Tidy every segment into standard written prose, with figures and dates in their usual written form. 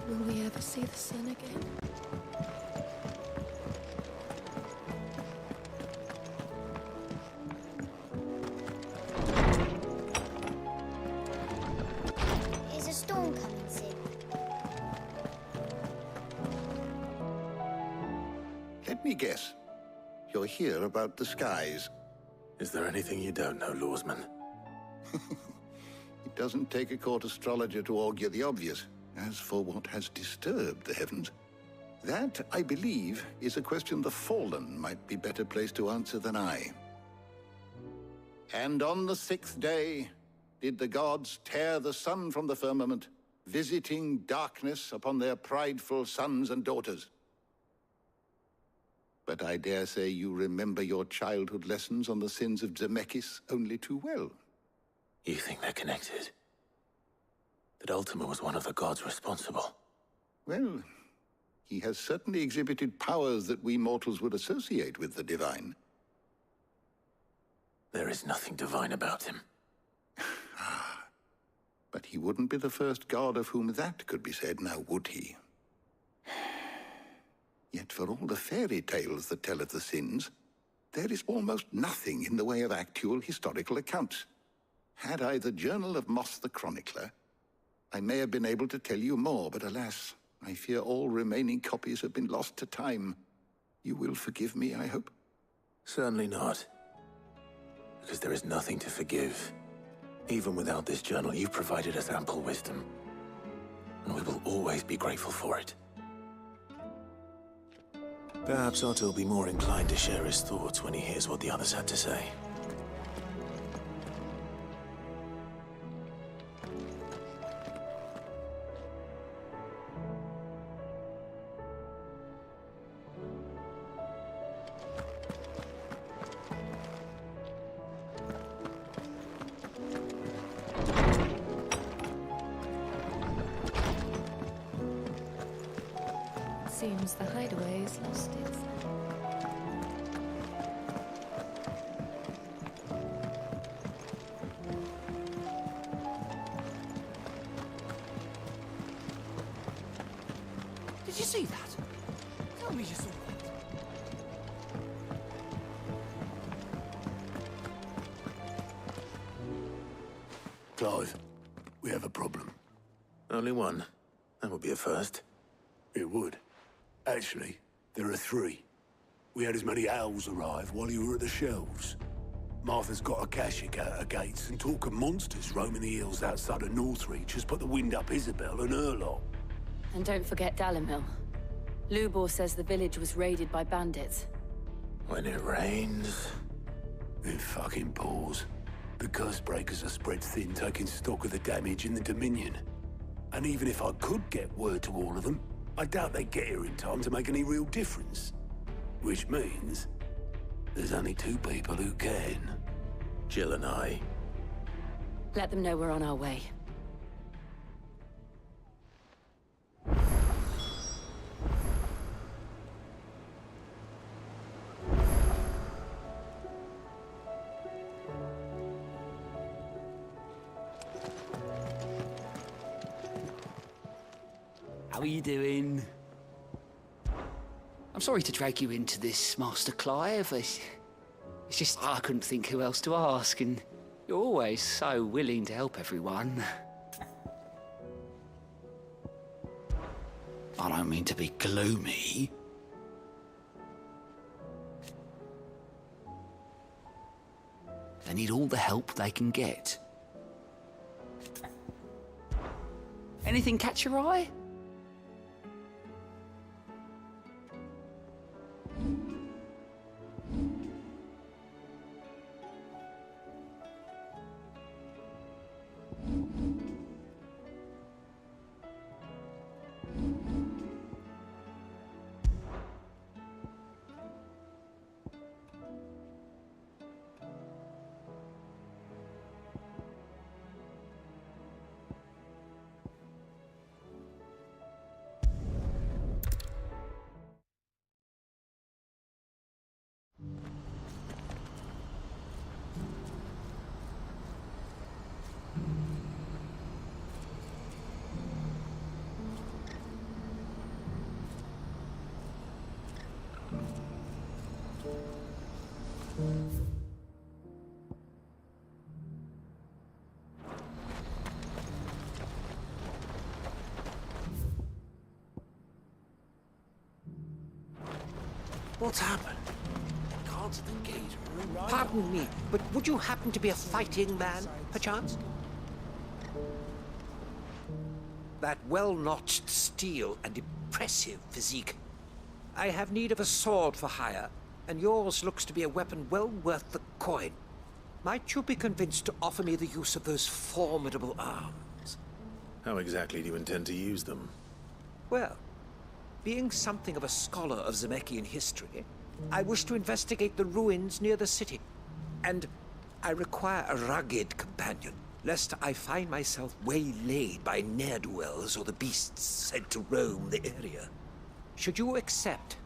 Will we ever see the sun again? Is a storm coming soon? Let me guess. You're here about the skies. Is there anything you don't know, Lawsman? It doesn't take a court astrologer to augur the obvious. As for what has disturbed the heavens, that, I believe, is a question the Fallen might be better placed to answer than I. And on the 6th day did the gods tear the sun from the firmament, visiting darkness upon their prideful sons and daughters. But I dare say you remember your childhood lessons on the sins of Zemeckis only too well. You think they're connected? That Ultima was one of the gods responsible? Well, he has certainly exhibited powers that we mortals would associate with the divine. There is nothing divine about him. But he wouldn't be the first god of whom that could be said, now would he? Yet for all the fairy tales that tell of the sins, there is almost nothing in the way of actual historical accounts. Had I the Journal of Moss the Chronicler, I may have been able to tell you more, but alas, I fear all remaining copies have been lost to time. You will forgive me, I hope? Certainly not. Because there is nothing to forgive. Even without this journal, you've provided us ample wisdom. And we will always be grateful for it. Perhaps Otto will be more inclined to share his thoughts when he hears what the others had to say. Seems the hideaway has lost its... Did you see that? Tell me you saw that. Clive, we have a problem. Only one. That would be a first. It would. Actually, there are 3. We had as many owls arrive while you were at the shelves. Martha's got a Akashic out her gates, and talk of monsters roaming the hills outside of Northreach has put the wind up Isabel and her lot. And don't forget Dalimil. Lubor says the village was raided by bandits. When it rains... It fucking pours. The curse breakers are spread thin, taking stock of the damage in the Dominion. And even if I could get word to all of them, I doubt they get here in time to make any real difference. Which means there's only 2 people who can. Jill and I. Let them know we're on our way. How are you doing? I'm sorry to drag you into this, Master Clive. It's just I couldn't think who else to ask, and you're always so willing to help everyone. I don't mean to be gloomy. They need all the help they can get. Anything catch your eye? What's happened? Can't the gate. Pardon me, but would you happen to be a fighting man, perchance? That well-notched steel and impressive physique. I have need of a sword for hire, and yours looks to be a weapon well worth the coin. Might you be convinced to offer me the use of those formidable arms? How exactly do you intend to use them? Well, being something of a scholar of Zemeckis history, I wish to investigate the ruins near the city. And I require a rugged companion, lest I find myself waylaid by ne'er-do-wells or the beasts sent to roam the area. Should you accept,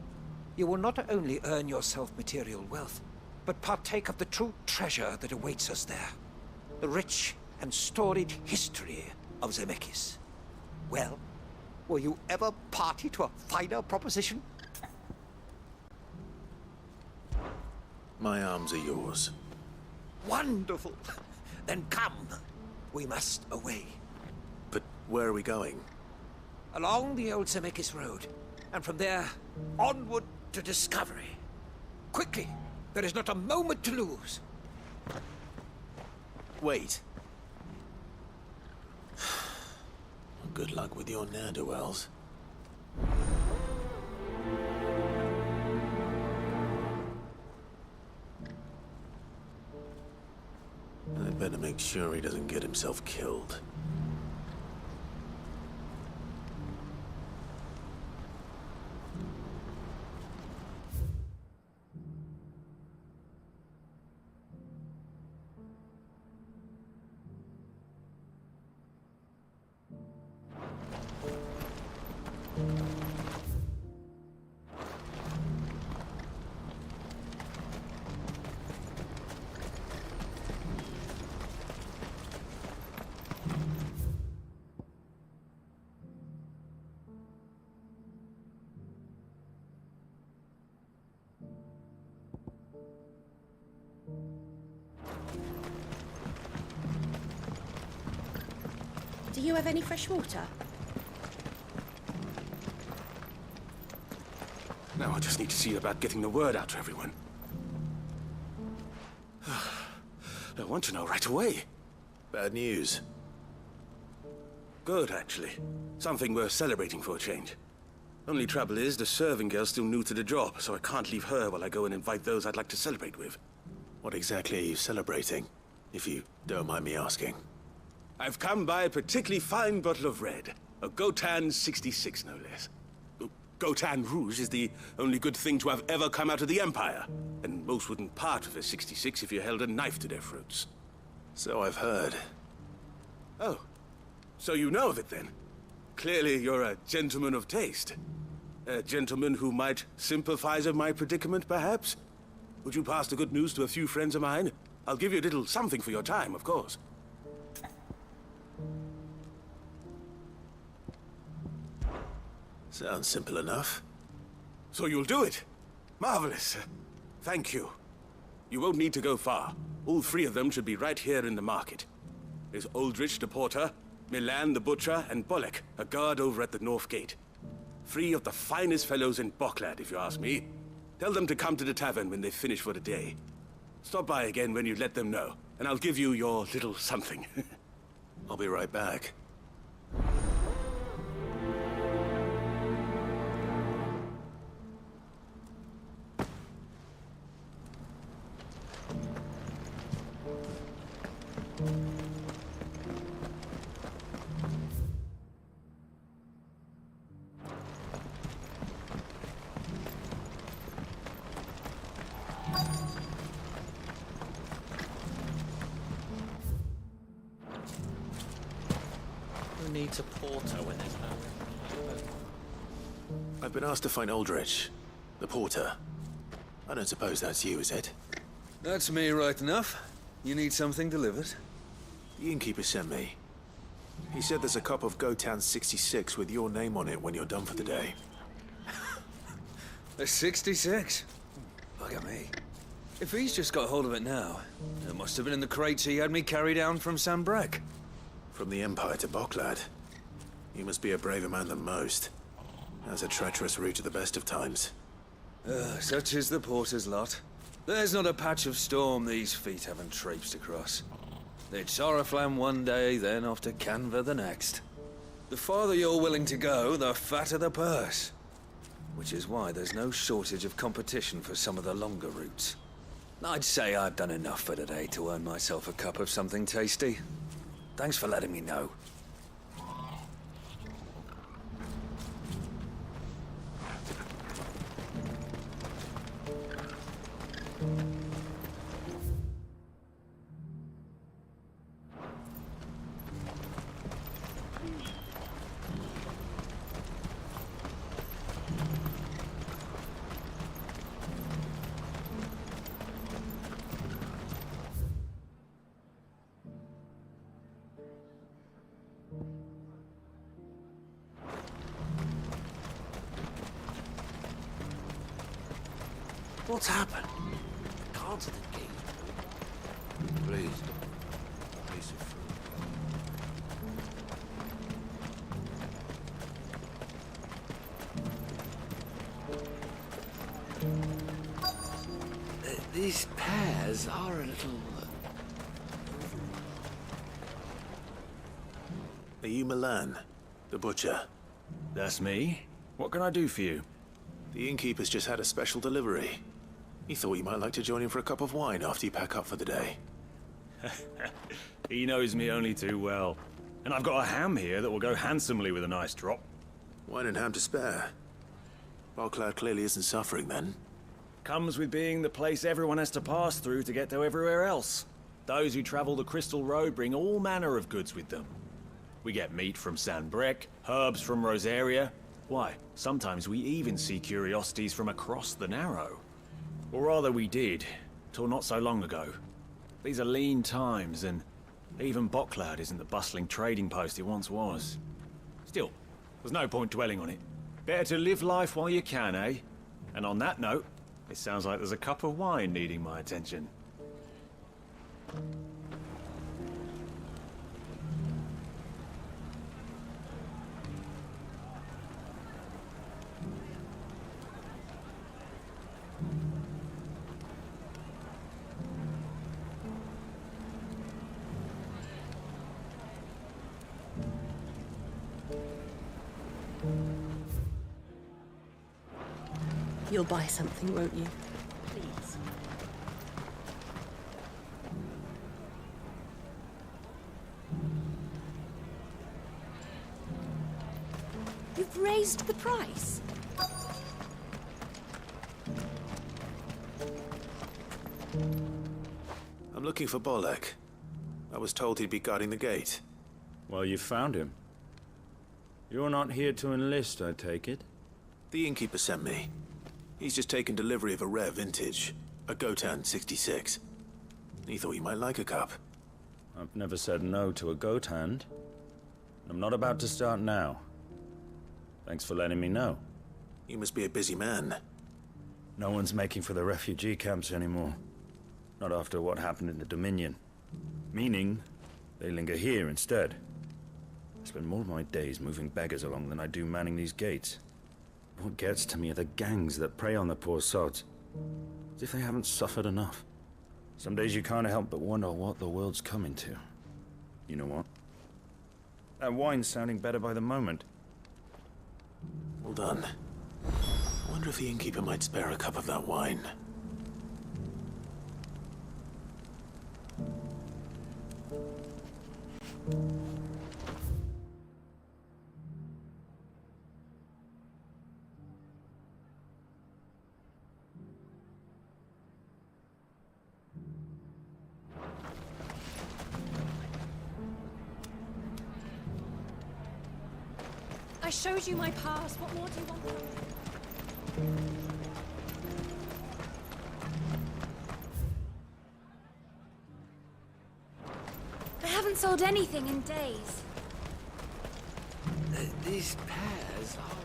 you will not only earn yourself material wealth, but partake of the true treasure that awaits us there. The rich and storied history of Zemeckis. Well, will you ever party to a finer proposition? My arms are yours. Wonderful! Then come. We must away. But where are we going? Along the old Zemeckis Road, and from there, onward to discovery. Quickly! There is not a moment to lose. Wait. Good luck with your ne'er-do-wells. I'd better make sure he doesn't get himself killed. Do you have any fresh water? Now I just need to see about getting the word out to everyone. I want to know right away. Bad news. Good, actually. Something worth celebrating for a change. Only trouble is, the serving girl's still new to the job, so I can't leave her while I go and invite those I'd like to celebrate with. What exactly are you celebrating, if you don't mind me asking? I've come by a particularly fine bottle of red. A Gotan 66, no less. Gotan Rouge is the only good thing to have ever come out of the Empire. And most wouldn't part with a 66 if you held a knife to their throats. So I've heard. Oh, so you know of it then? Clearly you're a gentleman of taste. A gentleman who might sympathize with my predicament, perhaps? Would you pass the good news to a few friends of mine? I'll give you a little something for your time, of course. Sounds simple enough. So you'll do it? Marvelous. Thank you. You won't need to go far. All three of them should be right here in the market. There's Aldrich the porter, Milan the butcher, and Bolek, a guard over at the north gate. Three of the finest fellows in Boklad, if you ask me. Tell them to come to the tavern when they finish for the day. Stop by again when you let them know, and I'll give you your little something. I'll be right back. needs a porter when there's no... I've been asked to find Aldrich, the porter. I don't suppose that's you, is it? That's me right enough. You need something delivered? The innkeeper sent me. He said there's a cup of Gotan 66 with your name on it when you're done for the day. A 66? Bugger me. If he's just got hold of it now, it must have been in the crates he had me carry down from Sambrek. From the Empire to Boklad. You must be a braver man than most. That's a treacherous route to the best of times. Such is the porter's lot. There's not a patch of storm these feet haven't traipsed across. It's Oriflamme one day, then off to Canva the next. The farther you're willing to go, the fatter the purse. Which is why there's no shortage of competition for some of the longer routes. I'd say I've done enough for today to earn myself a cup of something tasty. Thanks for letting me know. What's happened? Cards at the gate. Please. Piece of fruit. These pears are a little... Are you Milan, the butcher? That's me. What can I do for you? The innkeeper's just had a special delivery. He thought you might like to join him for a cup of wine after you pack up for the day. He knows me only too well. And I've got a ham here that will go handsomely with a nice drop. Wine and ham to spare. Boklad clearly isn't suffering then. Comes with being the place everyone has to pass through to get to everywhere else. Those who travel the Crystal Road bring all manner of goods with them. We get meat from Sanbrek, herbs from Rosaria. Why, sometimes we even see curiosities from across the Narrow. Or rather we did, till not so long ago. These are lean times, and even Boklad isn't the bustling trading post it once was. Still, there's no point dwelling on it. Better to live life while you can, eh? And on that note, it sounds like there's a cup of wine needing my attention. You'll buy something, won't you? Please. You've raised the price. I'm looking for Bolek. I was told he'd be guarding the gate. Well, you found him. You're not here to enlist, I take it? The innkeeper sent me. He's just taken delivery of a rare vintage, a Gotan 66. He thought you might like a cup. I've never said no to a goat hand. I'm not about to start now. Thanks for letting me know. You must be a busy man. No one's making for the refugee camps anymore. Not after what happened in the Dominion. Meaning, they linger here instead. I spend more of my days moving beggars along than I do manning these gates. What gets to me are the gangs that prey on the poor sods. As if they haven't suffered enough. Some days you can't help but wonder what the world's coming to. You know what? That wine's sounding better by the moment. Well done. I wonder if the innkeeper might spare a cup of that wine. I showed you my past. What more do you want from me? I haven't sold anything in days. These pears are...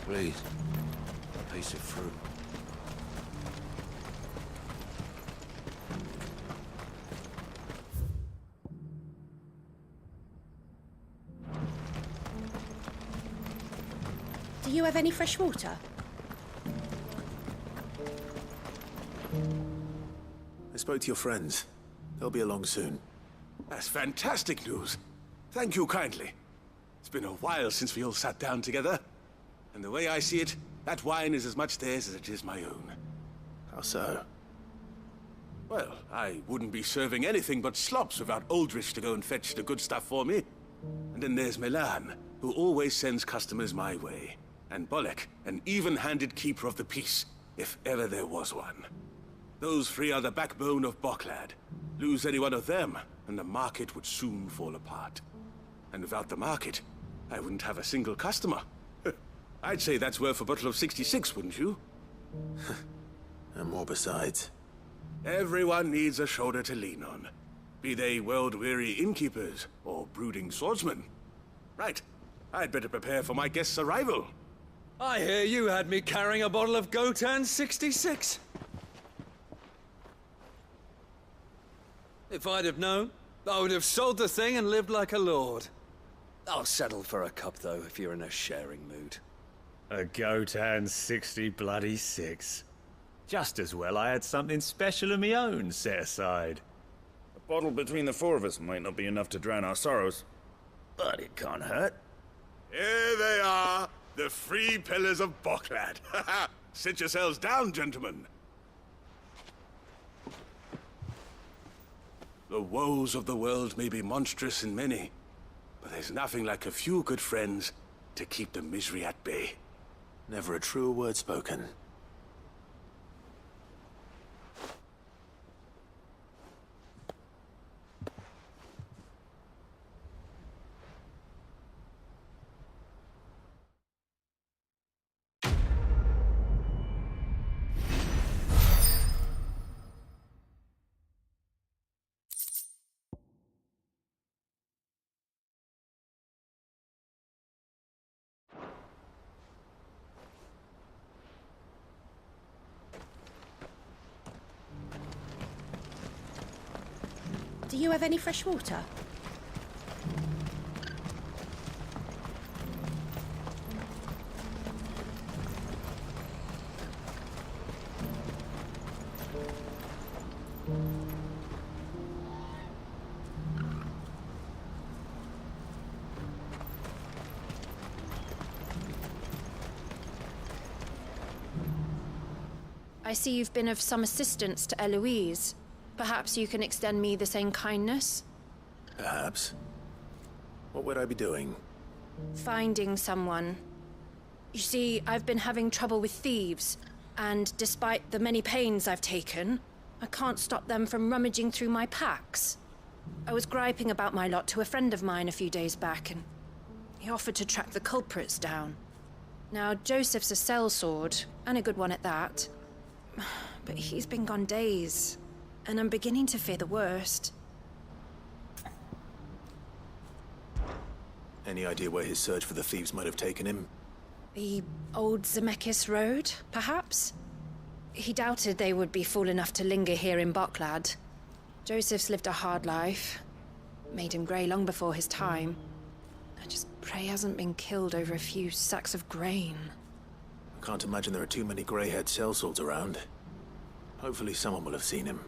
Please, a piece of fruit. Do you have any fresh water? I spoke to your friends. They'll be along soon. That's fantastic news. Thank you kindly. It's been a while since we all sat down together. And the way I see it, that wine is as much theirs as it is my own. How so? Well, I wouldn't be serving anything but slops without Aldrich to go and fetch the good stuff for me. And then there's Milan, who always sends customers my way. And Bolek, an even-handed keeper of the peace, if ever there was one. Those three are the backbone of Boklad. Lose any one of them, and the market would soon fall apart. And without the market, I wouldn't have a single customer. I'd say that's worth a bottle of 66, wouldn't you? And more besides. Everyone needs a shoulder to lean on. Be they world-weary innkeepers or brooding swordsmen. Right. I'd better prepare for my guest's arrival. I hear you had me carrying a bottle of Gotan 66. If I'd have known, I would have sold the thing and lived like a lord. I'll settle for a cup, though, if you're in a sharing mood. A Gotan 60 bloody 6. Just as well I had something special of my own set aside. A bottle between the four of us might not be enough to drown our sorrows, but it can't hurt. Here they are, the three pillars of Boklad. Sit yourselves down, gentlemen. The woes of the world may be monstrous and many, but there's nothing like a few good friends to keep the misery at bay. Never a truer word spoken. Do you have any fresh water? I see you've been of some assistance to Eloise. Perhaps you can extend me the same kindness? Perhaps. What would I be doing? Finding someone. You see, I've been having trouble with thieves, and despite the many pains I've taken, I can't stop them from rummaging through my packs. I was griping about my lot to a friend of mine a few days back, and he offered to track the culprits down. Now, Joseph's a sellsword, and a good one at that. But he's been gone days, and I'm beginning to fear the worst. Any idea where his search for the thieves might have taken him? The old Zemeckis Road, perhaps? He doubted they would be fool enough to linger here in Boklad. Joseph's lived a hard life. Made him grey long before his time. I just pray he hasn't been killed over a few sacks of grain. I can't imagine there are too many grey-haired sellswords around. Hopefully someone will have seen him.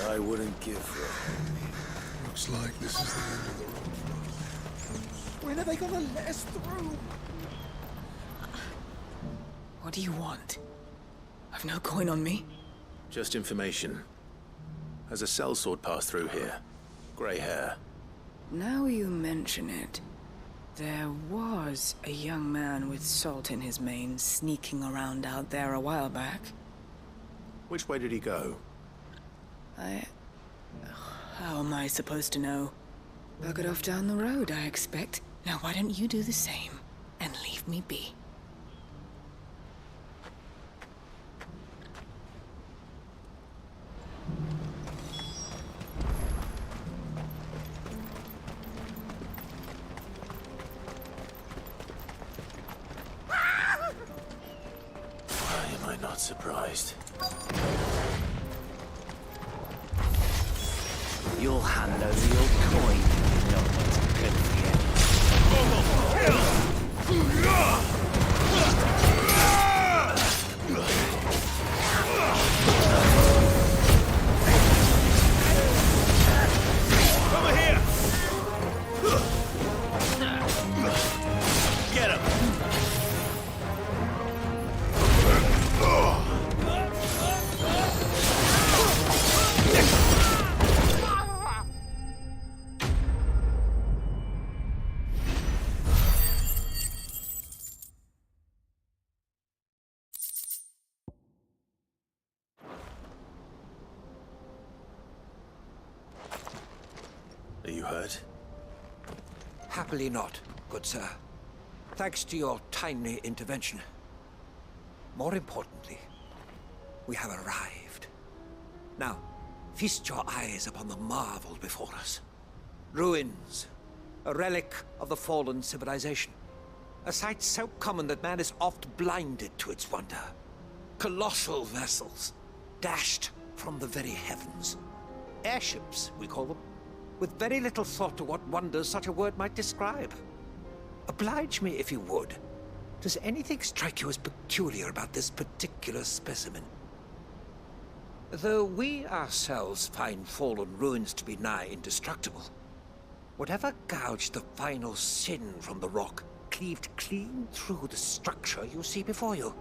I wouldn't give for it. Looks like this is the end of the road for us. When are they gonna let us through? What do you want? I've no coin on me. Just information. Has a sellsword passed through here? Grey hair. Now you mention it, there was a young man with salt in his mane sneaking around out there a while back. Which way did he go? How am I supposed to know? Buggered off down the road, I expect. Now why don't you do the same and leave me be? Why am I not surprised? You'll hand over your coin, not what's good for you. Over here! Get him! Are you hurt? Happily not, good sir. Thanks to your timely intervention. More importantly, we have arrived. Now, feast your eyes upon the marvel before us. Ruins, a relic of the fallen civilization. A sight so common that man is oft blinded to its wonder. Colossal vessels, dashed from the very heavens. Airships, we call them, with very little thought to what wonders such a word might describe. Oblige me if you would. Does anything strike you as peculiar about this particular specimen? Though we ourselves find fallen ruins to be nigh indestructible, whatever gouged the final sin from the rock cleaved clean through the structure you see before you.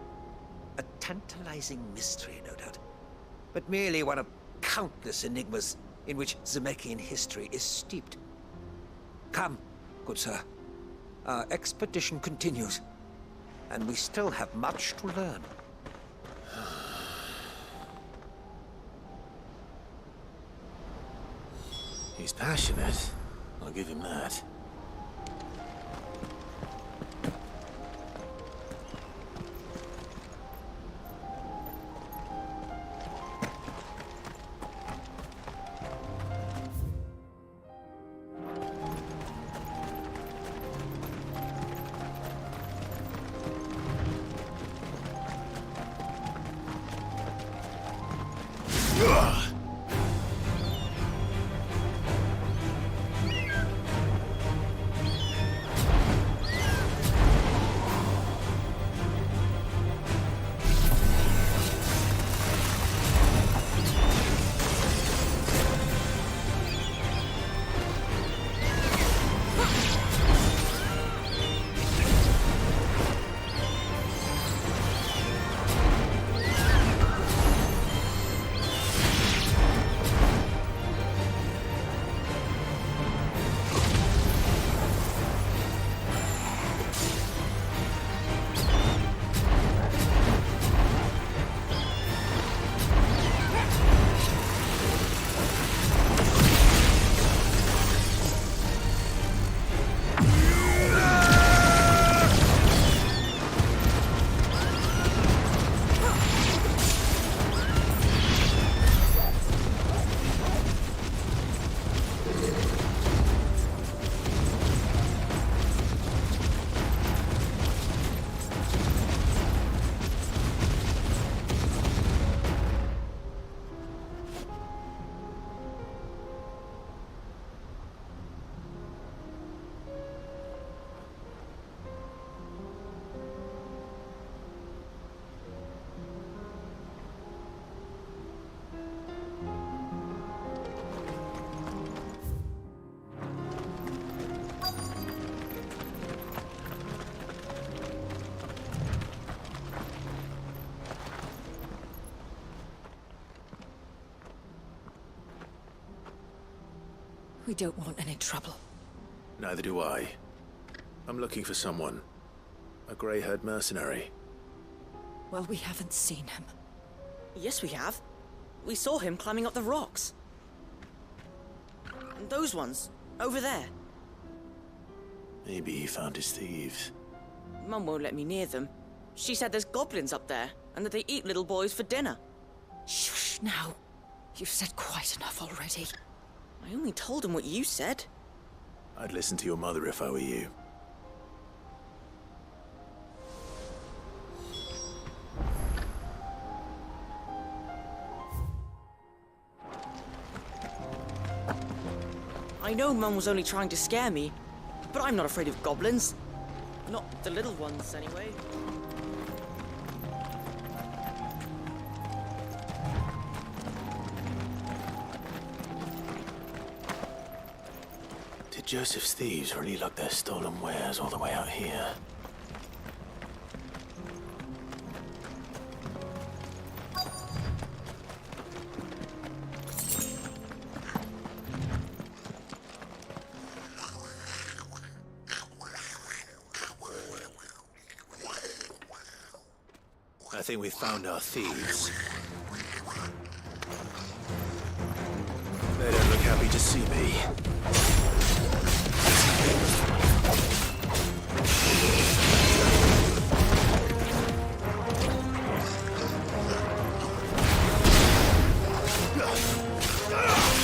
A tantalizing mystery, no doubt, but merely one of countless enigmas in which Zemeckyan history is steeped. Come, good sir. Our expedition continues, and we still have much to learn. He's passionate. I'll give him that. We don't want any trouble. Neither do I. I'm looking for someone. A grey-haired mercenary. Well, we haven't seen him. Yes, we have. We saw him climbing up the rocks. And those ones, over there. Maybe he found his thieves. Mum won't let me near them. She said there's goblins up there, and that they eat little boys for dinner. Shush now. You've said quite enough already. I only told him what you said. I'd listen to your mother if I were you. I know Mum was only trying to scare me, but I'm not afraid of goblins. Not the little ones, anyway. Did Joseph's thieves really lug their stolen wares all the way out here? I think we've found our thieves. They don't look happy to see me.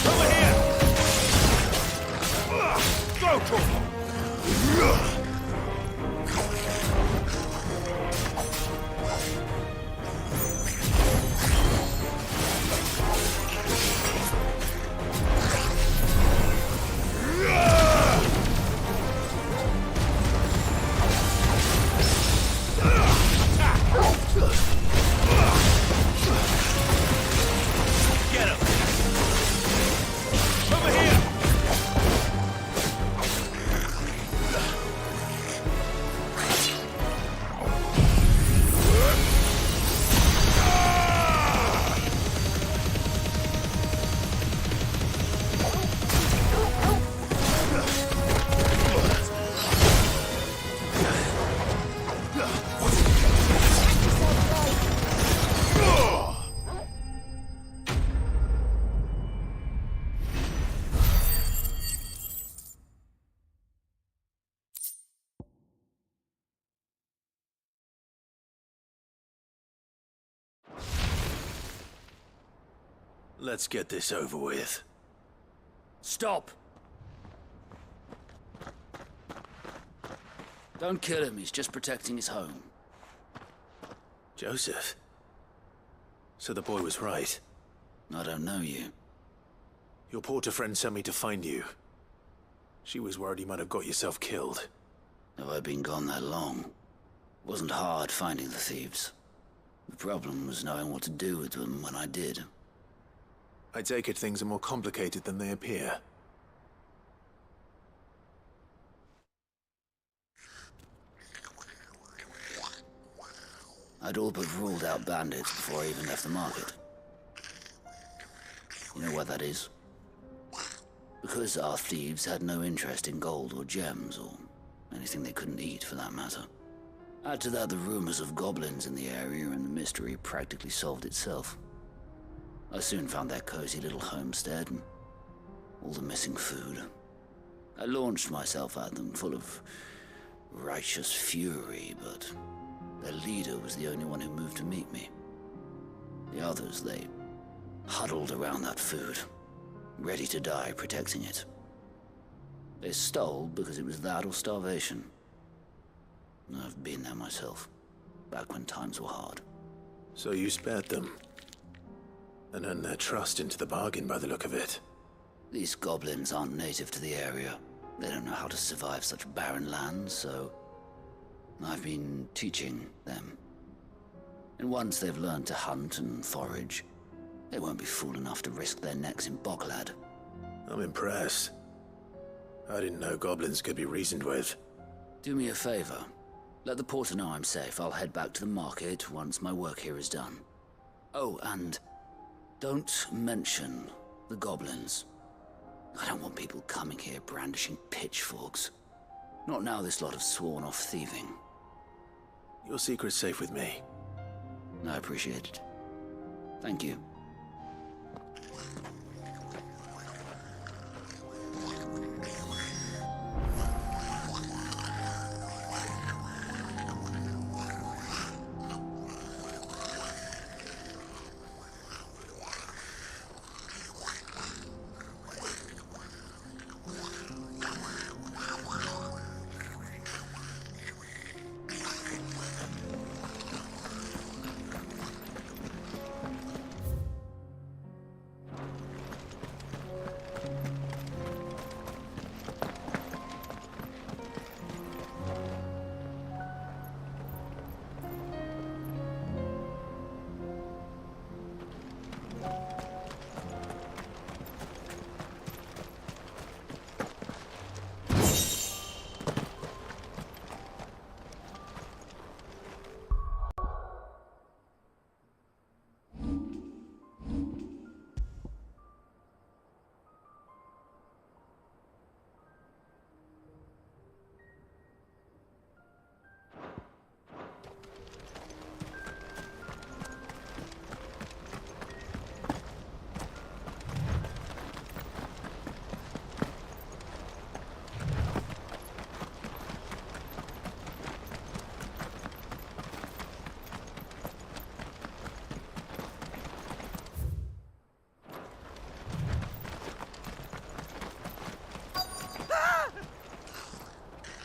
Over here! Go, Kupo! Let's get this over with. Stop! Don't kill him, he's just protecting his home. Joseph? So the boy was right. I don't know you. Your porter friend sent me to find you. She was worried you might have got yourself killed. Have I been gone that long? It wasn't hard finding the thieves. The problem was knowing what to do with them when I did. I take it things are more complicated than they appear. I'd all but ruled out bandits before I even left the market. You know why that is? Because our thieves had no interest in gold or gems, or anything they couldn't eat for that matter. Add to that the rumors of goblins in the area, and the mystery practically solved itself. I soon found their cozy little homestead and all the missing food. I launched myself at them full of righteous fury, but their leader was the only one who moved to meet me. The others, they huddled around that food, ready to die protecting it. They stole because it was that or starvation. I've been there myself, back when times were hard. So you spared them? And earned their trust into the bargain by the look of it. These goblins aren't native to the area. They don't know how to survive such barren lands, so I've been teaching them. And once they've learned to hunt and forage, they won't be fool enough to risk their necks in Bocklad. I'm impressed. I didn't know goblins could be reasoned with. Do me a favor. Let the porter know I'm safe. I'll head back to the market once my work here is done. Oh, and don't mention the goblins. I don't want people coming here brandishing pitchforks. Not now this lot have sworn off thieving. Your secret's safe with me. I appreciate it. Thank you.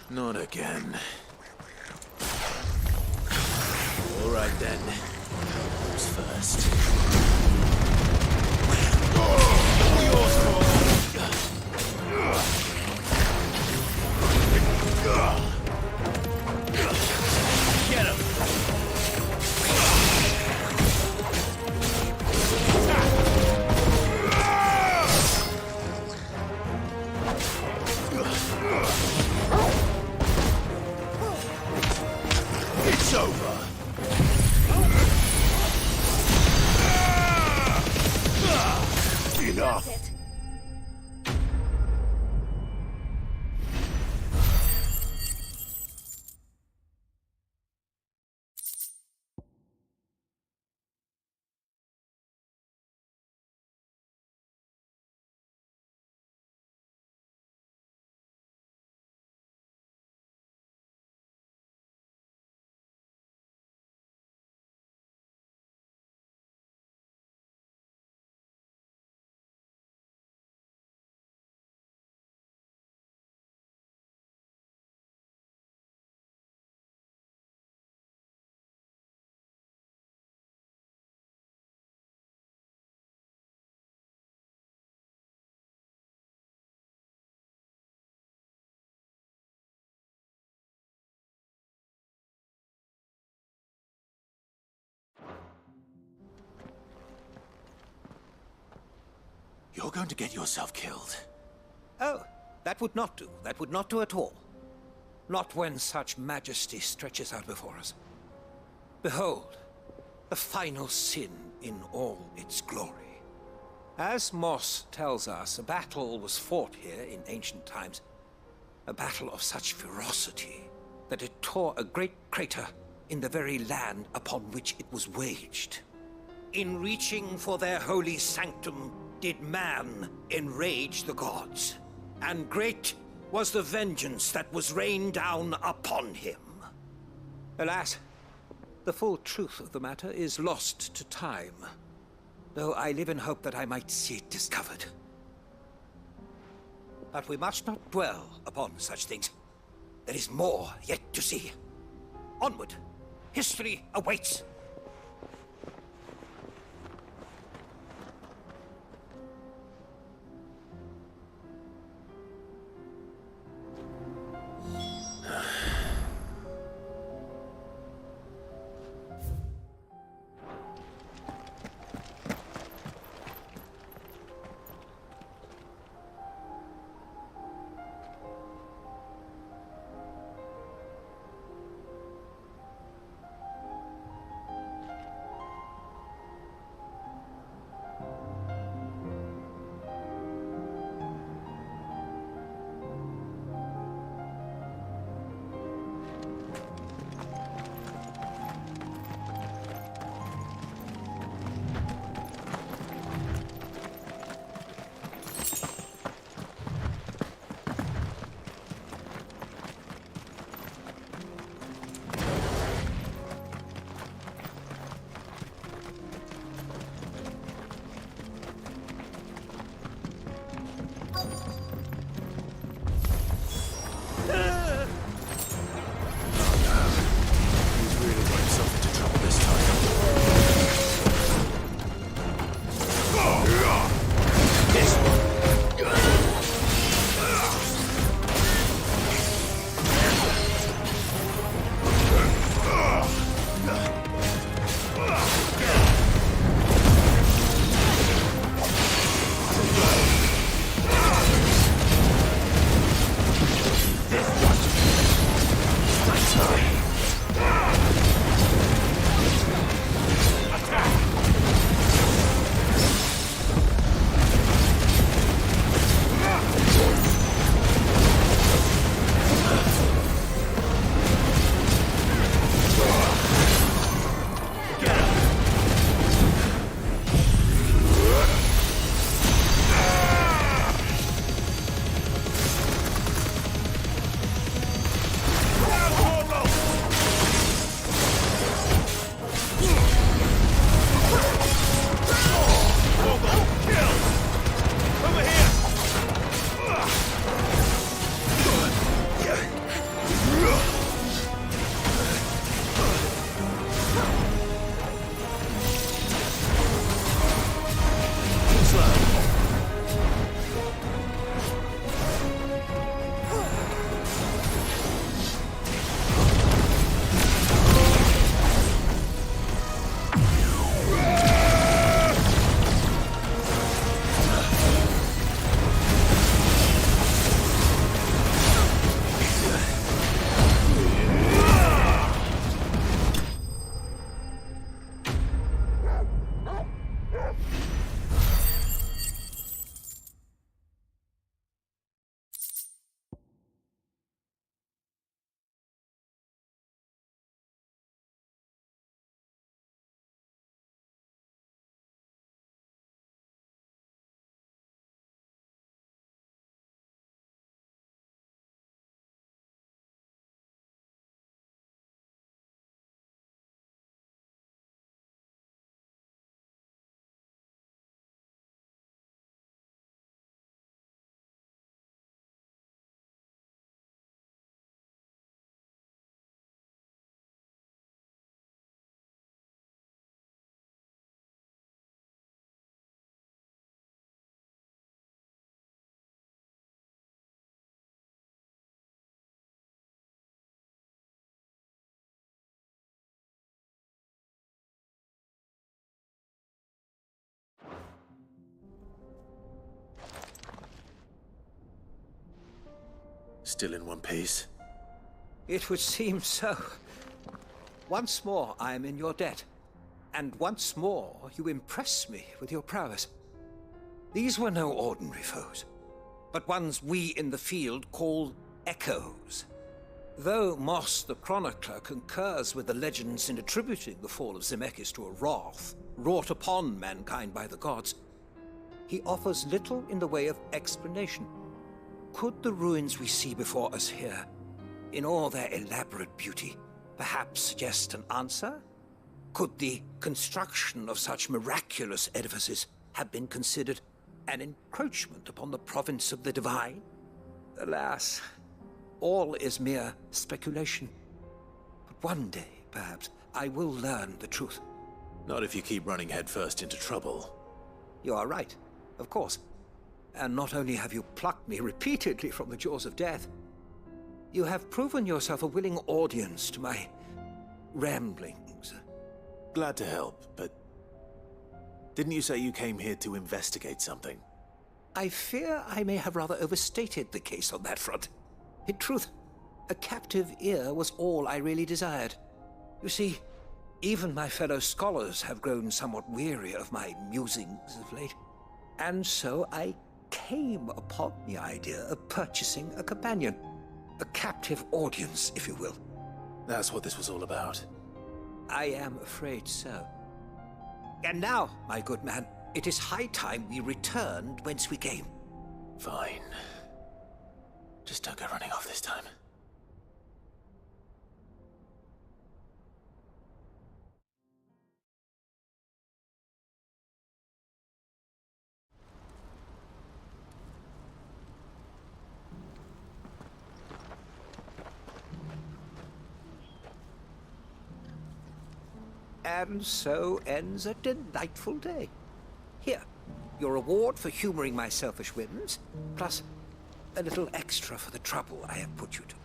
Not again. All right then. Who's first? Get him! It's over. Enough. You're going to get yourself killed. Oh, that would not do. That would not do at all. Not when such majesty stretches out before us. Behold, the final sin in all its glory. As Moss tells us, a battle was fought here in ancient times. A battle of such ferocity that it tore a great crater in the very land upon which it was waged. In reaching for their holy sanctum, did man enrage the gods, and great was the vengeance that was rained down upon him. Alas, the full truth of the matter is lost to time, though I live in hope that I might see it discovered. But we must not dwell upon such things. There is more yet to see. Onward! History awaits! Still in one piece? It would seem so. Once more I am in your debt. And once more you impress me with your prowess. These were no ordinary foes, but ones we in the field call echoes. Though Moss the Chronicler concurs with the legends in attributing the fall of Zemeckis to a wrath wrought upon mankind by the gods, he offers little in the way of explanation. Could the ruins we see before us here, in all their elaborate beauty, perhaps suggest an answer? Could the construction of such miraculous edifices have been considered an encroachment upon the province of the divine? Alas, all is mere speculation. But one day, perhaps, I will learn the truth. Not if you keep running headfirst into trouble. You are right, of course. And not only have you plucked me repeatedly from the jaws of death, you have proven yourself a willing audience to my ramblings. Glad to help, but didn't you say you came here to investigate something? I fear I may have rather overstated the case on that front. In truth, a captive ear was all I really desired. You see, even my fellow scholars have grown somewhat weary of my musings of late. And so I came upon the idea of purchasing a companion. A captive audience, if you will. That's what this was all about. I am afraid so. And now, my good man, it is high time we returned whence we came. Fine. Just don't go running off this time. And so ends a delightful day. Here, your reward for humoring my selfish whims, plus a little extra for the trouble I have put you to.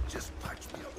Just patch me up.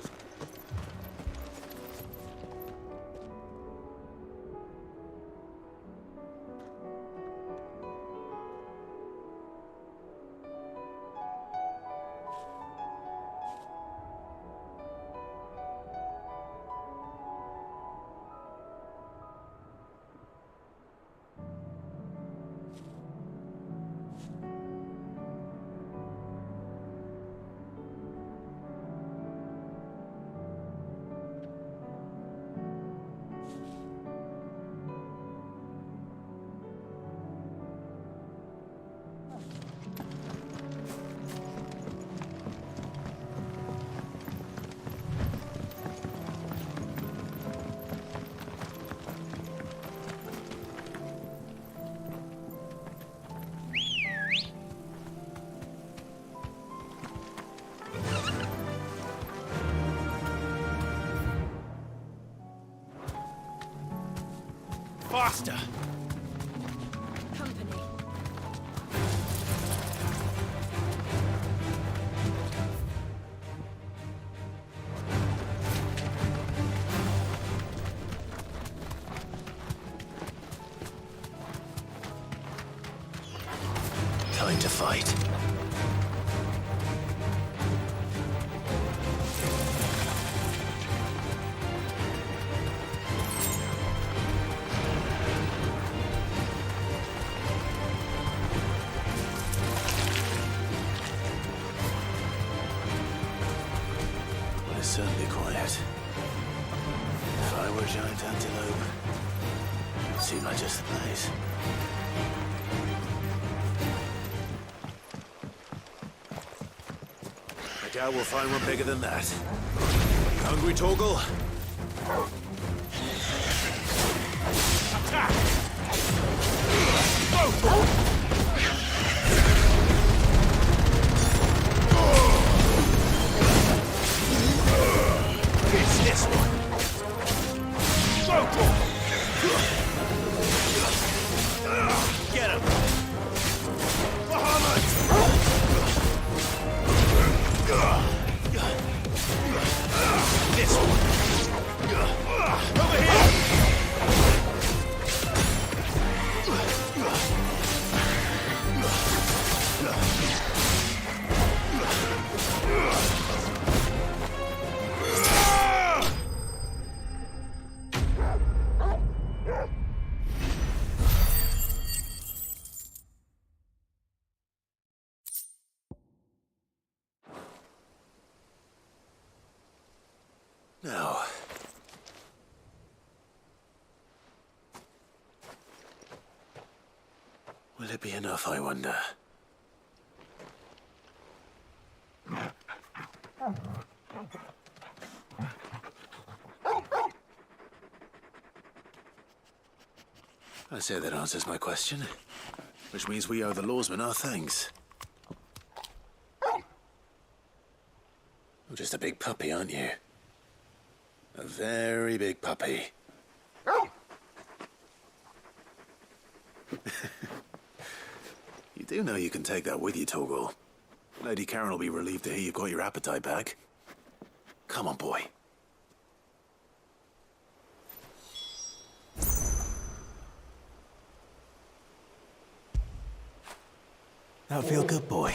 Faster! Company. Time to fight. is certainly quiet. If I were a giant antelope, it would seem like just the place. I doubt we'll find one bigger than that. You hungry, Torgal? Attack! It's this one. Get him! Bahamut! This one. Over here! Now, will it be enough, I wonder? I say that answers my question, which means we owe the lawsmen our thanks. You're just a big puppy, aren't you? A very big puppy. You do know you can take that with you, Torgal. Lady Karen will be relieved to hear you've got your appetite back. Come on, boy. That feel good, boy?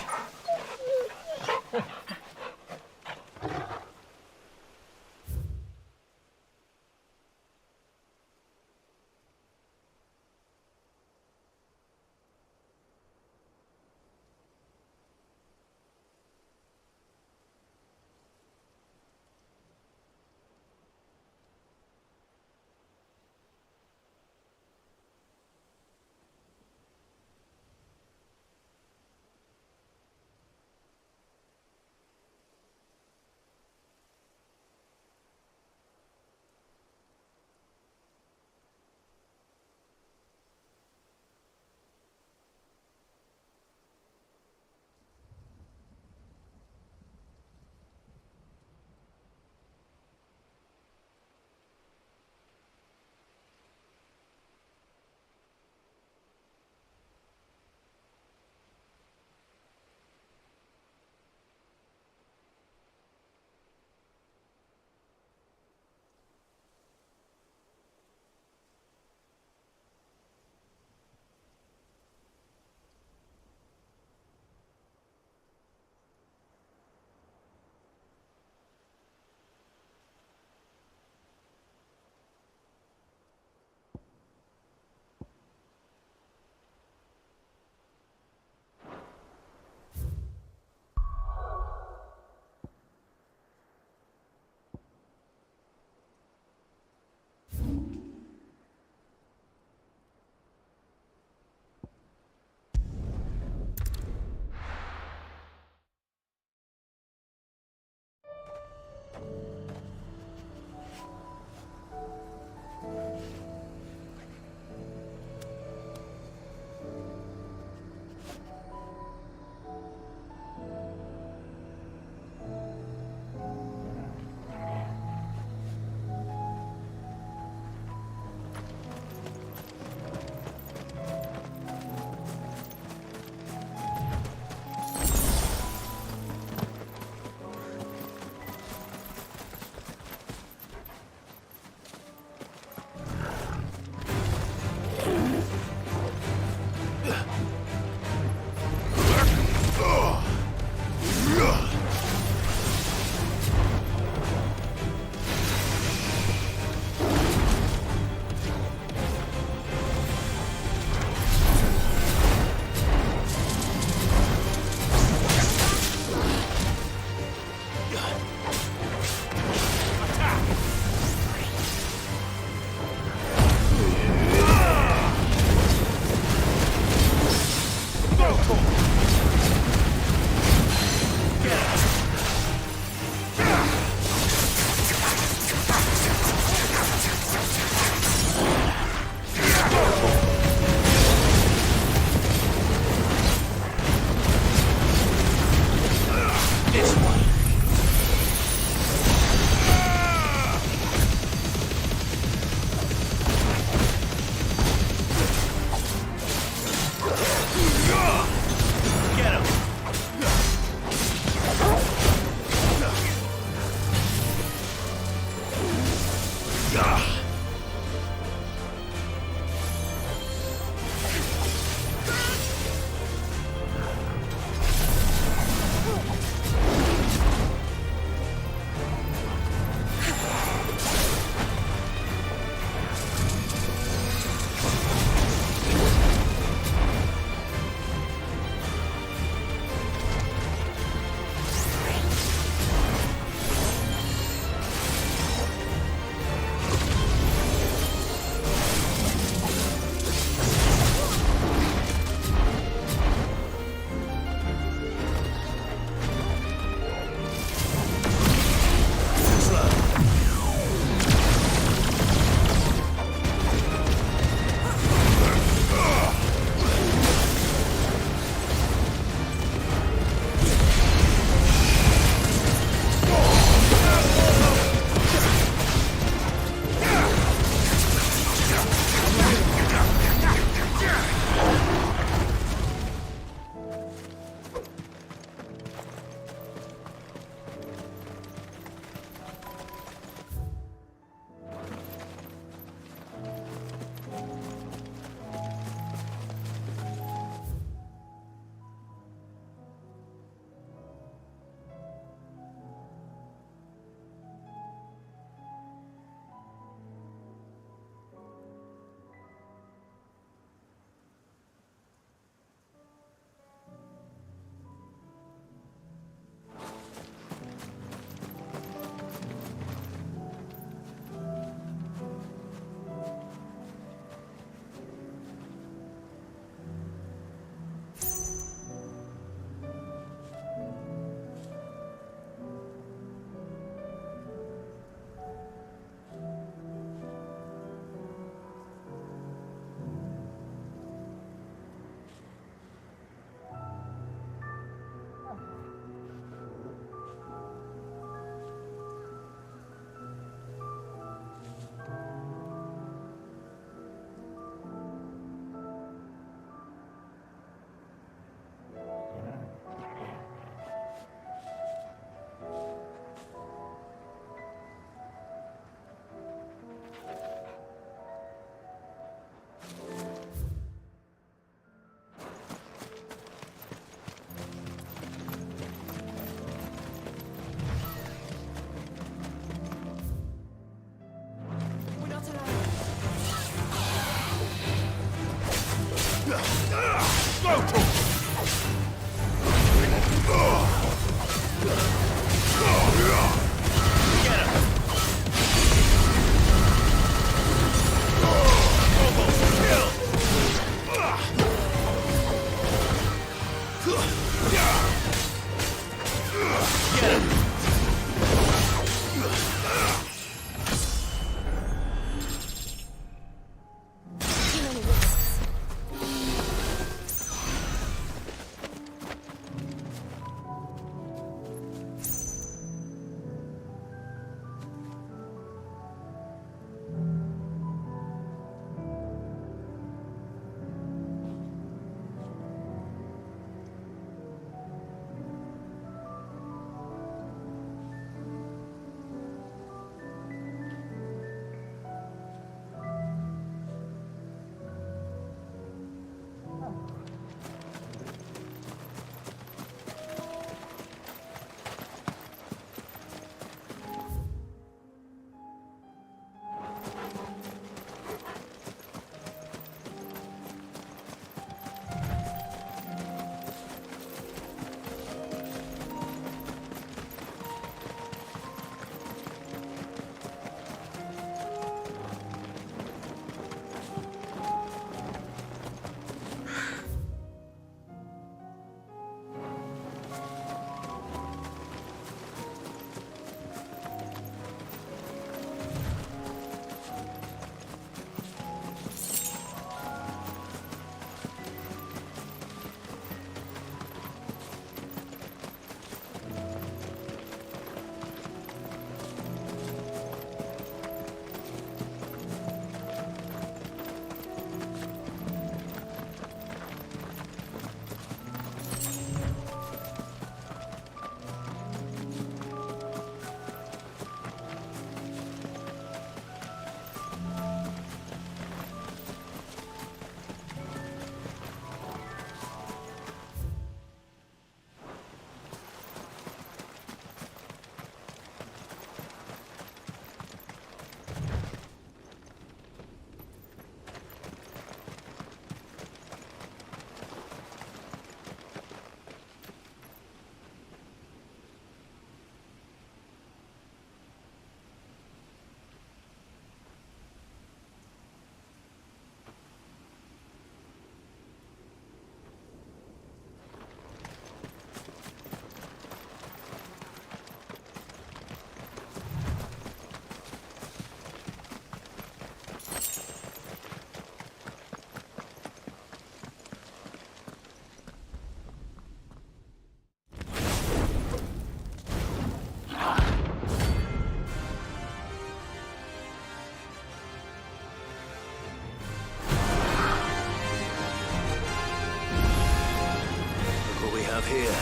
here.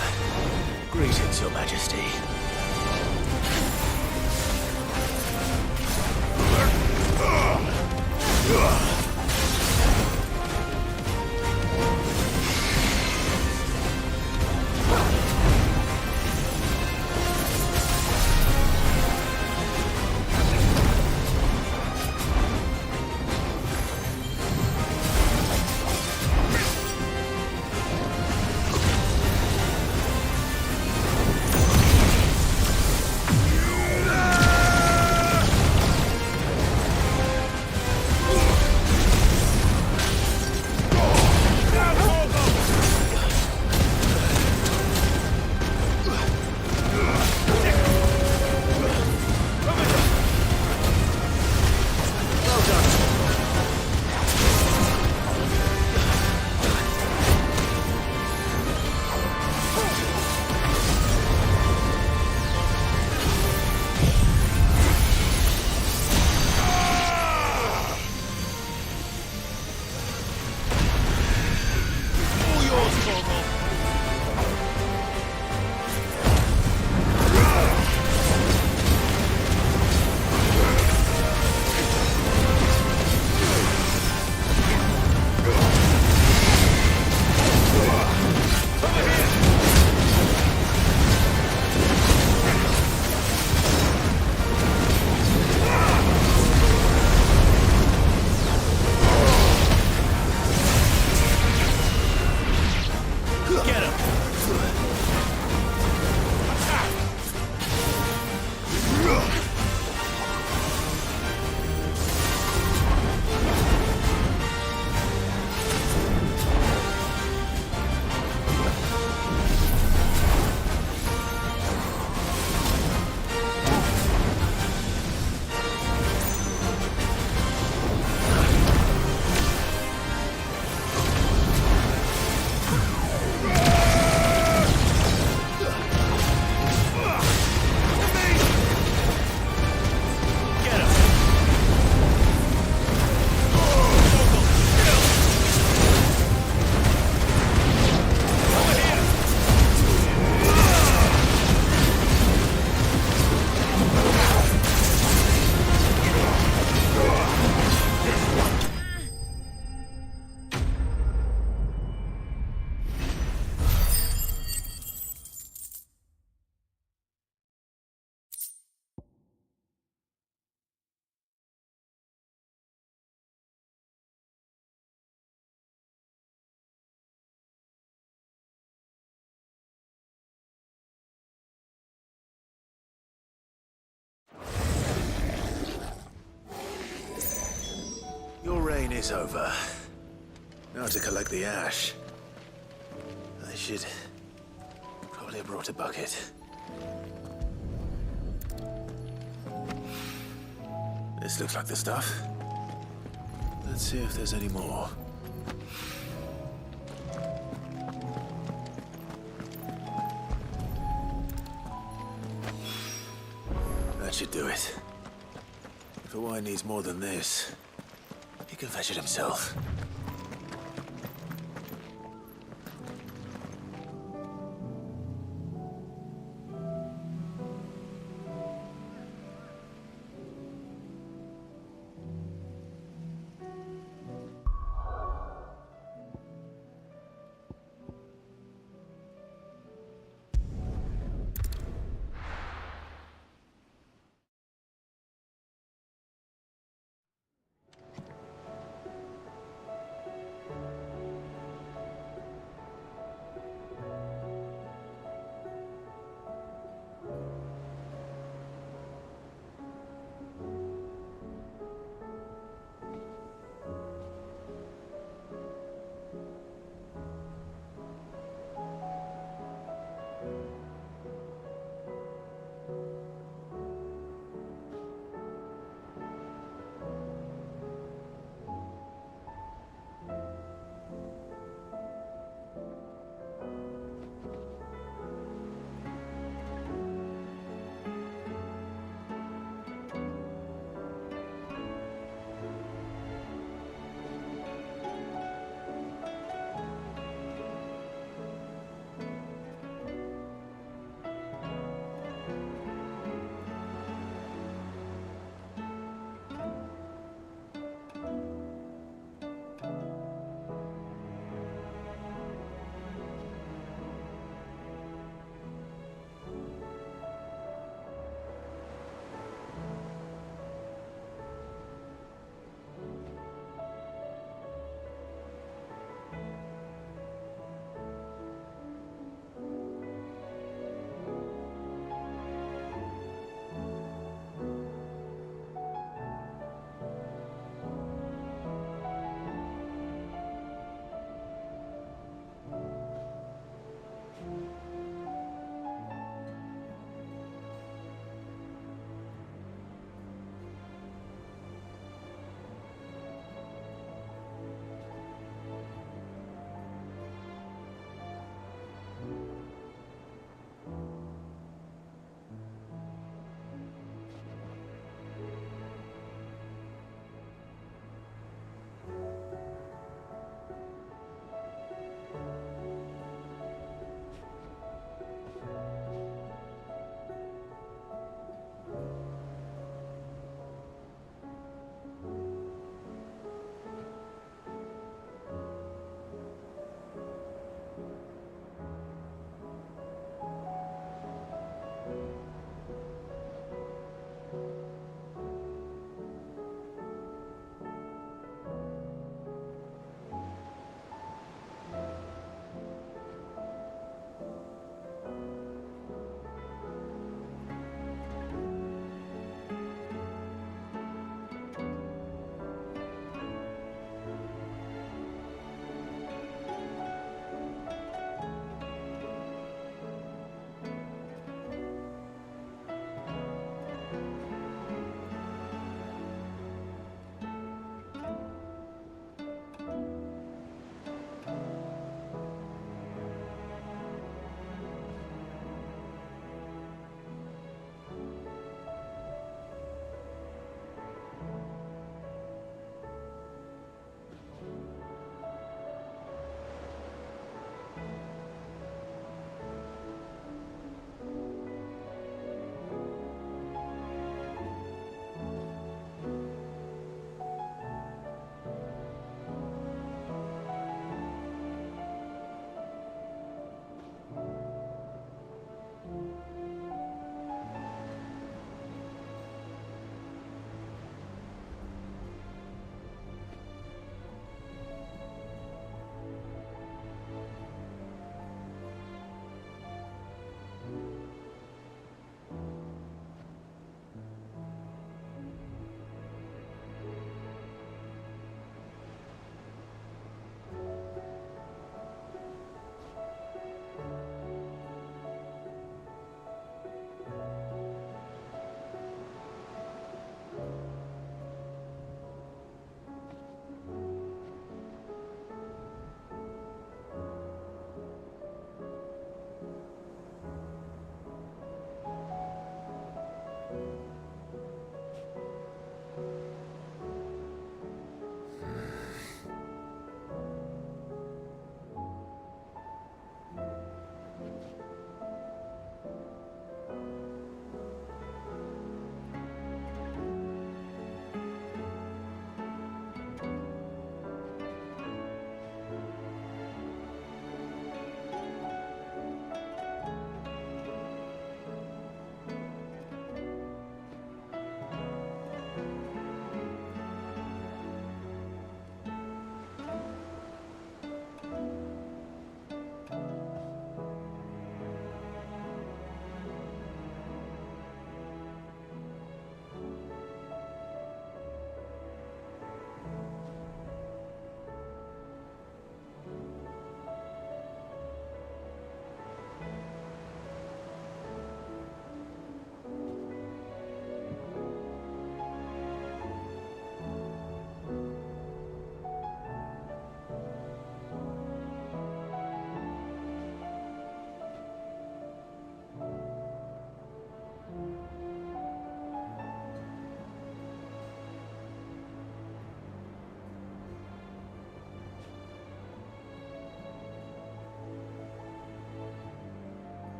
Greetings, Your Majesty. Your reign is over. Now to collect the ash. I should probably have brought a bucket. This looks like the stuff. Let's see if there's any more. That should do it. If the wine needs more than this, he can fetch it himself.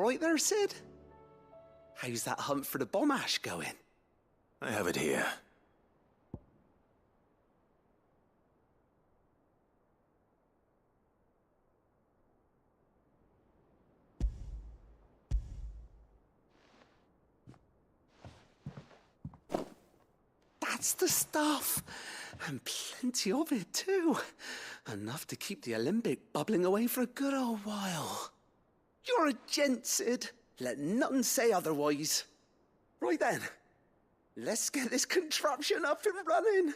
right there, Sid? How's that hunt for the bomb ash going? I have it here. That's the stuff. And plenty of it, too. Enough to keep the alembic bubbling away for a good old while. You're a gent, Sid. Let nothing say otherwise. Right then, let's get this contraption up and running.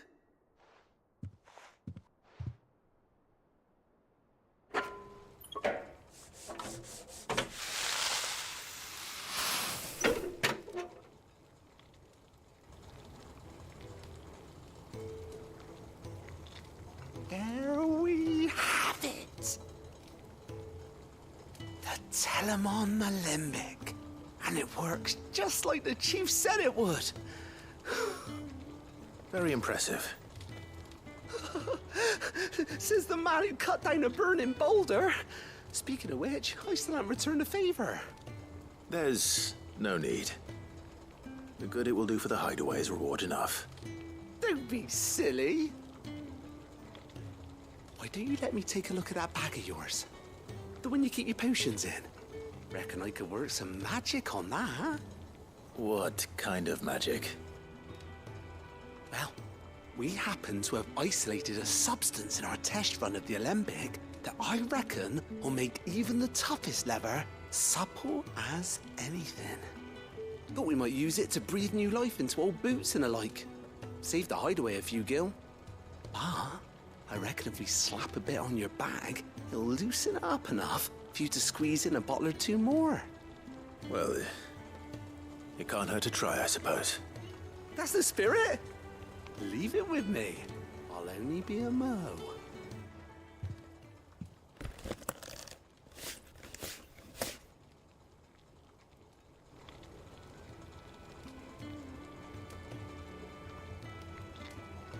There we have it. The Telemon Alembic. And it works just like the chief said it would. Very impressive. Says the man who cut down a burning boulder. Speaking of which, I still haven't returned the favor. There's no need. The good it will do for the hideaway is reward enough. Don't be silly. Why don't you let me take a look at that bag of yours? The one you keep your potions in. Reckon I could work some magic on that, huh? What kind of magic? Well, we happen to have isolated a substance in our test run of the Alembic that I reckon will make even the toughest lever supple as anything. Thought we might use it to breathe new life into old boots and the like. Save the hideaway a few gil. But I reckon if we slap a bit on your bag, it'll loosen it up enough for you to squeeze in a bottle or two more. Well, it can't hurt to try, I suppose. That's the spirit. Leave it with me. I'll only be a mo.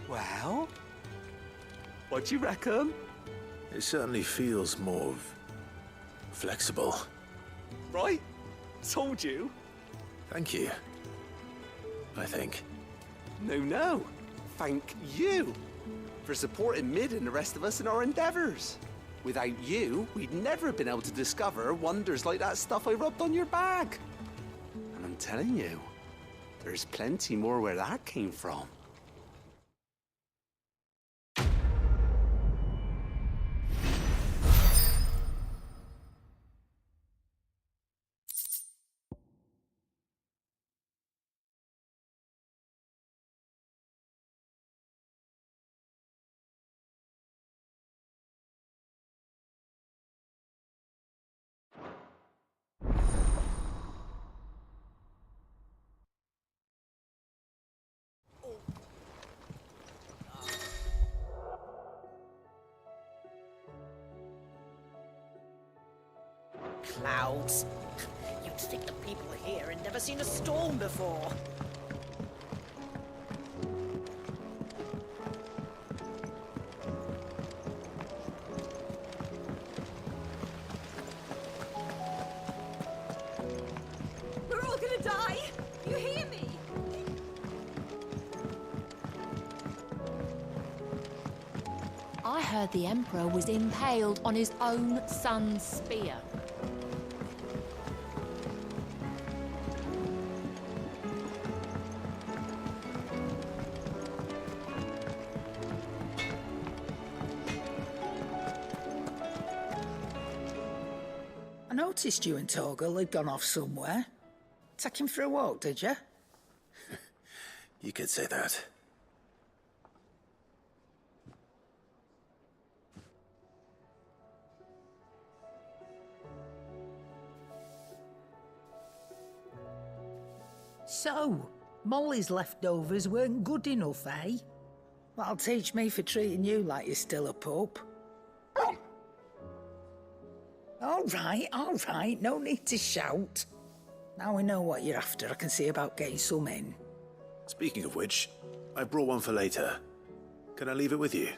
Well, what do you reckon? It certainly feels more flexible. Right? Told you. Thank you. I think. No. Thank you for supporting Mid and the rest of us in our endeavors. Without you, we'd never have been able to discover wonders like that stuff I rubbed on your bag. And I'm telling you, there's plenty more where that came from. Clouds. You'd think the people here had never seen a storm before. We're all gonna die! You hear me? I heard the Emperor was impaled on his own son's spear. I noticed you and Torgal had gone off somewhere. Take him for a walk, did you? You could say that. So, Molly's leftovers weren't good enough, eh? That'll teach me for treating you like you're still a pup. All right, no need to shout. Now we know what you're after, I can see about getting some in. Speaking of which, I brought one for later. Can I leave it with you?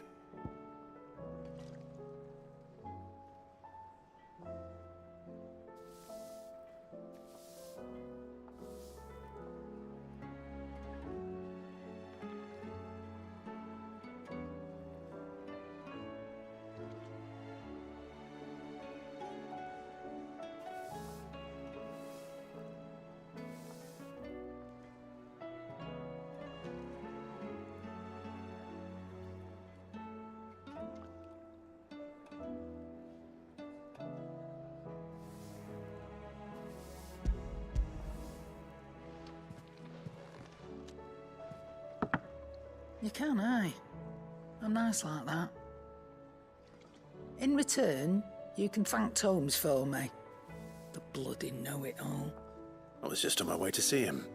You can, eh? I'm nice like that. In return, you can thank Tomes for me. The bloody know-it-all. I was just on my way to see him.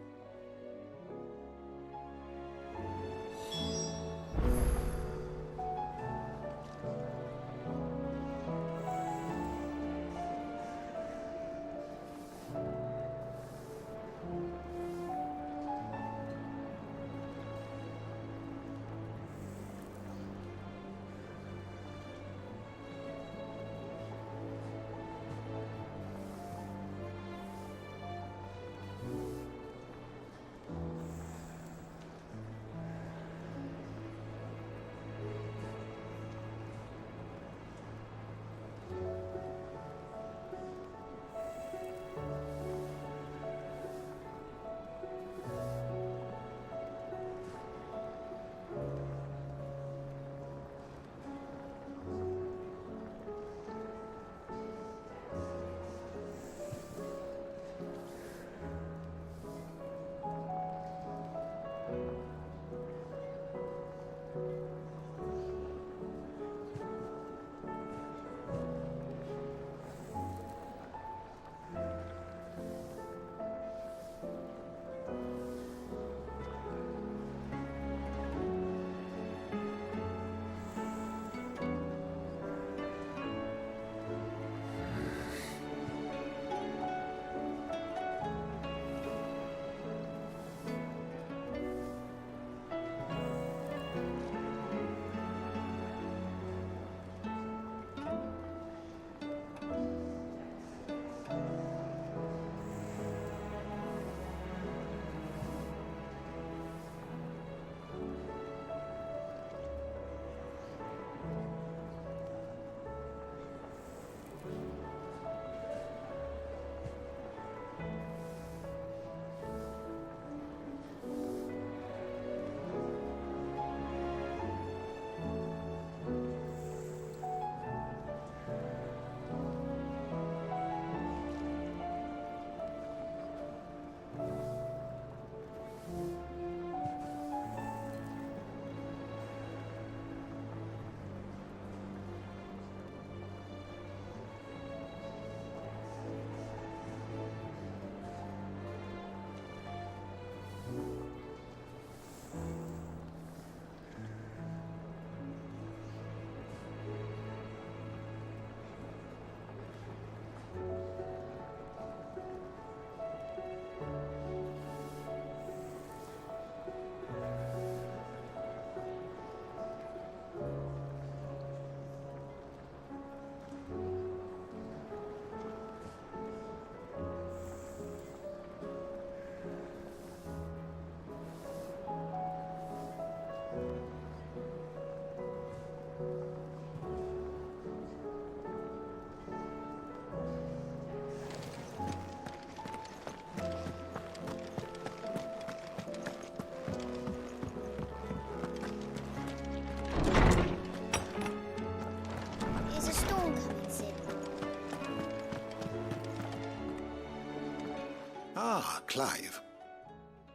Ah, Clive.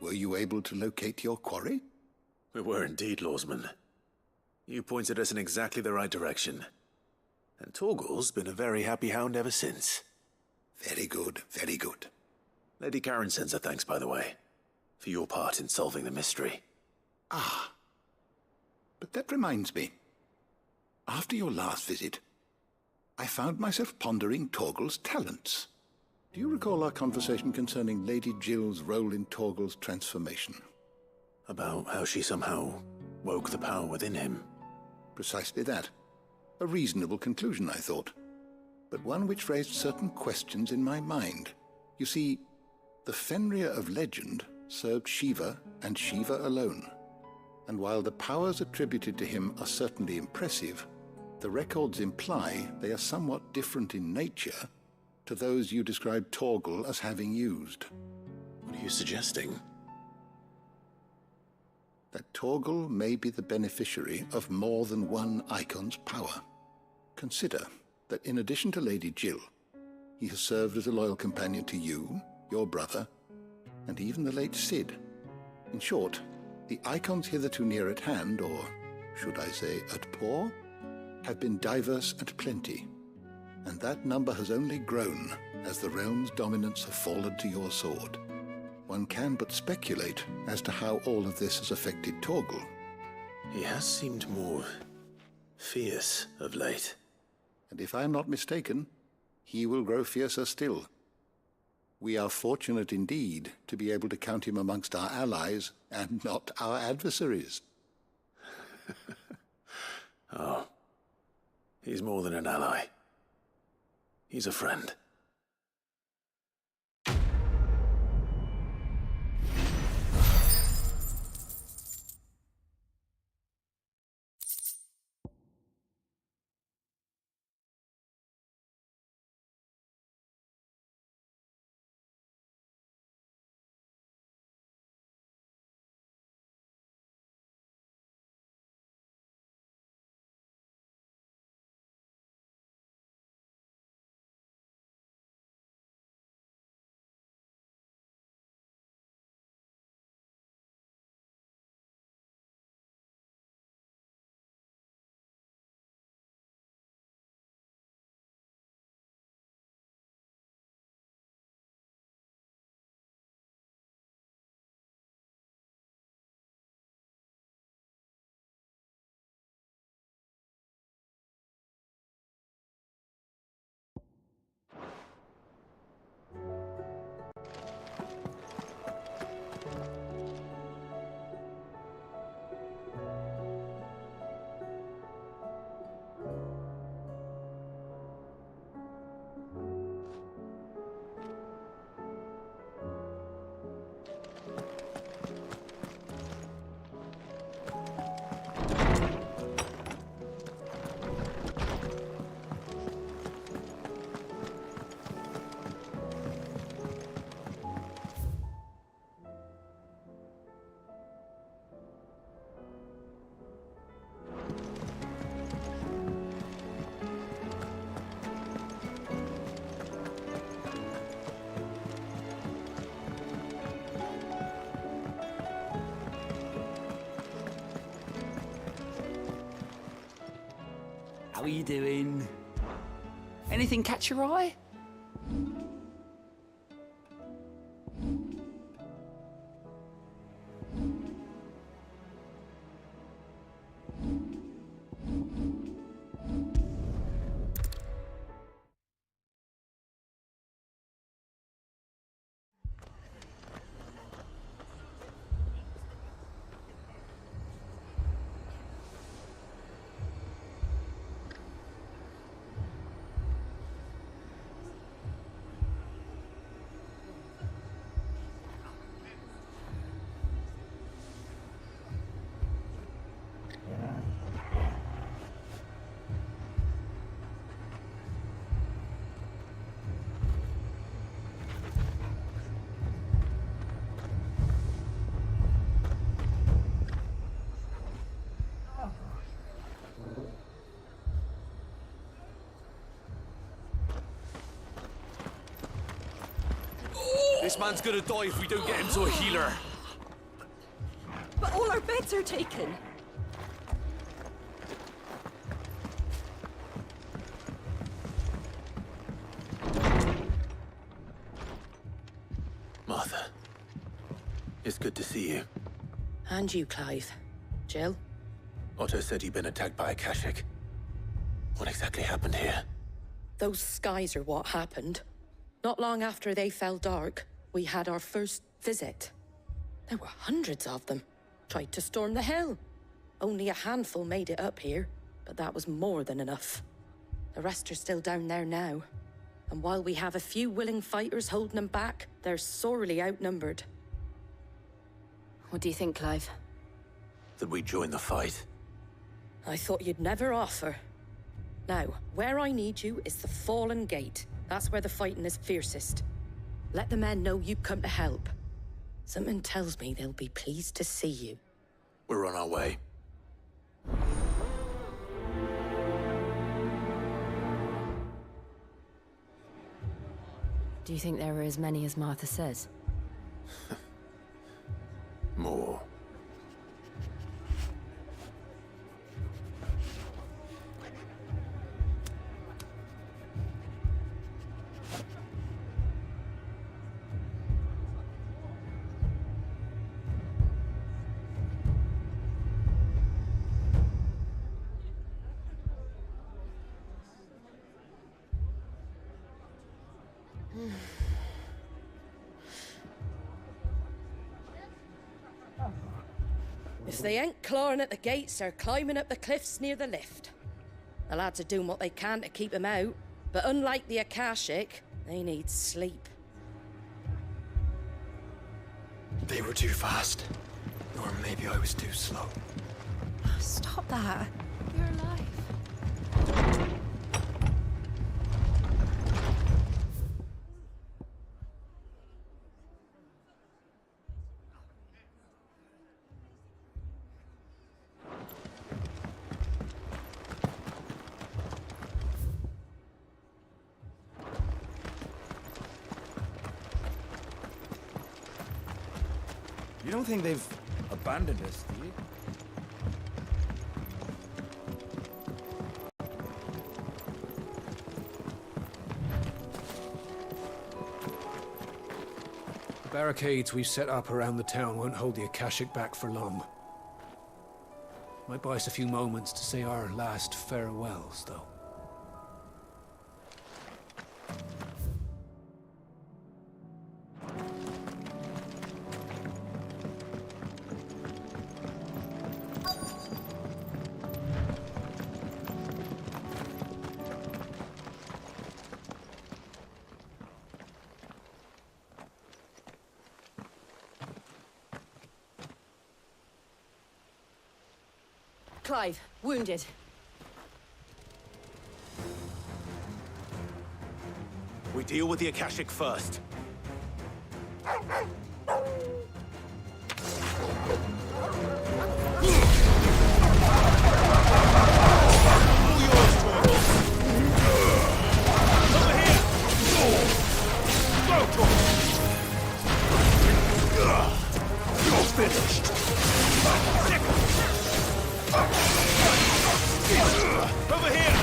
Were you able to locate your quarry? We were indeed, Lawsman. You pointed us in exactly the right direction. And Torgal's been a very happy hound ever since. Very good, very good. Lady Karen sends her thanks, by the way, for your part in solving the mystery. Ah. But that reminds me. After your last visit, I found myself pondering Torgal's talents. Do you recall our conversation concerning Lady Jill's role in Torgal's transformation? About how she somehow woke the power within him. Precisely that. A reasonable conclusion, I thought, but one which raised certain questions in my mind. You see, the Fenrir of legend served Shiva and Shiva alone, and while the powers attributed to him are certainly impressive, the records imply they are somewhat different in nature to those you described Torgal as having used. What are you suggesting? That Torgal may be the beneficiary of more than one icon's power. Consider that in addition to Lady Jill, he has served as a loyal companion to you, your brother, and even the late Cid. In short, The icons hitherto near at hand, or should I say at paw, have been diverse and plenty, and that number has only grown as the realm's dominance have fallen to your sword. One can but speculate as to how all of this has affected Torgal. He has seemed more fierce of late. And if I am not mistaken, he will grow fiercer still. We are fortunate indeed to be able to count him amongst our allies and not our adversaries. Oh, he's more than an ally. He's a friend. How are you doing? Anything catch your eye? This man's gonna die if we don't get him to a healer. But all our beds are taken. Martha, it's good to see you. And you, Clive. Jill? Otto said you'd been attacked by a Kashik. What exactly happened here? Those skies are what happened. Not long after they fell dark, we had our first visit. There were hundreds of them. Tried to storm the hill. Only a handful made it up here, but that was more than enough. The rest are still down there now. And while we have a few willing fighters holding them back, they're sorely outnumbered. What do you think, Clive? That we join the fight? I thought you'd never offer. Now, where I need you is the Fallen Gate. That's where the fighting is fiercest. Let the men know you've come to help. Something tells me they'll be pleased to see you. We're on our way. Do you think there are as many as Martha says? More. If they ain't clawing at the gates, they're climbing up the cliffs near the lift. The lads are doing what they can to keep him out, but unlike the Akashic, they need sleep. They were too fast. Or maybe I was too slow. Stop that. You're alive. You don't think they've abandoned us, do you? The barricades we've set up around the town won't hold the Akashic back for long. Might buy us a few moments to say our last farewells, though. Clive, wounded. We deal with the Akashic first. You're finished! Over here!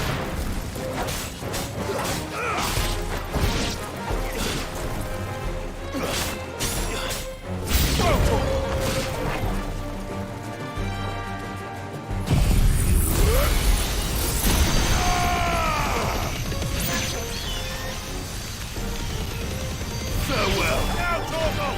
Farewell! Now, Torgal!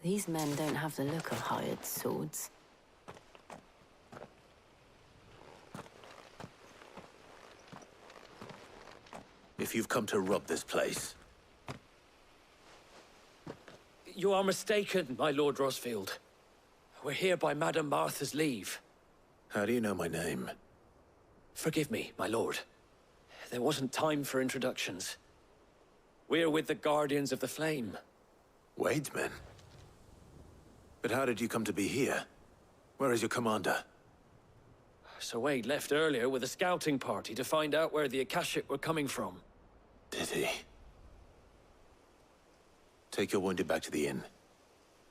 These men don't have the look of hired swords. If you've come to rob this place, You are mistaken, my Lord Rosfield. We're here by Madame Martha's leave. how do you know my name? Forgive me, my lord. There wasn't time for introductions. We're with the Guardians of the Flame. Wade's men? But how did you come to be here? Where is your commander? Sir Wade left earlier with a scouting party to find out where the Akashic were coming from. Did he? Take your wounded back to the inn.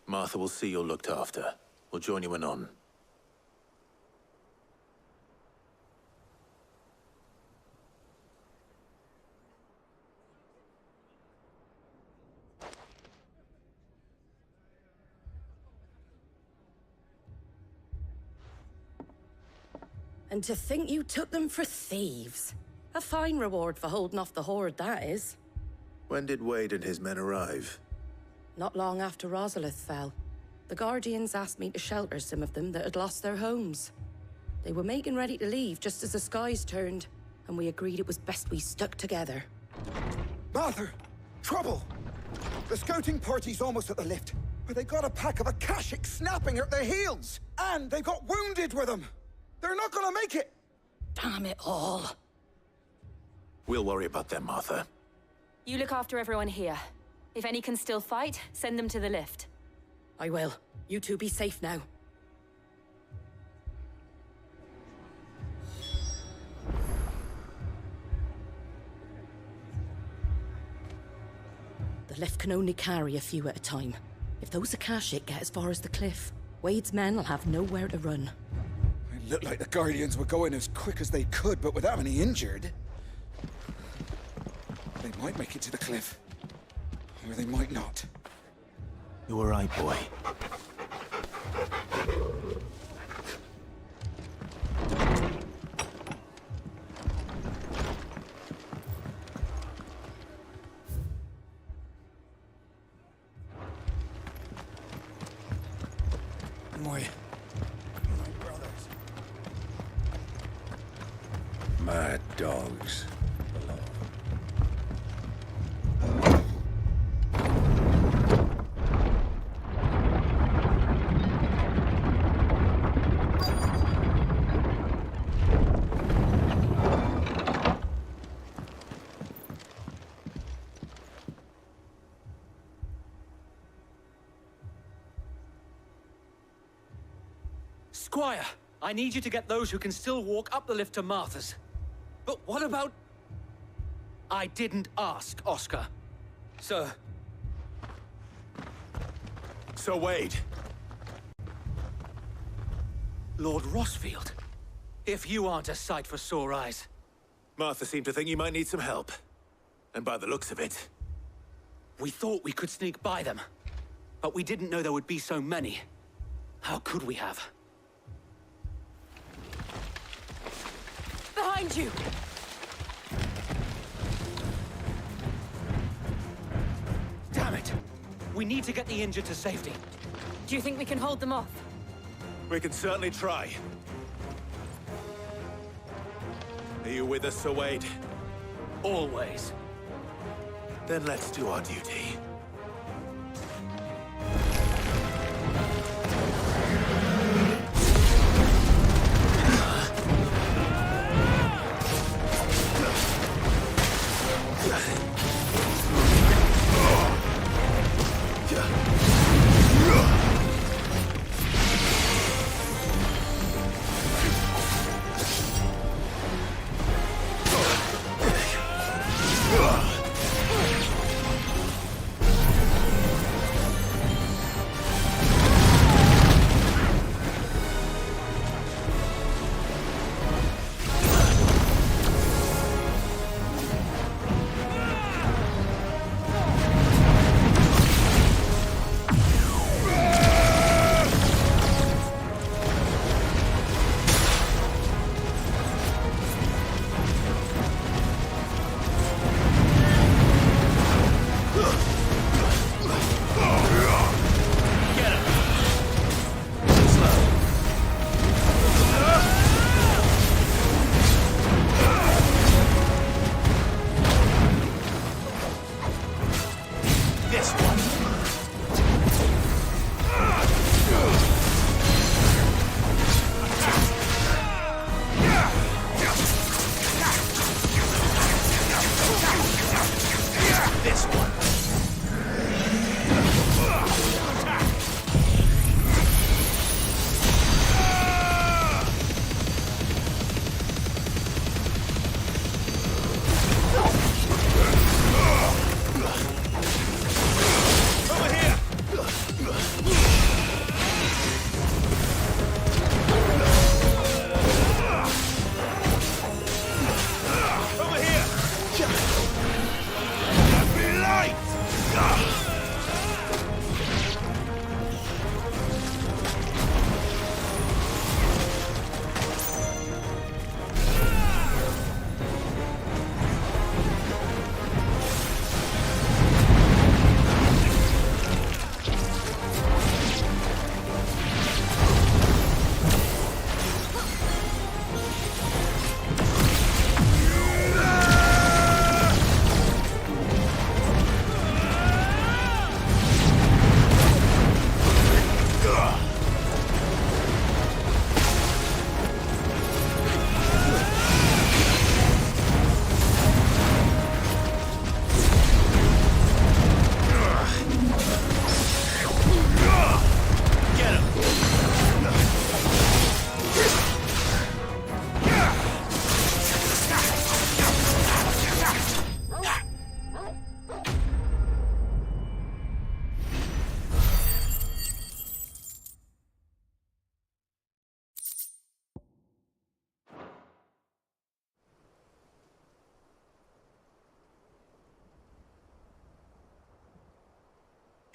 Martha will see you're looked after. We'll join you anon. And to think you took them for thieves. A fine reward for holding off the horde, that is. When did Wade and his men arrive? Not long after Rosalith fell. The Guardians asked me to shelter some of them that had lost their homes. They were making ready to leave just as the skies turned, and we agreed it was best we stuck together. Martha! Trouble! The scouting party's almost at the lift, but they got a pack of Akashic snapping at their heels! And they got wounded with them! They're not gonna make it! Damn it all. We'll worry about them, Martha. You look after everyone here. If any can still fight, send them to the lift. I will. You two be safe now. The lift can only carry a few at a time. If those Akashic get as far as the cliff, Wade's men will have nowhere to run. It looked like the Guardians were going as quick as they could, but without any injured. They might make it to the cliff. Or they might not. You were right, boy. My brothers. Mad dogs. Squire, I need you to get those who can still walk up the lift to Martha's. But what about... I didn't ask, Oscar. Sir. So Wade. Lord Rossfield. If you aren't a sight for sore eyes. Martha seemed to think you might need some help. And by the looks of it... We thought we could sneak by them. But we didn't know there would be so many. How could we have? Behind you! Damn it! We need to get the injured to safety. Do you think we can hold them off? We can certainly try. Are you with us, Sir Wade? Always. Then let's do our duty.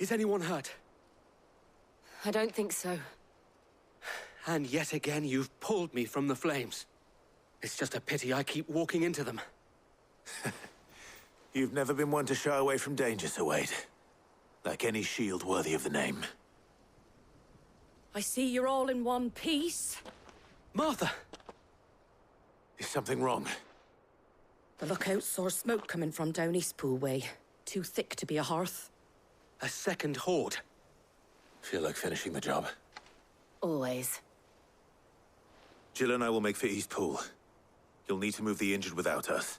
Is anyone hurt? I don't think so. And yet again, you've pulled me from the flames. It's just a pity I keep walking into them. You've never been one to shy away from danger, Sir Wade. Like any shield worthy of the name. I see you're all in one piece. Martha! Is something wrong? The lookout saw smoke coming from down Eastpool way. Too thick to be a hearth. A second horde. Feel like finishing the job? Always. Jill and I will make for Eastpool. You'll need to move the injured without us.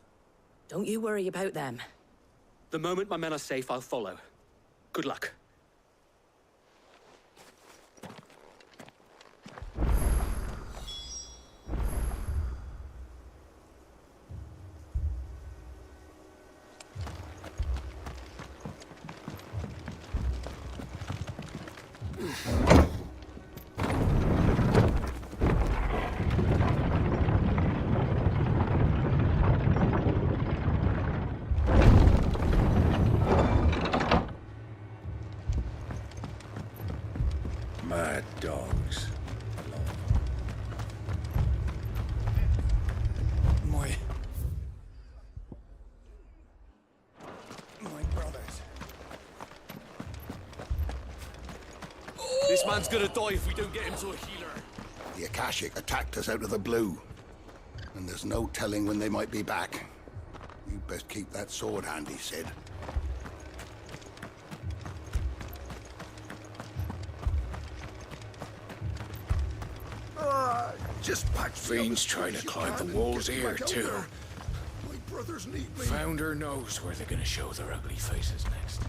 Don't you worry about them. The moment my men are safe, I'll follow. Good luck. Mad dogs. My brothers. This man's gonna die if we don't get him to a healer. The Akashic attacked us out of the blue. And there's no telling when they might be back. You'd best keep that sword handy, Sid. Just patch Fiends trying to climb the walls here, too. My brothers need me. Founder knows where they're gonna show their ugly faces next.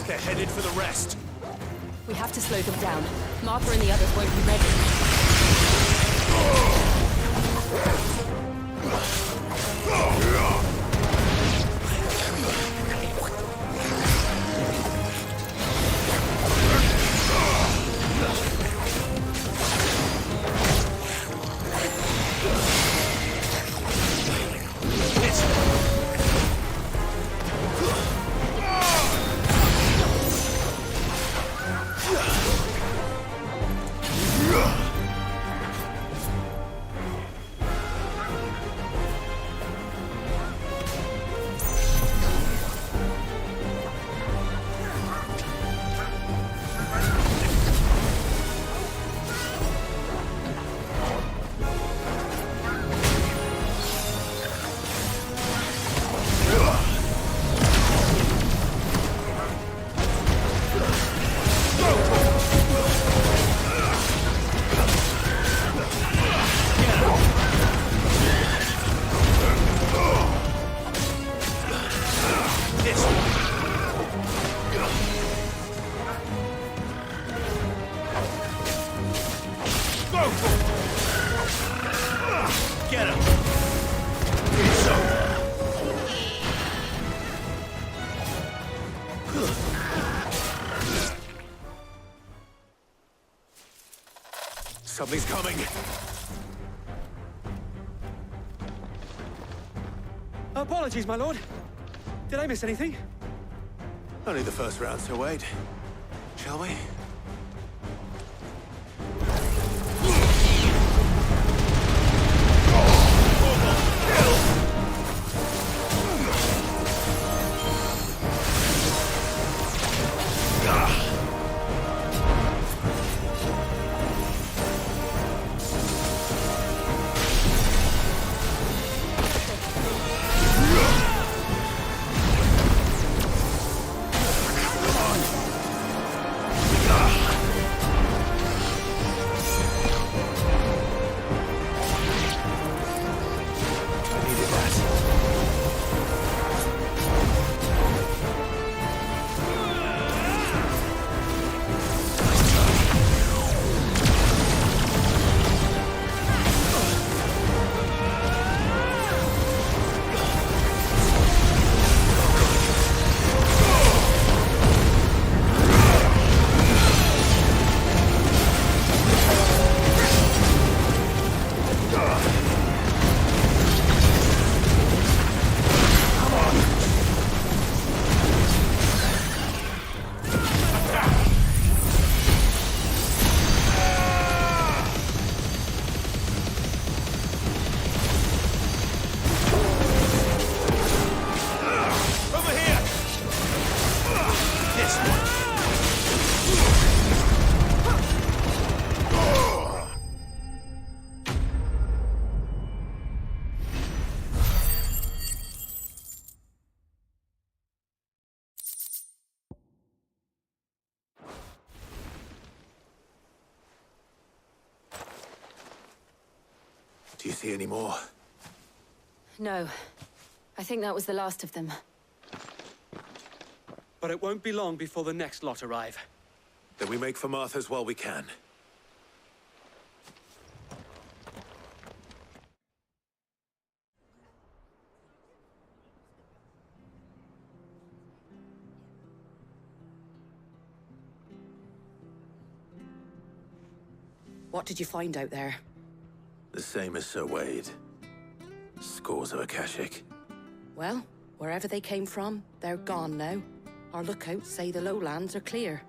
They're headed for the rest. We have to slow them down. Martha and the others won't be ready. Get him! Something's coming. Apologies, my lord. Did I miss anything? Only the first round, Sir Wade. Shall we? Ah! Do you see any more? No. I think that was the last of them. But it won't be long before the next lot arrive. Then we make for Martha's while we can. What did you find out there? The same as Sir Wade. Scores of Akashic. Well, wherever they came from, they're gone now. Our lookouts say the lowlands are clear.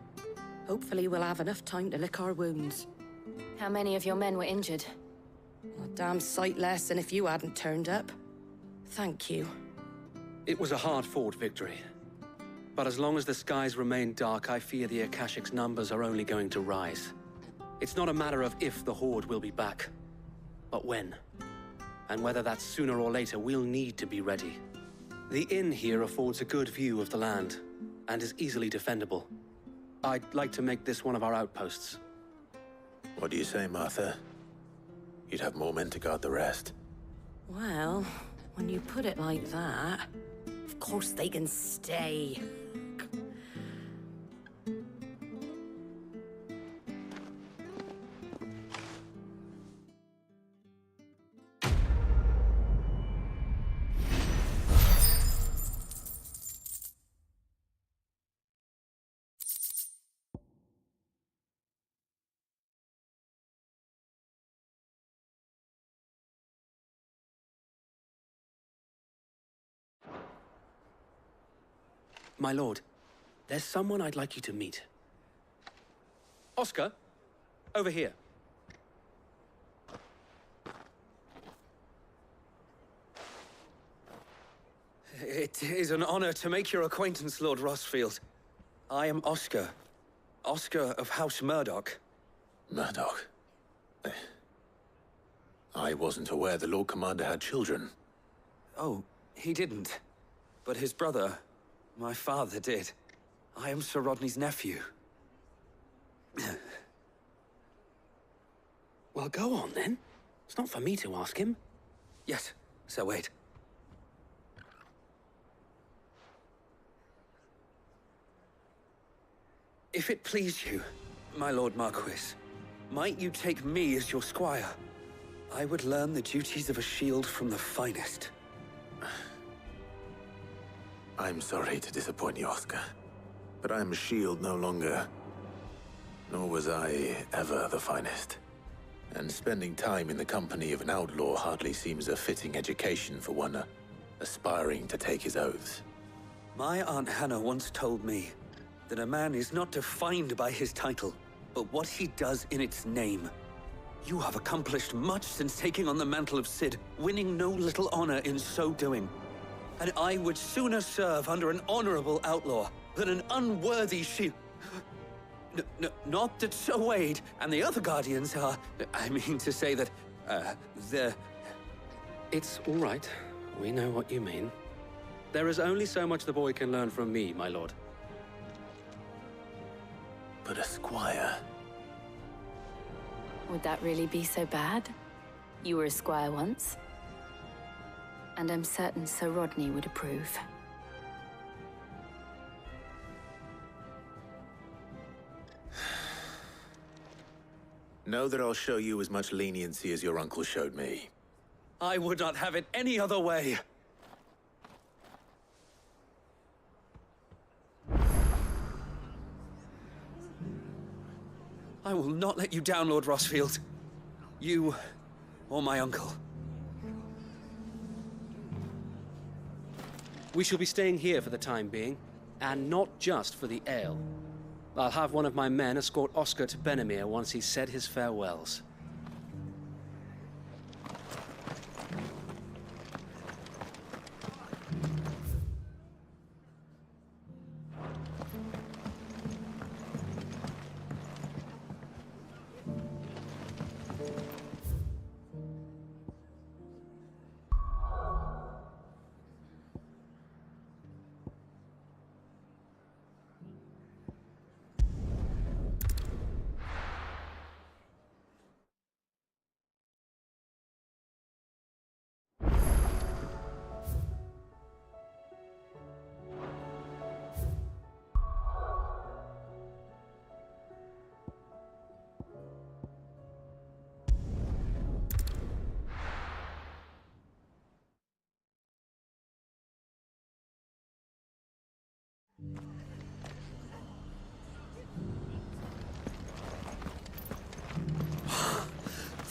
Hopefully we'll have enough time to lick our wounds. How many of your men were injured? A damn sight less than if you hadn't turned up. Thank you. It was a hard-fought victory. But as long as the skies remain dark, I fear the Akashic's numbers are only going to rise. It's not a matter of if the Horde will be back, but when. And whether that's sooner or later, we'll need to be ready. The inn here affords a good view of the land, and is easily defendable. I'd like to make this one of our outposts. What do you say, Martha? You'd have more men to guard the rest. Well, when you put it like that, of course they can stay. My lord, there's someone I'd like you to meet. Oscar, over here. It is an honor to make your acquaintance, Lord Rossfield. I am Oscar. Oscar of House Murdoch. Murdoch? I wasn't aware the Lord Commander had children. Oh, he didn't. But his brother, my father, did. I am Sir Rodney's nephew. Well, go on, then. It's not for me to ask him. Yes, Sir Wade. If it please you, my Lord Marquis, might you take me as your squire? I would learn the duties of a shield from the finest. I'm sorry to disappoint you, Oscar, but I'm a shield no longer. Nor was I ever the finest. And spending time in the company of an outlaw hardly seems a fitting education for one aspiring to take his oaths. My Aunt Hannah once told me that a man is not defined by his title, but what he does in its name. You have accomplished much since taking on the mantle of Cid, winning no little honor in so doing. And I would sooner serve under an honorable outlaw than an unworthy shield. Not that Sir Wade and the other Guardians are... I mean to say that, they're... It's all right. We know what you mean. There is only so much the boy can learn from me, my lord. But a squire... Would that really be so bad? You were a squire once. And I'm certain Sir Rodney would approve. Know that I'll show you as much leniency as your uncle showed me. I would not have it any other way. I will not let you down, Lord Rossfield. You or my uncle. We shall be staying here for the time being, and not just for the ale. I'll have one of my men escort Oscar to Benamir once he's said his farewells.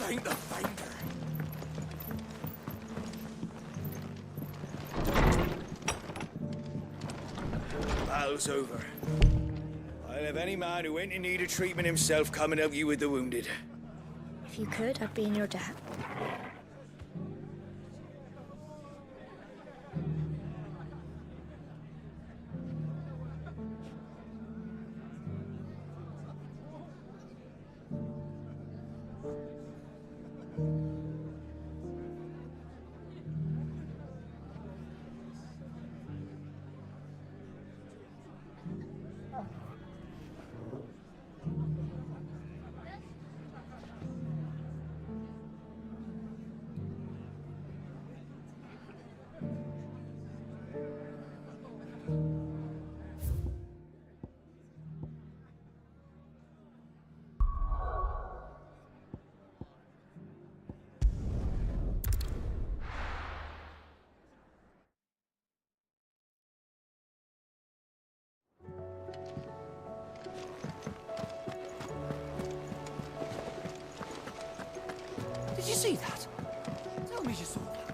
Thank the finder. Battle's over. I'll have any man who ain't in need of treatment himself come and help you with the wounded. If you could, I'd be in your debt. Did you see that? Tell me you saw that.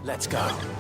Let's go.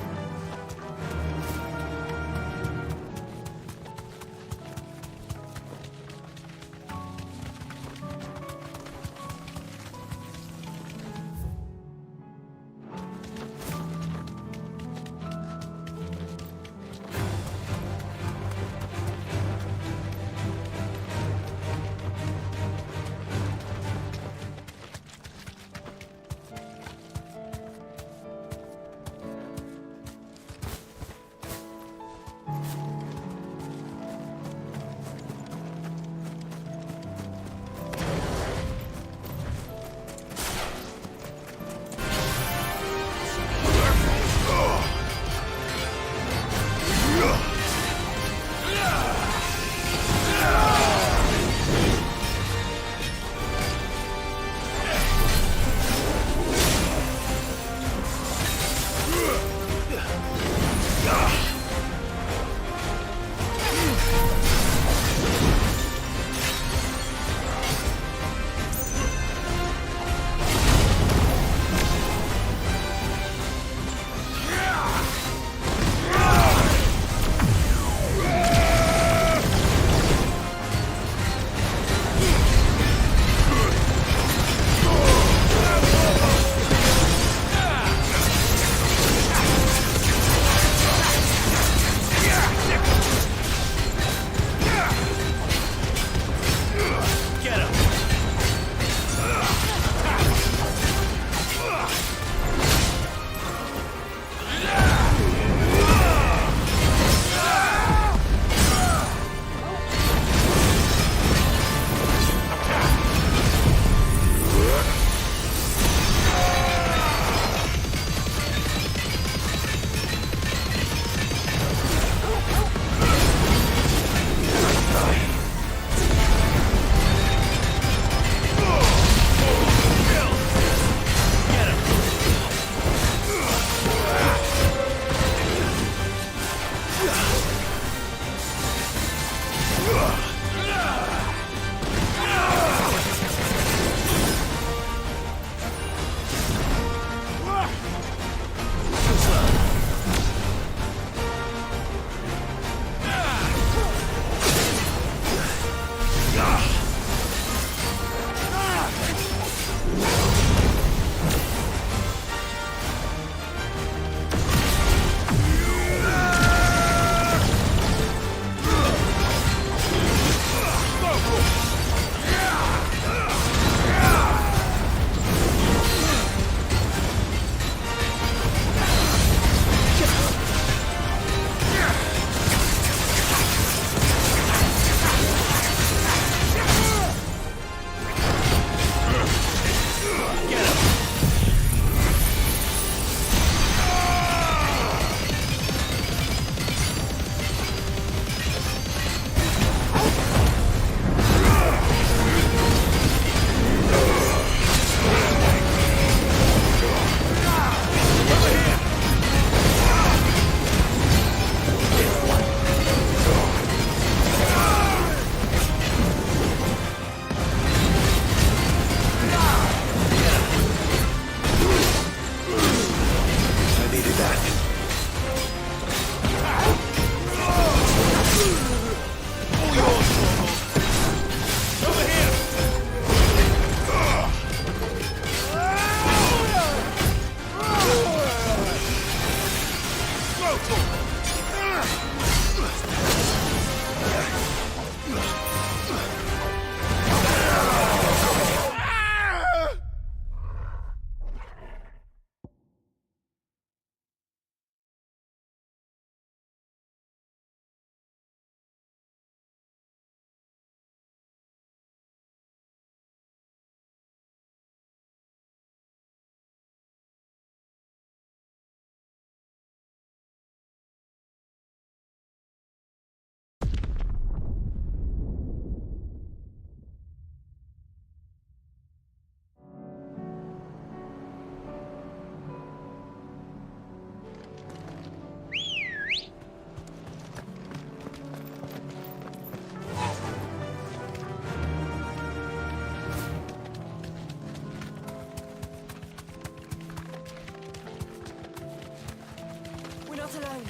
not alone.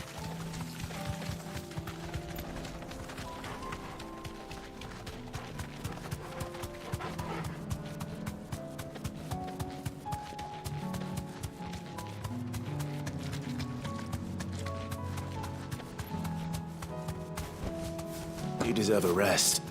You deserve a rest.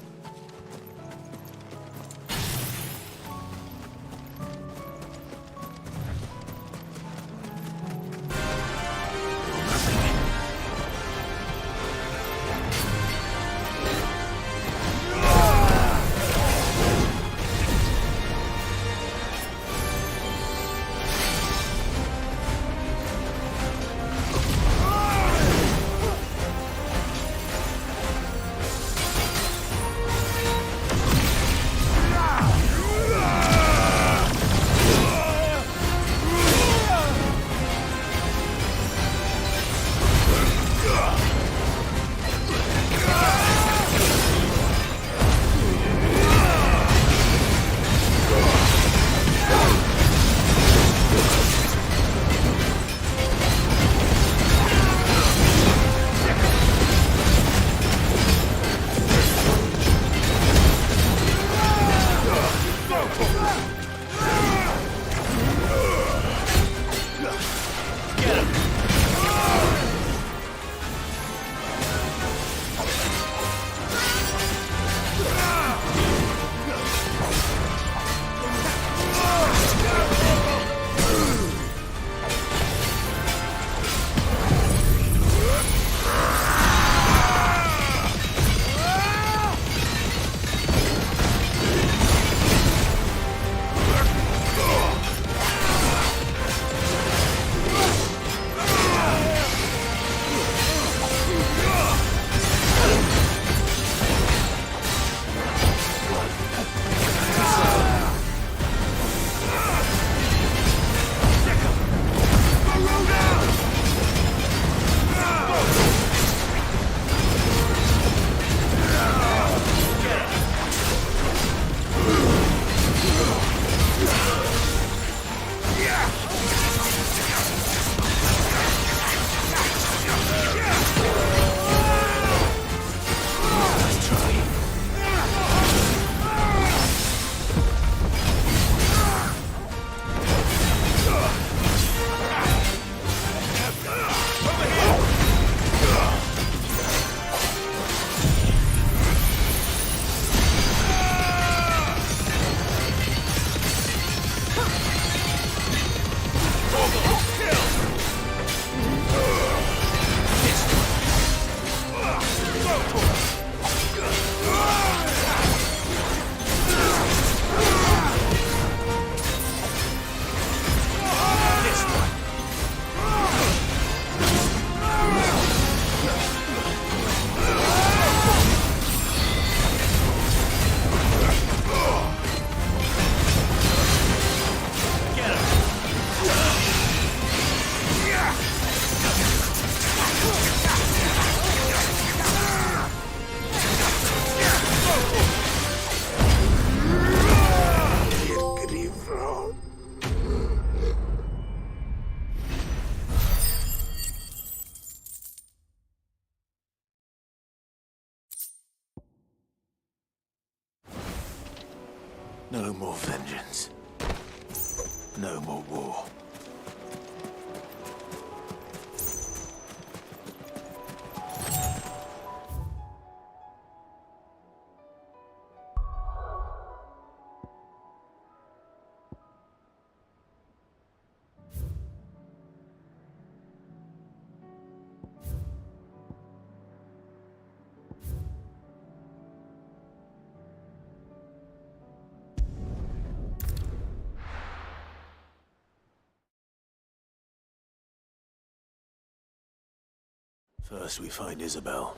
No more vengeance. No more war. First we find Isabel.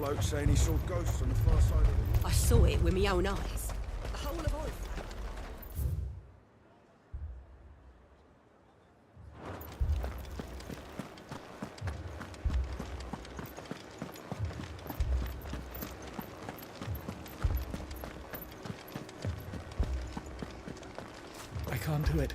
bloke saying he saw ghosts on the far side of the... I saw it with my own eyes. The whole of Orphan. I can't do it.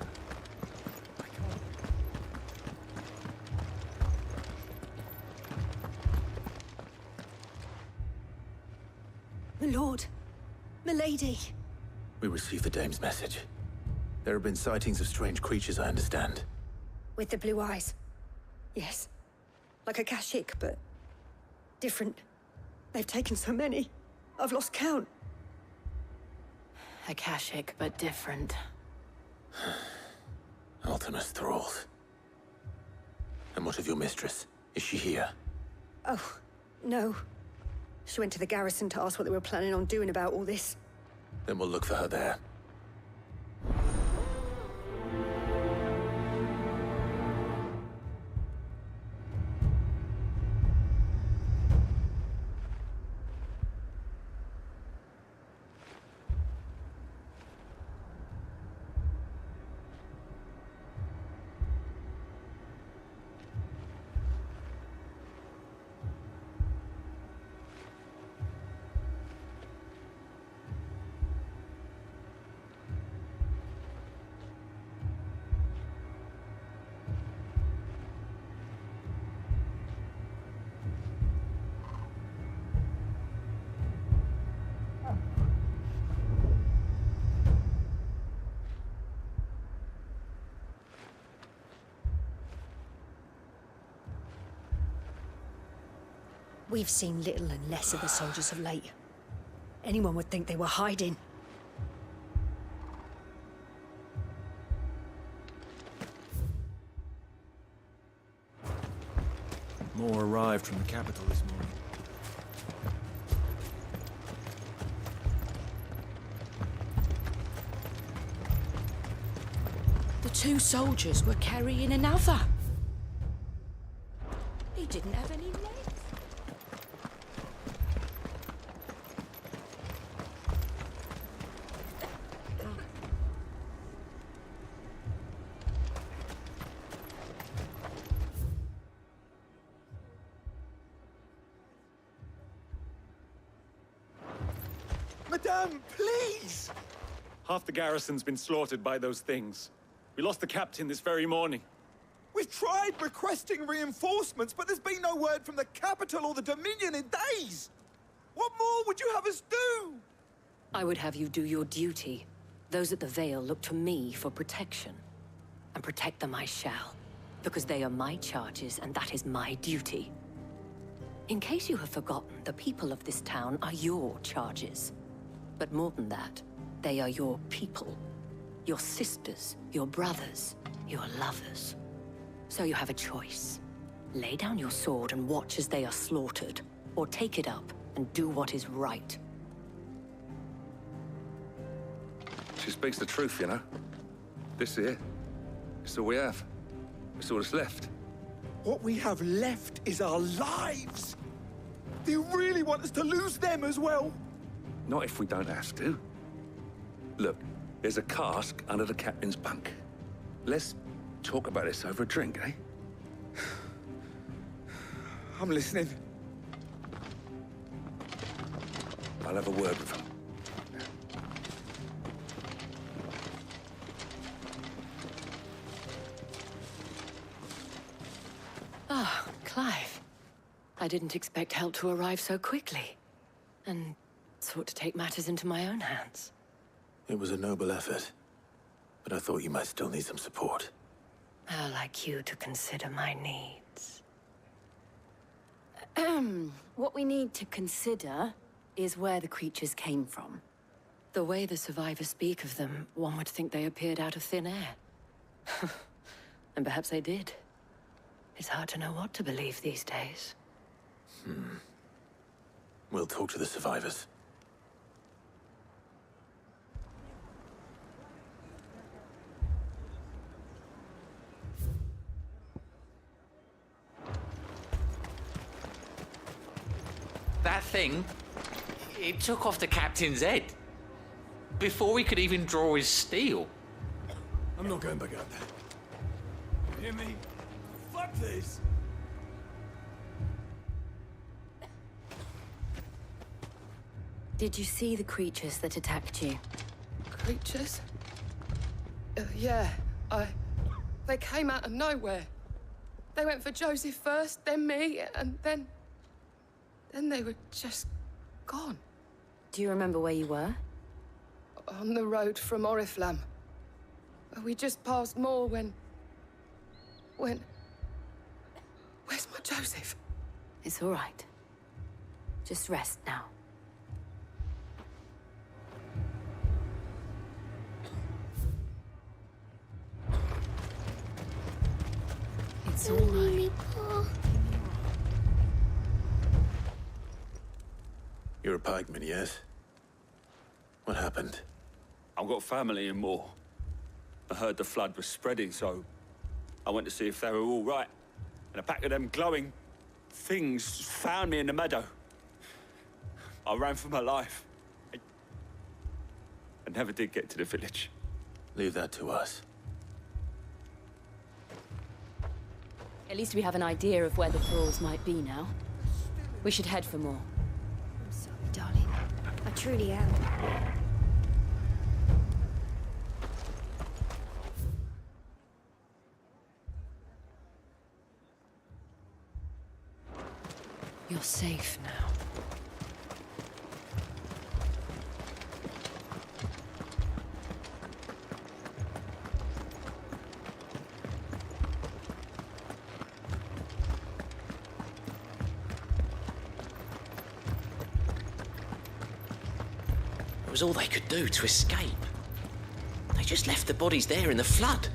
My lord. Milady. We received the dame's message. There have been sightings of strange creatures, I understand. With the blue eyes. Yes. Like a Kashik, but different. They've taken so many. I've lost count. Akashic, but different. Ultimus thralls. And what of your mistress? Is she here? Oh, no. She went to the garrison to ask what they were planning on doing about all this. Then we'll look for her there. We've seen little and less of the soldiers of late. Anyone would think they were hiding. More arrived from the capital this morning. The two soldiers were carrying another. He didn't have any legs. Madame, please! Half the garrison's been slaughtered by those things. We lost the captain this very morning. We've tried requesting reinforcements, but there's been no word from the capital or the Dominion in days! What more would you have us do? I would have you do your duty. Those at the Vale look to me for protection. And protect them I shall. Because they are my charges, and that is my duty. In case you have forgotten, the people of this town are your charges. But more than that, they are your people. Your sisters, your brothers, your lovers. So you have a choice. Lay down your sword and watch as they are slaughtered, or take it up and do what is right. She speaks the truth, you know. This here, it's all we have. It's all that's left. What we have left is our lives! Do you really want us to lose them as well? Not if we don't have to. Look, there's a cask under the captain's bunk. Let's talk about this over a drink, eh? I'm listening. I'll have a word with him. Ah, Clive. I didn't expect help to arrive so quickly. And sought to take matters into my own hands. It was a noble effort. But I thought you might still need some support. How like you to consider my needs. What we need to consider is where the creatures came from. The way the survivors speak of them, one would think they appeared out of thin air. And perhaps they did. It's hard to know what to believe these days. We'll talk to the survivors. That thing, it took off the captain's head. Before he could even draw his steel. I'm not going back out there. You hear me? Fuck this! Did you see the creatures that attacked you? Creatures? Yeah, They came out of nowhere. They went for Joseph first, then me, and then they were just gone. Do you remember where you were? On the road from Oriflamme. We just passed more when... Where's my Joseph? It's all right. Just rest now. It's all right. You're a pikeman, yes? What happened? I've got family in Moor. I heard the flood was spreading, so I went to see if they were all right. And a pack of them glowing things found me in the meadow. I ran for my life. I never did get to the village. Leave that to us. At least we have an idea of where the thralls might be now. We should head for more. I'm sorry, darling. I truly am. You're safe now. It was all they could do to escape. They just left the bodies there in the flood.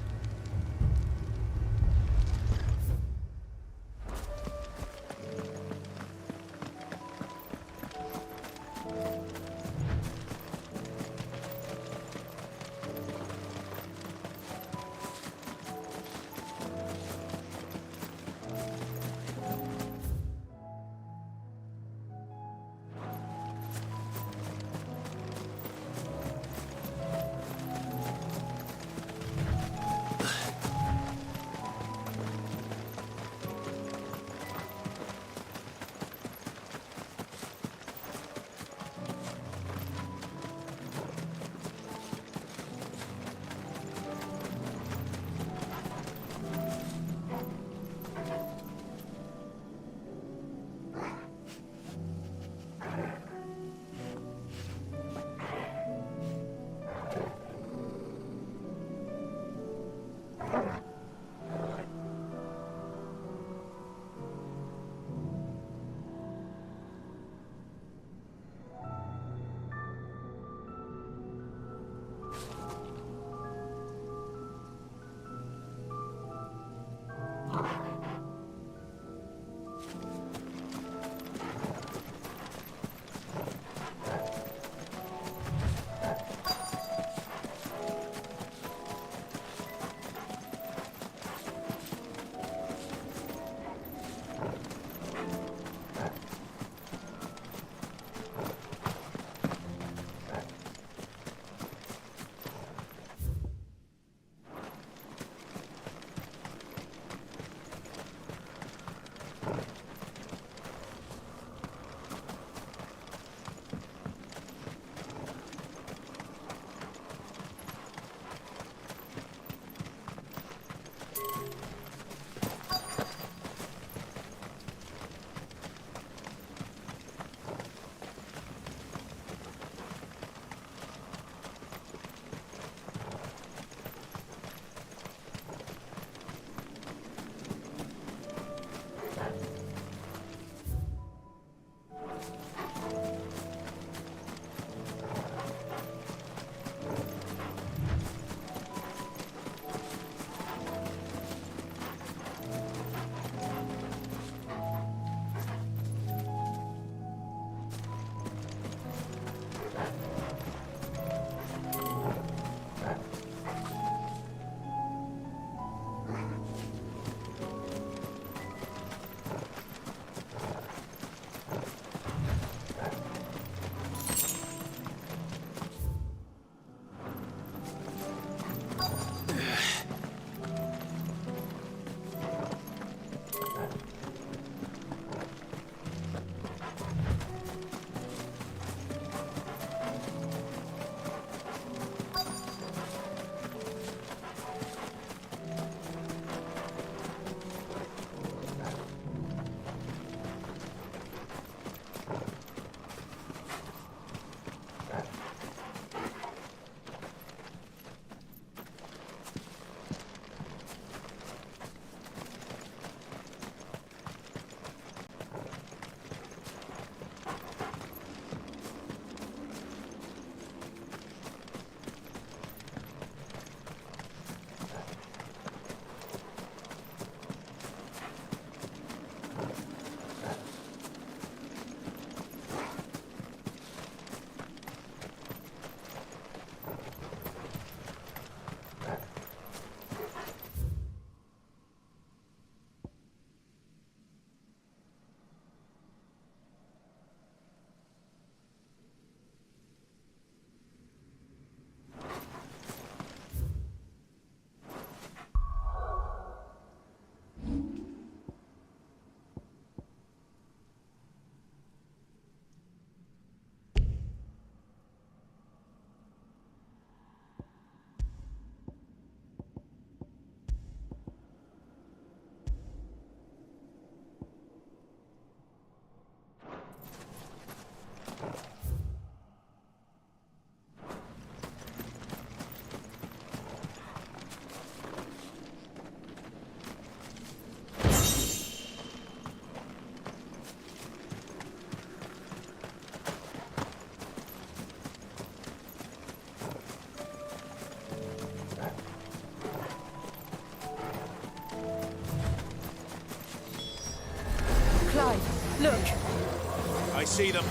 see them.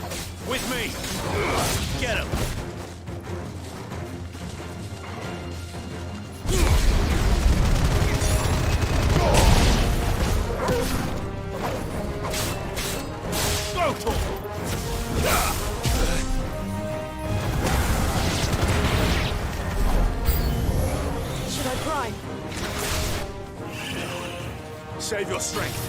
With me. Get him. Go, Torgal! Should I cry? Save your strength.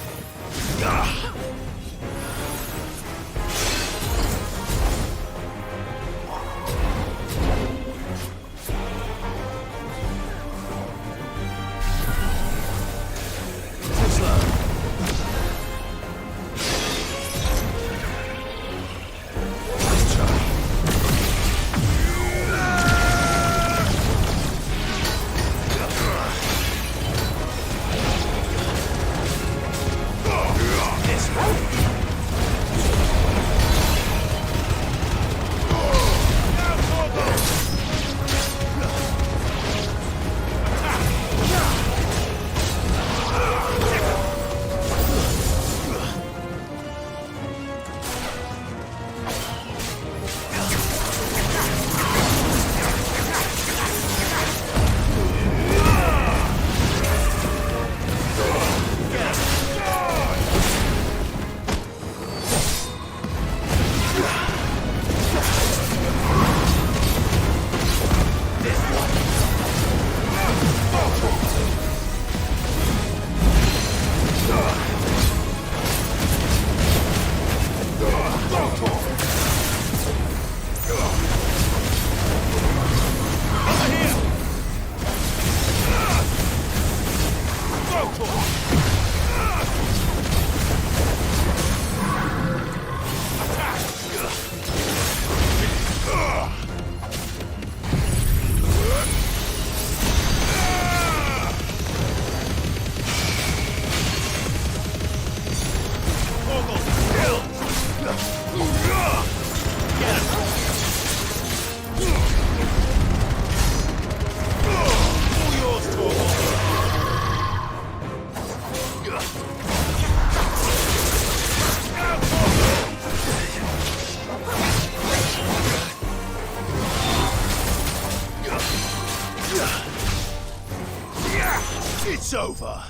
It's over.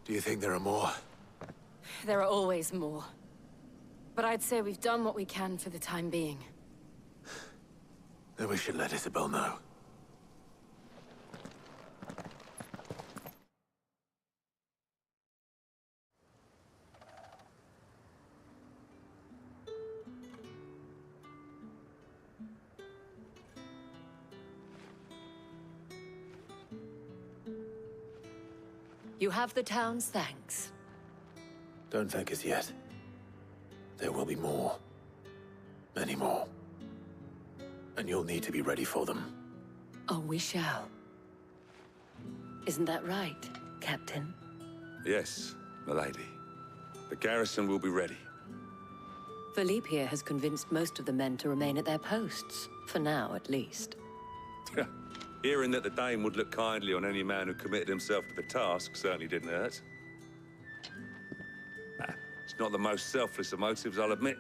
Do you think there are more? There are always more. But I'd say we've done what we can for the time being. Then we should let Isabel know. You have the town's thanks. Don't thank us yet. There will be more. Many more. And you'll need to be ready for them. Oh, we shall. Isn't that right, Captain? Yes, milady. The garrison will be ready. Philippe here has convinced most of the men to remain at their posts. For now, at least. Hearing that the Dane would look kindly on any man who committed himself to the task certainly didn't hurt. It's not the most selfless of motives, I'll admit.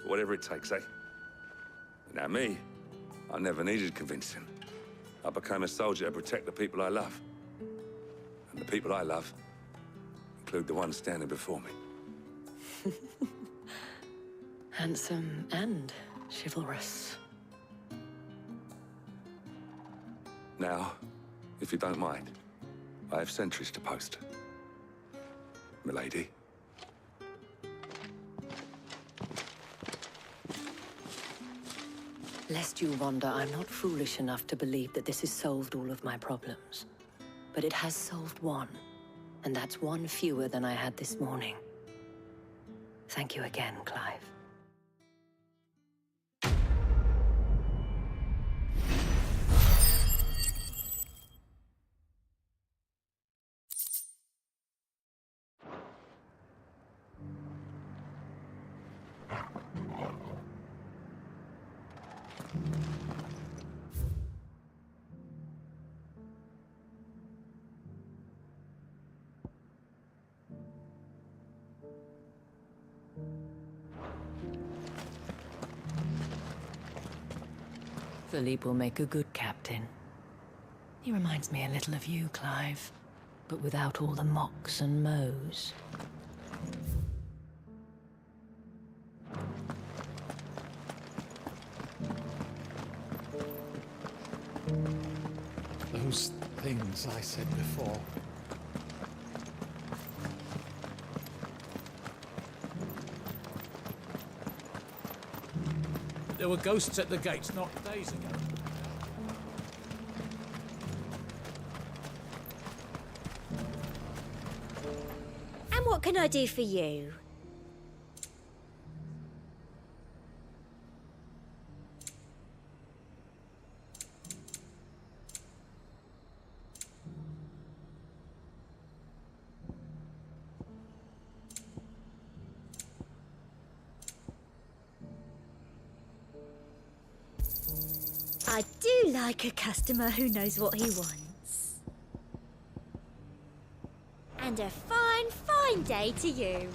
But whatever it takes, eh? Now me, I never needed convincing. I became a soldier to protect the people I love. And the people I love include the ones standing before me. Handsome and chivalrous. Now, if you don't mind, I have sentries to post. Milady. Lest you wonder, I'm not foolish enough to believe that this has solved all of my problems. But it has solved one, and that's one fewer than I had this morning. Thank you again, Clive. Philippe will make a good captain. He reminds me a little of you, Clive, but without all the mocks and mows. Those things I said before. There were ghosts at the gates not days ago. And what can I do for you? I do like a customer who knows what he wants. And a fine, fine day to you.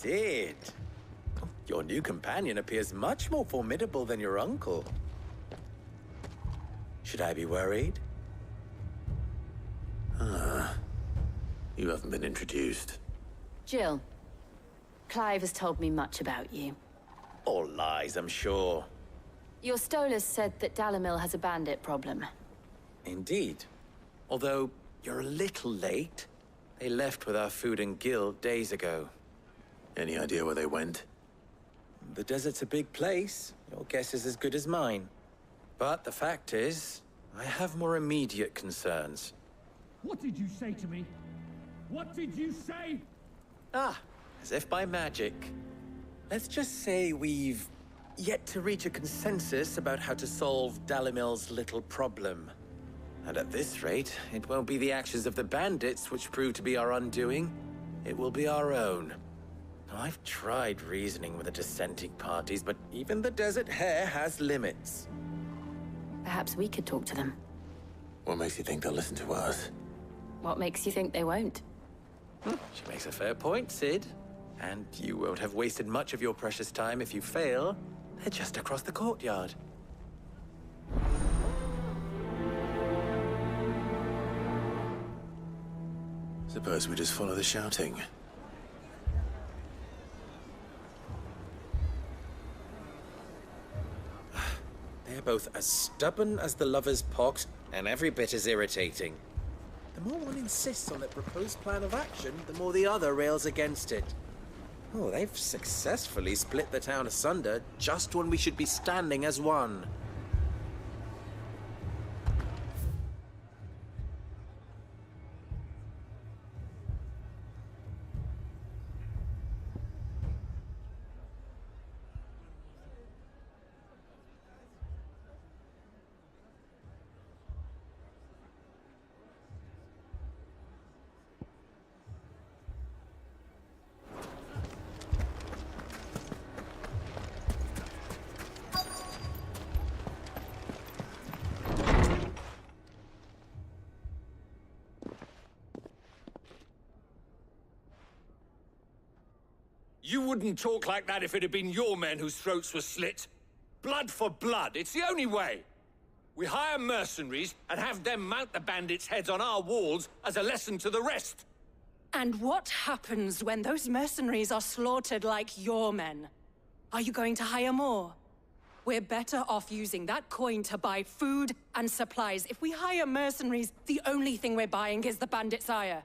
Sid! Your new companion appears much more formidable than your uncle. Should I be worried? You haven't been introduced. Jill, Clive has told me much about you. All lies, I'm sure. Your Stolas said that Dalimil has a bandit problem. Indeed. Although, you're a little late. They left with our food and guild days ago. Any idea where they went? The desert's a big place. Your guess is as good as mine. But the fact is, I have more immediate concerns. What did you say to me? What did you say? Ah, as if by magic. Let's just say we've yet to reach a consensus about how to solve Dalimil's little problem. And at this rate, it won't be the actions of the bandits which prove to be our undoing. It will be our own. Now, I've tried reasoning with the dissenting parties, but even the Desert Hare has limits. Perhaps we could talk to them. What makes you think they'll listen to us? What makes you think they won't? She makes a fair point, Sid. And you won't have wasted much of your precious time if you fail. They're just across the courtyard. Suppose we just follow the shouting. They're both as stubborn as the lover's pox, and every bit as irritating. The more one insists on their proposed plan of action, the more the other rails against it. Oh, they've successfully split the town asunder just when we should be standing as one. You wouldn't talk like that if it had been your men whose throats were slit. Blood for blood, it's the only way. We hire mercenaries and have them mount the bandits' heads on our walls as a lesson to the rest. And what happens when those mercenaries are slaughtered like your men? Are you going to hire more? We're better off using that coin to buy food and supplies. If we hire mercenaries, the only thing we're buying is the bandits' ire.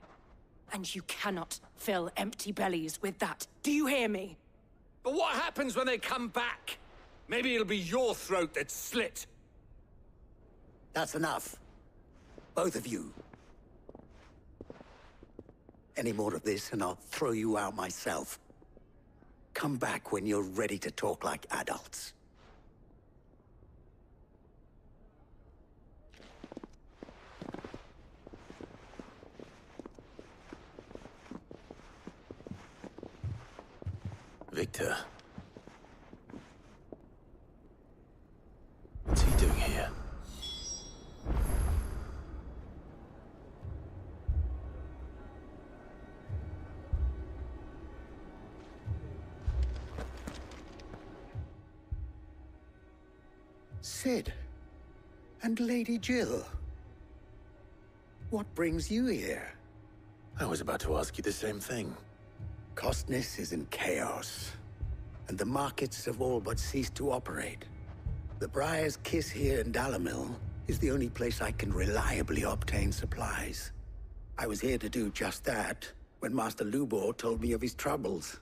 And you cannot fill empty bellies with that. Do you hear me? But what happens when they come back? Maybe it'll be your throat that's slit. That's enough. Both of you. Any more of this and I'll throw you out myself. Come back when you're ready to talk like adults. Victor. What's he doing here? Sid. And Lady Jill. What brings you here? I was about to ask you the same thing. Costness is in chaos, and the markets have all but ceased to operate. The Briar's Kiss here in Dalimil is the only place I can reliably obtain supplies. I was here to do just that when Master Lubor told me of his troubles.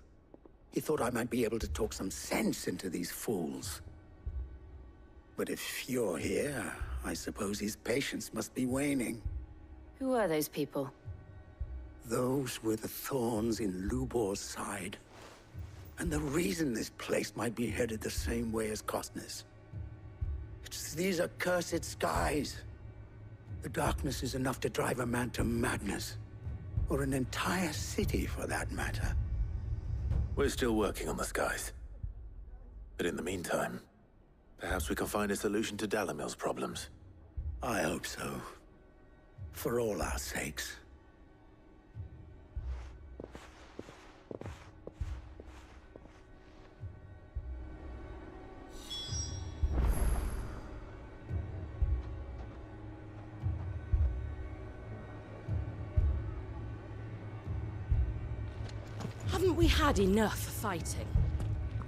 He thought I might be able to talk some sense into these fools. But if you're here, I suppose his patience must be waning. Who are those people? Those were the thorns in Lubor's side. And the reason this place might be headed the same way as Costness. It's these accursed skies. The darkness is enough to drive a man to madness. Or an entire city, for that matter. We're still working on the skies. But in the meantime, perhaps we can find a solution to Dalimil's problems. I hope so. For all our sakes. Haven't we had enough fighting?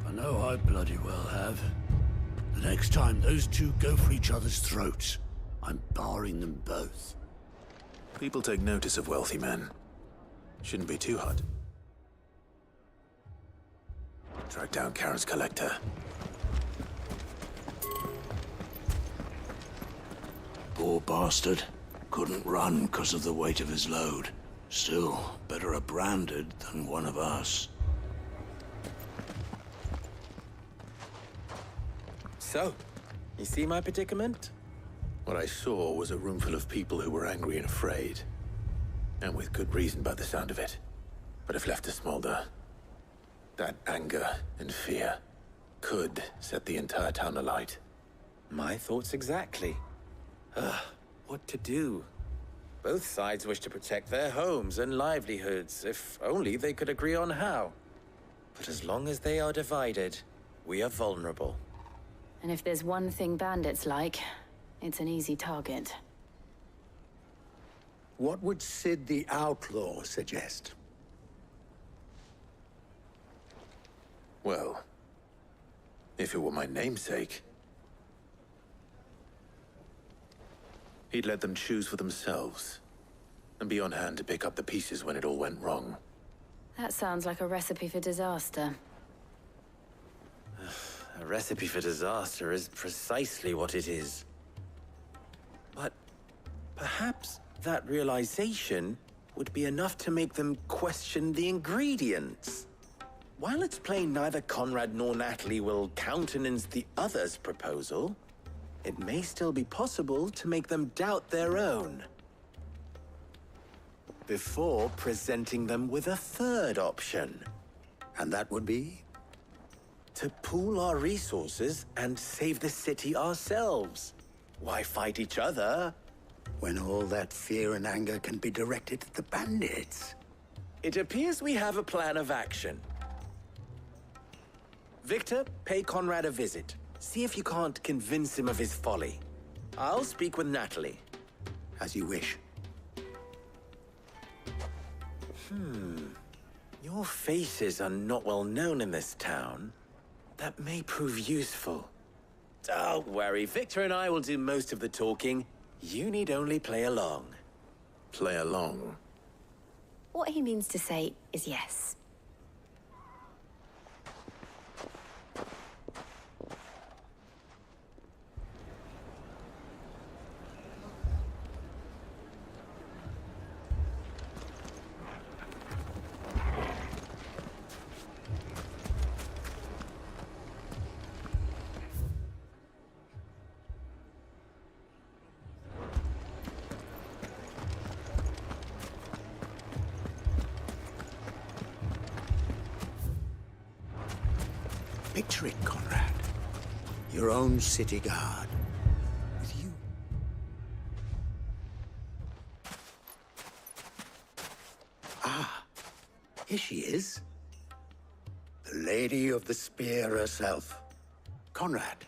I know I bloody well have. The next time those two go for each other's throats, I'm barring them both. People take notice of wealthy men. Shouldn't be too hard. Track down Karen's collector. Poor bastard. Couldn't run because of the weight of his load. Still, better a branded than one of us. So, you see my predicament? What I saw was a room full of people who were angry and afraid. And with good reason by the sound of it. But if left to smolder, that anger and fear could set the entire town alight. My thoughts exactly. What to do? Both sides wish to protect their homes and livelihoods, if only they could agree on how. But as long as they are divided, we are vulnerable. And if there's one thing bandits like, it's an easy target. What would Sid the Outlaw suggest? Well, if it were my namesake, he'd let them choose for themselves, and be on hand to pick up the pieces when it all went wrong. That sounds like a recipe for disaster. A recipe for disaster is precisely what it is. But perhaps that realization would be enough to make them question the ingredients. While it's plain neither Conrad nor Natalie will countenance the other's proposal, it may still be possible to make them doubt their own. Before presenting them with a third option. And that would be? To pool our resources and save the city ourselves. Why fight each other? When all that fear and anger can be directed at the bandits. It appears we have a plan of action. Victor, pay Conrad a visit. See if you can't convince him of his folly. I'll speak with Natalie. As you wish. Your faces are not well known in this town. That may prove useful. Don't worry, Victor and I will do most of the talking. You need only play along. Play along? What he means to say is yes. Picture it, Conrad. Your own city guard. With you. Ah, here she is. The Lady of the Spear herself. Conrad,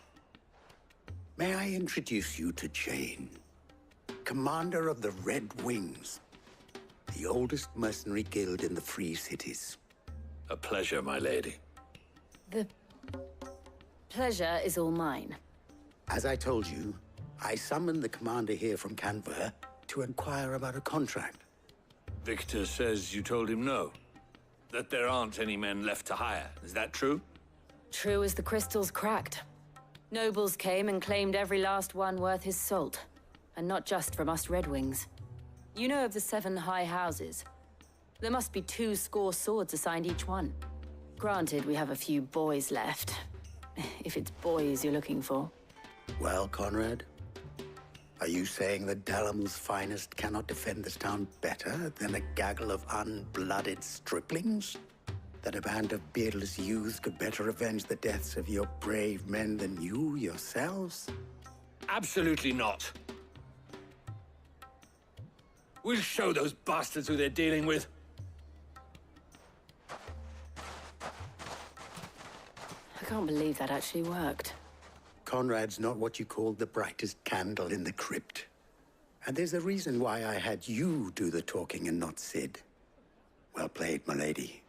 may I introduce you to Jane, commander of the Red Wings, the oldest mercenary guild in the Free Cities. A pleasure, my lady. The pleasure is all mine. As I told you, I summoned the commander here from Canver to inquire about a contract. Victor says you told him no. That there aren't any men left to hire. Is that true? True as the crystals cracked. Nobles came and claimed every last one worth his salt. And not just from us Red Wings. You know of the 7 high houses. There must be 200 swords assigned each one. Granted, we have a few boys left. If it's boys you're looking for. Well, Conrad, are you saying that Dalamil's finest cannot defend this town better than a gaggle of unblooded striplings? That a band of beardless youths could better avenge the deaths of your brave men than you yourselves? Absolutely not. We'll show those bastards who they're dealing with. I can't believe that actually worked. Conrad's not what you call the brightest candle in the crypt. And there's a reason why I had you do the talking and not Sid. Well played, my lady.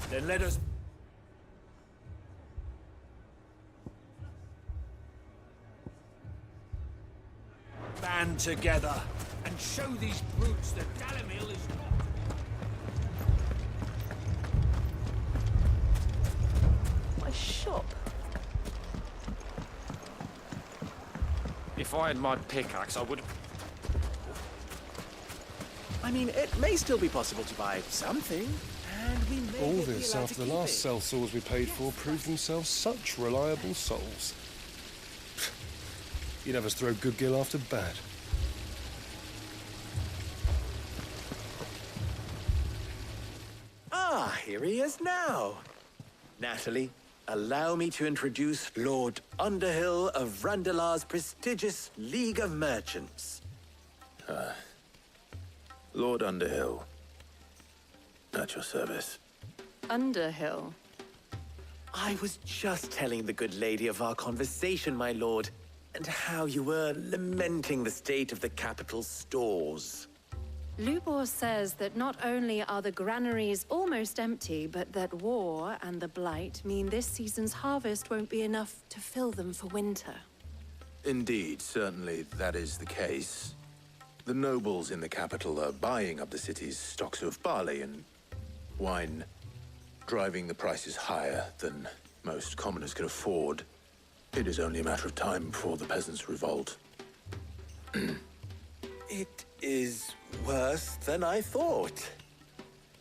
Then let us... band together and show these brutes that Dalamil is not... My shop? If I had my pickaxe, I would have... I mean, it may still be possible to buy something, and we may All yet be this allowed after to the keep last it. cell saws we paid for proved themselves such reliable souls. You'd have us throw good gill after bad. Ah, here he is now. Natalie, allow me to introduce Lord Underhill of Randalar's prestigious League of Merchants. Lord Underhill. At your service. Underhill? I was just telling the good lady of our conversation, my lord, and how you were lamenting the state of the capital stores. Lubor says that not only are the granaries almost empty, but that war and the Blight mean this season's harvest won't be enough to fill them for winter. Indeed, certainly that is the case. The nobles in the capital are buying up the city's stocks of barley and wine, driving the prices higher than most commoners can afford. It is only a matter of time before the peasants revolt. It is worse than I thought.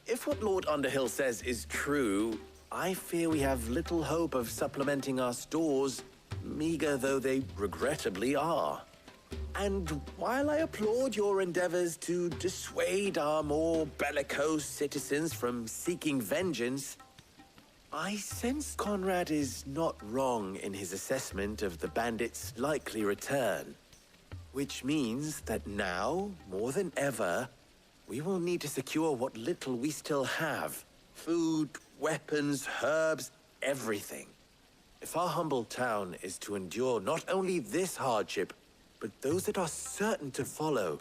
If what Lord Underhill says is true, I fear we have little hope of supplementing our stores, meager though they regrettably are. And while I applaud your endeavors to dissuade our more bellicose citizens from seeking vengeance, I sense Conrad is not wrong in his assessment of the bandits' likely return. Which means that now, more than ever, we will need to secure what little we still have. Food, weapons, herbs, everything. If our humble town is to endure not only this hardship, but those that are certain to follow,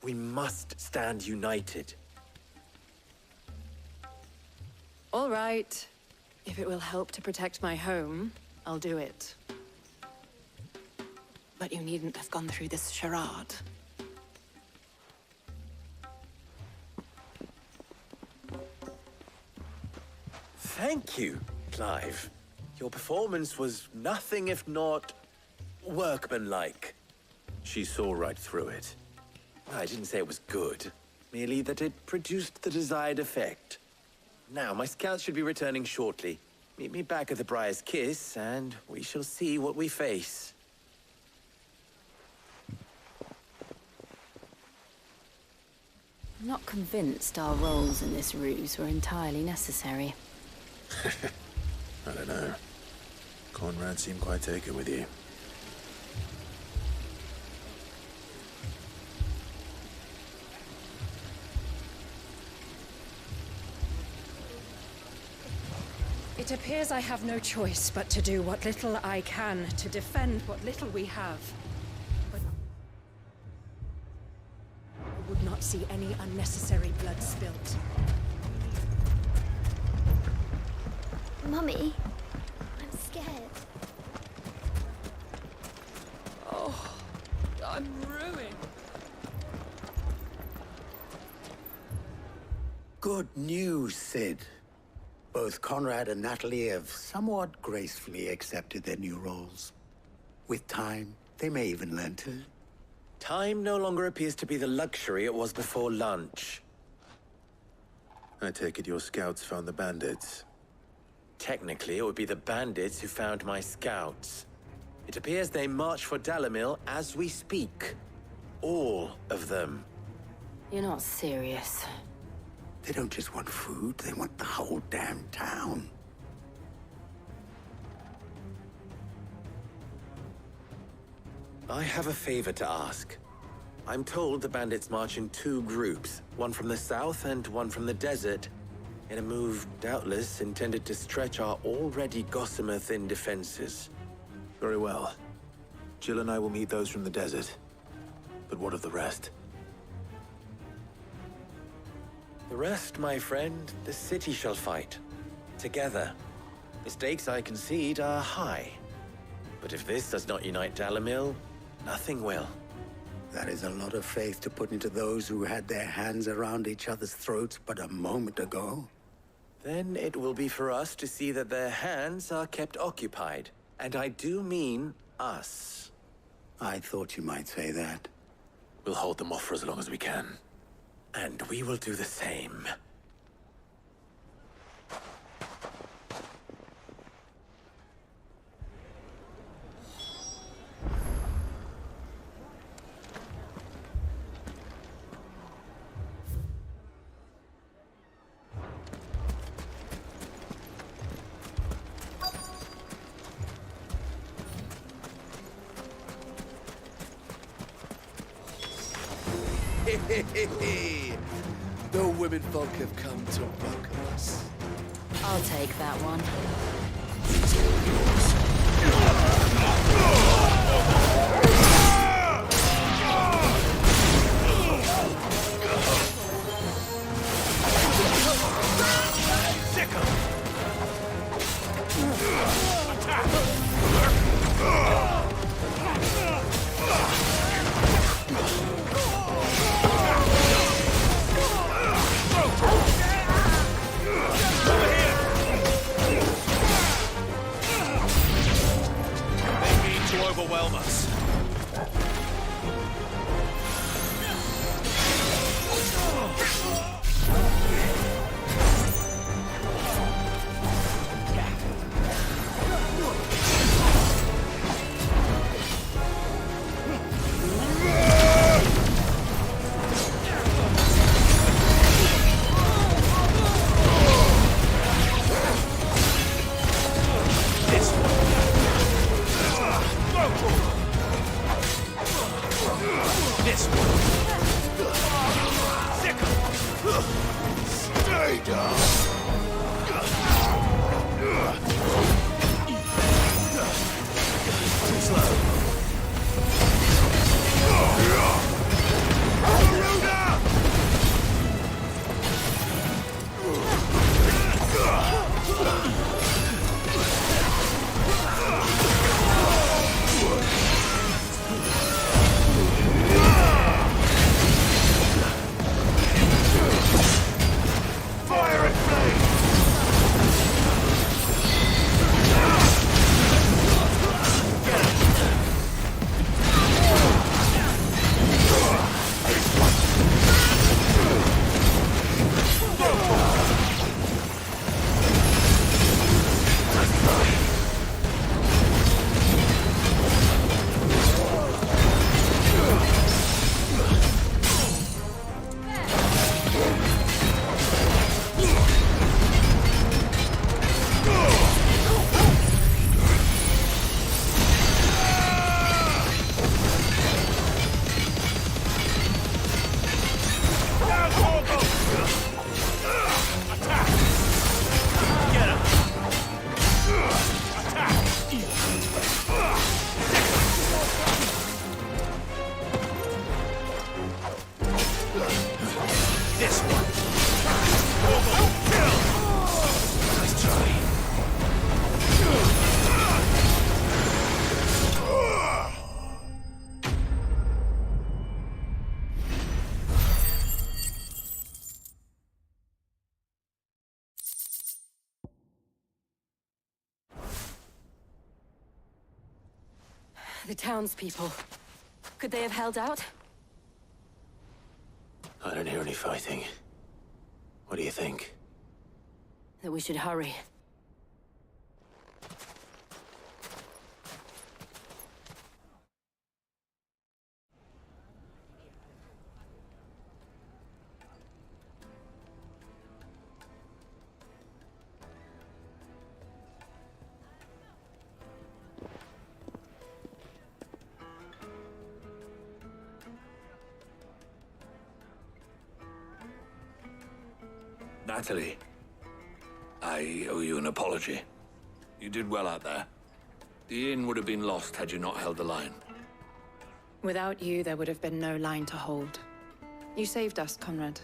we must stand united. All right. If it will help to protect my home, I'll do it. But you needn't have gone through this charade. Thank you, Clive. Your performance was nothing if not workmanlike. She saw right through it. I didn't say it was good, merely that it produced the desired effect. Now, my scouts should be returning shortly. Meet me back at the Briar's Kiss, and we shall see what we face. I'm not convinced our roles in this ruse were entirely necessary. I don't know. Conrad seemed quite taken with you. It appears I have no choice but to do what little I can to defend what little we have. But I would not see any unnecessary blood spilt. Mummy, I'm scared. Oh, I'm ruined. Good news, Sid. Both Conrad and Natalie have somewhat gracefully accepted their new roles. With time, they may even learn to. Time no longer appears to be the luxury it was before lunch. I take it your scouts found the bandits. Technically, it would be the bandits who found my scouts. It appears they march for Dalimil as we speak. All of them. You're not serious. They don't just want food, they want the whole damn town. I have a favor to ask. I'm told the bandits march in two groups, one from the south and one from the desert, in a move doubtless intended to stretch our already gossamer-thin defenses. Very well. Jill and I will meet those from the desert. But what of the rest? The rest, my friend, the city shall fight. Together. The stakes, I concede, are high. But if this does not unite Dalimil, nothing will. That is a lot of faith to put into those who had their hands around each other's throats but a moment ago. Then it will be for us to see that their hands are kept occupied. And I do mean us. I thought you might say that. We'll hold them off for as long as we can. And we will do the same. The womenfolk have come to welcome us. I'll take that one. This one. Stay down. Too slow. Fire and flame! This one. Kill! Nice try. The townspeople. Could they have held out? I don't hear any fighting. What do you think? That we should hurry. Natalie, I owe you an apology. You did well out there. The inn would have been lost had you not held the line. Without you, there would have been no line to hold. You saved us, Conrad.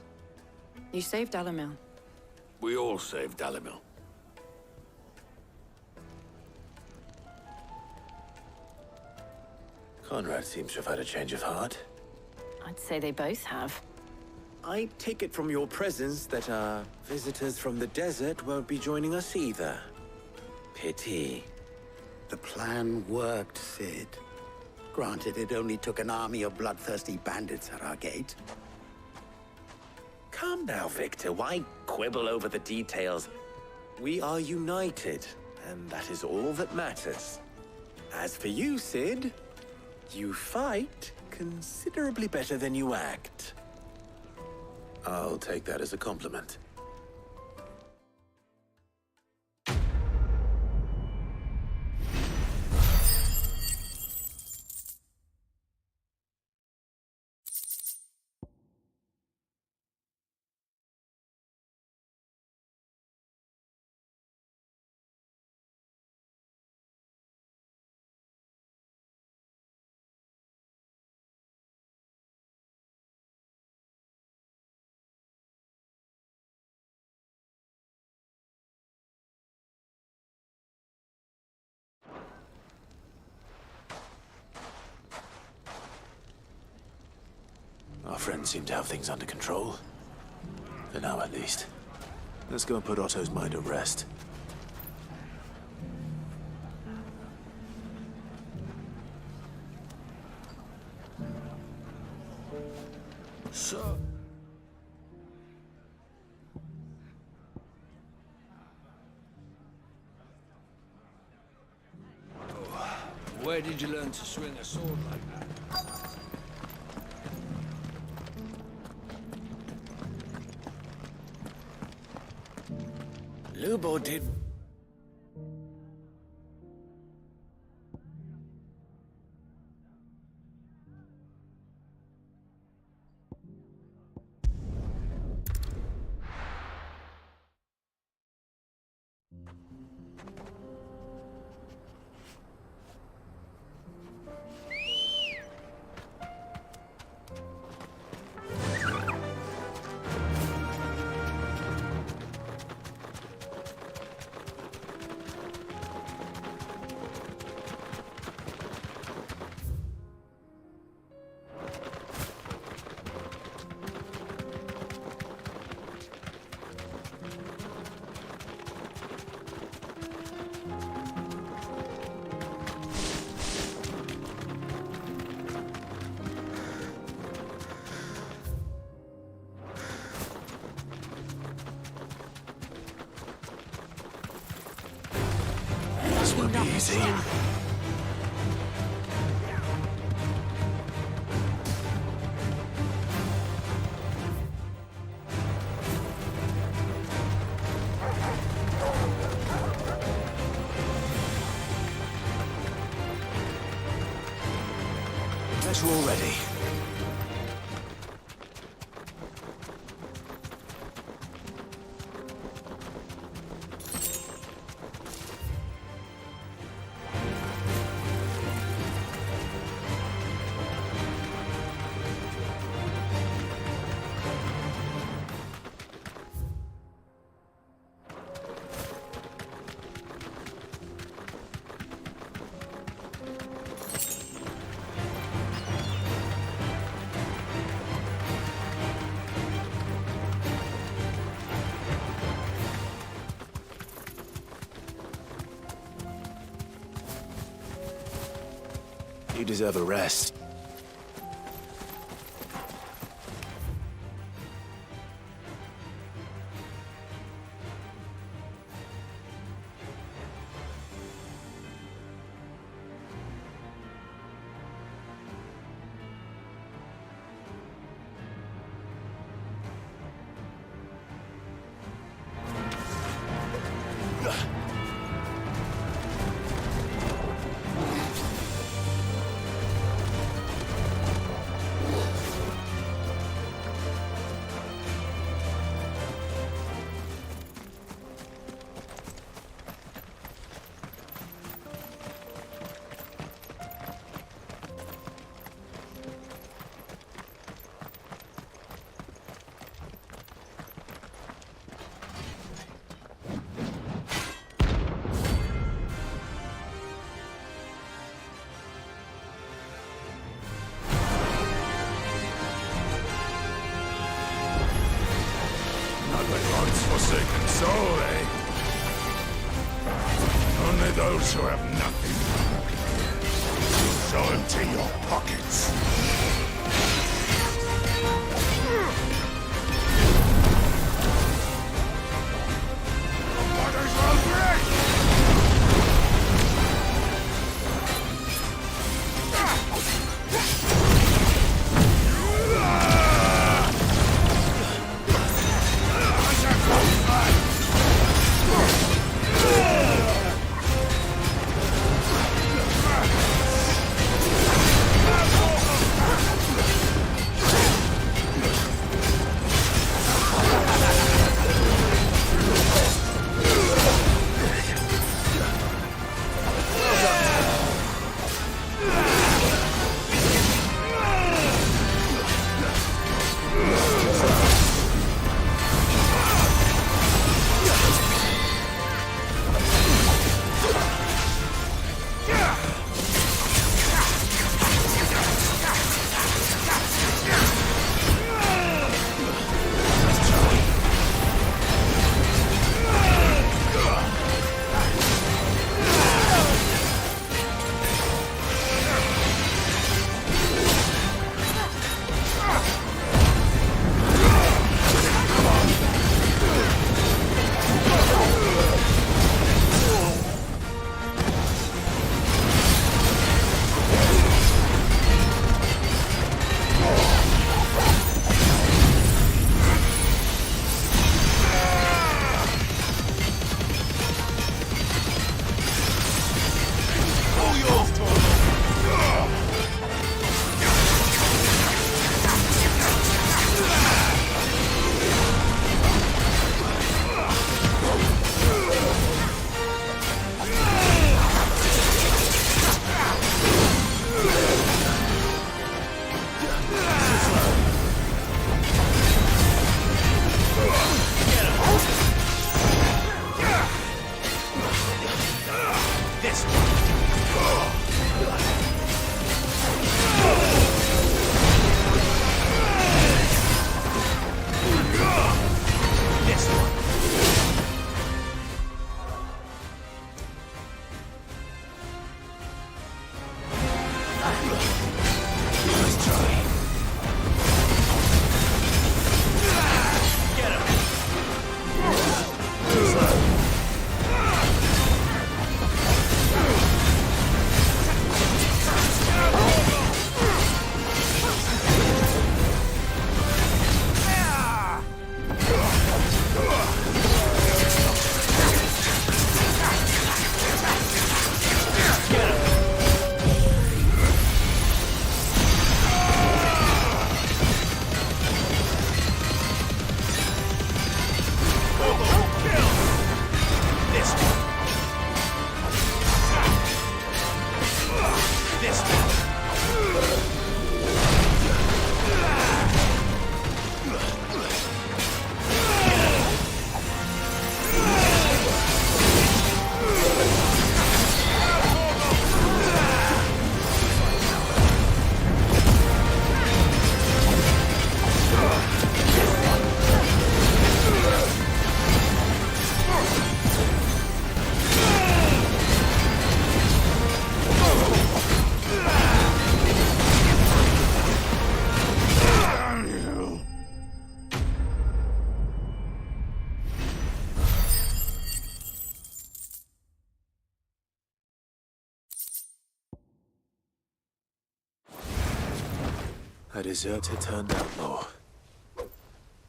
You saved Dalimil. We all saved Dalimil. Conrad seems to have had a change of heart. I'd say they both have. I take it from your presence that our visitors from the desert won't be joining us either. Pity. The plan worked, Sid. Granted, it only took an army of bloodthirsty bandits at our gate. Calm now, Victor. Why quibble over the details? We are united, and that is all that matters. As for you, Sid, you fight considerably better than you act. I'll take that as a compliment. Our friends seem to have things under control. For now, at least. Let's go and put Otto's mind at rest. So... Where did you learn to swing a sword like that? Lubo did... easy. Better already. You deserve a rest. Forsaken soul, eh? Only those who have nothing. So empty your pockets. Might as well break! A deserter turned outlaw.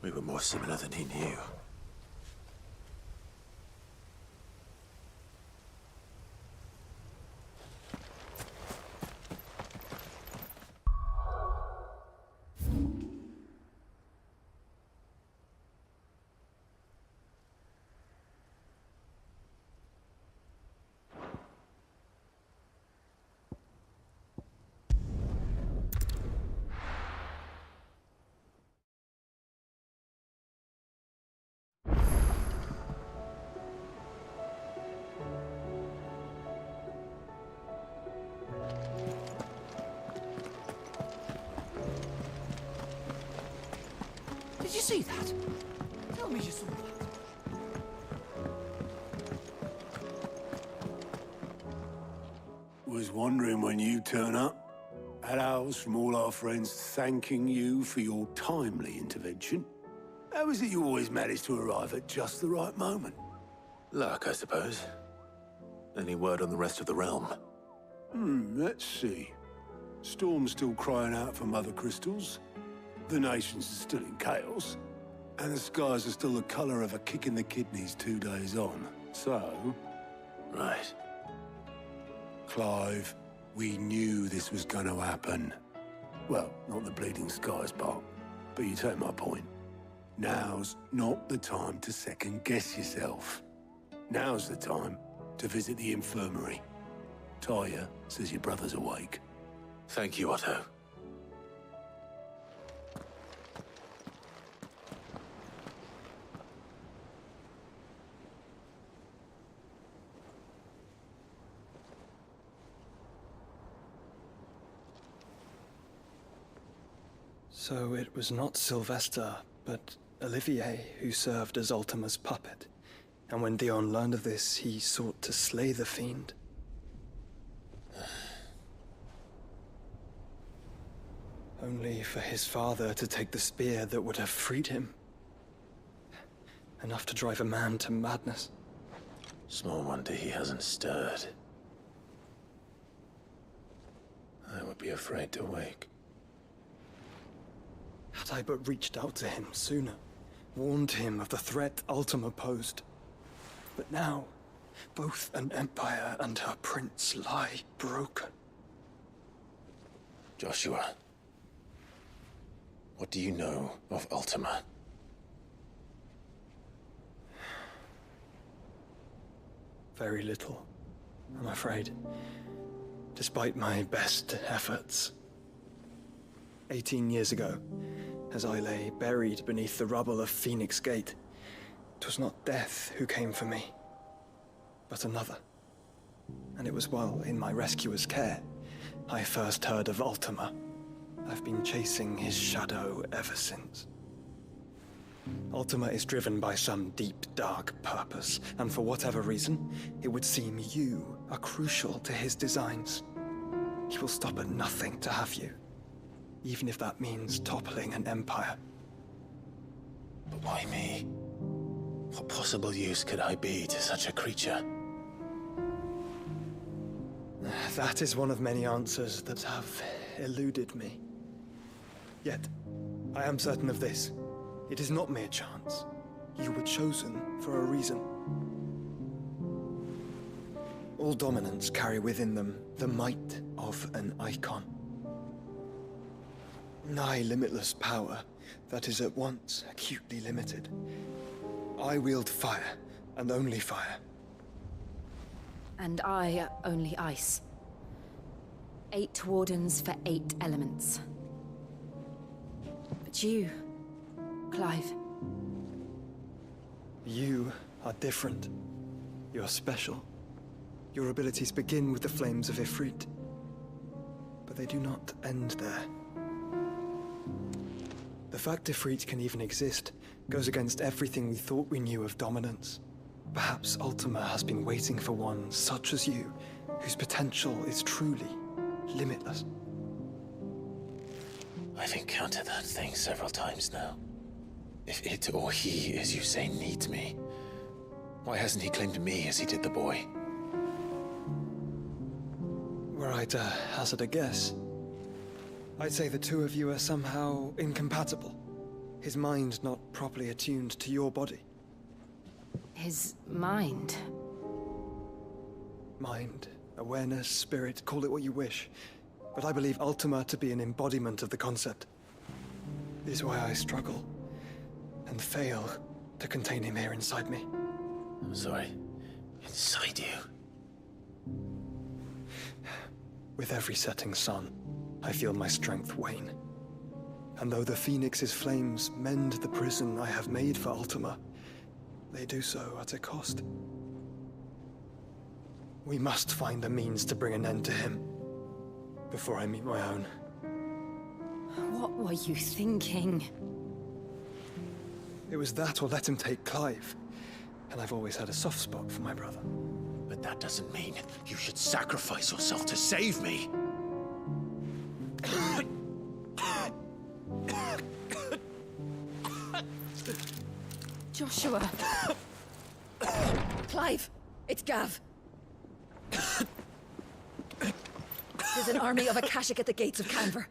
We were more similar than he knew. Did you see that? Tell me you saw that. Was wondering when you turn up. Had owls from all our friends thanking you for your timely intervention. How is it you always manage to arrive at just the right moment? Luck, I suppose. Any word on the rest of the realm? Let's see. Storm's still crying out for mother crystals. The nations are still in chaos. And the skies are still the color of a kick in the kidneys 2 days on. So... Right. Clive, we knew this was gonna happen. Well, not the bleeding skies part, but you take my point. Now's not the time to second-guess yourself. Now's the time to visit the infirmary. Taya says your brother's awake. Thank you, Otto. So it was not Sylvester, but Olivier who served as Ultima's puppet. And when Dion learned of this, he sought to slay the fiend. Only for his father to take the spear that would have freed him. Enough to drive a man to madness. Small wonder he hasn't stirred. I would be afraid to wake. Had I but reached out to him sooner, warned him of the threat Ultima posed. But now, both an empire and her prince lie broken. Joshua, what do you know of Ultima? Very little, I'm afraid. Despite my best efforts. 18 years ago, as I lay buried beneath the rubble of Phoenix Gate, 'twas not death who came for me, but another. And it was while in my rescuer's care, I first heard of Ultima. I've been chasing his shadow ever since. Ultima is driven by some deep, dark purpose, and for whatever reason, it would seem you are crucial to his designs. He will stop at nothing to have you, even if that means toppling an empire. But why me? What possible use could I be to such a creature? That is one of many answers that have eluded me. Yet, I am certain of this. It is not mere chance. You were chosen for a reason. All dominants carry within them the might of an icon. Nigh limitless power that is at once acutely limited. I wield fire, and only fire. And I only ice. 8 wardens for 8 elements. But you, Clive. You are different. You're special. Your abilities begin with the flames of Ifrit. But they do not end there. The fact Ifrit can even exist goes against everything we thought we knew of dominance. Perhaps Ultima has been waiting for one such as you, whose potential is truly limitless. I've encountered that thing several times now. If it or he, as you say, needs me, why hasn't he claimed me as he did the boy? Were I to hazard a guess, I'd say the two of you are somehow incompatible. His mind not properly attuned to your body. His mind? Mind, awareness, spirit, call it what you wish. But I believe Ultima to be an embodiment of the concept. This is why I struggle and fail to contain him here inside me. I'm sorry. Inside you? With every setting sun, I feel my strength wane. And though the Phoenix's flames mend the prison I have made for Ultima, they do so at a cost. We must find a means to bring an end to him before I meet my own. What were you thinking? It was that or let him take Clive. And I've always had a soft spot for my brother. But that doesn't mean you should sacrifice yourself to save me. Joshua. Clive, it's Gav. There's an army of Akashic at the gates of Canver.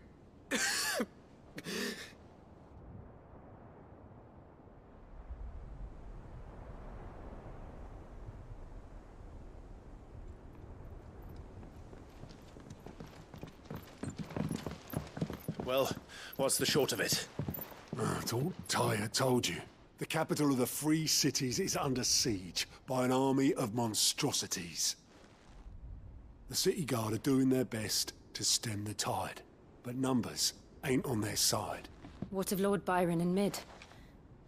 Well, what's the short of it? Thought Tyre told you. The capital of the Free Cities is under siege by an army of monstrosities. The city guard are doing their best to stem the tide, but numbers ain't on their side. What of Lord Byron and Mid?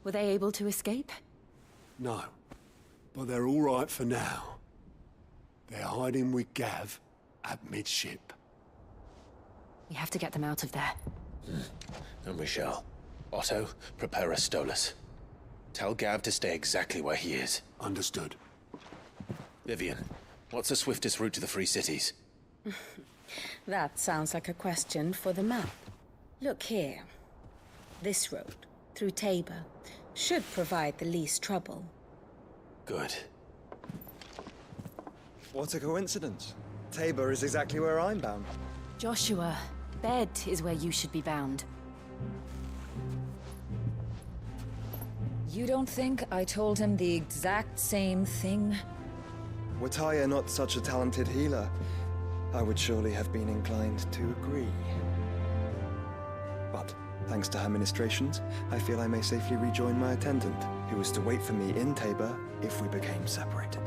Were they able to escape? No, but they're all right for now. They're hiding with Gav at midship. We have to get them out of there. And we shall. Otto, prepare a Stolas. Tell Gav to stay exactly where he is. Understood. Vivian, what's the swiftest route to the Free Cities? That sounds like a question for the map. Look here. This road, through Tabor, should provide the least trouble. Good. What a coincidence. Tabor is exactly where I'm bound. Joshua, bed is where you should be bound. You don't think I told him the exact same thing? Were Tyre not such a talented healer, I would surely have been inclined to agree. But, thanks to her ministrations, I feel I may safely rejoin my attendant, who was to wait for me in Tabor if we became separated.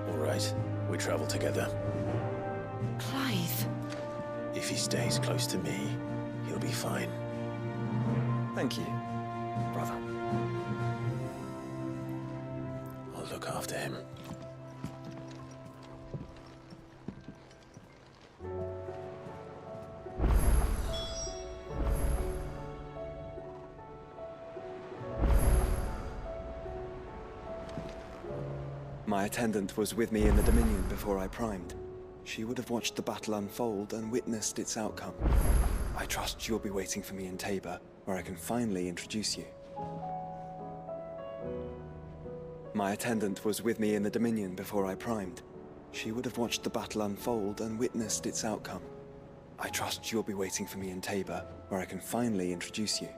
All right, we travel together. Clive. If he stays close to me, he'll be fine. Thank you, brother. I'll look after him. My attendant was with me in the Dominion before I primed. She would have watched the battle unfold and witnessed its outcome. I trust you'll be waiting for me in Tabor, where I can finally introduce you. My attendant was with me in the Dominion before I primed. She would have watched the battle unfold and witnessed its outcome. I trust you'll be waiting for me in Tabor, where I can finally introduce you.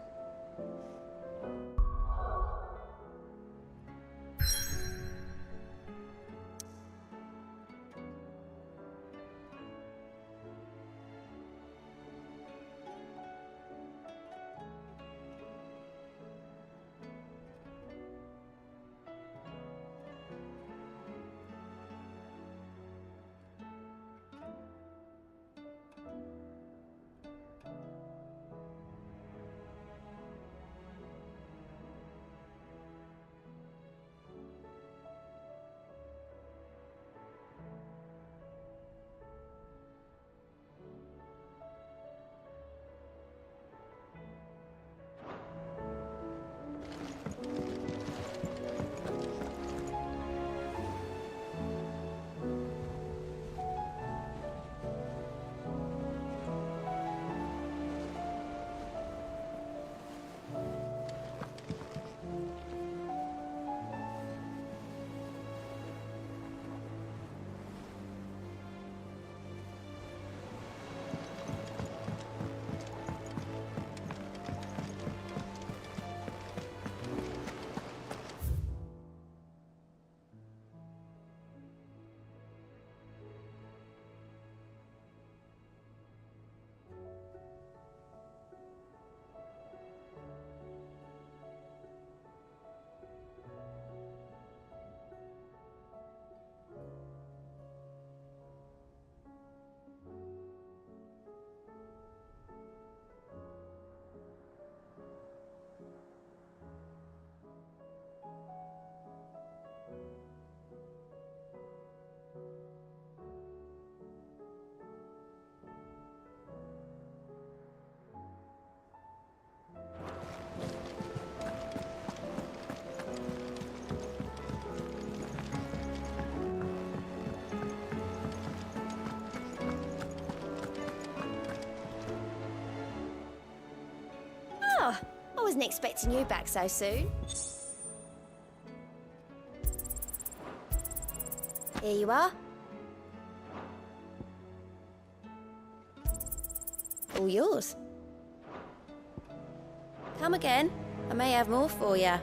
Oh, I wasn't expecting you back so soon. Here you are. All yours. Come again. I may have more for you.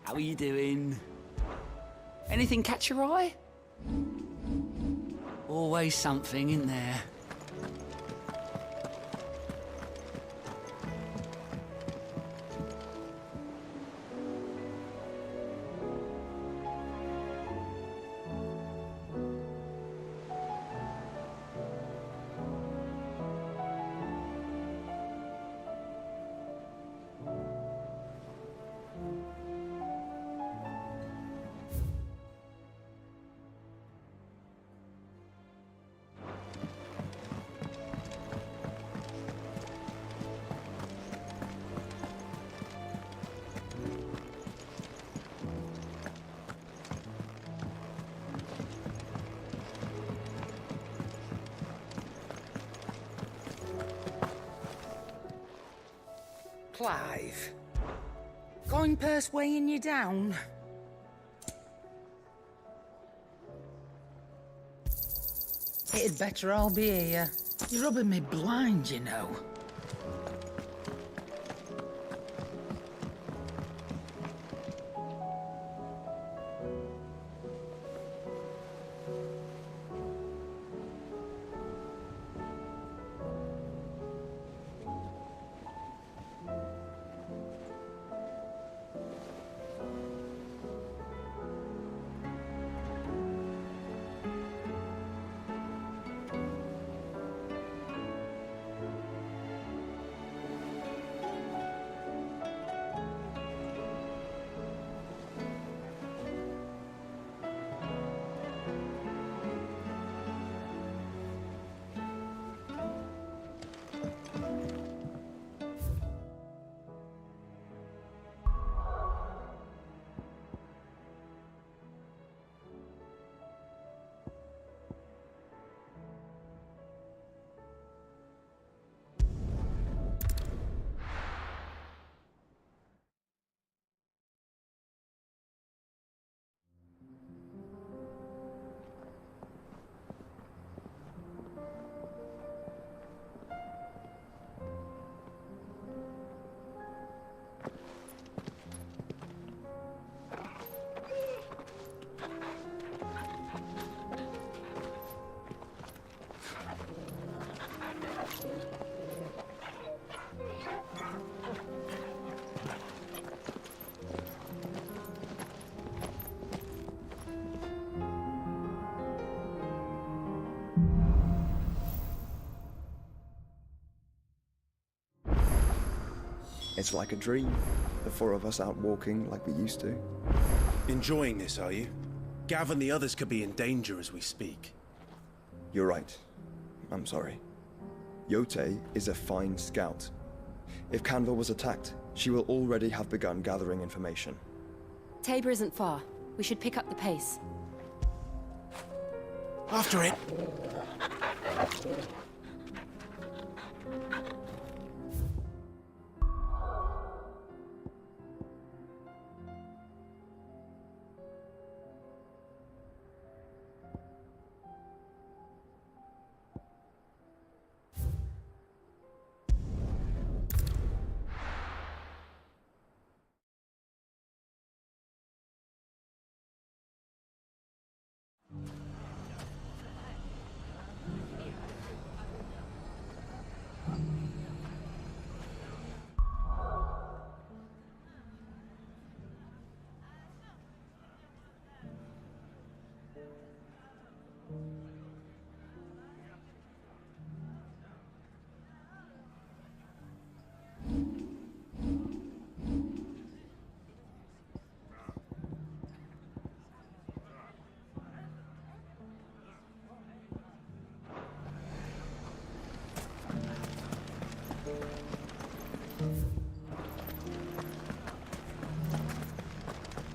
How are you doing? Anything catch your eye? Always something in there. Clive. Going purse weighing you down? It'd better all be here. You're rubbing me blind, you know. It's like a dream. The four of us out walking like we used to. Enjoying this, are you? Gav and the others could be in danger as we speak. You're right. I'm sorry. Yote is a fine scout. If Canville was attacked, she will already have begun gathering information. Tabor isn't far. We should pick up the pace. After it!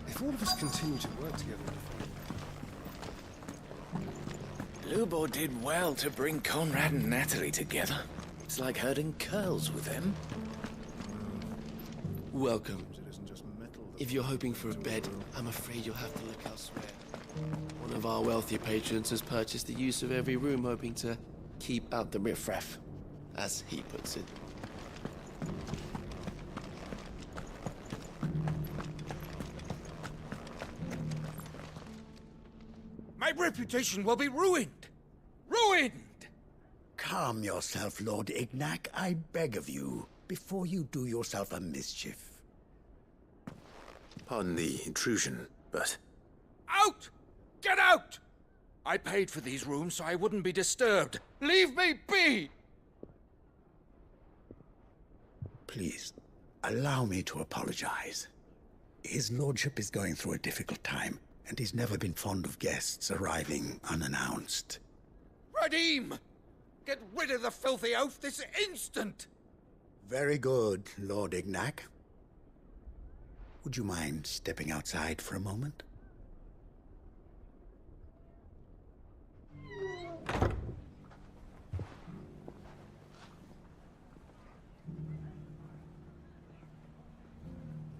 If all of us continue to work together... Lubo did well to bring Conrad and Natalie together. It's like herding curls with him. Welcome. If you're hoping for a bed, I'm afraid you'll have to look elsewhere. One of our wealthier patrons has purchased the use of every room, hoping to keep out the riffraff, as he puts it. My reputation will be ruined! Ruined! Calm yourself, Lord Ignac, I beg of you, before you do yourself a mischief. Pardon the intrusion, but... Out! Get out! I paid for these rooms so I wouldn't be disturbed. Leave me be! Please, allow me to apologize. His lordship is going through a difficult time, and he's never been fond of guests arriving unannounced. Radim! Get rid of the filthy oaf this instant! Very good, Lord Ignac. Would you mind stepping outside for a moment?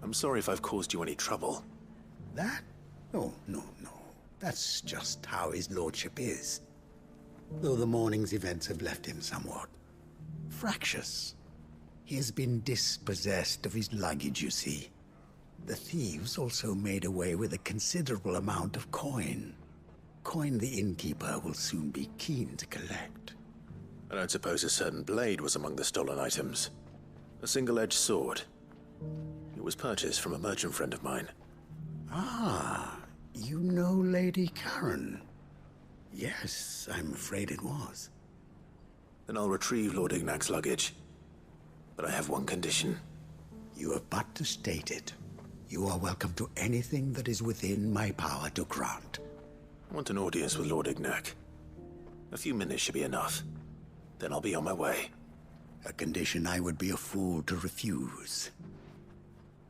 I'm sorry if I've caused you any trouble. That? Oh, no. That's just how his lordship is. Though the morning's events have left him somewhat fractious. He has been dispossessed of his luggage, you see. The thieves also made away with a considerable amount of coin. Coin the innkeeper will soon be keen to collect. I don't suppose a certain blade was among the stolen items. A single-edged sword. It was purchased from a merchant friend of mine. Ah, you know Lady Karen. Yes, I'm afraid it was. Then I'll retrieve Lord Ignac's luggage. But I have one condition. You have but to state it. You are welcome to anything that is within my power to grant. I want an audience with Lord Ignac. A few minutes should be enough. Then I'll be on my way. A condition I would be a fool to refuse.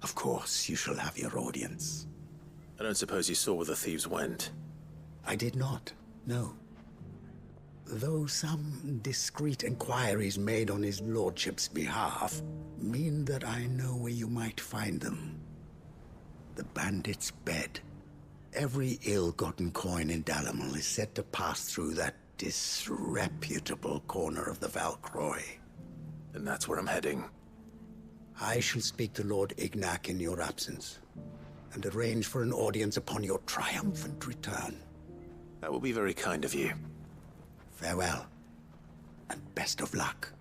Of course, you shall have your audience. I don't suppose you saw where the thieves went? I did not, no. Though some discreet inquiries made on his lordship's behalf mean that I know where you might find them. The bandit's bed. Every ill-gotten coin in Dalimil is said to pass through that disreputable corner of the Valcroy. And that's where I'm heading. I shall speak to Lord Ignac in your absence, and arrange for an audience upon your triumphant return. That will be very kind of you. Farewell, and best of luck.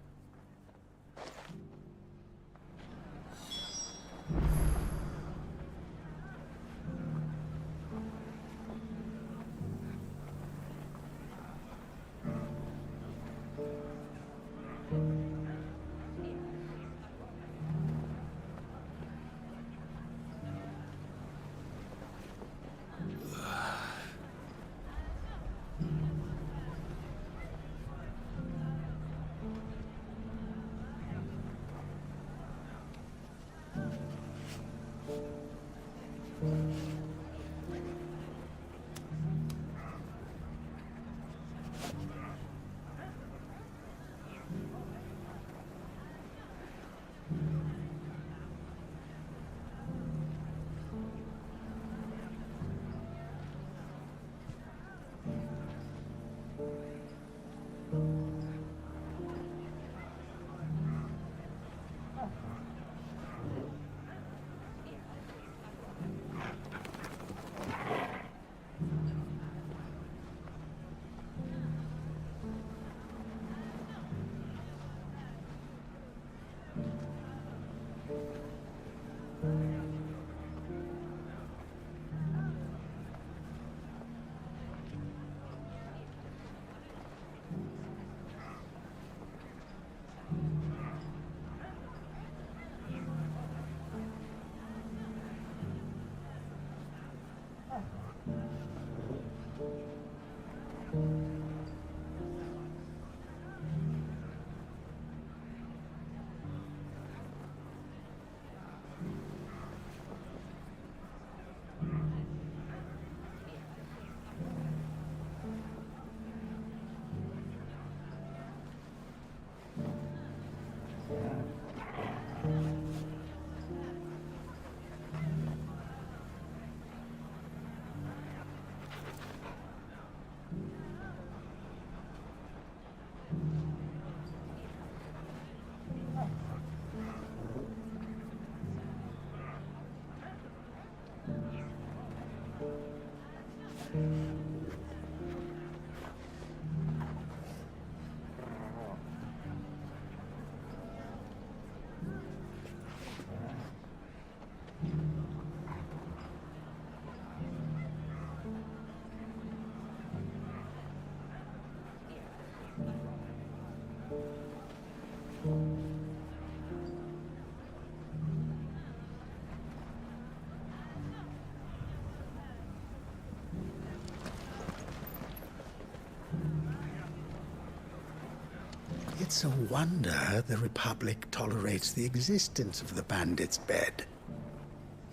It's a wonder the Republic tolerates the existence of the Bandit's Bed.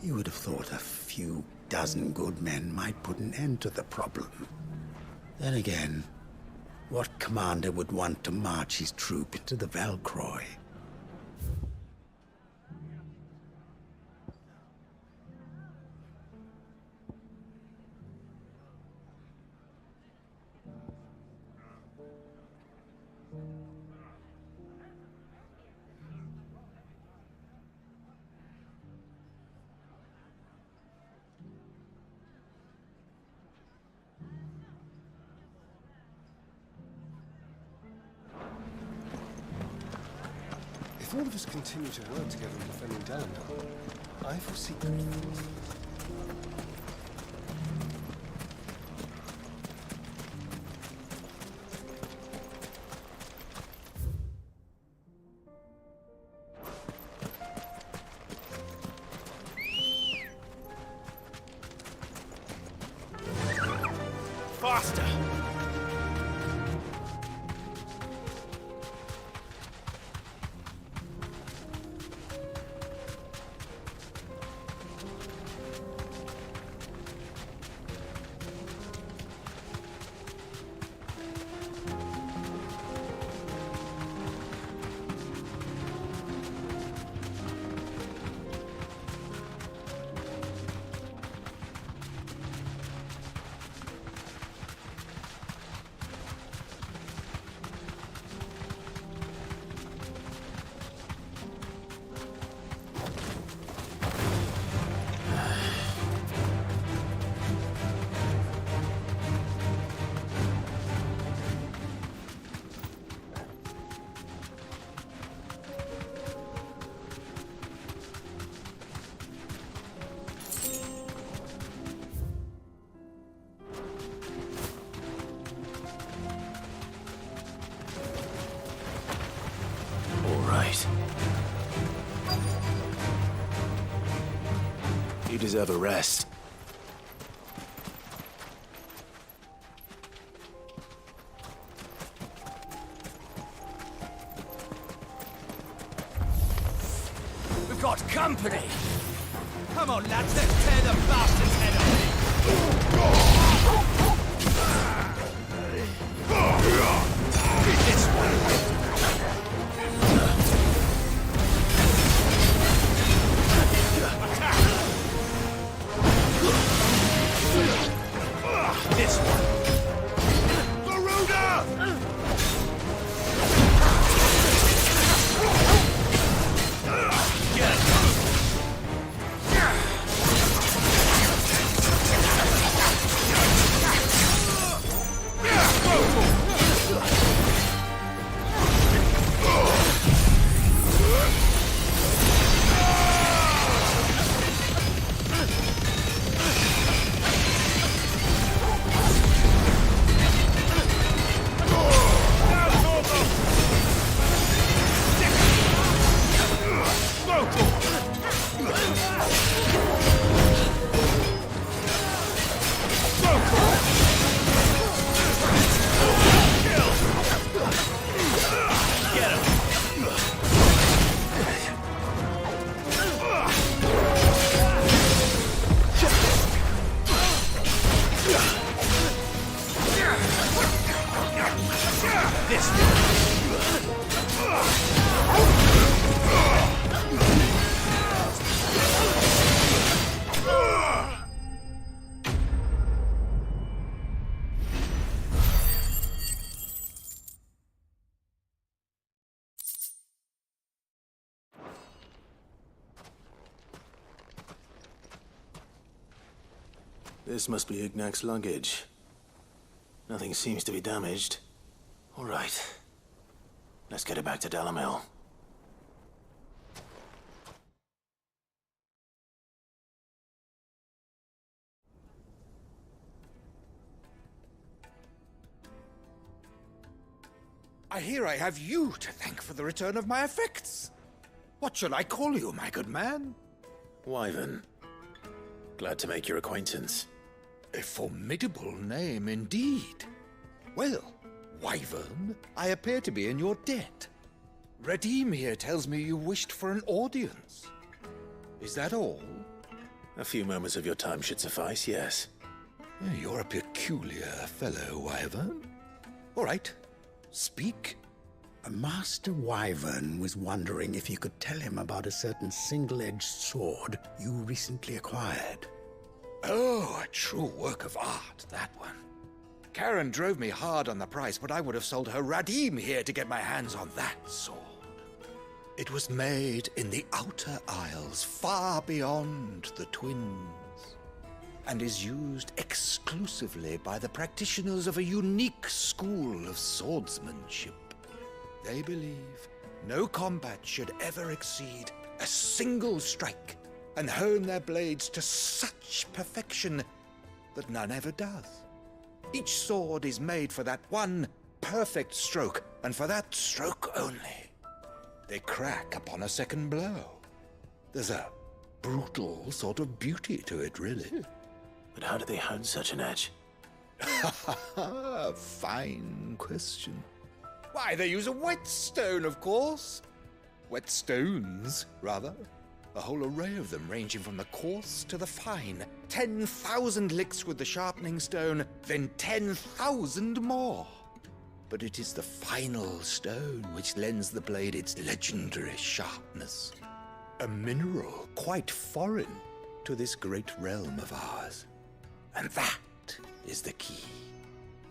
You would have thought a few dozen good men might put an end to the problem. Then again, what commander would want to march his troop into the Velcroy? If all of us continue to work together in defending Dalamir, I foresee good things. Faster! You deserve a rest. We've got company! Come on, lads, let's tear the bastard's head off! This way! This one! Garuda! This must be Ignac's luggage. Nothing seems to be damaged. All right. Let's get it back to Dalamir. I hear I have you to thank for the return of my effects. What shall I call you, my good man? Wyvern. Glad to make your acquaintance. A formidable name indeed. Well, Wyvern, I appear to be in your debt. Redeem here tells me you wished for an audience. Is that all? A few moments of your time should suffice, yes. You're a peculiar fellow, Wyvern. All right, speak. Master Wyvern was wondering if you could tell him about a certain single-edged sword you recently acquired. Oh, a true work of art, that one. Karen drove me hard on the price, but I would have sold her Radim here to get my hands on that sword. It was made in the Outer Isles, far beyond the Twins, and is used exclusively by the practitioners of a unique school of swordsmanship. They believe no combat should ever exceed a single strike, and hone their blades to such perfection that none ever does. Each sword is made for that one perfect stroke, and for that stroke only. They crack upon a second blow. There's a brutal sort of beauty to it, really. But how do they hone such an edge? Fine question. Why, they use a whetstone, of course. Whetstones, rather. A whole array of them, ranging from the coarse to the fine. 10,000 licks with the sharpening stone, then 10,000 more. But it is the final stone which lends the blade its legendary sharpness. A mineral quite foreign to this great realm of ours. And that is the key.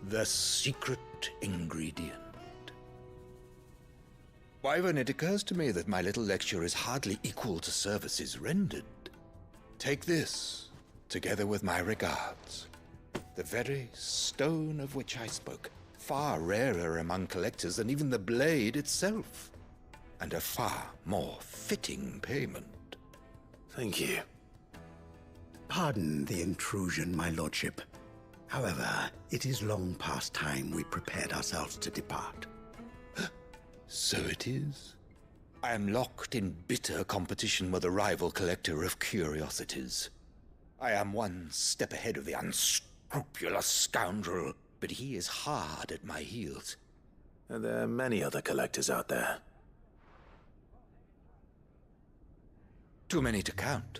The secret ingredient. Wyvern, it occurs to me that my little lecture is hardly equal to services rendered. Take this, together with my regards. The very stone of which I spoke, far rarer among collectors than even the blade itself, and a far more fitting payment. Thank you. Pardon the intrusion, my lordship. However, it is long past time we prepared ourselves to depart. So it is. I am locked in bitter competition with a rival collector of curiosities. I am one step ahead of the unscrupulous scoundrel, but he is hard at my heels. And there are many other collectors out there. Too many to count,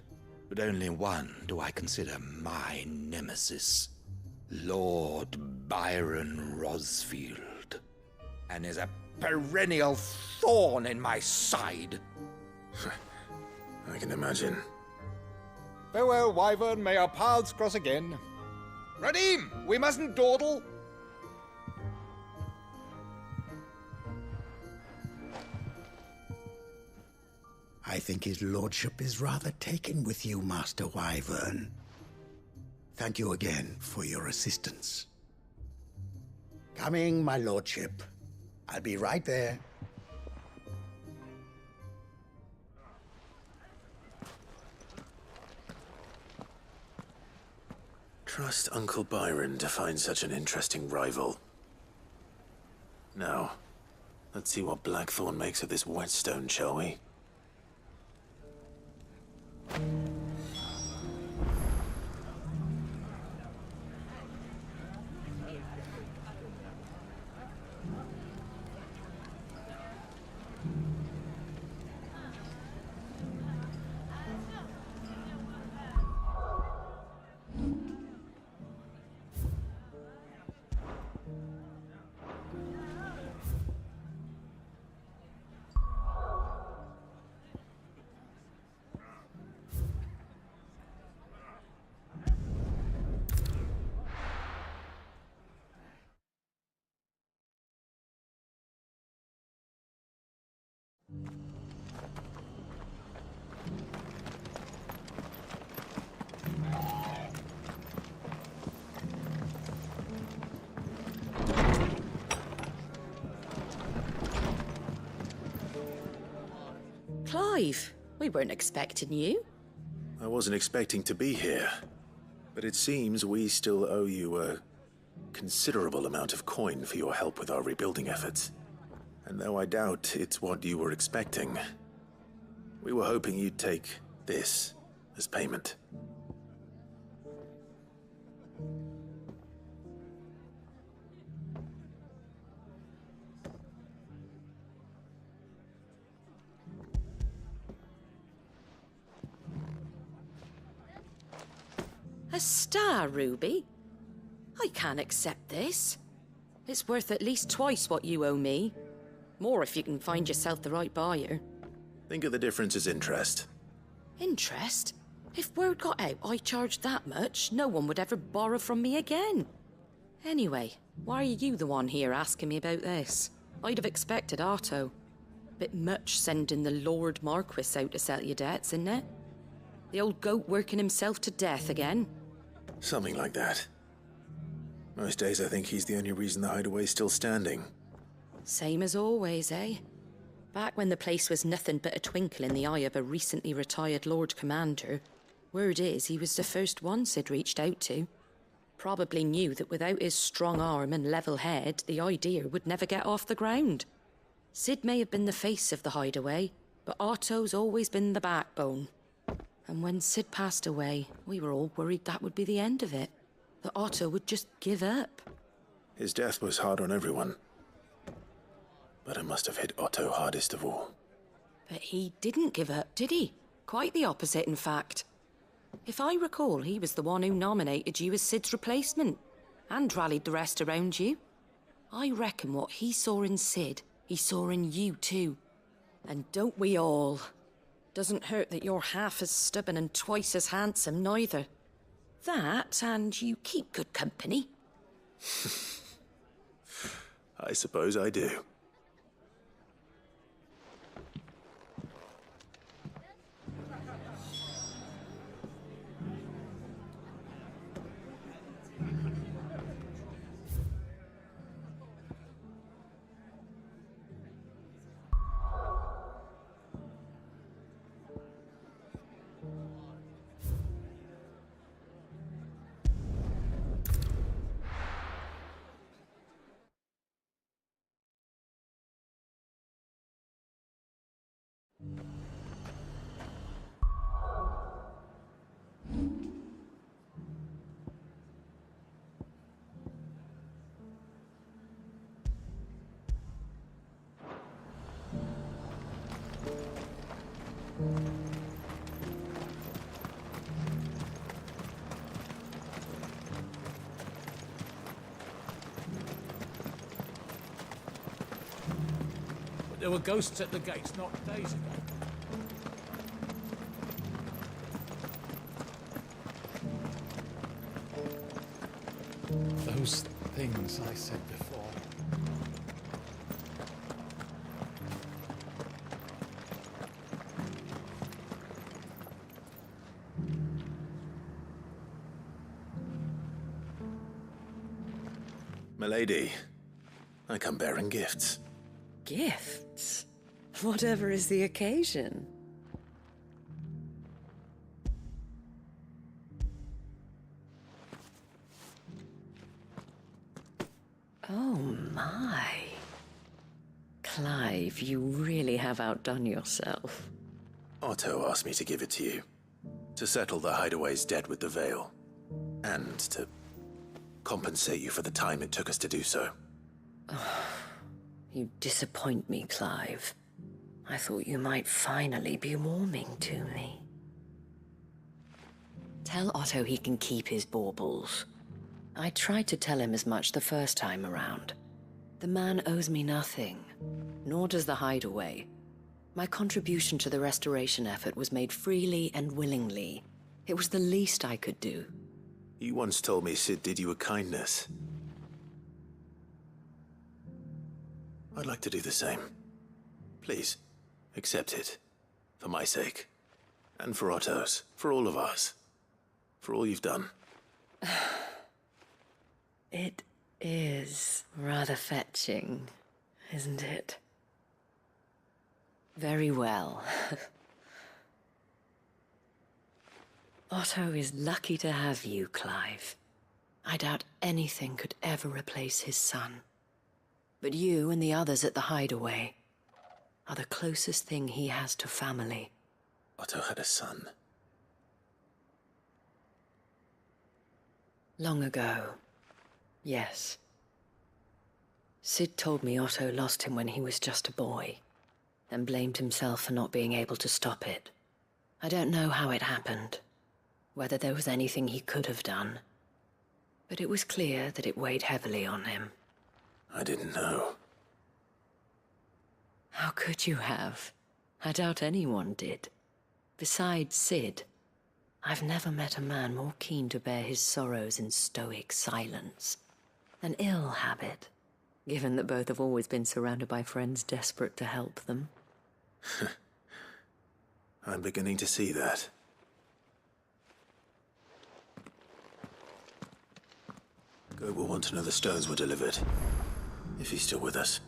but only one do I consider my nemesis. Lord Byron Rosfield. And is a perennial thorn in my side. I can imagine. Farewell, Wyvern. May our paths cross again. Radim, we mustn't dawdle. I think his lordship is rather taken with you, Master Wyvern. Thank you again for your assistance. Coming, my lordship. I'll be right there. Trust Uncle Byron to find such an interesting rival. Now, let's see what Blackthorn makes of this whetstone, shall we? Clive, we weren't expecting you. I wasn't expecting to be here, but it seems we still owe you a considerable amount of coin for your help with our rebuilding efforts. And though I doubt it's what you were expecting, we were hoping you'd take this as payment. A star ruby? I can't accept this. It's worth at least twice what you owe me. More if you can find yourself the right buyer. Think of the difference as interest. Interest? If word got out I charged that much, no one would ever borrow from me again. Anyway, why are you the one here asking me about this? I'd have expected Otto. Bit much sending the Lord Marquis out to settle your debts, isn't it? The old goat working himself to death again? Something like that. Most days I think he's the only reason the hideaway's still standing. Same as always, eh? Back when the place was nothing but a twinkle in the eye of a recently retired Lord Commander, word is he was the first one Sid reached out to. Probably knew that without his strong arm and level head, the idea would never get off the ground. Sid may have been the face of the hideaway, but Otto's always been the backbone. And when Sid passed away, we were all worried that would be the end of it. That Otto would just give up. His death was hard on everyone. But it must have hit Otto hardest of all. But he didn't give up, did he? Quite the opposite, in fact. If I recall, he was the one who nominated you as Sid's replacement, and rallied the rest around you. I reckon what he saw in Sid, he saw in you too. And don't we all? Doesn't hurt that you're half as stubborn and twice as handsome, neither. That, and you keep good company. I suppose I do. There were ghosts at the gates not days ago. Those things I said before. Milady, I come bearing gifts. Gifts? Whatever is the occasion. Oh my. Clive, you really have outdone yourself. Otto asked me to give it to you. To settle the hideaway's debt with the Veil. And to compensate you for the time it took us to do so. You disappoint me, Clive. I thought you might finally be warming to me. Tell Otto he can keep his baubles. I tried to tell him as much the first time around. The man owes me nothing, nor does the hideaway. My contribution to the restoration effort was made freely and willingly. It was the least I could do. You once told me Sid did you a kindness. I'd like to do the same. Please, accept it. For my sake. And for Otto's. For all of us. For all you've done. It is rather fetching, isn't it? Very well. Otto is lucky to have you, Clive. I doubt anything could ever replace his son. But you and the others at the hideaway are the closest thing he has to family. Otto had a son. Long ago, yes. Sid told me Otto lost him when he was just a boy, and blamed himself for not being able to stop it. I don't know how it happened, whether there was anything he could have done. But it was clear that it weighed heavily on him. I didn't know. How could you have? I doubt anyone did. Besides Sid, I've never met a man more keen to bear his sorrows in stoic silence. An ill habit, given that both have always been surrounded by friends desperate to help them. I'm beginning to see that. Go will want to know the stones were delivered, if he's still with us.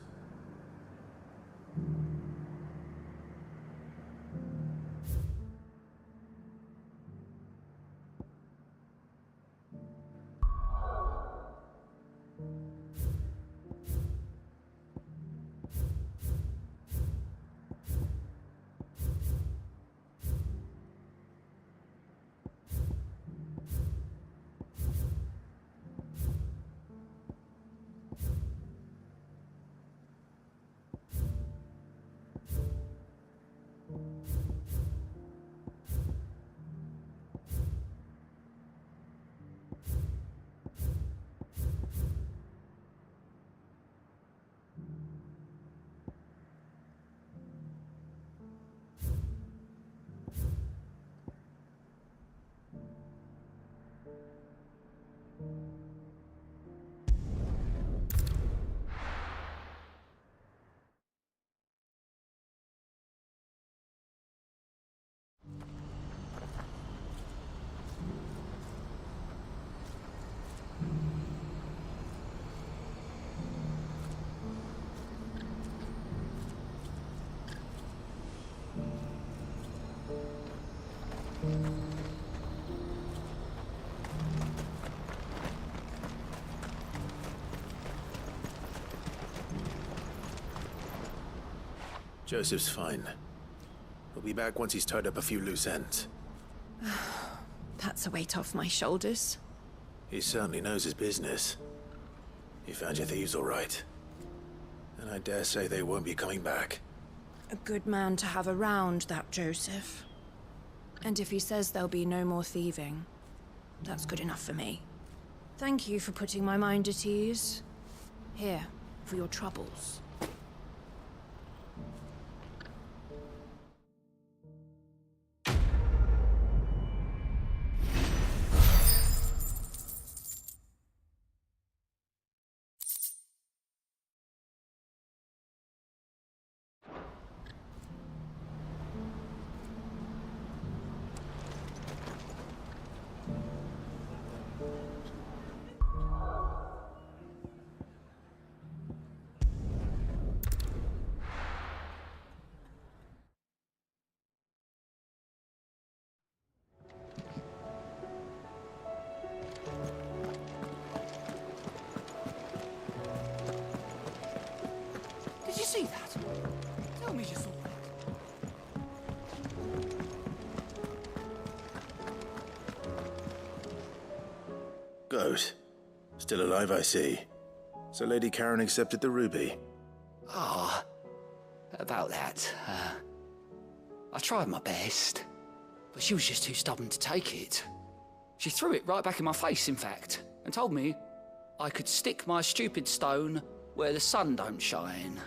Joseph's fine. He'll be back once he's tied up a few loose ends. That's a weight off my shoulders. He certainly knows his business. You found your thieves all right. And I dare say they won't be coming back. A good man to have around, that Joseph. And if he says there'll be no more thieving, that's good enough for me. Thank you for putting my mind at ease. Here, for your troubles. Did you see that? Tell me you saw that. Goat. Still alive, I see. So Lady Karen accepted the ruby. Ah, about that. I tried my best, but she was just too stubborn to take it. She threw it right back in my face, in fact, and told me I could stick my stupid stone where the sun don't shine.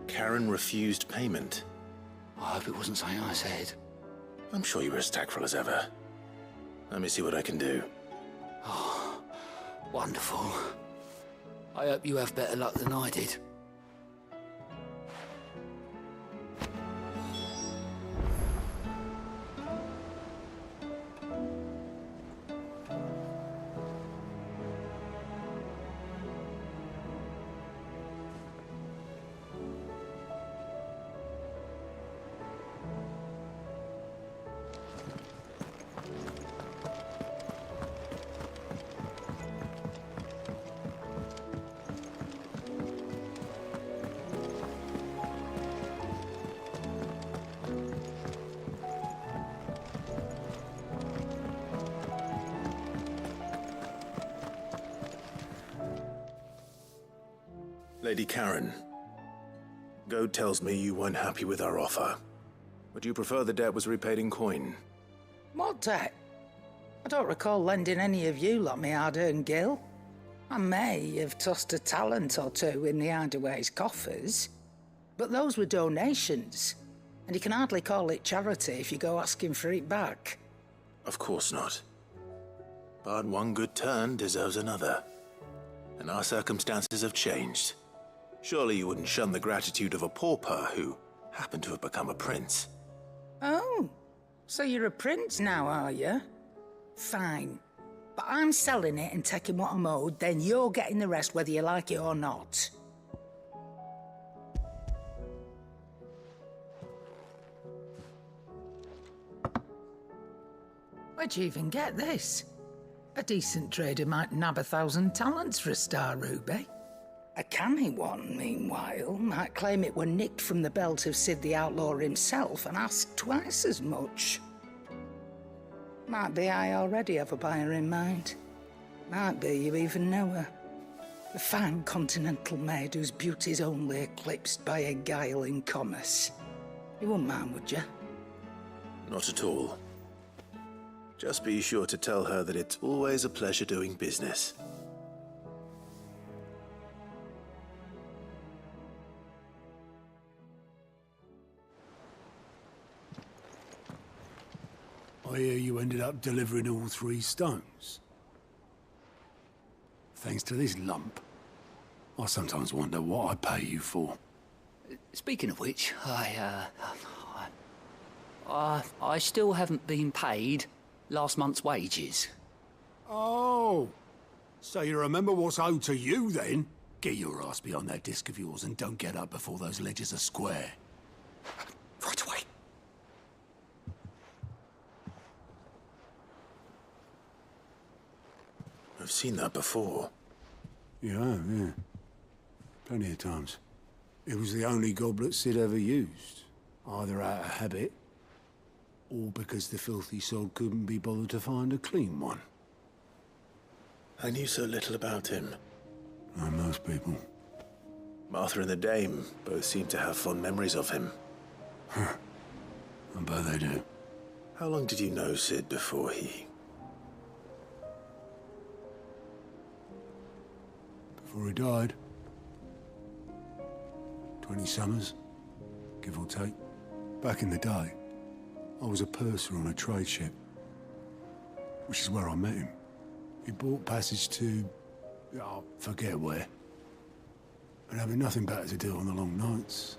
Karen refused payment. I hope it wasn't something I said. I'm sure you were as tactful as ever. Let me see what I can do. Oh, wonderful. I hope you have better luck than I did. Lady Karen, Goad tells me you weren't happy with our offer. Would you prefer the debt was repaid in coin? What debt? I don't recall lending any of you lot me hard-earned gil. I may have tossed a talent or two in the Hideaway's coffers, but those were donations, and you can hardly call it charity if you go asking for it back. Of course not. But one good turn deserves another. And our circumstances have changed. Surely you wouldn't shun the gratitude of a pauper who happened to have become a prince. Oh, so you're a prince now, are you? Fine. But I'm selling it and taking what I'm owed, then you're getting the rest whether you like it or not. Where'd you even get this? A decent trader might nab 1,000 talents for a star ruby. A canny one, meanwhile, might claim it were nicked from the belt of Sid the Outlaw himself and ask twice as much. Might be I already have a buyer in mind. Might be you even know her. A fine continental maid whose beauty's only eclipsed by a guile in commerce. You wouldn't mind, would you? Not at all. Just be sure to tell her that it's always a pleasure doing business. I hear you ended up delivering all 3 stones. Thanks to this lump. I sometimes wonder what I pay you for. Speaking of which, I still haven't been paid last month's wages. Oh, so you remember what's owed to you then? Get your ass behind that disc of yours and don't get up before those ledgers are square. Right away. I've seen that before. Yeah. Plenty of times. It was the only goblet Sid ever used. Either out of habit, or because the filthy sod couldn't be bothered to find a clean one. I knew so little about him. Like most people. Martha and the Dame both seem to have fond memories of him. I bet they do. How long did you know Sid before he... Before he died? 20 summers, give or take. Back in the day, I was a purser on a trade ship, which is where I met him. He bought passage to... I forget where. But having nothing better to do on the long nights,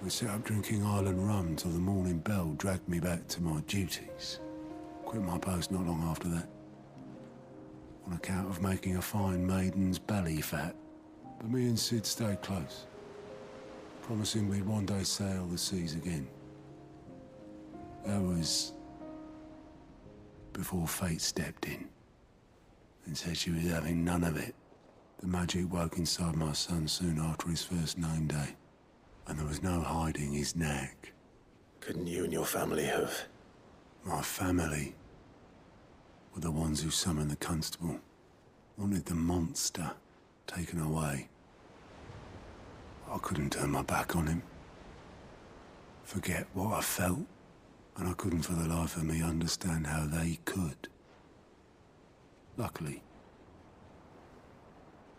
we set up drinking island rum till the morning bell dragged me back to my duties. Quit my post not long after that. On account of making a fine maiden's belly fat. But me and Sid stayed close, promising we'd one day sail the seas again. That was before fate stepped in and said she was having none of it. The magic woke inside my son soon after his first name day, and there was no hiding his knack. Couldn't you and your family have... My family were the ones who summoned the constable, wanted the monster taken away. I couldn't turn my back on him, forget what I felt, and I couldn't for the life of me understand how they could. Luckily,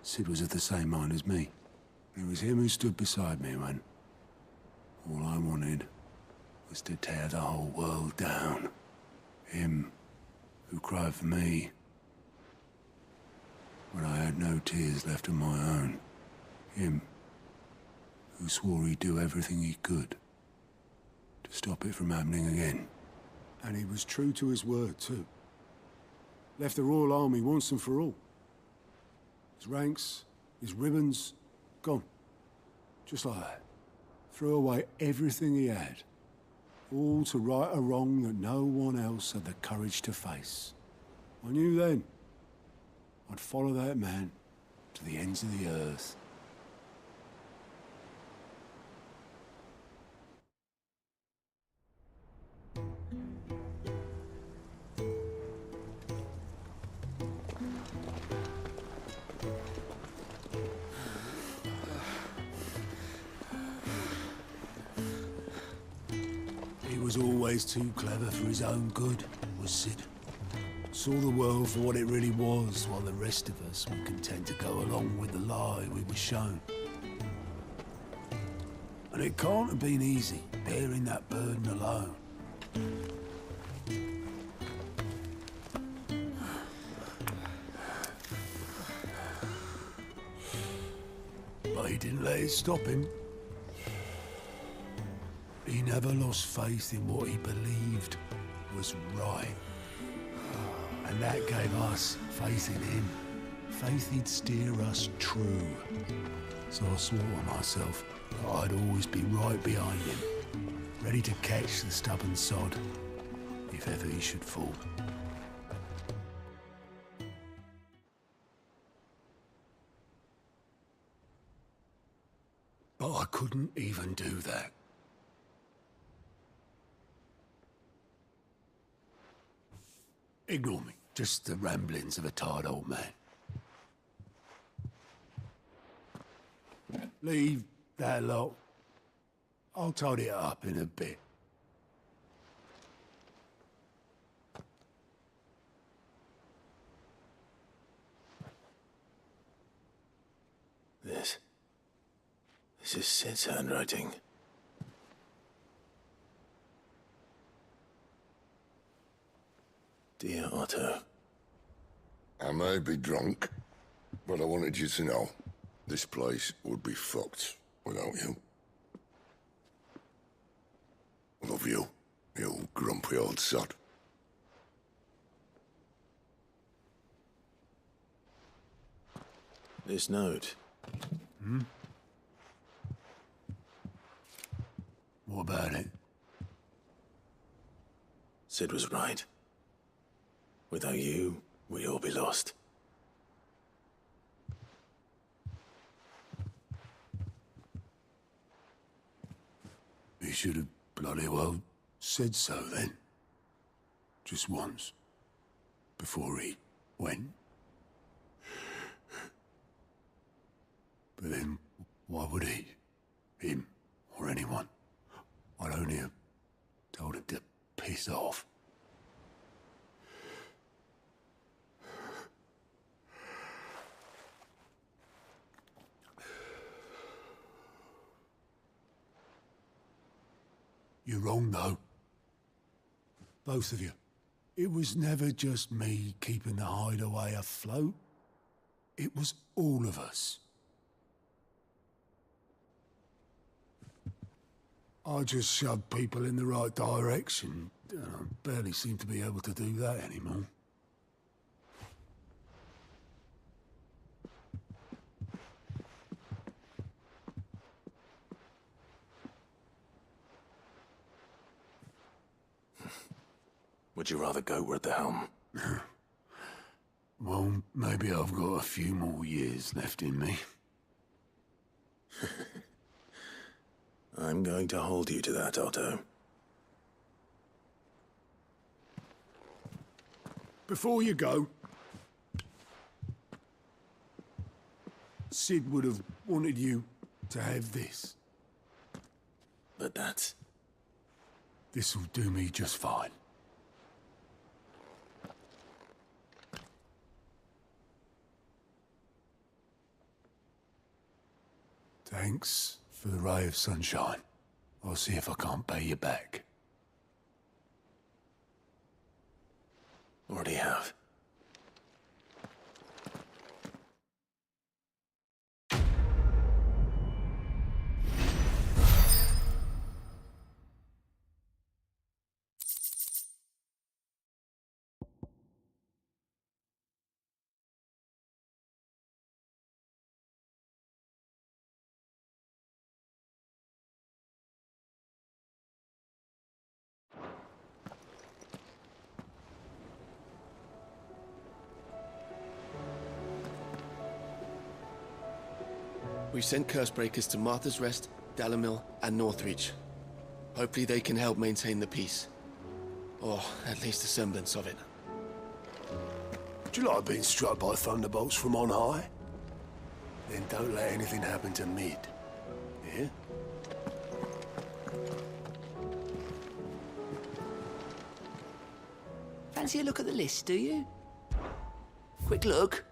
Sid was of the same mind as me. It was him who stood beside me when all I wanted was to tear the whole world down. Him who cried for me when I had no tears left of my own. Him who swore he'd do everything he could to stop it from happening again. And he was true to his word, too. Left the Royal Army once and for all. His ranks, his ribbons, gone. Just like that. Threw away everything he had. All to right a wrong that no one else had the courage to face. I knew then I'd follow that man to the ends of the earth. He was always too clever for his own good, was Sid. Saw the world for what it really was, while the rest of us were content to go along with the lie we were shown. And it can't have been easy, bearing that burden alone. But he didn't let it stop him. He never lost faith in what he believed was right. And that gave us faith in him. Faith he'd steer us true. So I swore to myself that I'd always be right behind him, ready to catch the stubborn sod, if ever he should fall. But I couldn't even do that. Ignore me. Just the ramblings of a tired old man. Leave that lot. I'll tidy it up in a bit. This is Sid's handwriting. Dear Otto. I may be drunk, but I wanted you to know this place would be fucked without you. Love you, you grumpy old sod. This note. What about it? Sid was right. Without you, we'd all be lost. He should have bloody well said so then. Just once. Before he went. But then, why would he? Him, or anyone? I'd only have told him to piss off. You're wrong, though. Both of you. It was never just me keeping the hideaway afloat. It was all of us. I just shoved people in the right direction. And I barely seem to be able to do that anymore. Would you rather go at the helm? Well, maybe I've got a few more years left in me. I'm going to hold you to that, Otto. Before you go, Sid would have wanted you to have this. But that's... This'll do me just fine. Thanks for the ray of sunshine. I'll see if I can't pay you back. Already have. We've sent Cursebreakers to Martha's Rest, Dalamil, and Northreach. Hopefully they can help maintain the peace. Or at least a semblance of it. Do you like being struck by thunderbolts from on high? Then don't let anything happen to Mid. Yeah? Fancy a look at the list, do you? Quick look.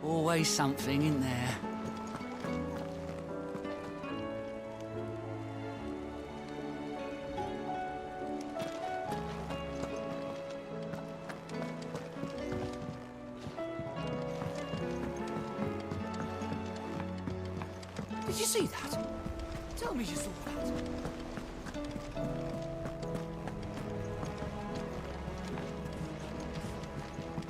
Always something in there. Did you see that? Tell me you saw that.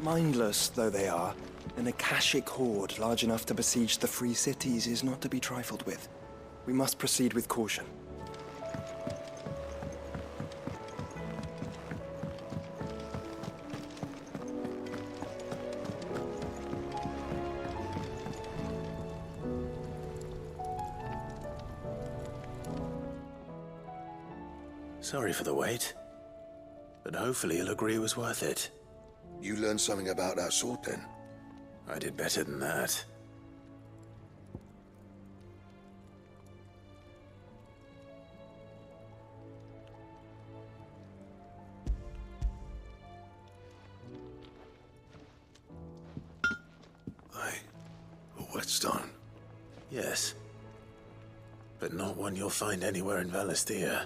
Mindless though they are, an Akashic horde large enough to besiege the Free Cities is not to be trifled with. We must proceed with caution. Sorry for the wait, but hopefully he'll agree it was worth it. You learned something about that sword, then? I did better than that. A whetstone? Yes. But not one you'll find anywhere in Valisthea.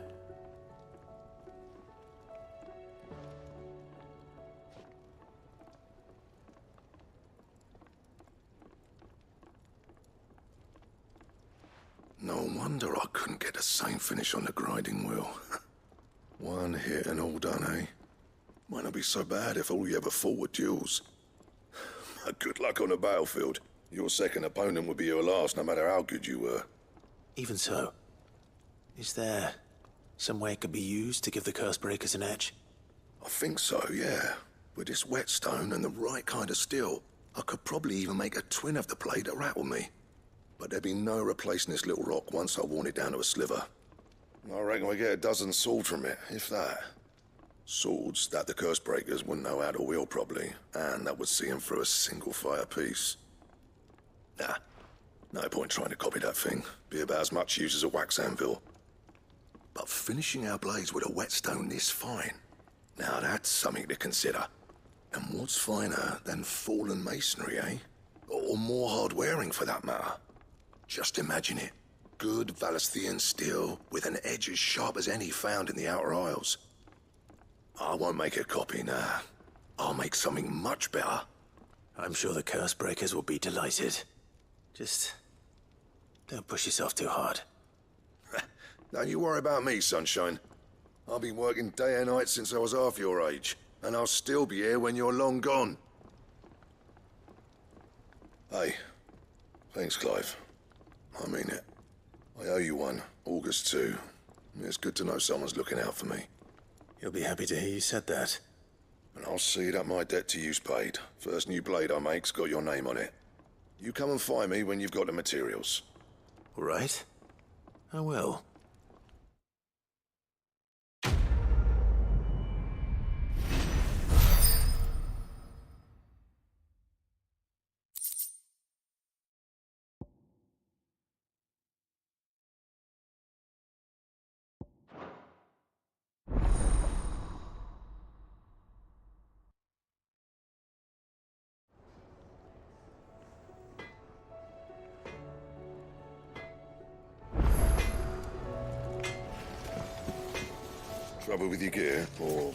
No wonder I couldn't get the same finish on the grinding wheel. One hit and all done, eh? Might not be so bad if all you ever fought were duels. Good luck on the battlefield. Your second opponent would be your last, no matter how good you were. Even so, is there some way it could be used to give the Curse Breakers an edge? I think so, yeah. With this whetstone and the right kind of steel, I could probably even make a twin of the blade that rattled me. But there'd be no replacing this little rock once I worn it down to a sliver. I reckon we get a dozen swords from it, if that. Swords that the Curse Breakers wouldn't know how to wield properly, and that would see them through a single fire piece. Nah, no point trying to copy that thing. Be about as much use as a wax anvil. But finishing our blades with a whetstone this fine, now that's something to consider. And what's finer than fallen masonry, eh? Or more hard-wearing, for that matter. Just imagine it. Good Valisthean steel with an edge as sharp as any found in the Outer Isles. I won't make a copy, nah. I'll make something much better. I'm sure the Curse Breakers will be delighted. Just don't push yourself too hard. Don't you worry about me, Sunshine. I've been working day and night since I was half your age, and I'll still be here when you're long gone. Hey, thanks, Clive. I mean it. I owe you one, August too. It's good to know someone's looking out for me. He'll be happy to hear you said that. And I'll see that my debt to you's paid. First new blade I make's got your name on it. You come and find me when you've got the materials. All right. I will. Trouble with your gear, or...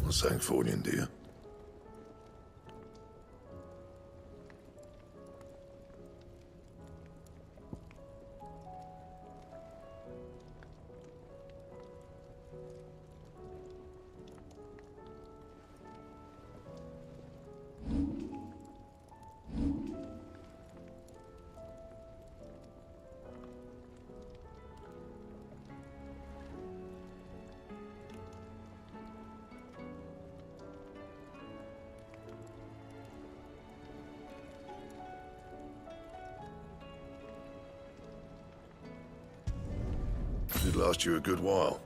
What's that for you, dear? Should last you a good while.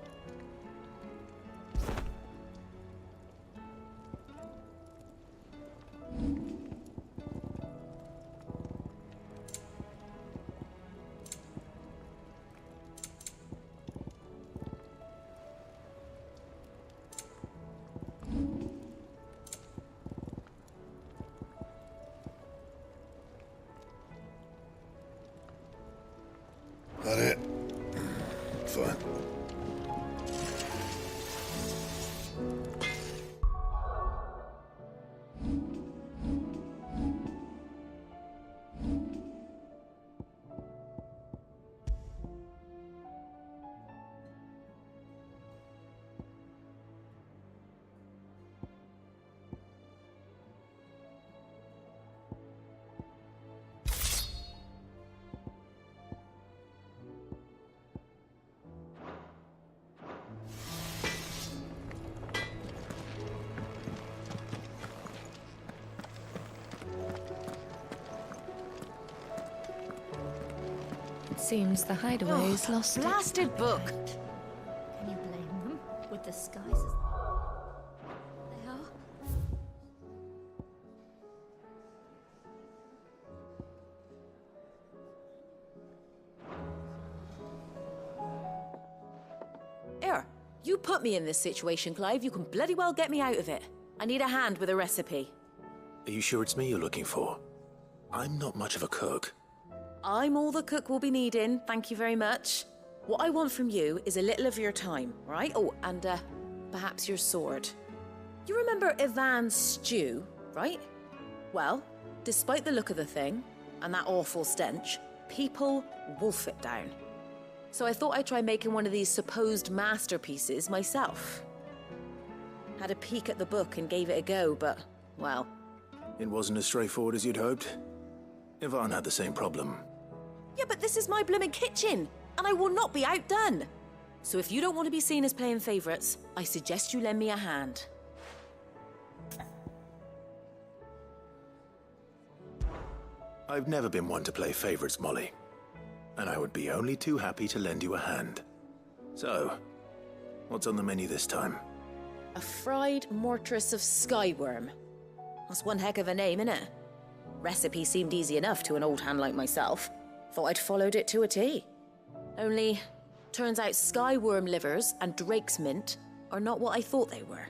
That it? Fine. Seems the hideaway's lost blasted book. Can you blame them? With the skies as they are? Here, you put me in this situation, Clive. You can bloody well get me out of it. I need a hand with a recipe. Are you sure it's me you're looking for? I'm not much of a cook. I'm all the cook will be needing, thank you very much. What I want from you is a little of your time, right? Oh, and perhaps your sword. You remember Ivan's stew, right? Well, despite the look of the thing, and that awful stench, people wolf it down. So I thought I'd try making one of these supposed masterpieces myself. Had a peek at the book and gave it a go, but, well... It wasn't as straightforward as you'd hoped. Ivan had the same problem. Yeah, but this is my blooming kitchen, and I will not be outdone. So if you don't want to be seen as playing favourites, I suggest you lend me a hand. I've never been one to play favourites, Molly. And I would be only too happy to lend you a hand. So, what's on the menu this time? A fried mortress of skyworm. That's one heck of a name, innit? Recipe seemed easy enough to an old hand like myself. Thought I'd followed it to a T. Only, turns out skyworm livers and drake's mint are not what I thought they were.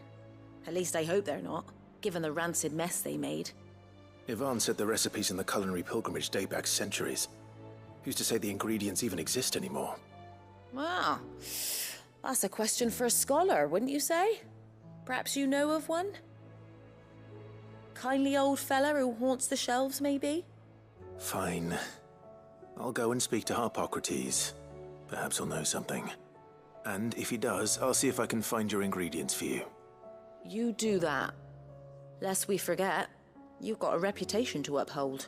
At least I hope they're not, given the rancid mess they made. Ivan said the recipes in the culinary pilgrimage date back centuries. Who's to say the ingredients even exist anymore? Well, that's a question for a scholar, wouldn't you say? Perhaps you know of one? Kindly old fella who haunts the shelves, maybe? Fine. I'll go and speak to Harpocrates. Perhaps he'll know something. And if he does, I'll see if I can find your ingredients for you. You do that. Lest we forget, you've got a reputation to uphold.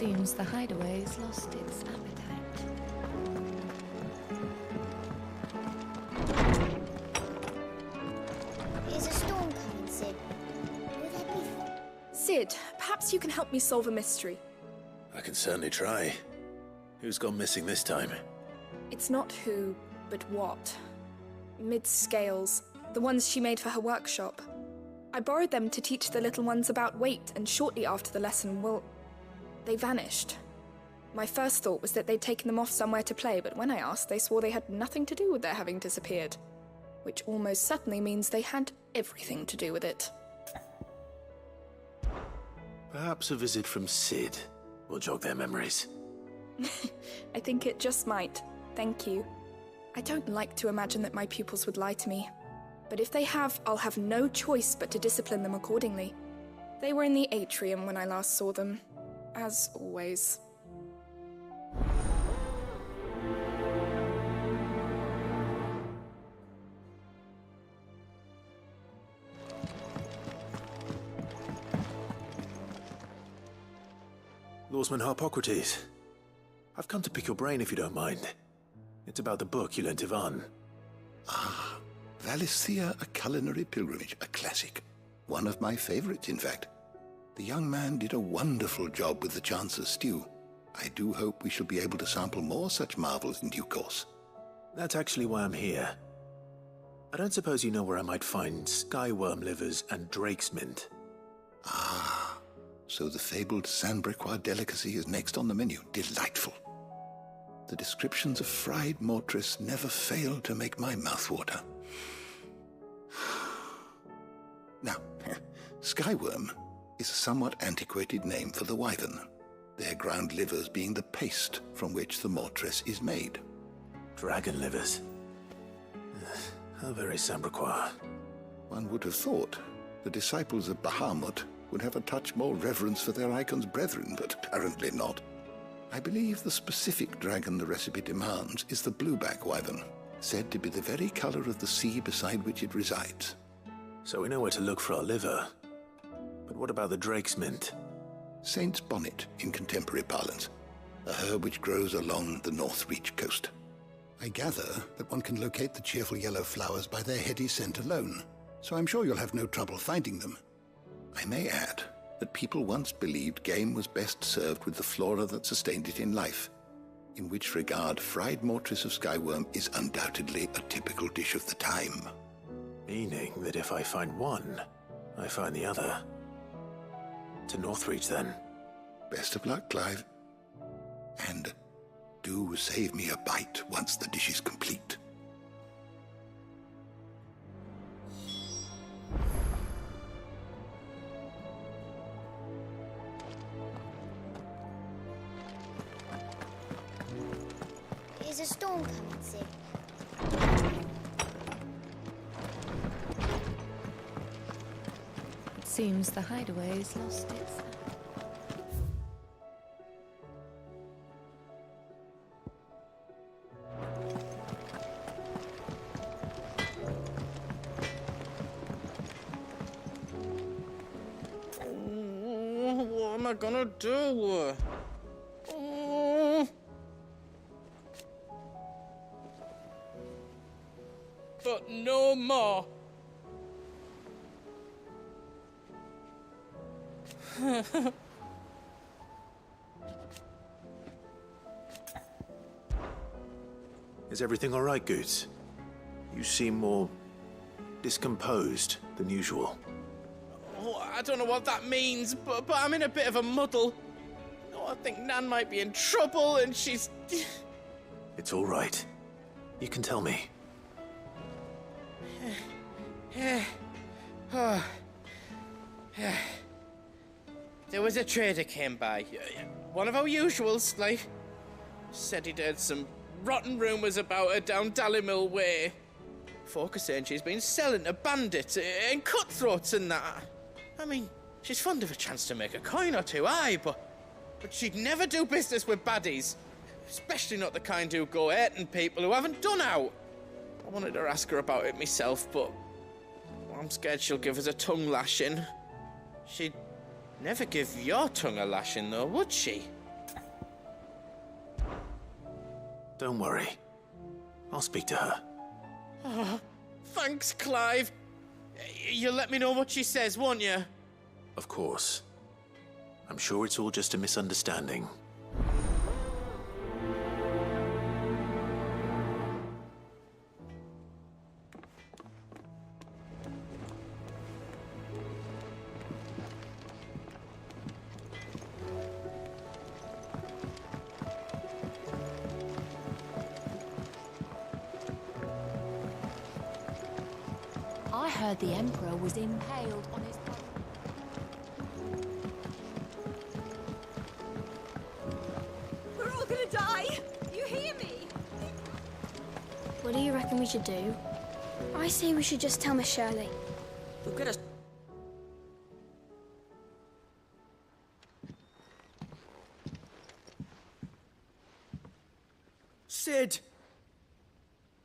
Seems the hideaway's lost its appetite. Is a storm coming, Sid? Will there be... Sid, perhaps you can help me solve a mystery. I can certainly try. Who's gone missing this time? It's not who, but what. Mid's scales, the ones she made for her workshop. I borrowed them to teach the little ones about weight, and shortly after the lesson, well, they vanished. My first thought was that they'd taken them off somewhere to play, but when I asked, they swore they had nothing to do with their having disappeared. Which almost certainly means they had everything to do with it. Perhaps a visit from Sid will jog their memories. I think it just might. Thank you. I don't like to imagine that my pupils would lie to me. But if they have, I'll have no choice but to discipline them accordingly. They were in the atrium when I last saw them. As always. Lawsman Harpocrates, I've come to pick your brain if you don't mind. It's about the book you lent Ivan. Ah, Valisthea, A Culinary Pilgrimage, a classic. One of my favorites, in fact. The young man did a wonderful job with the Chance's stew. I do hope we shall be able to sample more such marvels in due course. That's actually why I'm here. I don't suppose you know where I might find skyworm livers and drake's mint. Ah, so the fabled Sandbrequois delicacy is next on the menu. Delightful. The descriptions of fried mortress never fail to make my mouth water. Now, skyworm is a somewhat antiquated name for the wyvern, their ground livers being the paste from which the mortress is made. Dragon livers. How very Sandbrequois. One would have thought the disciples of Bahamut would have a touch more reverence for their icon's brethren, but apparently not. I believe the specific dragon the recipe demands is the blueback wyvern, said to be the very color of the sea beside which it resides. So we know where to look for our liver. But what about the drake's mint? Saint's bonnet in contemporary parlance, a herb which grows along the North Reach coast. I gather that one can locate the cheerful yellow flowers by their heady scent alone, so I'm sure you'll have no trouble finding them. I may add that people once believed game was best served with the flora that sustained it in life, in which regard fried mortress of skyworm is undoubtedly a typical dish of the time. Meaning that if I find one, I find the other. To Northreach, then. Best of luck, Clive. And do save me a bite once the dish is complete. Is a storm coming, Sid? It seems the hideaway's lost its... What am I gonna do? But no more. Is everything all right, Goots? You seem more discomposed than usual. Oh, I don't know what that means, but I'm in a bit of a muddle. Oh, I think Nan might be in trouble, and she's... It's all right. You can tell me. There was a trader came by. One of our usuals, like. Said he'd heard some rotten rumours about her down Dalimil way. Folk are saying she's been selling to bandits and cutthroats and that. I mean, she's fond of a chance to make a coin or two, aye, but she'd never do business with baddies. Especially not the kind who go hurting people who haven't done out. I wanted to ask her about it myself, but I'm scared she'll give us a tongue lashing. She'd never give your tongue a lashing, though, would she? Don't worry. I'll speak to her. Oh, thanks, Clive. You'll let me know what she says, won't you? Of course. I'm sure it's all just a misunderstanding. I heard the Emperor was impaled on his... We're all gonna die! You hear me? What do you reckon we should do? I say we should just tell Miss Shirley. Look at us. Sid!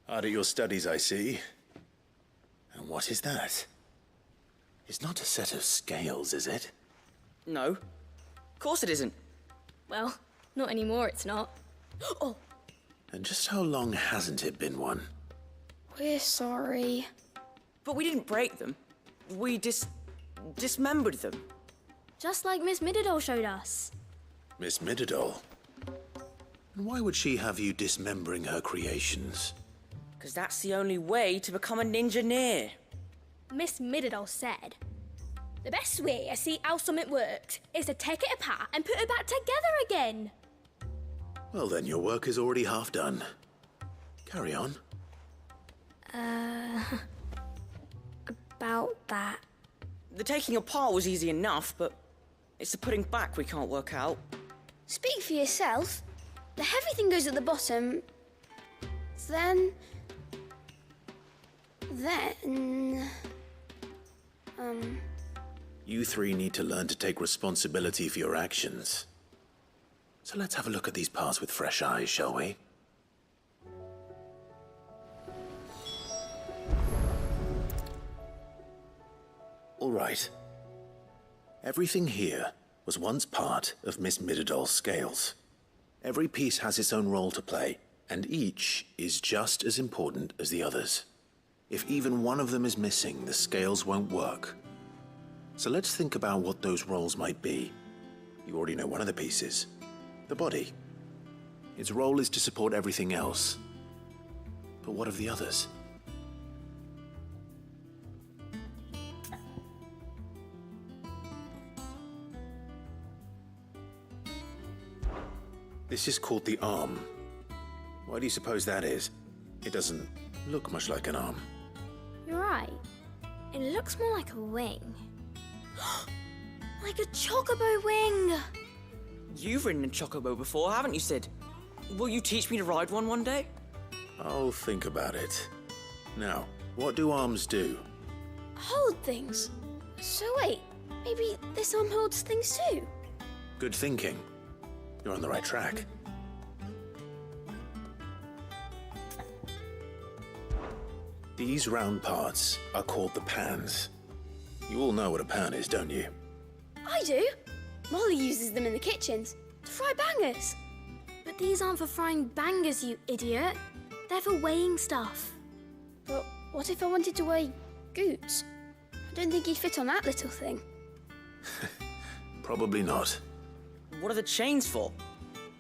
Hard at your studies, I see. And what is that? It's not a set of scales, is it? No. Of course it isn't. Well, not anymore, it's not. Oh, And just how long hasn't it been one? we're sorry. But we didn't break them. We dismembered them. Just like Miss Mididol showed us. Miss Mididol? And why would she have you dismembering her creations? Because that's the only way to become a ninja-neer. Miss Mididol said, the best way to see how something works is to take it apart and put it back together again. Well then, your work is already half done. Carry on. About that. The taking apart was easy enough, but it's the putting back we can't work out. Speak for yourself. The heavy thing goes at the bottom. Then... You three need to learn to take responsibility for your actions. So let's have a look at these parts with fresh eyes, shall we? All right. Everything here was once part of Miss Mididol's scales. Every piece has its own role to play, and each is just as important as the others. If even one of them is missing, the scales won't work. So let's think about what those roles might be. You already know one of the pieces. The body. Its role is to support everything else. But what of the others? This is called the arm. Why do you suppose that is? It doesn't look much like an arm. You're right. It looks more like a wing. Like a chocobo wing! You've ridden a chocobo before, haven't you, Sid? Will you teach me to ride one day? I'll think about it. Now, what do arms do? Hold things. So wait, maybe this arm holds things too? Good thinking. You're on the right track. These round parts are called the pans. You all know what a pan is, don't you? I do. Molly uses them in the kitchens to fry bangers. But these aren't for frying bangers, you idiot. They're for weighing stuff. But what if I wanted to weigh Goots? I don't think he'd fit on that little thing. Probably not. What are the chains for?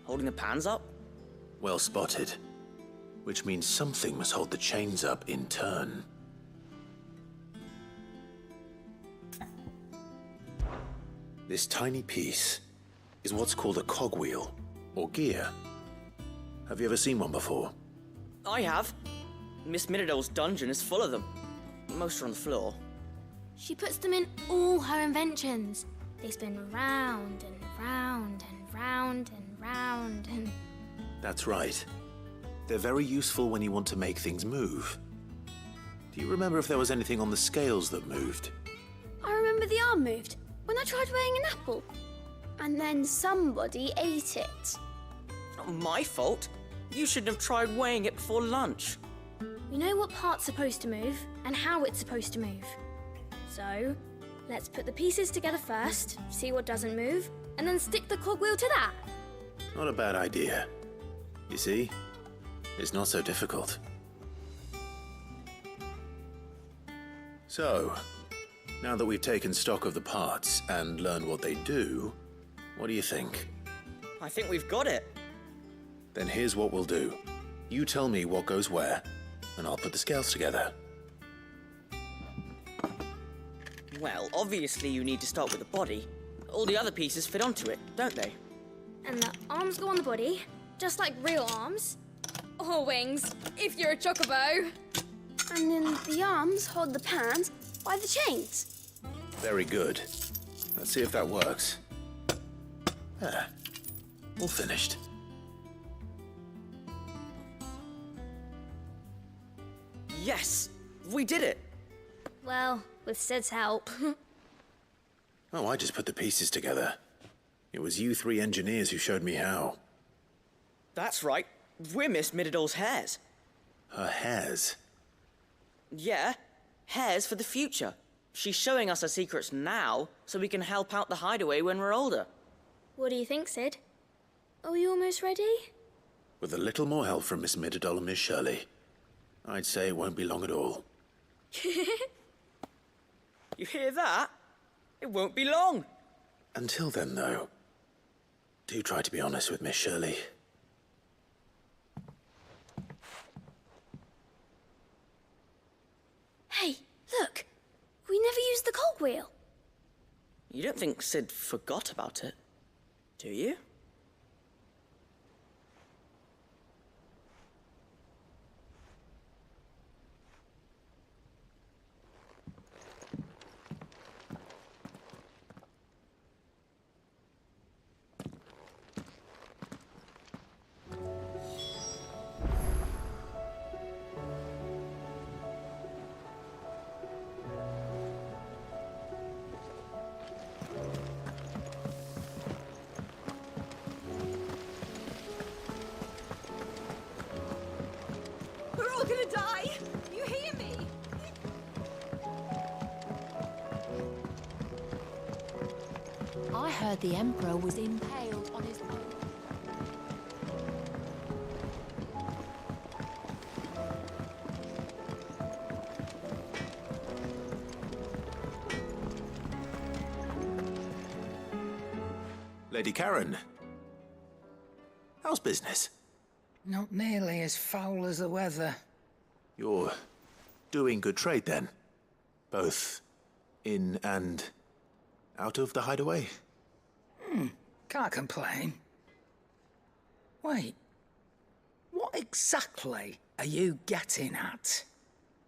Holding the pans up? Well spotted. Which means something must hold the chains up in turn. This tiny piece is what's called a cogwheel, or gear. Have you ever seen one before? I have. Miss Mididol's dungeon is full of them. Most are on the floor. She puts them in all her inventions. They spin round and round and round and round and... That's right. They're very useful when you want to make things move. Do you remember if there was anything on the scales that moved? I remember the arm moved when I tried weighing an apple. And then somebody ate it. It's not my fault. You shouldn't have tried weighing it before lunch. We know what part's supposed to move and how it's supposed to move. So, let's put the pieces together first, see what doesn't move, and then stick the cogwheel to that. Not a bad idea. You see? is not so difficult. So, now that we've taken stock of the parts and learned what they do, what do you think? I think we've got it. Then here's what we'll do. You tell me what goes where, and I'll put the scales together. Well, obviously you need to start with the body. All the other pieces fit onto it, don't they? And the arms go on the body, just like real arms. Or wings, if you're a chocobo. And then the arms hold the pans by the chains. Very good. Let's see if that works. There. All finished. Yes! We did it! Well, with Sid's help. Oh, I just put the pieces together. It was you three engineers who showed me how. That's right. We're Miss Mididol's hairs. Her hairs? Yeah, hairs for the future. She's showing us her secrets now, so we can help out the hideaway when we're older. What do you think, Sid? Are we almost ready? With a little more help from Miss Mididol and Miss Shirley, I'd say it won't be long at all. You hear that? It won't be long. Until then, though, do try to be honest with Miss Shirley. Hey, look! We never used the cogwheel. You don't think Sid forgot about it, do you? We're all gonna die! You hear me? I heard the Emperor was impaled on his own. Lady Karen, how's business? Not nearly as foul as the weather. You're doing good trade, then? Both in and out of the hideaway? Can't complain. Wait. What exactly are you getting at?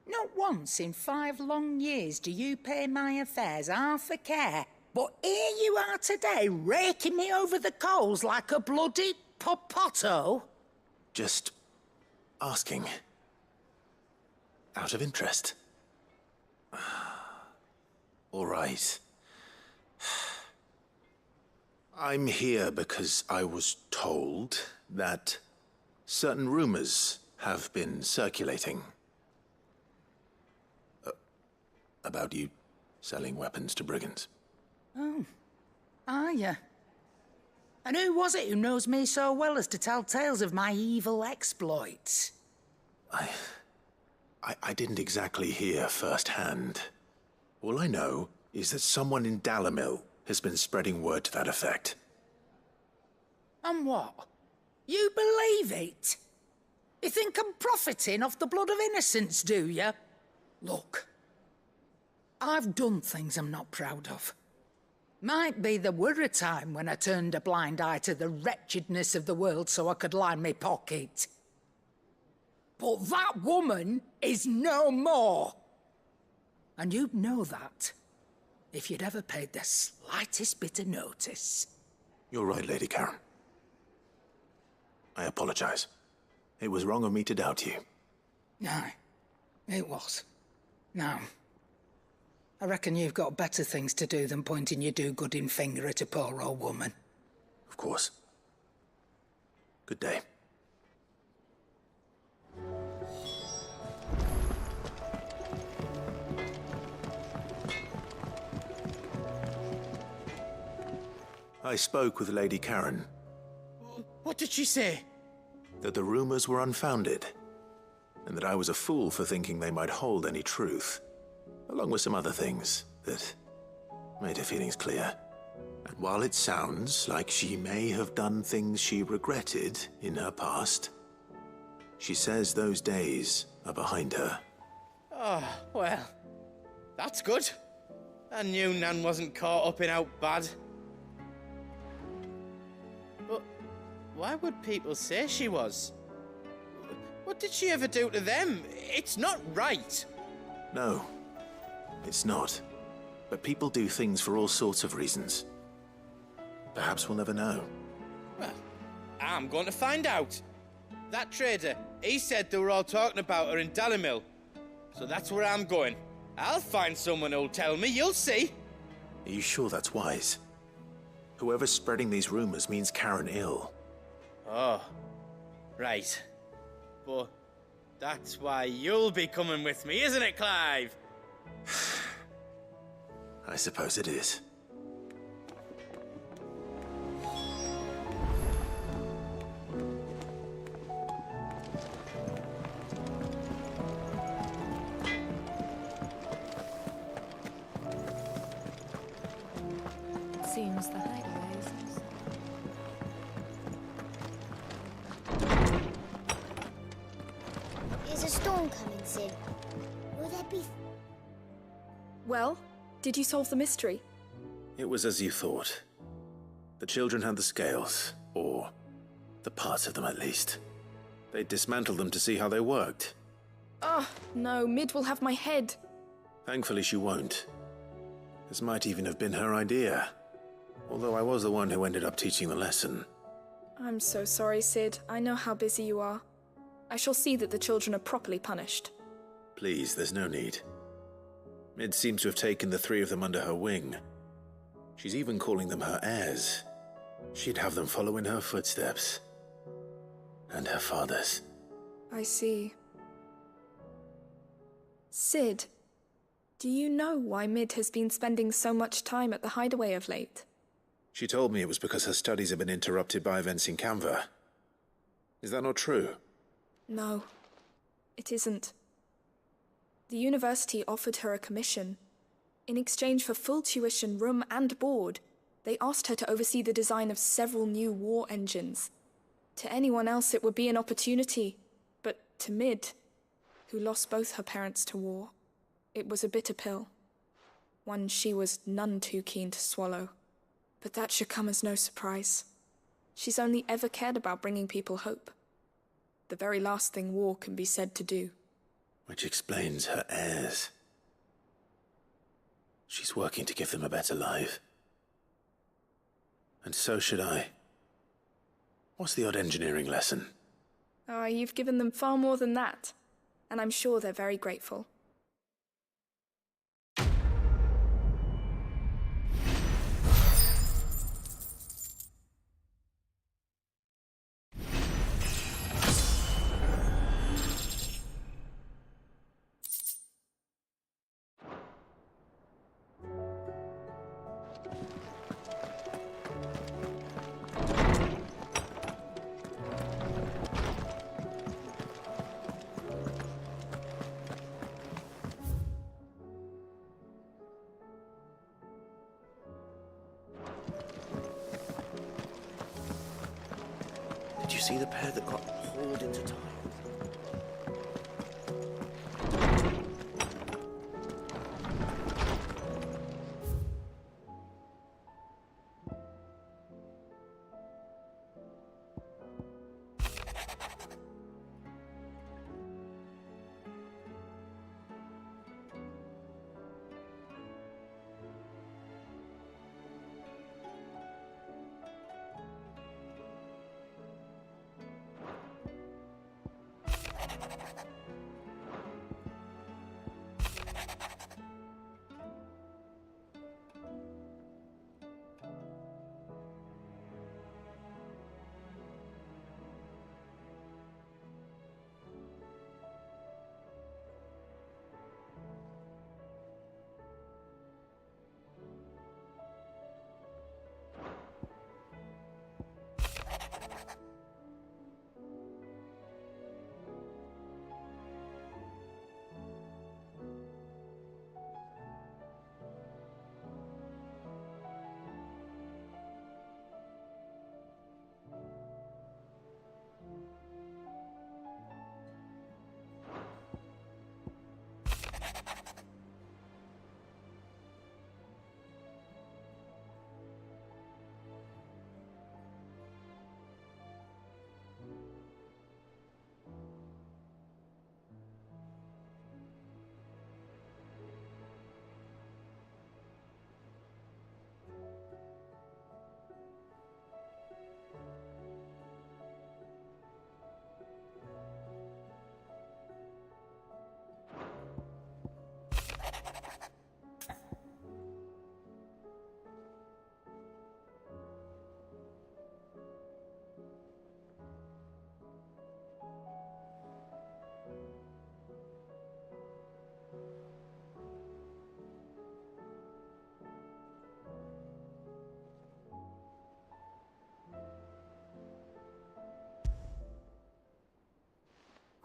Not once in 5 long years do you pay my affairs half a care, but here you are today raking me over the coals like a bloody popoto? Just asking. Out of interest. All right. I'm here because I was told that certain rumors have been circulating. About you selling weapons to brigands. Oh, are you? And who was it who knows me so well as to tell tales of my evil exploits? I didn't exactly hear firsthand. All I know is that someone in Dalimil has been spreading word to that effect. And what? You believe it? You think I'm profiting off the blood of innocents, do you? Look, I've done things I'm not proud of. Might be there were a time when I turned a blind eye to the wretchedness of the world so I could line my pocket. But that woman is no more. And you'd know that if you'd ever paid the slightest bit of notice. You're right, Lady Karen. I apologize. It was wrong of me to doubt you. No, it was. Now, I reckon you've got better things to do than pointing your do-gooding finger at a poor old woman. Of course. Good day. I spoke with Lady Karen. What did she say? that the rumors were unfounded, and that I was a fool for thinking they might hold any truth, along with some other things that made her feelings clear. And while it sounds like she may have done things she regretted in her past, she says those days are behind her. Oh, well, that's good. I knew Nan wasn't caught up in out bad. But why would people say she was? What did she ever do to them? It's not right. No, it's not. But people do things for all sorts of reasons. Perhaps we'll never know. Well, I'm going to find out. That trader, he said they were all talking about her in Dalimil. So that's where I'm going. I'll find someone who'll tell me, you'll see. Are you sure that's wise? Whoever's spreading these rumors means Karen ill. Oh, right. But that's why you'll be coming with me, isn't it, Clive? I suppose it is. Seems the hideaway is... Is a storm coming soon? Will there be... Well, did you solve the mystery? It was as you thought. The children had the scales, or the parts of them at least. They dismantled them to see how they worked. Oh, no, Mid will have my head. Thankfully she won't. This might even have been her idea. Although I was the one who ended up teaching the lesson. I'm so sorry, Sid. I know how busy you are. I shall see that the children are properly punished. Please, there's no need. Mid seems to have taken the three of them under her wing. She's even calling them her heirs. She'd have them follow in her footsteps. And her father's. I see. Sid, do you know why Mid has been spending so much time at the hideaway of late? She told me it was because her studies have been interrupted by events in Canva. Is that not true? No, it isn't. The university offered her a commission. In exchange for full tuition, room and board, they asked her to oversee the design of several new war engines. To anyone else it would be an opportunity, but to Mid, who lost both her parents to war, it was a bitter pill. One she was none too keen to swallow. But that should come as no surprise. She's only ever cared about bringing people hope. The very last thing war can be said to do. Which explains her heirs. She's working to give them a better life. And so should I. What's the odd engineering lesson? Ah, you've given them far more than that. And I'm sure they're very grateful. Did you see the pair that got hauled into time?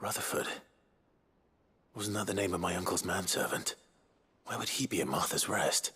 Rutherford. Wasn't that the name of my uncle's manservant? Where would he be at Martha's Rest?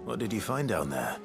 What did you find down there?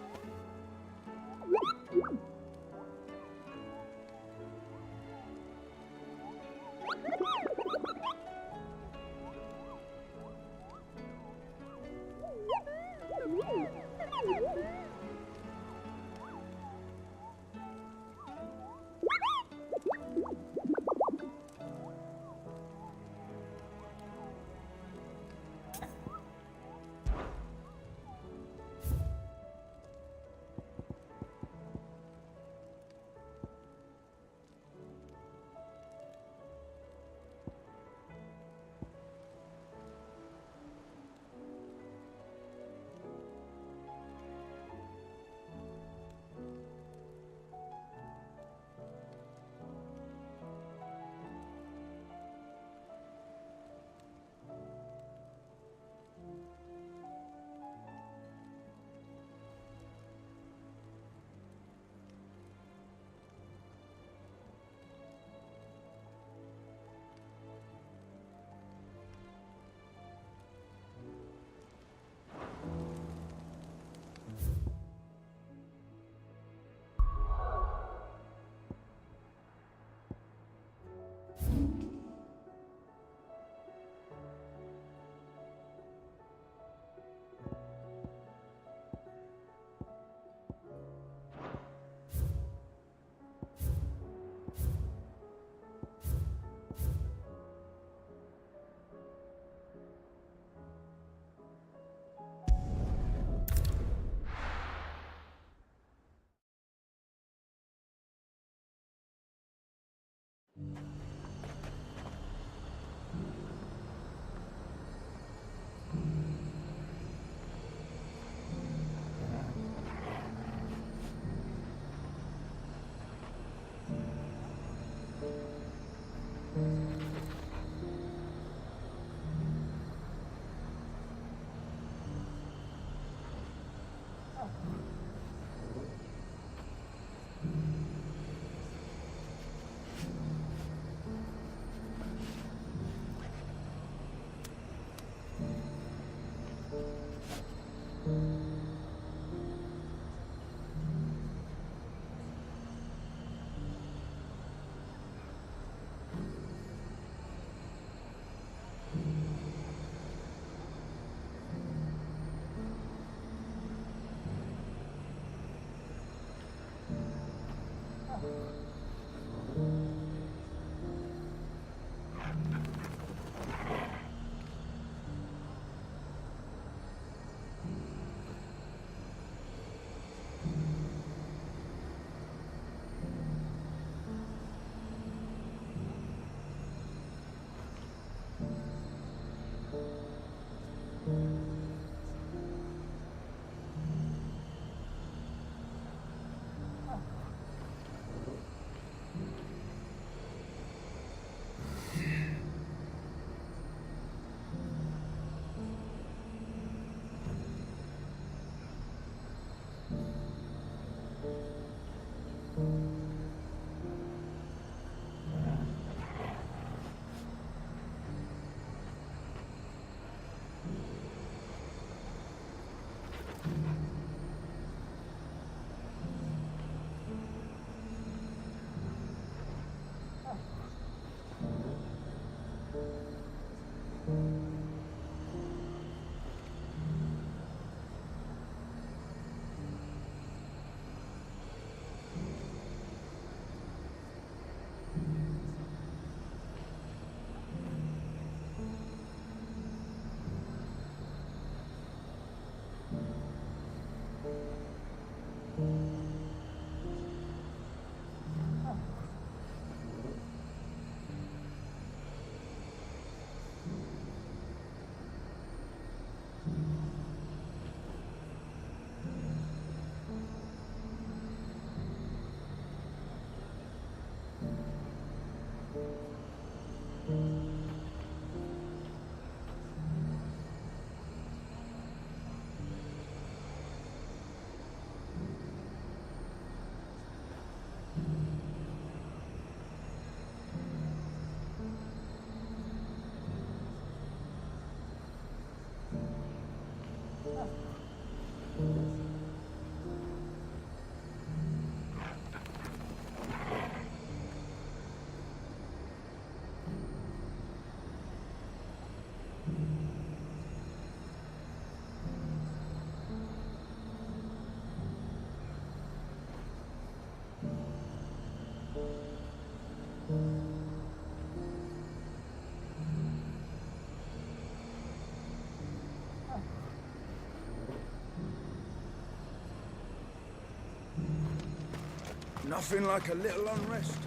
Nothing like a little unrest.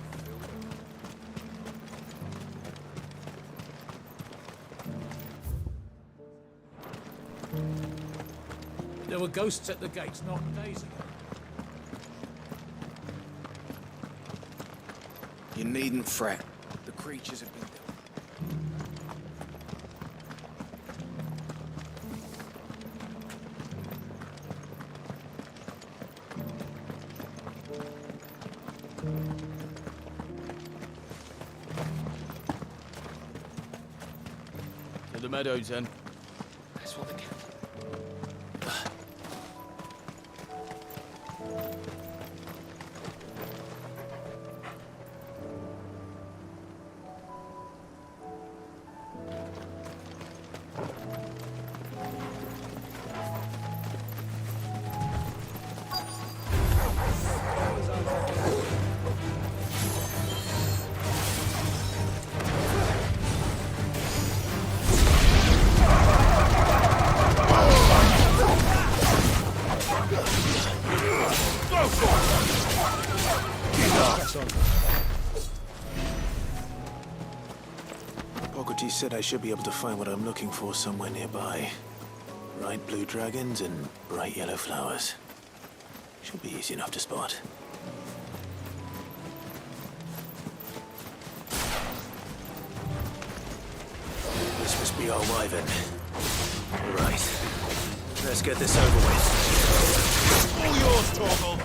There were ghosts at the gates not days ago. You needn't fret. The creatures have been dealt. To the meadows, then. That's what the cat. Boggarty said I should be able to find what I'm looking for somewhere nearby. Bright blue dragons and bright yellow flowers. Should be easy enough to spot. This must be our wyvern. Right. Let's get this over with. All yours, Torgal.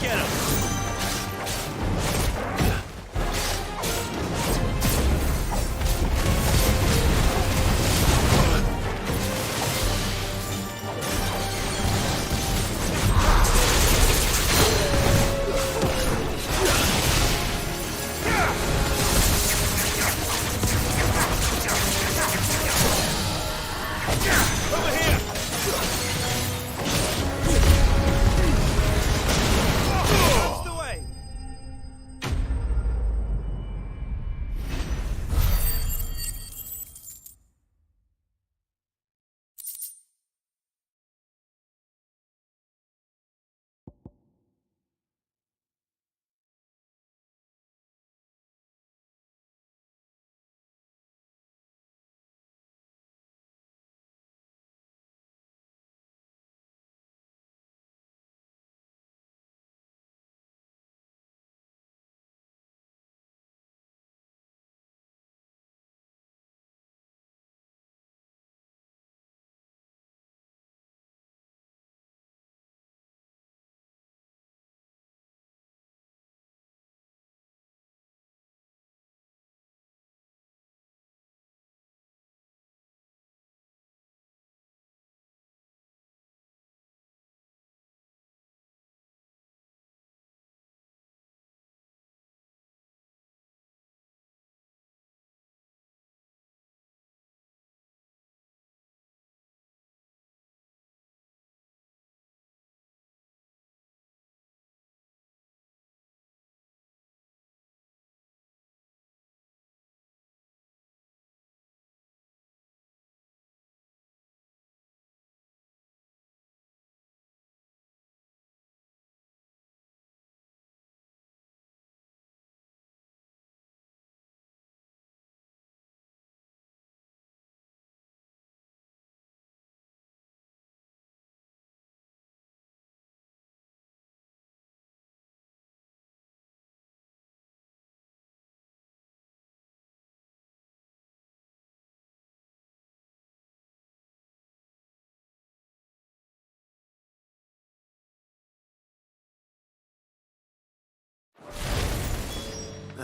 Get him!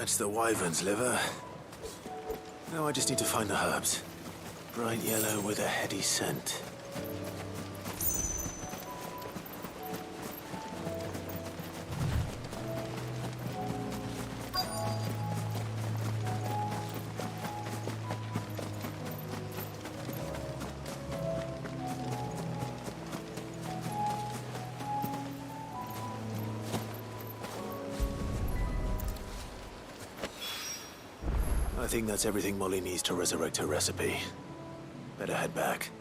That's the wyvern's liver. Now I just need to find the herbs. Bright yellow with a heady scent. I think that's everything Molly needs to resurrect her recipe. Better head back.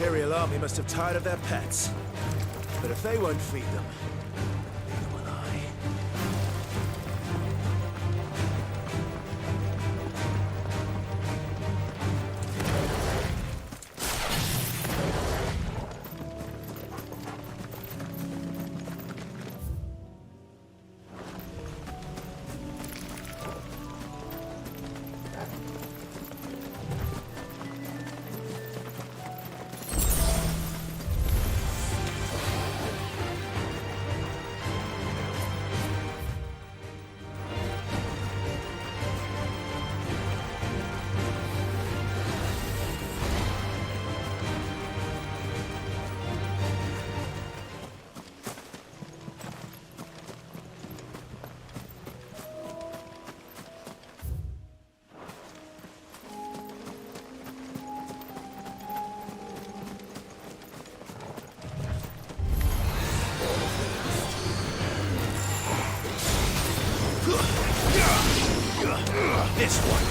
The Imperial army must have tired of their pets. But if they won't feed them, neither will I. This one.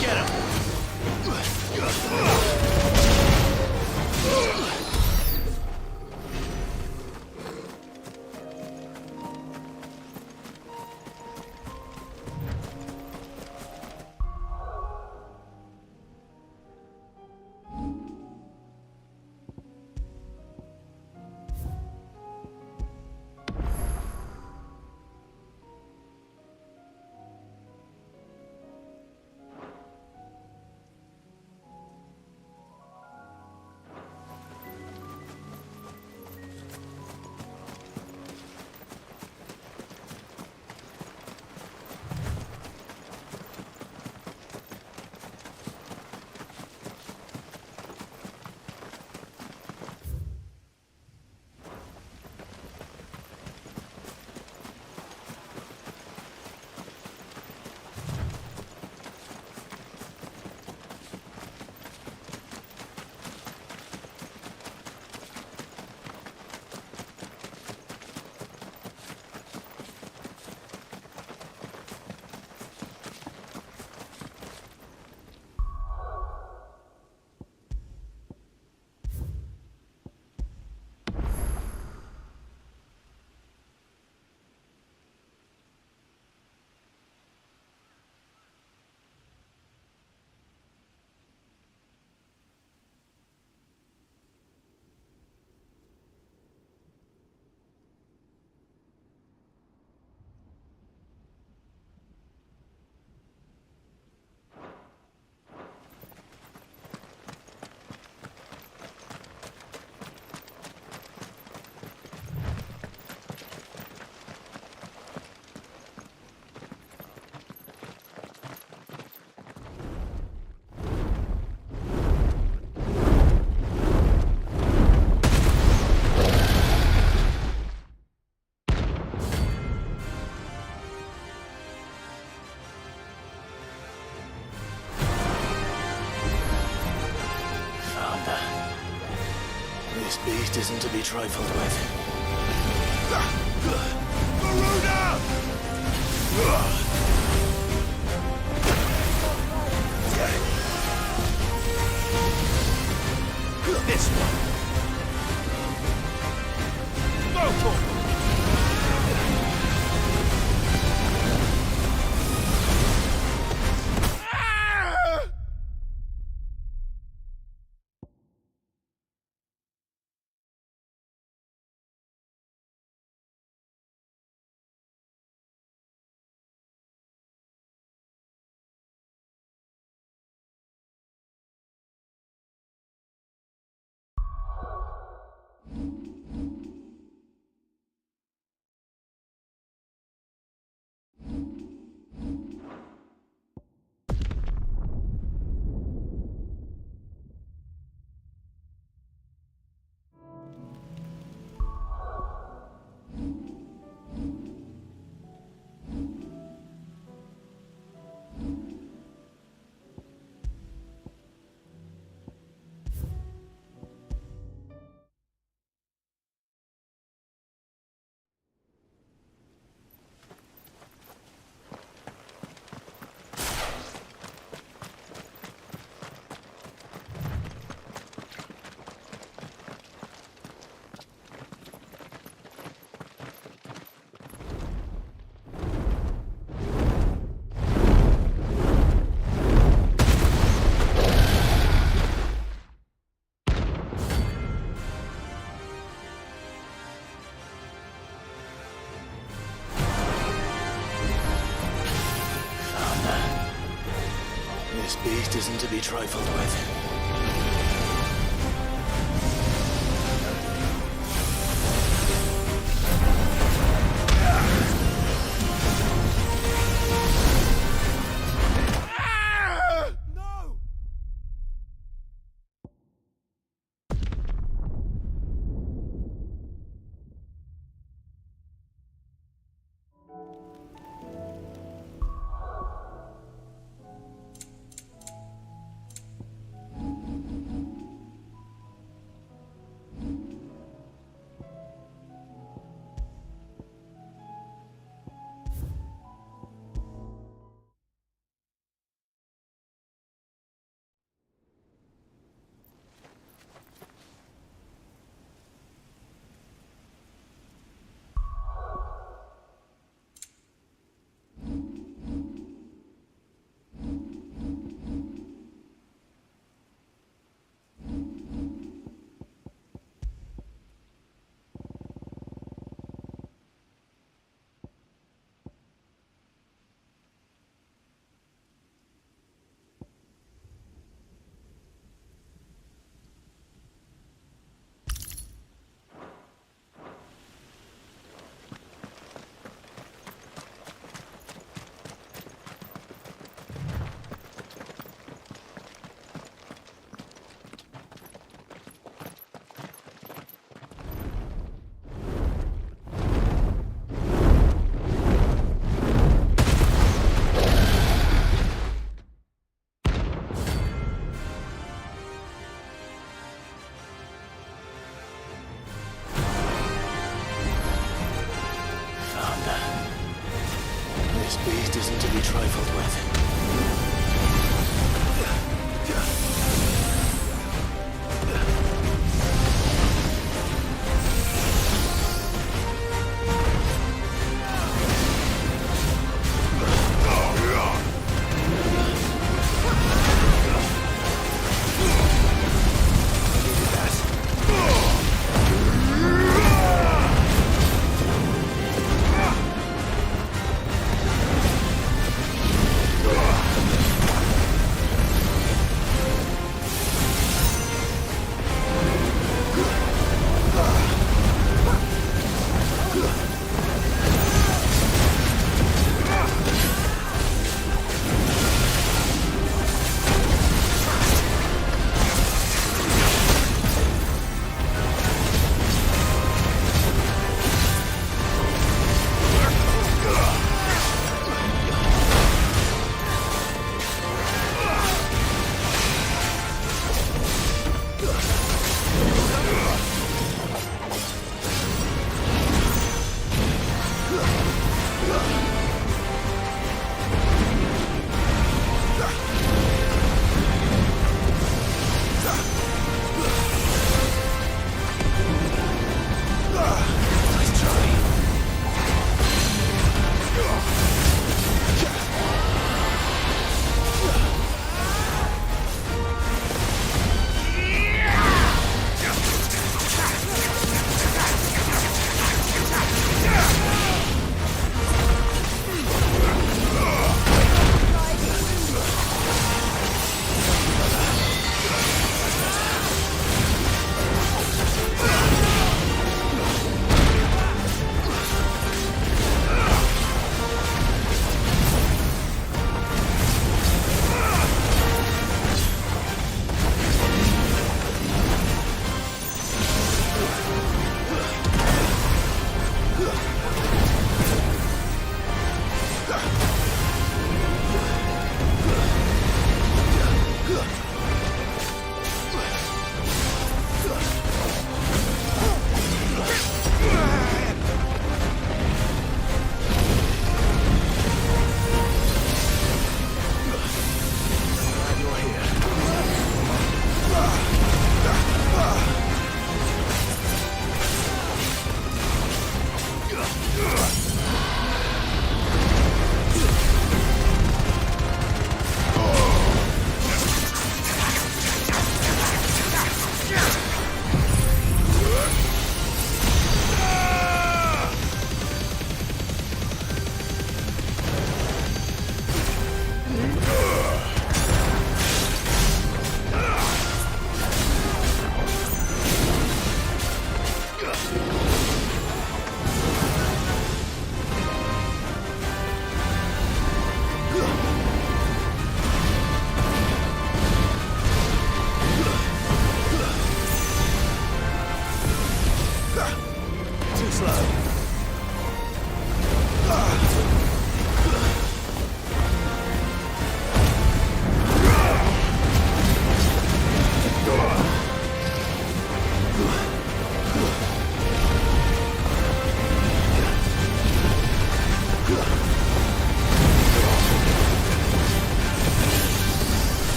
Get him. Founder, this beast isn't to be trifled with. Maruna! This one. Go for it. This beast isn't to be trifled with. This beast isn't to be trifled with.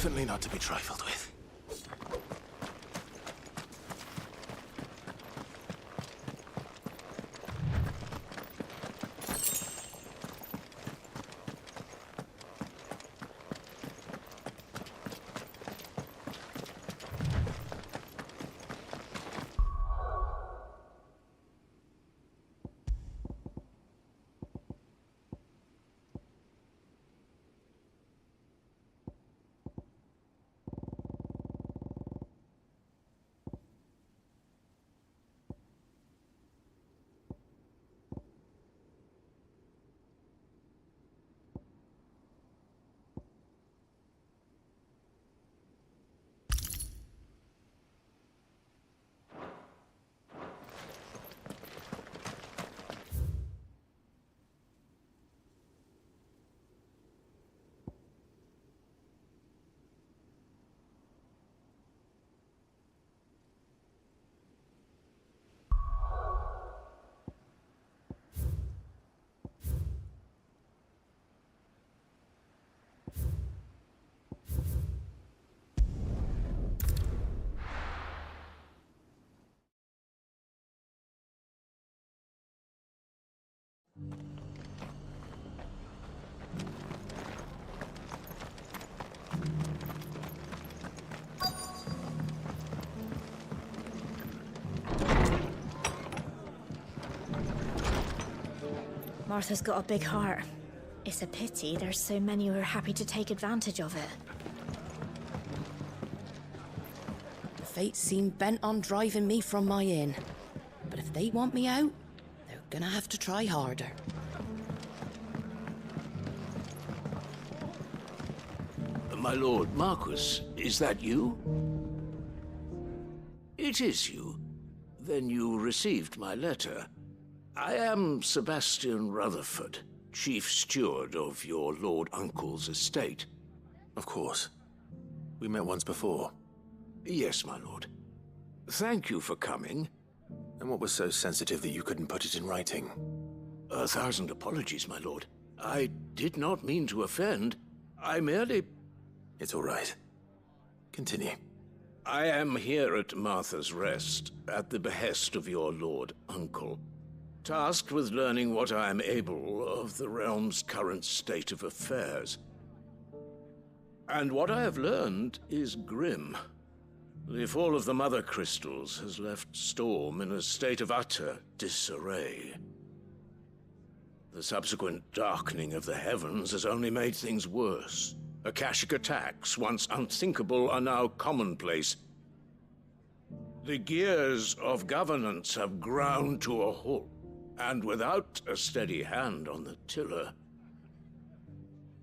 definitely not to be trifled with. Martha's got a big heart. It's a pity there's so many who are happy to take advantage of it. The fates seem bent on driving me from my inn. But if they want me out, they're gonna have to try harder. My lord Marquis, is that you? It is you. Then you received my letter. I am Sebastian Rutherford, Chief Steward of your Lord Uncle's estate. Of course. We met once before. Yes, my lord. Thank you for coming. And what was so sensitive that you couldn't put it in writing? 1,000 apologies, my lord. I did not mean to offend. I merely... It's all right. Continue. I am here at Martha's Rest, at the behest of your Lord Uncle, tasked with learning what I am able of the realm's current state of affairs. And what I have learned is grim. The fall of the Mother Crystals has left Storm in a state of utter disarray. The subsequent darkening of the heavens has only made things worse. Akashic attacks, once unthinkable, are now commonplace. The gears of governance have ground to a halt, and without a steady hand on the tiller,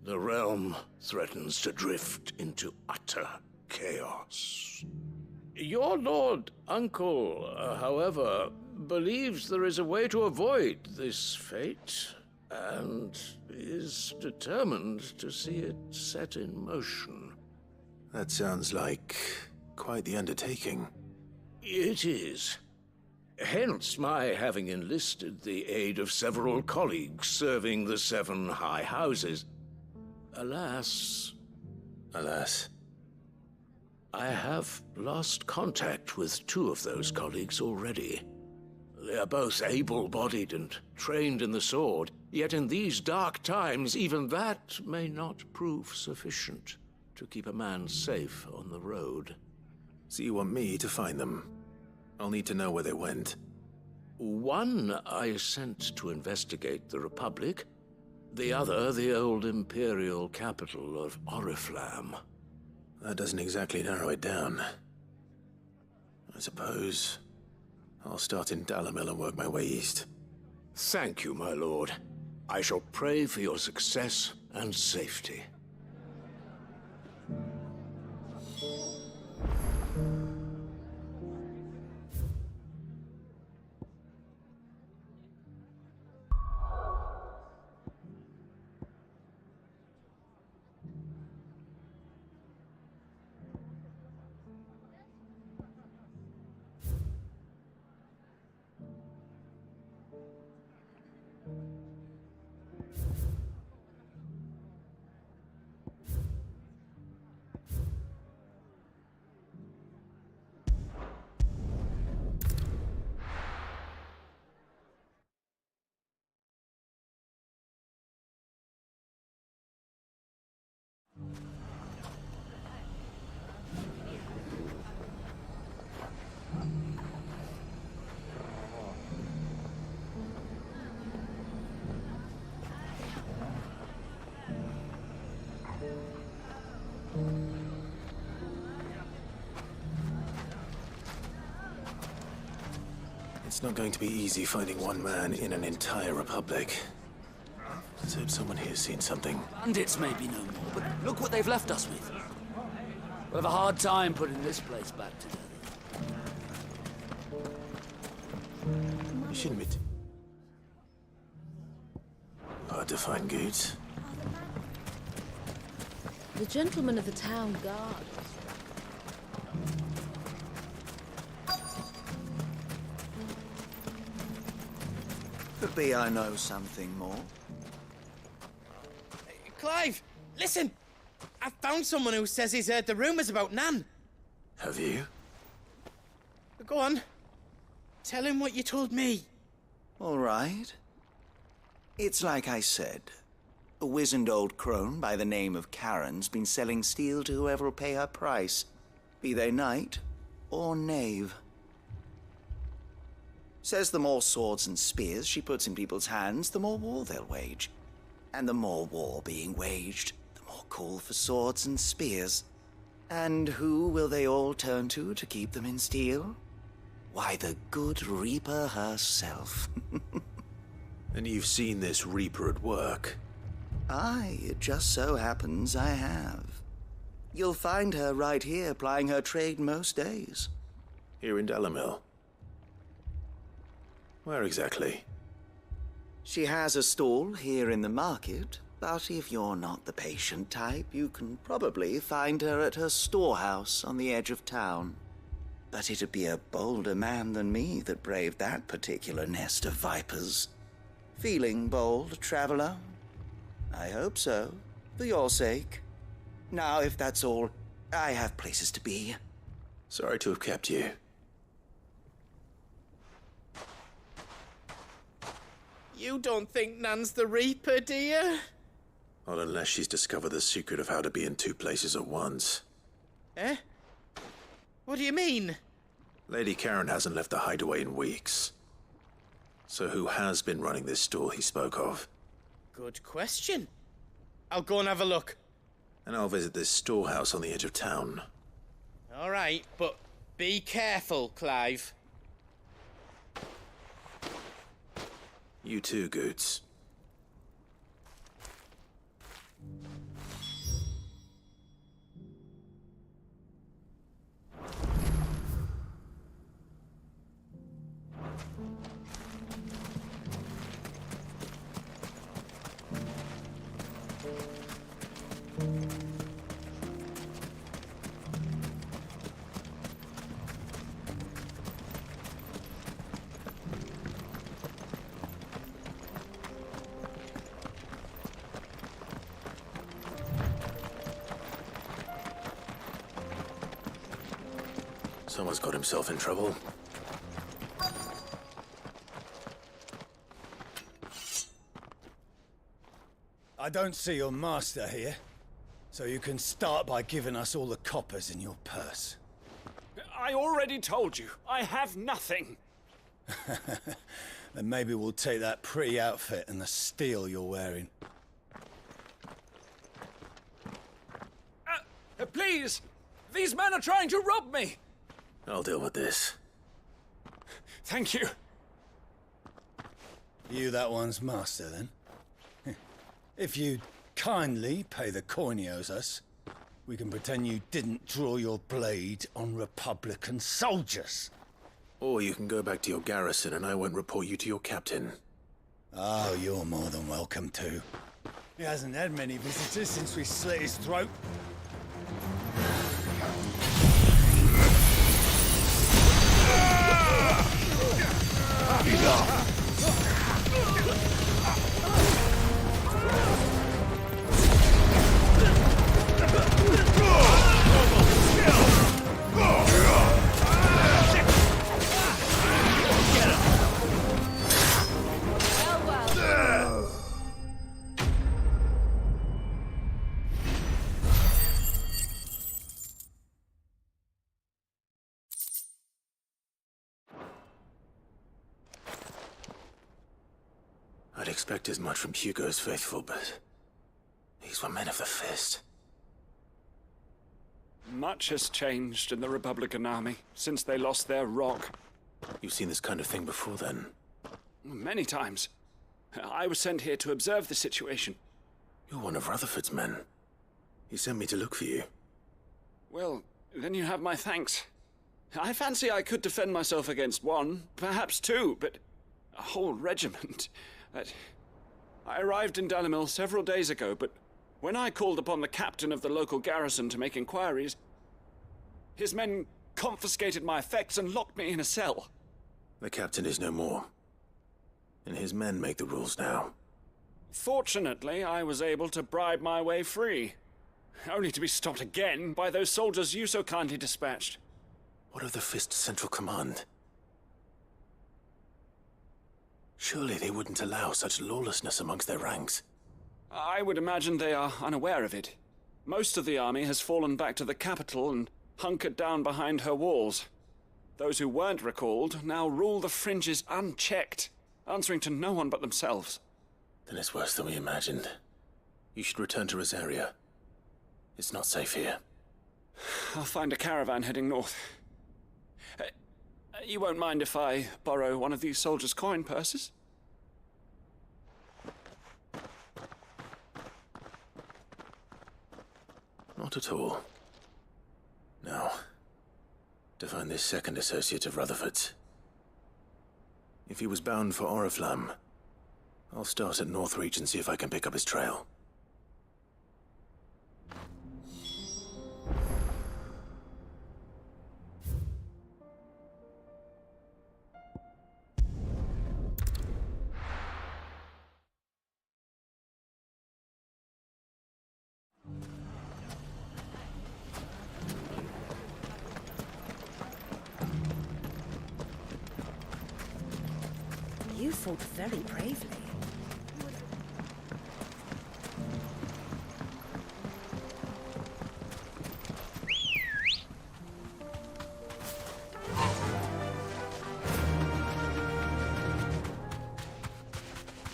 the realm threatens to drift into utter chaos. Your Lord Uncle, however, believes there is a way to avoid this fate, and is determined to see it set in motion. That sounds like quite the undertaking. It is. Hence my having enlisted the aid of several colleagues serving the 7 high houses. Alas... Alas? I have lost contact with 2 of those colleagues already. They are both able-bodied and trained in the sword, yet in these dark times, even that may not prove sufficient to keep a man safe on the road. So you want me to find them? I'll need to know where they went. One I sent to investigate the Republic, the other the old Imperial capital of Oriflamme. That doesn't exactly narrow it down. I suppose I'll start in Dalimil and work my way east. Thank you, my lord. I shall pray for your success and safety. It's not going to be easy finding one man in an entire republic. Let's hope someone here's seen something. Bandits may be no more, but look what they've left us with. We'll have a hard time putting this place back together. You shouldn't be... Hard to find goods. The gentleman of the town guard. Could be I know something more. Clive, listen! I found someone who says he's heard the rumours about Nan. Have you? Go on. Tell him what you told me. All right. It's like I said. A wizened old crone by the name of Karen's been selling steel to whoever will pay her price, be they knight or knave. Says the more swords and spears she puts in people's hands, the more war they'll wage. And the more war being waged, the more call for swords and spears. And who will they all turn to keep them in steel? Why, the good Reaper herself. And you've seen this Reaper at work? Aye, it just so happens I have. You'll find her right here plying her trade most days. Here in Dalimil? Where exactly? She has a stall here in the market, but if you're not the patient type, you can probably find her at her storehouse on the edge of town. But it'd be a bolder man than me that braved that particular nest of vipers. Feeling bold, traveler? I hope so, for your sake. Now, if that's all, I have places to be. Sorry to have kept you. You don't think Nan's the Reaper, do you? Not unless she's discovered the secret of how to be in two places at once. Eh? What do you mean? Lady Karen hasn't left the hideaway in weeks. So who has been running this stall he spoke of? Good question. I'll go and have a look. And I'll visit this storehouse on the edge of town. All right, but be careful, Clive. You too, Goots. Someone's got himself in trouble. I don't see your master here, so you can start by giving us all the coppers in your purse. I already told you, I have nothing. Then maybe we'll take that pretty outfit and the steel you're wearing. Please! These men are trying to rob me! I'll deal with this. Thank you. You that one's master, then? If you kindly pay the coin he owes us, we can pretend you didn't draw your blade on Republican soldiers. Or you can go back to your garrison and I won't report you to your captain. Oh, you're more than welcome to. He hasn't had many visitors since we slit his throat. I'd expect as much from Hugo's faithful, but these were men of the fist. Much has changed in the Republican army since they lost their rock. You've seen this kind of thing before, then? Many times. I was sent here to observe the situation. You're one of Rutherford's men. He sent me to look for you. Well, then you have my thanks. I fancy I could defend myself against one, perhaps two, but a whole regiment. I arrived in Dalimil several days ago, but when I called upon the captain of the local garrison to make inquiries, his men confiscated my effects and locked me in a cell. The captain is no more, and his men make the rules now. Fortunately, I was able to bribe my way free, only to be stopped again by those soldiers you so kindly dispatched. What of the Fist's Central Command? Surely they wouldn't allow such lawlessness amongst their ranks. I would imagine they are unaware of it. Most of the army has fallen back to the capital and hunkered down behind her walls. Those who weren't recalled now rule the fringes unchecked, answering to no one but themselves. Then it's worse than we imagined. You should return to Rosaria. It's not safe here. I'll find a caravan heading north. You won't mind if I borrow one of these soldiers' coin purses? Not at all. Now, to find this second associate of Rutherford's. If he was bound for Oriflamme, I'll start at Northreach and see if I can pick up his trail. You fought very bravely.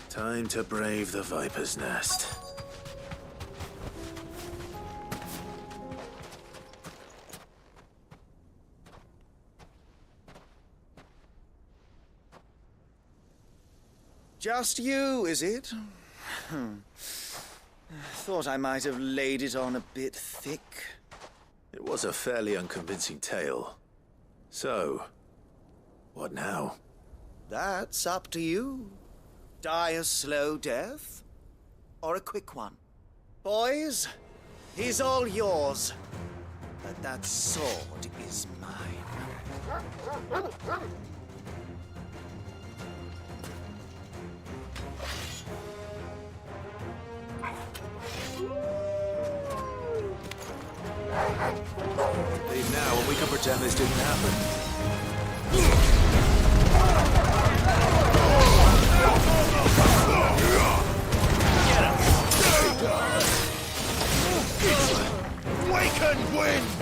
Time to brave the Viper's Nest. Just you, is it? Thought I might have laid it on a bit thick. It was a fairly unconvincing tale. So, what now? That's up to you. Die a slow death, or a quick one. Boys, he's all yours. But that sword is mine. Leave now and we can pretend this didn't happen. Get him! Waken winds!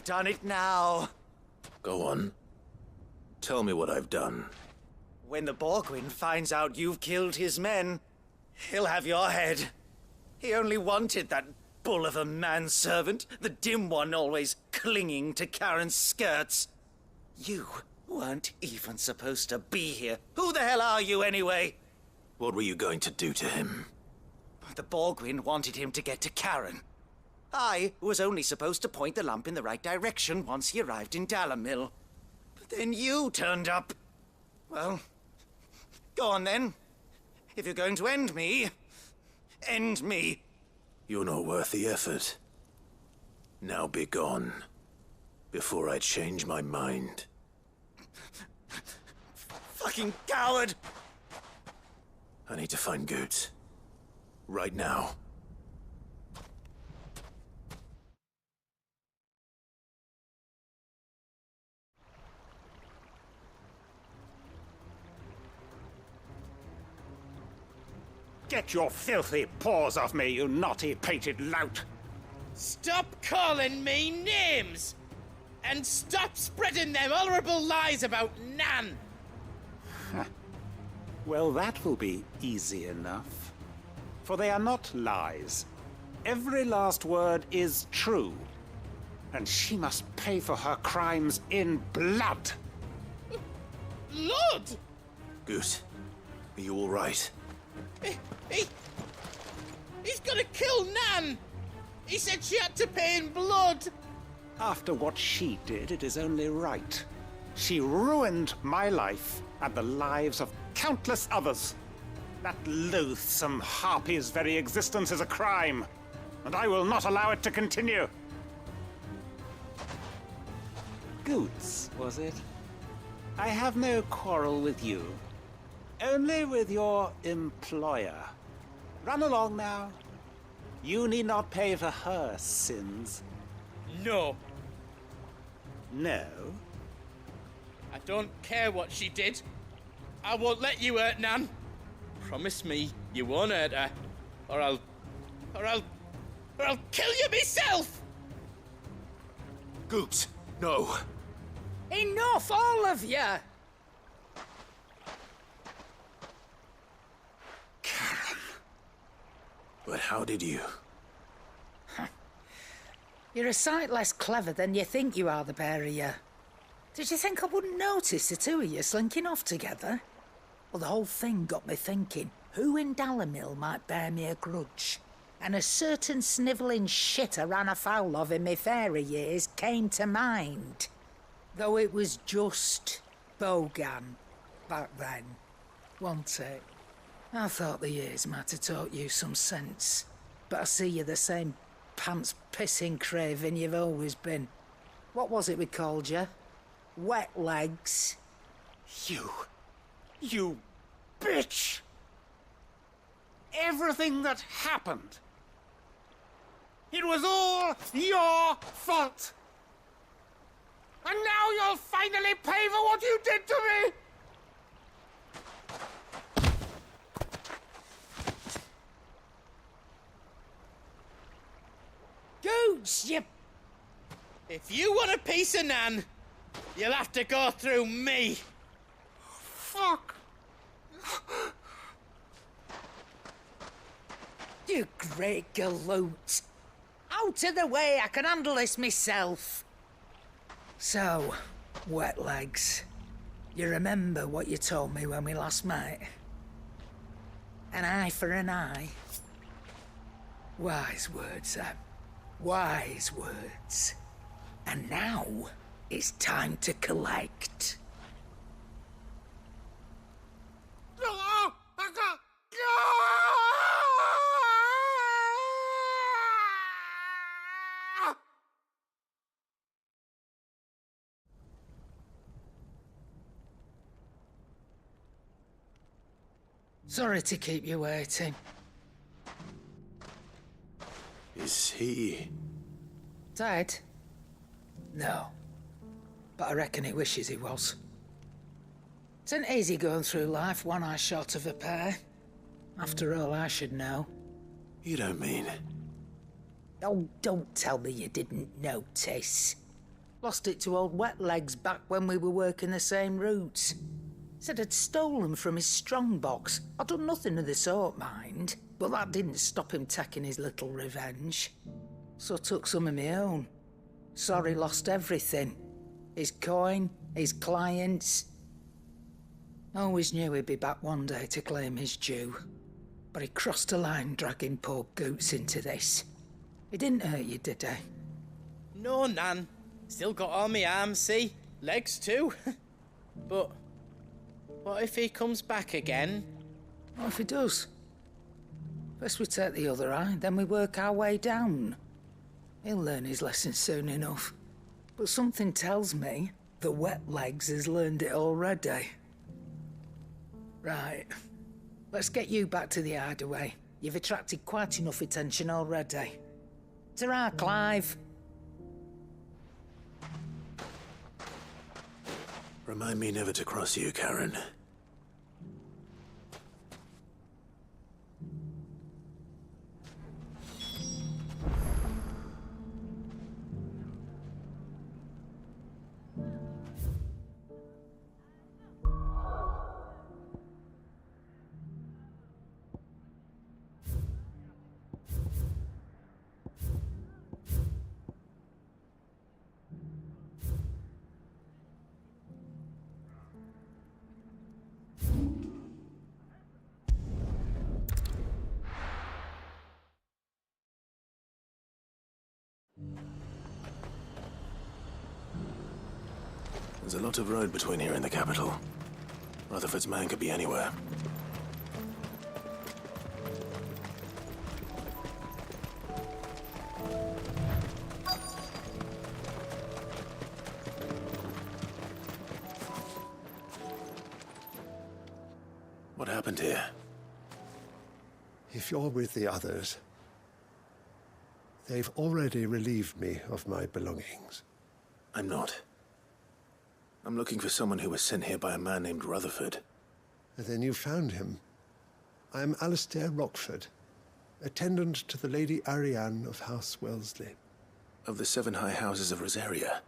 done it now. Go on. Tell me what I've done. When the Borgwyn finds out you've killed his men, he'll have your head. He only wanted that bull of a manservant, the dim one always clinging to Karen's skirts. You weren't even supposed to be here. Who the hell are you anyway? What were you going to do to him? The Borgwyn wanted him to get to Karen. I was only supposed to point the lamp in the right direction once he arrived in Dalamil. But then you turned up. Well, go on then. If you're going to end me, end me. You're not worth the effort. Now be gone, before I change my mind. Fucking coward! I need to find Goots. Right now. Get your filthy paws off me, you naughty-pated lout! Stop calling me names! And stop spreading them horrible lies about Nan! Well, that will be easy enough. For they are not lies. Every last word is true. And she must pay for her crimes in blood. Blood? Goose, are you all right? He's gonna kill Nan! He said she had to pay in blood! After what she did, it is only right. She ruined my life and the lives of countless others. That loathsome harpy's very existence is a crime, and I will not allow it to continue. Goots, was it? I have no quarrel with you. Only with your employer. Run along now. You need not pay for her sins. No. No? I don't care what she did. I won't let you hurt Nan. Promise me you won't hurt her, or I'll kill you myself! Goops, no. Enough, all of you! But how did you? You're a sight less clever than you think you are, the pair of you. Did you think I wouldn't notice the two of you slinking off together? Well, the whole thing got me thinking, who in Dalamil might bear me a grudge? And a certain snivelling shit I ran afoul of in my fairy years came to mind. Though it was just Bogan back then, wasn't it? I thought the years might have taught you some sense, but I see you're the same pants-pissing craven you've always been. What was it we called you? Wet legs? You bitch! Everything that happened, it was all your fault! And now you'll finally pay for what you did to me! Goots, you... If you want a piece of Nan, you'll have to go through me. Fuck! You great galoot. Out of the way, I can handle this myself. So, wet legs, you remember what you told me when we last met? An eye for an eye. Wise words, Sam. Wise words. And now, it's time to collect. Sorry to keep you waiting. Is he... Dead? No. But I reckon he wishes he was. It's an easy going through life, one eye short of a pair. After all, I should know. You don't mean... Oh, don't tell me you didn't notice. Lost it to old Wet Legs back when we were working the same routes. Said I'd stolen from his strongbox. I'd done nothing of the sort, mind. But that didn't stop him taking his little revenge. So I took some of my own. Sorry, lost everything. His coin, his clients. Always knew he'd be back one day to claim his due. But he crossed a line dragging poor Goots into this. He didn't hurt you, did he? No, Nan. Still got all my arms, see? Legs too. But what if he comes back again? What if he does? First we take the other eye, then we work our way down. He'll learn his lesson soon enough. But something tells me the Wet Legs has learned it already. Right. Let's get you back to the hideaway. You've attracted quite enough attention already. Ta-ra, Clive. Remind me never to cross you, Karen. There's a lot of road between here and the capital. Rutherford's man could be anywhere. What happened here? If you're with the others, they've already relieved me of my belongings. I'm not. I'm looking for someone who was sent here by a man named Rutherford. Then you found him. I am Alistair Rockford, attendant to the Lady Ariane of House Wellesley. Of the 7 high houses of Rosaria.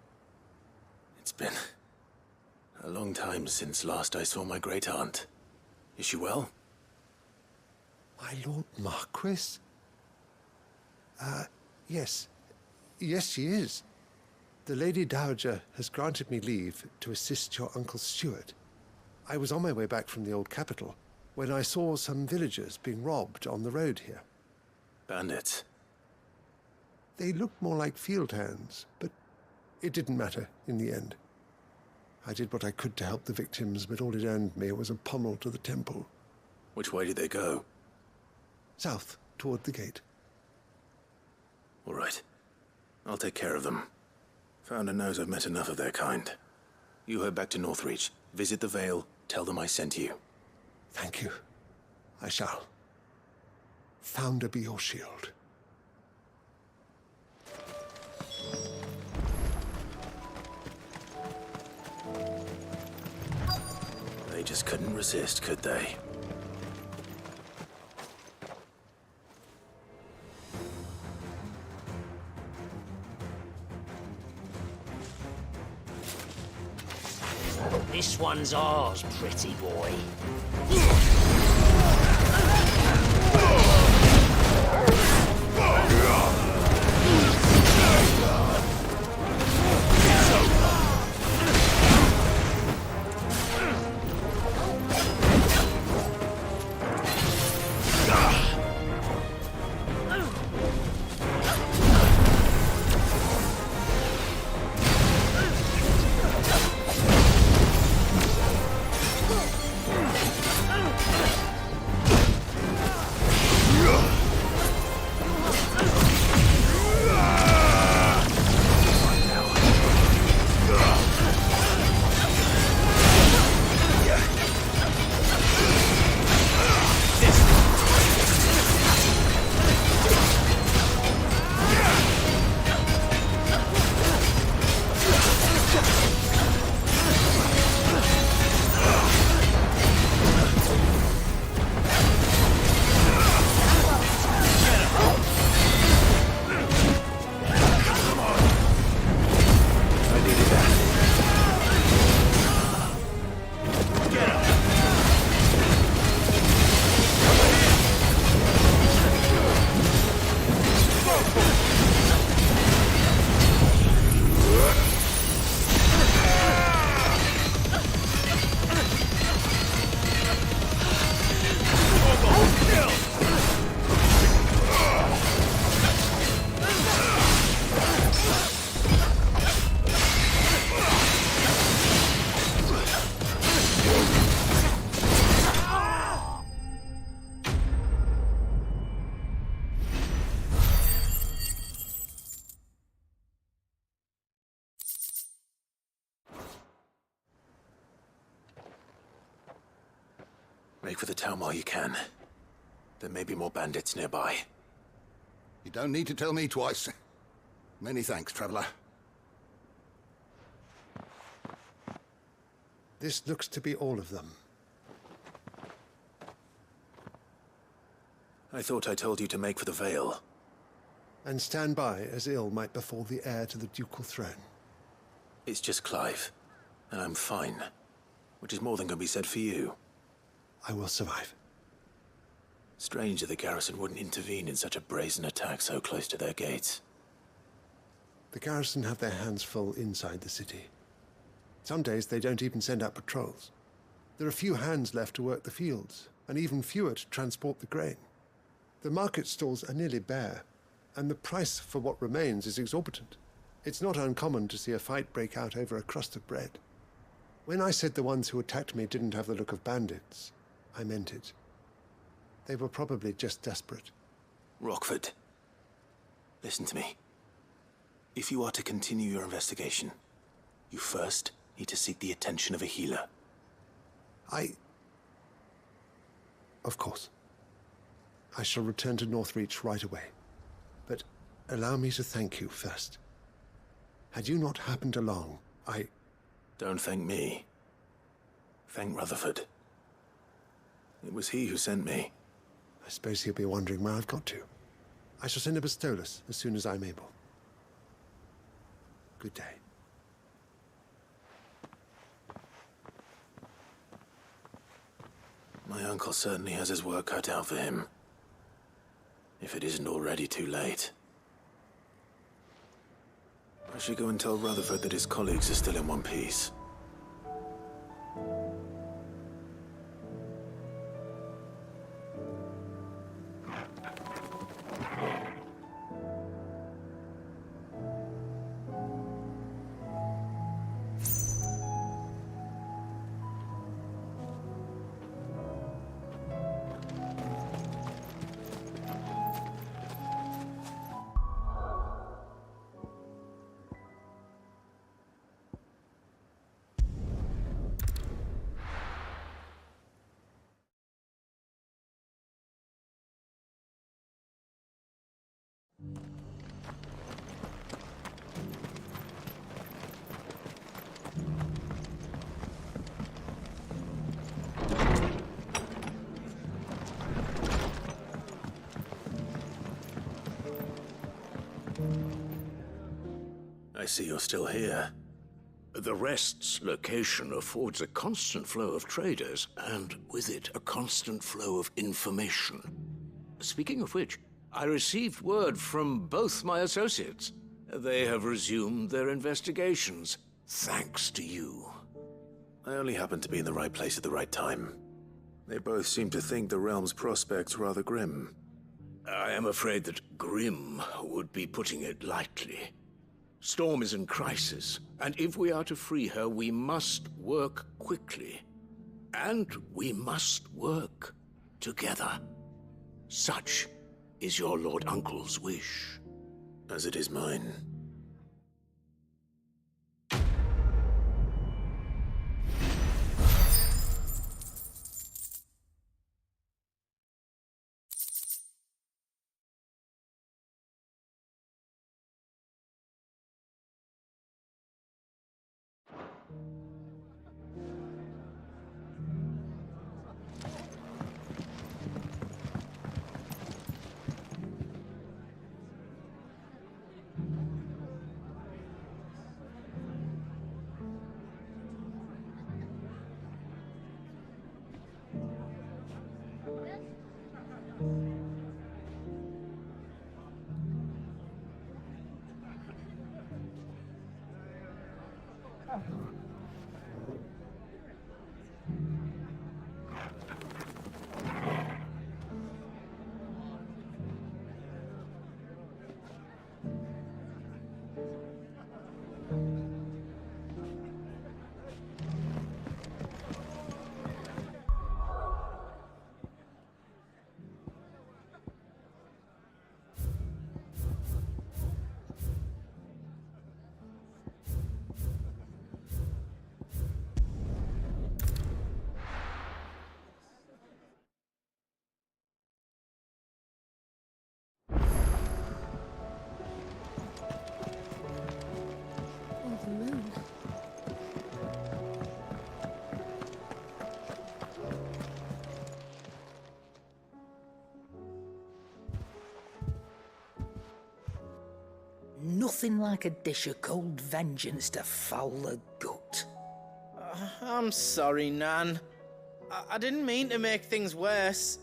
It's been a long time since last I saw my great-aunt. Is she well? My Lord Marquis? Yes. Yes, she is. The Lady Dowager has granted me leave to assist your Uncle Stuart. I was on my way back from the old capital when I saw some villagers being robbed on the road here. Bandits? They looked more like field hands, but it didn't matter in the end. I did what I could to help the victims, but all it earned me was a pommel to the temple. Which way did they go? South, toward the gate. All right. I'll take care of them. Founder knows I've met enough of their kind. You head back to Northreach, visit the Vale, tell them I sent you. Thank you. I shall. Founder be your shield. They just couldn't resist, could they? This one's ours, pretty boy. Make for the town while you can. There may be more bandits nearby. You don't need to tell me twice. Many thanks, traveler. This looks to be all of them. I thought I told you to make for the Vale. And stand by as ill might befall the heir to the ducal throne. It's just Clive, and I'm fine. Which is more than can be said for you. I will survive. Strange that the garrison wouldn't intervene in such a brazen attack so close to their gates. The garrison have their hands full inside the city. Some days they don't even send out patrols. There are few hands left to work the fields, and even fewer to transport the grain. The market stalls are nearly bare, and the price for what remains is exorbitant. It's not uncommon to see a fight break out over a crust of bread. When I said the ones who attacked me didn't have the look of bandits, I meant it. They were probably just desperate. Rockford, listen to me. If you are to continue your investigation, you first need to seek the attention of a healer. Of course. I shall return to Northreach right away. But allow me to thank you first. Had you not happened along, Don't thank me. Thank Rutherford. It was he who sent me. I suppose he'll be wondering where I've got to. I shall send a Bistolus as soon as I'm able. Good day. My uncle certainly has his work cut out for him. If it isn't already too late. I should go and tell Rutherford that his colleagues are still in one piece. I see you're still here. The Rest's location affords a constant flow of traders, and with it, a constant flow of information. Speaking of which, I received word from both my associates. They have resumed their investigations, thanks to you. I only happened to be in the right place at the right time. They both seem to think the realm's prospects rather grim. I am afraid that grim would be putting it lightly. Storm is in crisis, and if we are to free her, we must work quickly. And we must work together. Such is your Lord Uncle's wish. As it is mine. nothing like a dish of cold vengeance to foul the gut. I'm sorry, Nan. I didn't mean to make things worse.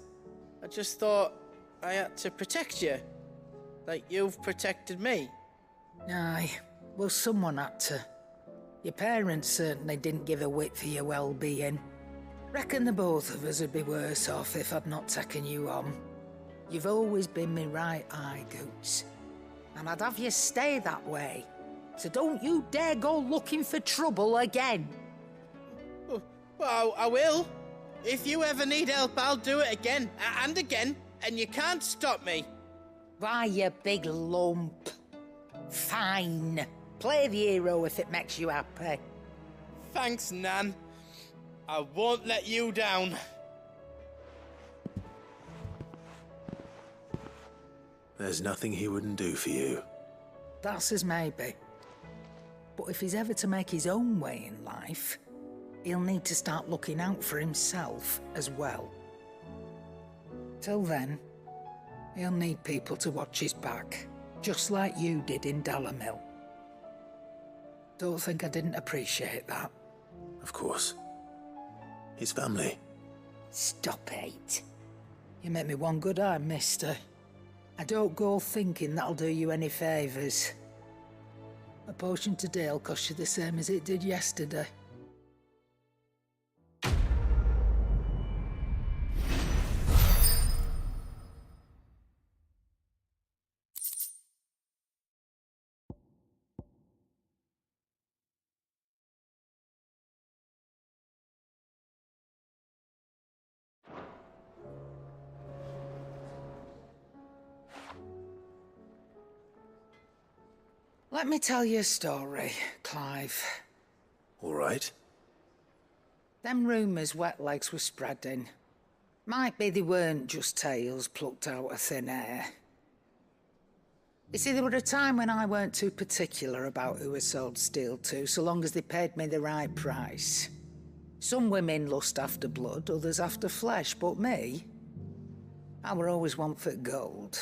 I just thought I had to protect you. Like you've protected me. Aye, well, someone had to. Your parents certainly didn't give a whit for your well-being. Reckon the both of us would be worse off if I'd not taken you on. You've always been me right eye, Goots. And I'd have you stay that way. So don't you dare go looking for trouble again. Well, I will. If you ever need help, I'll do it again and again, and you can't stop me. Why, you big lump. Fine. Play the hero if it makes you happy. Thanks, Nan. I won't let you down. There's nothing he wouldn't do for you. That's as maybe. But if he's ever to make his own way in life, he'll need to start looking out for himself as well. Till then, he'll need people to watch his back, just like you did in Dalamil. Don't think I didn't appreciate that. Of course. His family. Stop it. You make me one good eye, mister. I don't go thinking that'll do you any favours. A potion today'll cost you the same as it did yesterday. Let me tell you a story, Clive. All right. Them rumours Wetlegs were spreading. Might be they weren't just tales plucked out of thin air. You see, there were a time when I weren't too particular about who I sold steel to, so long as they paid me the right price. Some women lust after blood, others after flesh, but me, I were always one for gold.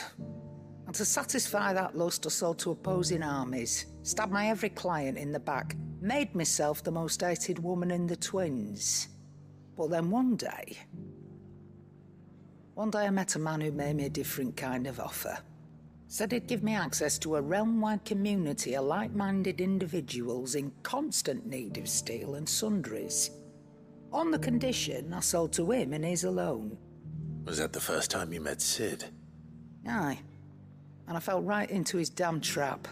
And to satisfy that lust, I sold to opposing armies, stabbed my every client in the back, made myself the most hated woman in the twins. But then one day I met a man who made me a different kind of offer. Said he'd give me access to a realm-wide community of like-minded individuals in constant need of steel and sundries. On the condition I sold to him and his alone. Was that the first time you met Sid? Aye. And I fell right into his damn trap.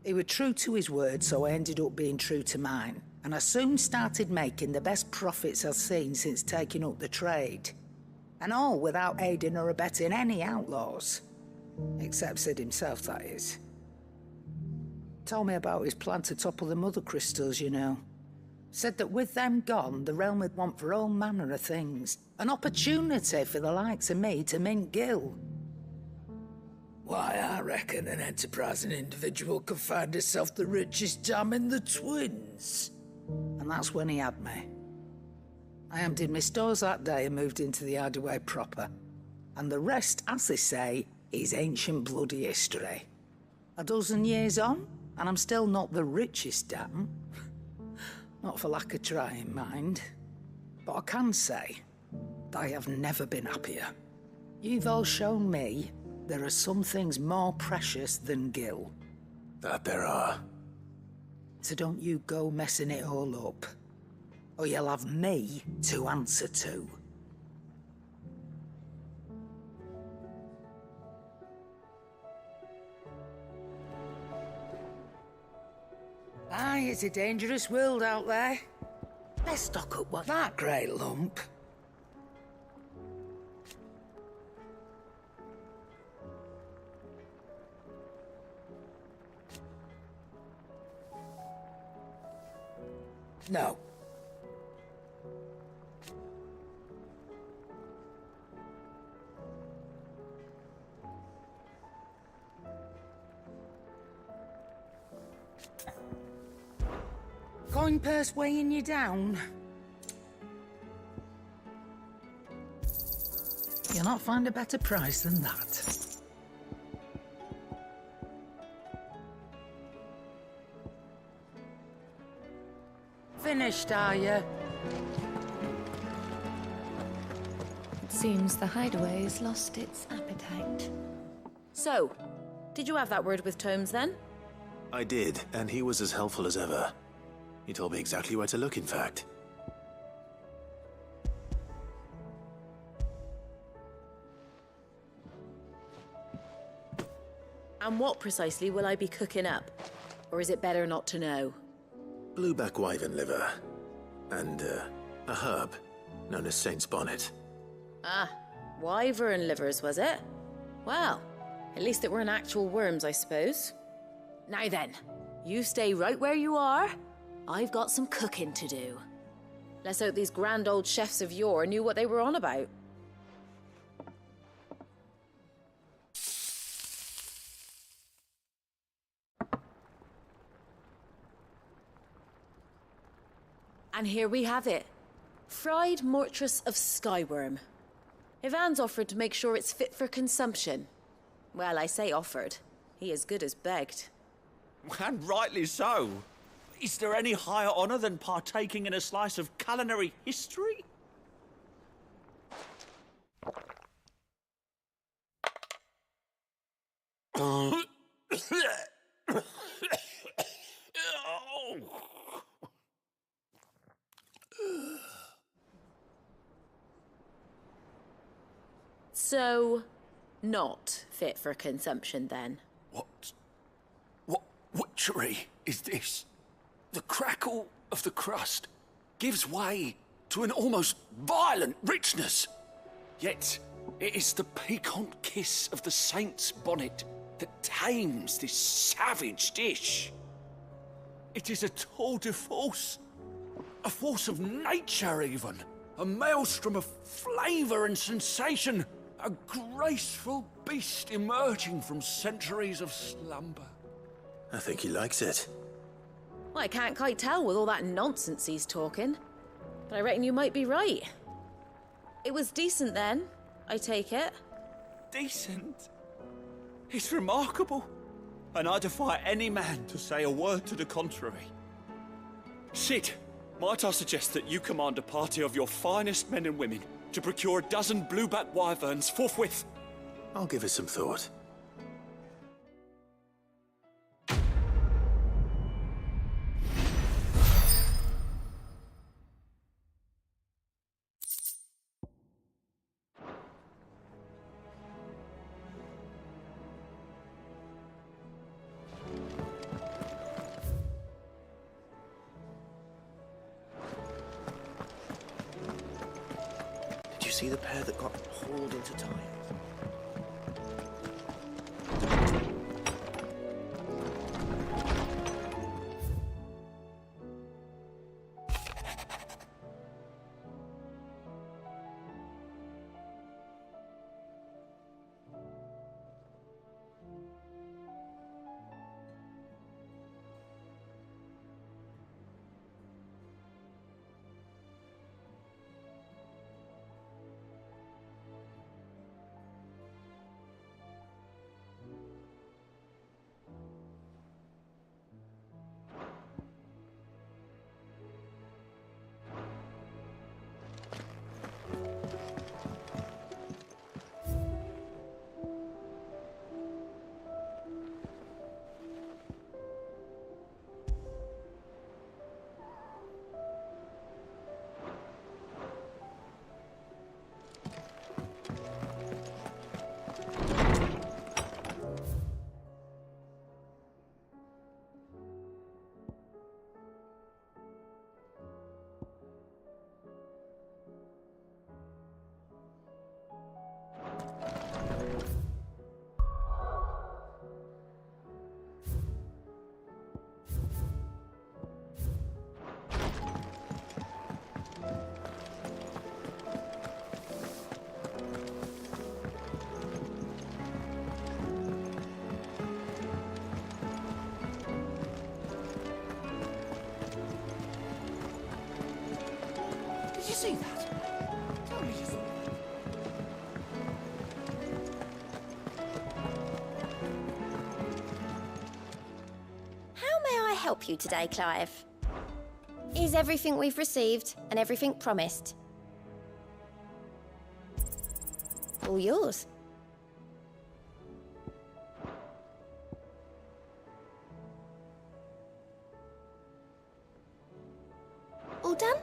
He was true to his word, so I ended up being true to mine. And I soon started making the best profits I've seen since taking up the trade. And all without aiding or abetting any outlaws. Except Sid himself, that is. Told me about his plan to topple the mother crystals, you know. Said that with them gone, the realm would want for all manner of things. An opportunity for the likes of me to mint gil. Why, I reckon an enterprising individual could find himself the richest dam in the twins. And that's when he had me. I emptied my stores that day and moved into the Hideaway proper. And the rest, as they say, is ancient bloody history. A dozen years on, and I'm still not the richest dam. Not for lack of trying, mind. But I can say that I have never been happier. You've all shown me there are some things more precious than gil. That there are. So don't you go messing it all up, or you'll have me to answer to. Aye, it's a dangerous world out there. Let's stock up with that great lump. No. Coin purse weighing you down? You'll not find a better price than that. Finished, are you? It seems the hideaway's lost its appetite. So, did you have that word with Tomes then? I did, and he was as helpful as ever. He told me exactly where to look, in fact. And what precisely will I be cooking up? Or is it better not to know? Blueback wyvern liver. And, a herb known as Saint's Bonnet. Ah, wyvern livers, was it? Well, at least it weren't actual worms, I suppose. Now then, you stay right where you are. I've got some cooking to do. Let's hope these grand old chefs of yore knew what they were on about. And here we have it. Fried mortress of skyworm. Ivan's offered to make sure it's fit for consumption. Well, I say offered. He as good as begged. And rightly so. Is there any higher honour than partaking in a slice of culinary history? So, not fit for consumption then? What witchery is this? The crackle of the crust gives way to an almost violent richness. Yet, it is the piquant kiss of the saint's bonnet that tames this savage dish. It is a tour de force, a force of nature even, a maelstrom of flavour and sensation, a graceful beast emerging from centuries of slumber. I think he likes it. Well, I can't quite tell with all that nonsense he's talking. But I reckon you might be right. It was decent then, I take it. Decent? It's remarkable. And I defy any man to say a word to the contrary. Sid, might I suggest that you command a party of your finest men and women to procure a dozen blueback wyverns forthwith? I'll give it some thought. Did you see the pair that got hauled into time? Did you see that? Tell me you saw that. How may I help you today, Clive? Is everything we've received and everything promised. All yours. All done?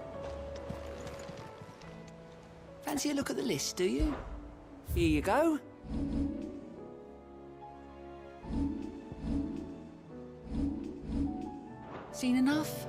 Fancy a look at the list, do you? Here you go. Seen enough?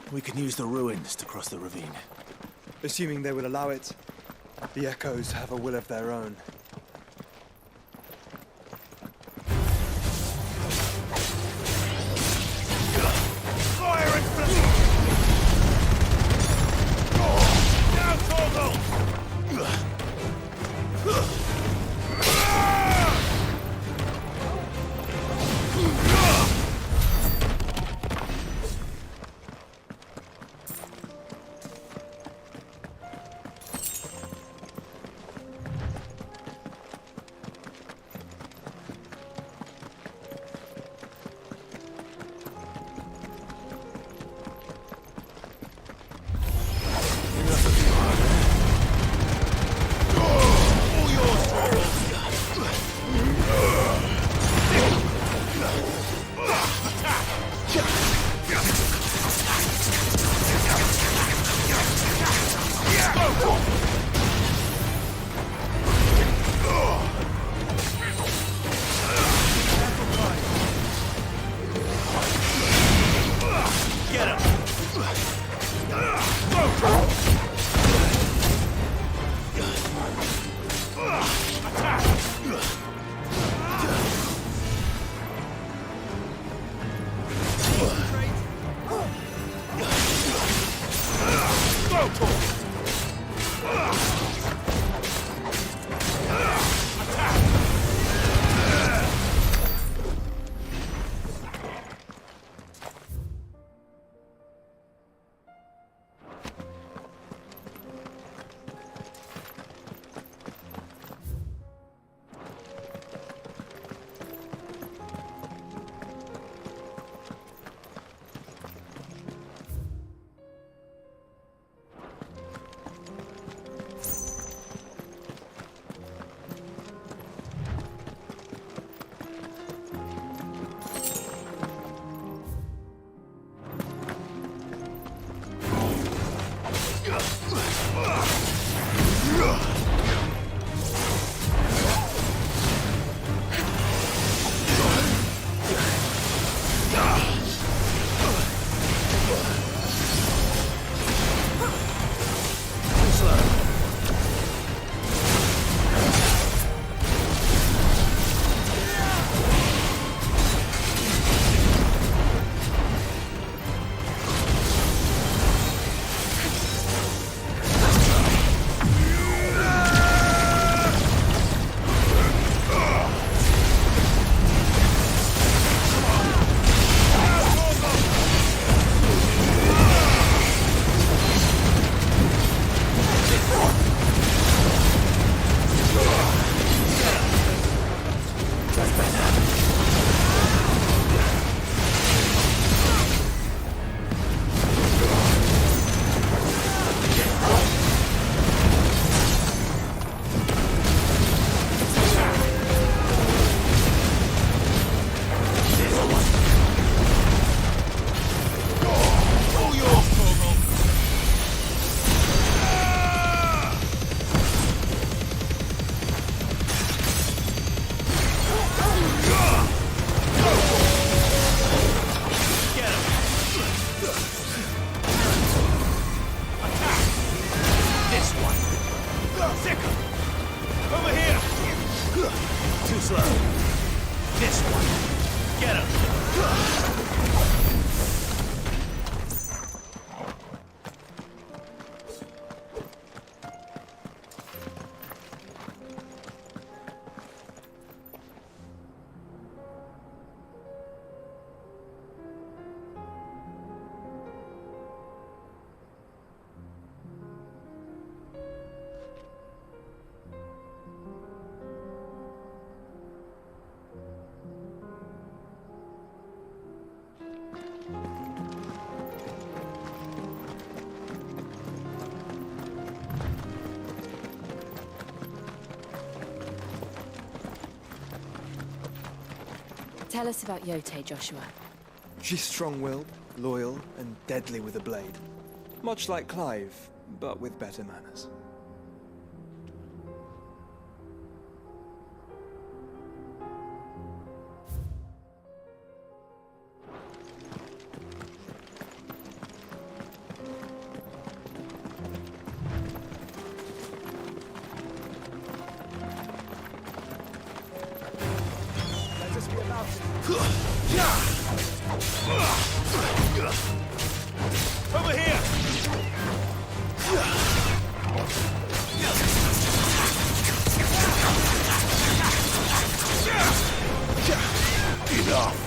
We can use the ruins to cross the ravine. Assuming they would allow it, the Echoes have a will of their own. Fire and flame! Down, Torgal! Tell us about Yote, Joshua. She's strong-willed, loyal, and deadly with a blade. Much like Clive, but with better manners. Over here! Enough!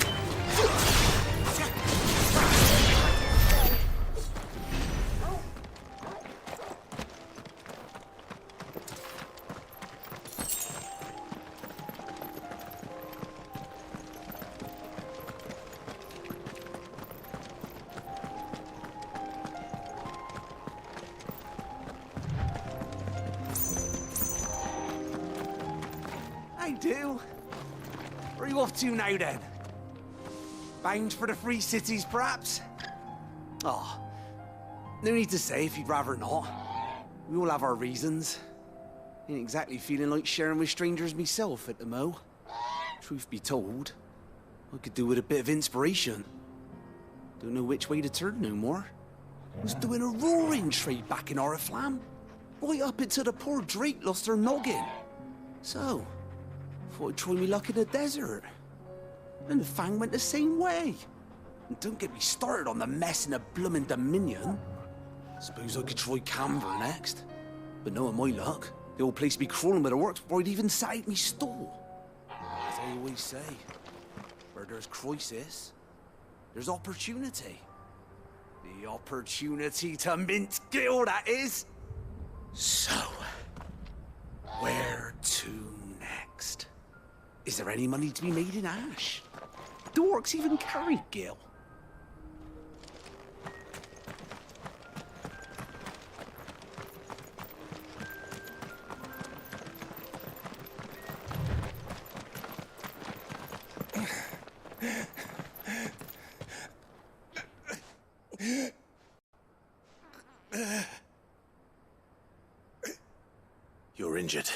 I do. Where are you off to now, then? Bound for the Free Cities, perhaps? Oh, no need to say if you'd rather not. We all have our reasons. Ain't exactly feeling like sharing with strangers myself at the mo. Truth be told, I could do with a bit of inspiration. Don't know which way to turn no more. Was doing a roaring trade back in Oriflamme. Right up until the poor Drake lost her noggin. So, thought I'd try me luck in the desert. And the Fang went the same way. And don't get me started on the mess in the bloomin' Dominion. Suppose I could try Canberra next. But knowing my luck, the old place be crawling with the works before I'd even sat at me stall. As I always say, where there's crisis, there's opportunity. The opportunity to mint Gil, that is. So, where to next? Is there any money to be made in ash? Do orcs even carry Gil? You're injured.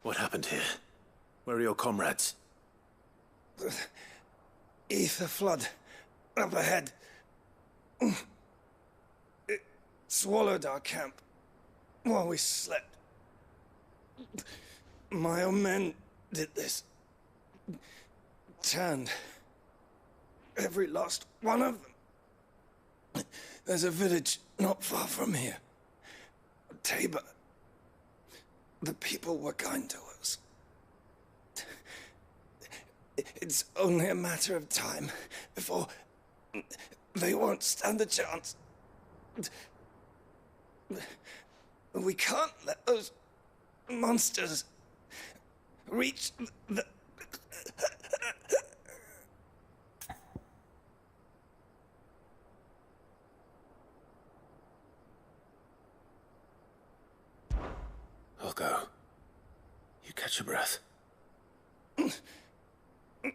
What happened here? Where are your comrades? Ether flood. Up ahead. It swallowed our camp while we slept. My own men did this. Turned every last one of them. There's a village not far from here. Tabor. The people were kind to us. It's only a matter of time before they won't stand a chance. We can't let those monsters reach the... I'll go. You catch your breath.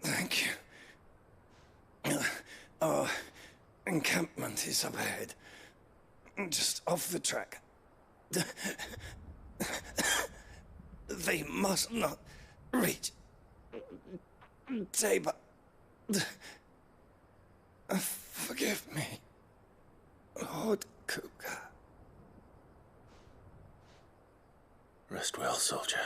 Thank you. Our encampment is up ahead. Just off the track. They must not reach Tabor. Forgive me, Lord Kuka. Rest well, soldier.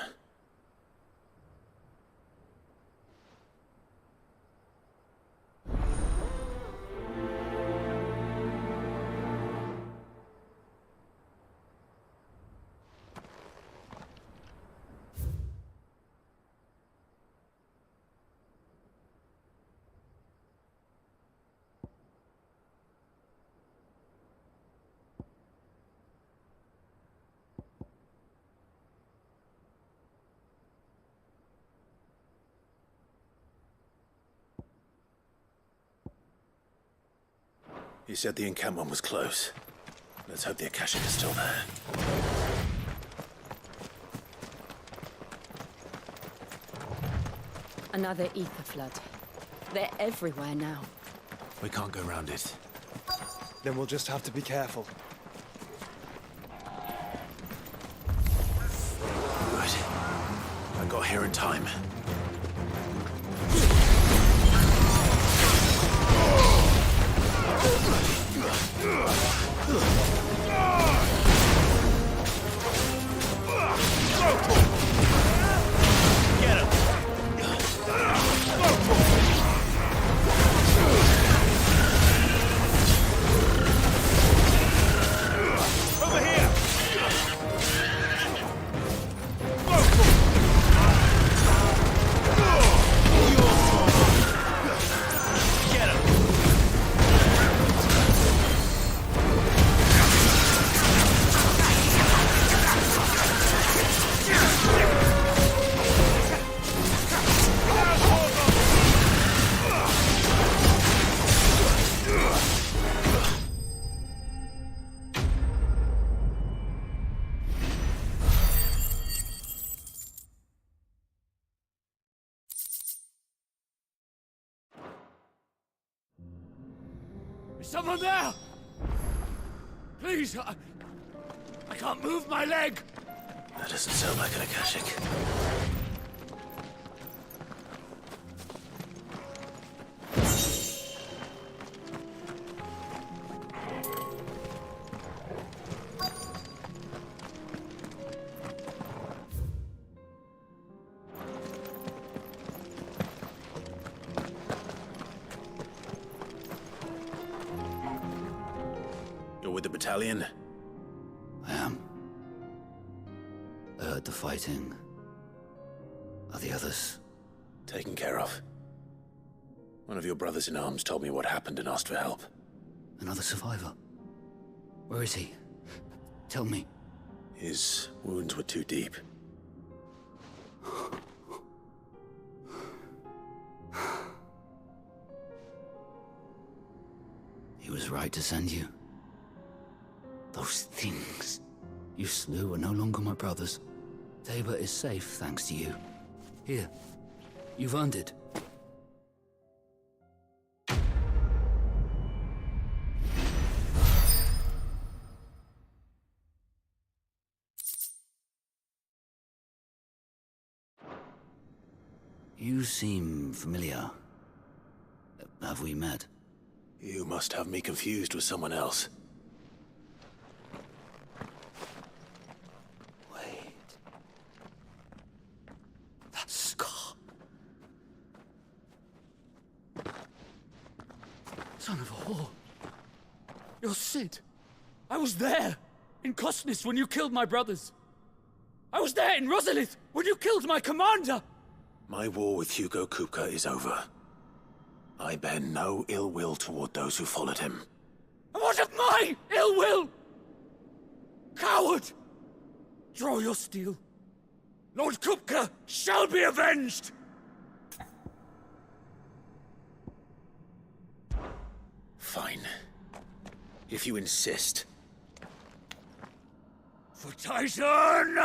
You said the encampment was close. Let's hope the Akashic is still there. Another ether flood. They're everywhere now. We can't go round it. Then we'll just have to be careful. Good. I got here in time. Get him! Someone there! Please, I can't move my leg! That doesn't sound like an Akashic. You're with the battalion? I am. I heard the fighting. Are the others? Taken care of. One of your brothers-in-arms told me what happened and asked for help. Another survivor? Where is he? Tell me. His wounds were too deep. He was right to send you. Those things you slew are no longer my brothers. Tabor is safe thanks to you. Here, you've earned it. You seem familiar. Have we met? You must have me confused with someone else. Wait. That scar. Son of a whore. You're Sid. I was there, in Costness, when you killed my brothers. I was there in Rosalith, when you killed my commander! My war with Hugo Kupka is over. I bear no ill will toward those who followed him. And what of my ill will? Coward! Draw your steel. Lord Kupka shall be avenged! Fine. If you insist. For Tyson!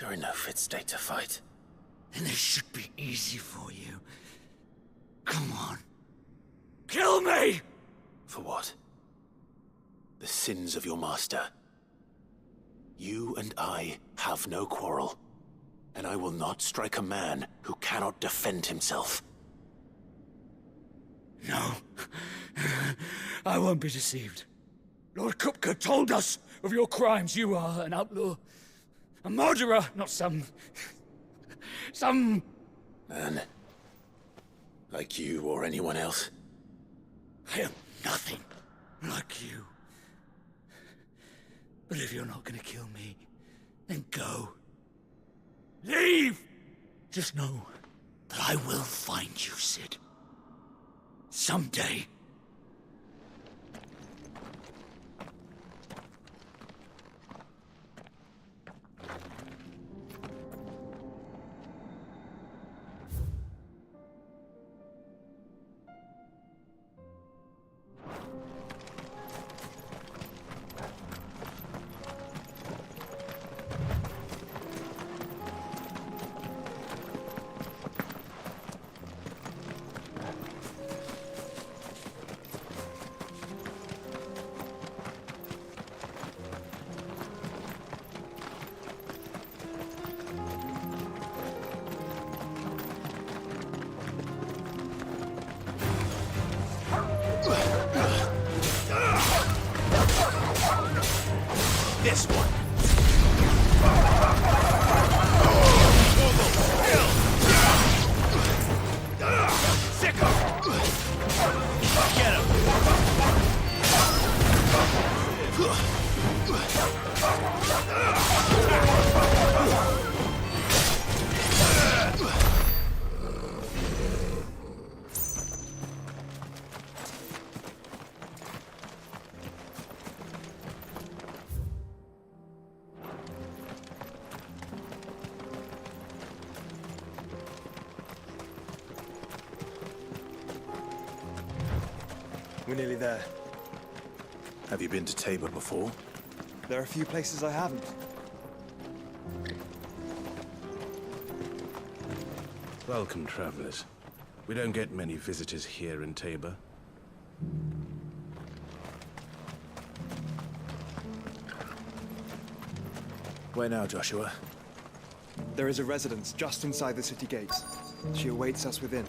You're in no fit state to fight. Then this should be easy for you. Come on. Kill me! For what? The sins of your master. You and I have no quarrel. And I will not strike a man who cannot defend himself. No. I won't be deceived. Lord Kupka told us of your crimes. You are an outlaw. A murderer, not some Man. Like you or anyone else. I am nothing like you. But if you're not gonna kill me, then go. Leave! Just know that I will find you, Sid. Someday. This one. Get him. We're nearly there. Have you been to Tabor before? There are a few places I haven't. Welcome, travelers. We don't get many visitors here in Tabor. Where now, Joshua? There is a residence just inside the city gates. She awaits us within.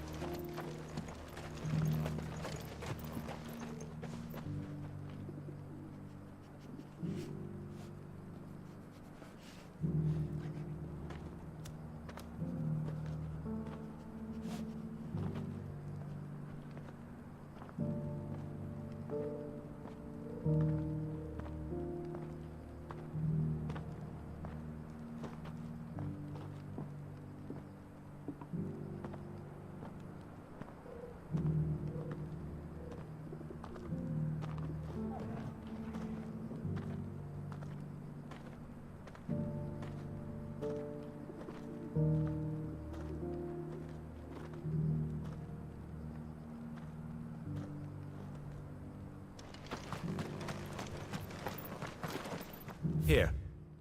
Here,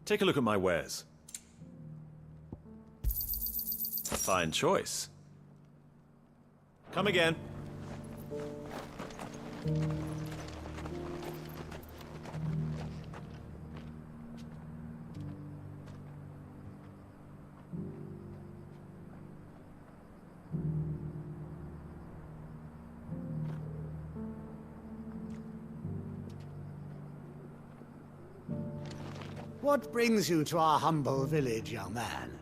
take a look at my wares. Fine choice. Come again. What brings you to our humble village, young man?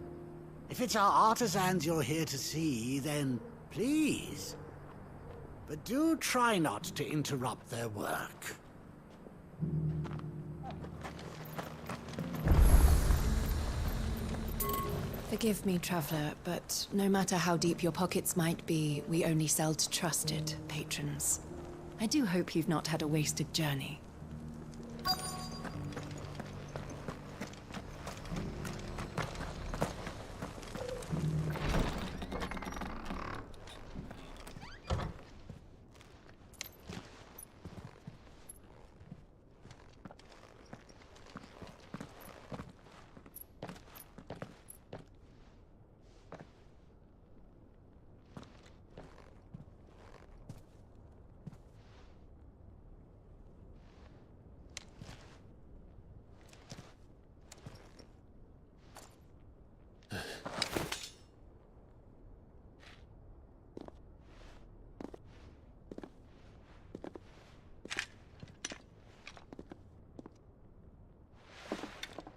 If it's our artisans you're here to see, then please. But do try not to interrupt their work. Forgive me, traveler, but no matter how deep your pockets might be, we only sell to trusted patrons. I do hope you've not had a wasted journey.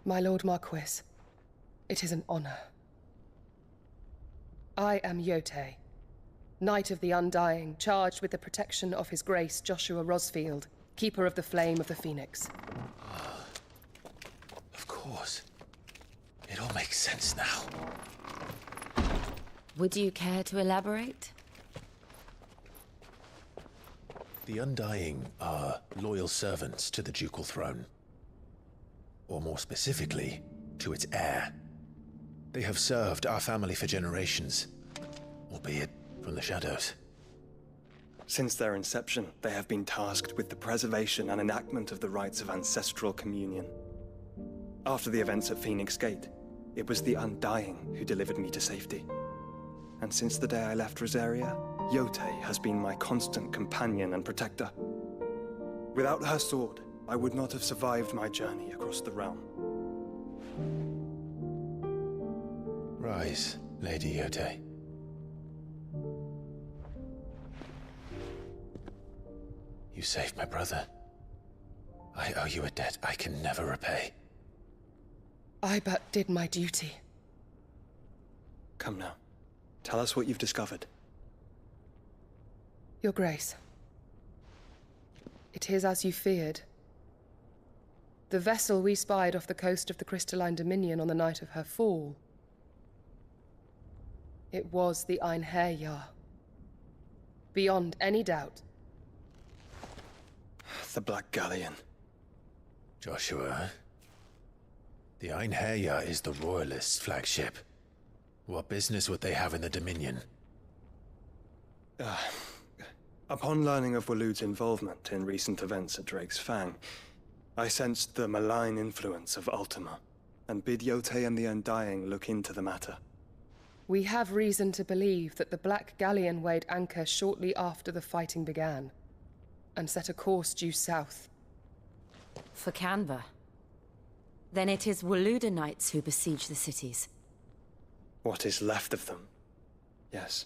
My Lord Marquis, it is an honor. I am Yote, Knight of the Undying, charged with the protection of His Grace Joshua Rosfield, Keeper of the Flame of the Phoenix. Of course. It all makes sense now. Would you care to elaborate? The Undying are loyal servants to the ducal throne. Or more specifically, to its heir. They have served our family for generations, albeit from the shadows. Since their inception, they have been tasked with the preservation and enactment of the rites of ancestral communion. After the events at Phoenix Gate, it was the Undying who delivered me to safety. And since the day I left Rosaria, Yote has been my constant companion and protector. Without her sword, I would not have survived my journey across the realm. Rise, Lady Yote. You saved my brother. I owe you a debt I can never repay. I but did my duty. Come now. Tell us what you've discovered. Your Grace. It is as you feared. The vessel we spied off the coast of the Crystalline Dominion on the night of her fall. It was the Einherjar. Beyond any doubt. The Black Galleon. Joshua, the Einherjar is the Royalists' flagship. What business would they have in the Dominion? Upon learning of Waloed's involvement in recent events at Drake's Fang, I sensed the malign influence of Ultima, and bid Yote and the Undying look into the matter. We have reason to believe that the Black Galleon weighed anchor shortly after the fighting began, and set a course due south. For Canva. Then it is Waloeda knights who besiege the cities. What is left of them, yes.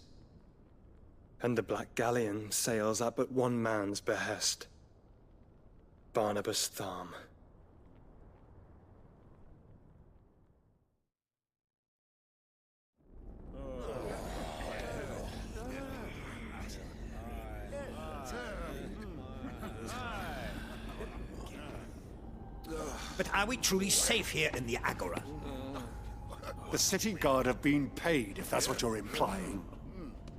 And the Black Galleon sails at but one man's behest. Barnabas Tharm. But are we truly safe here in the Agora? The city guard have been paid, if that's what you're implying.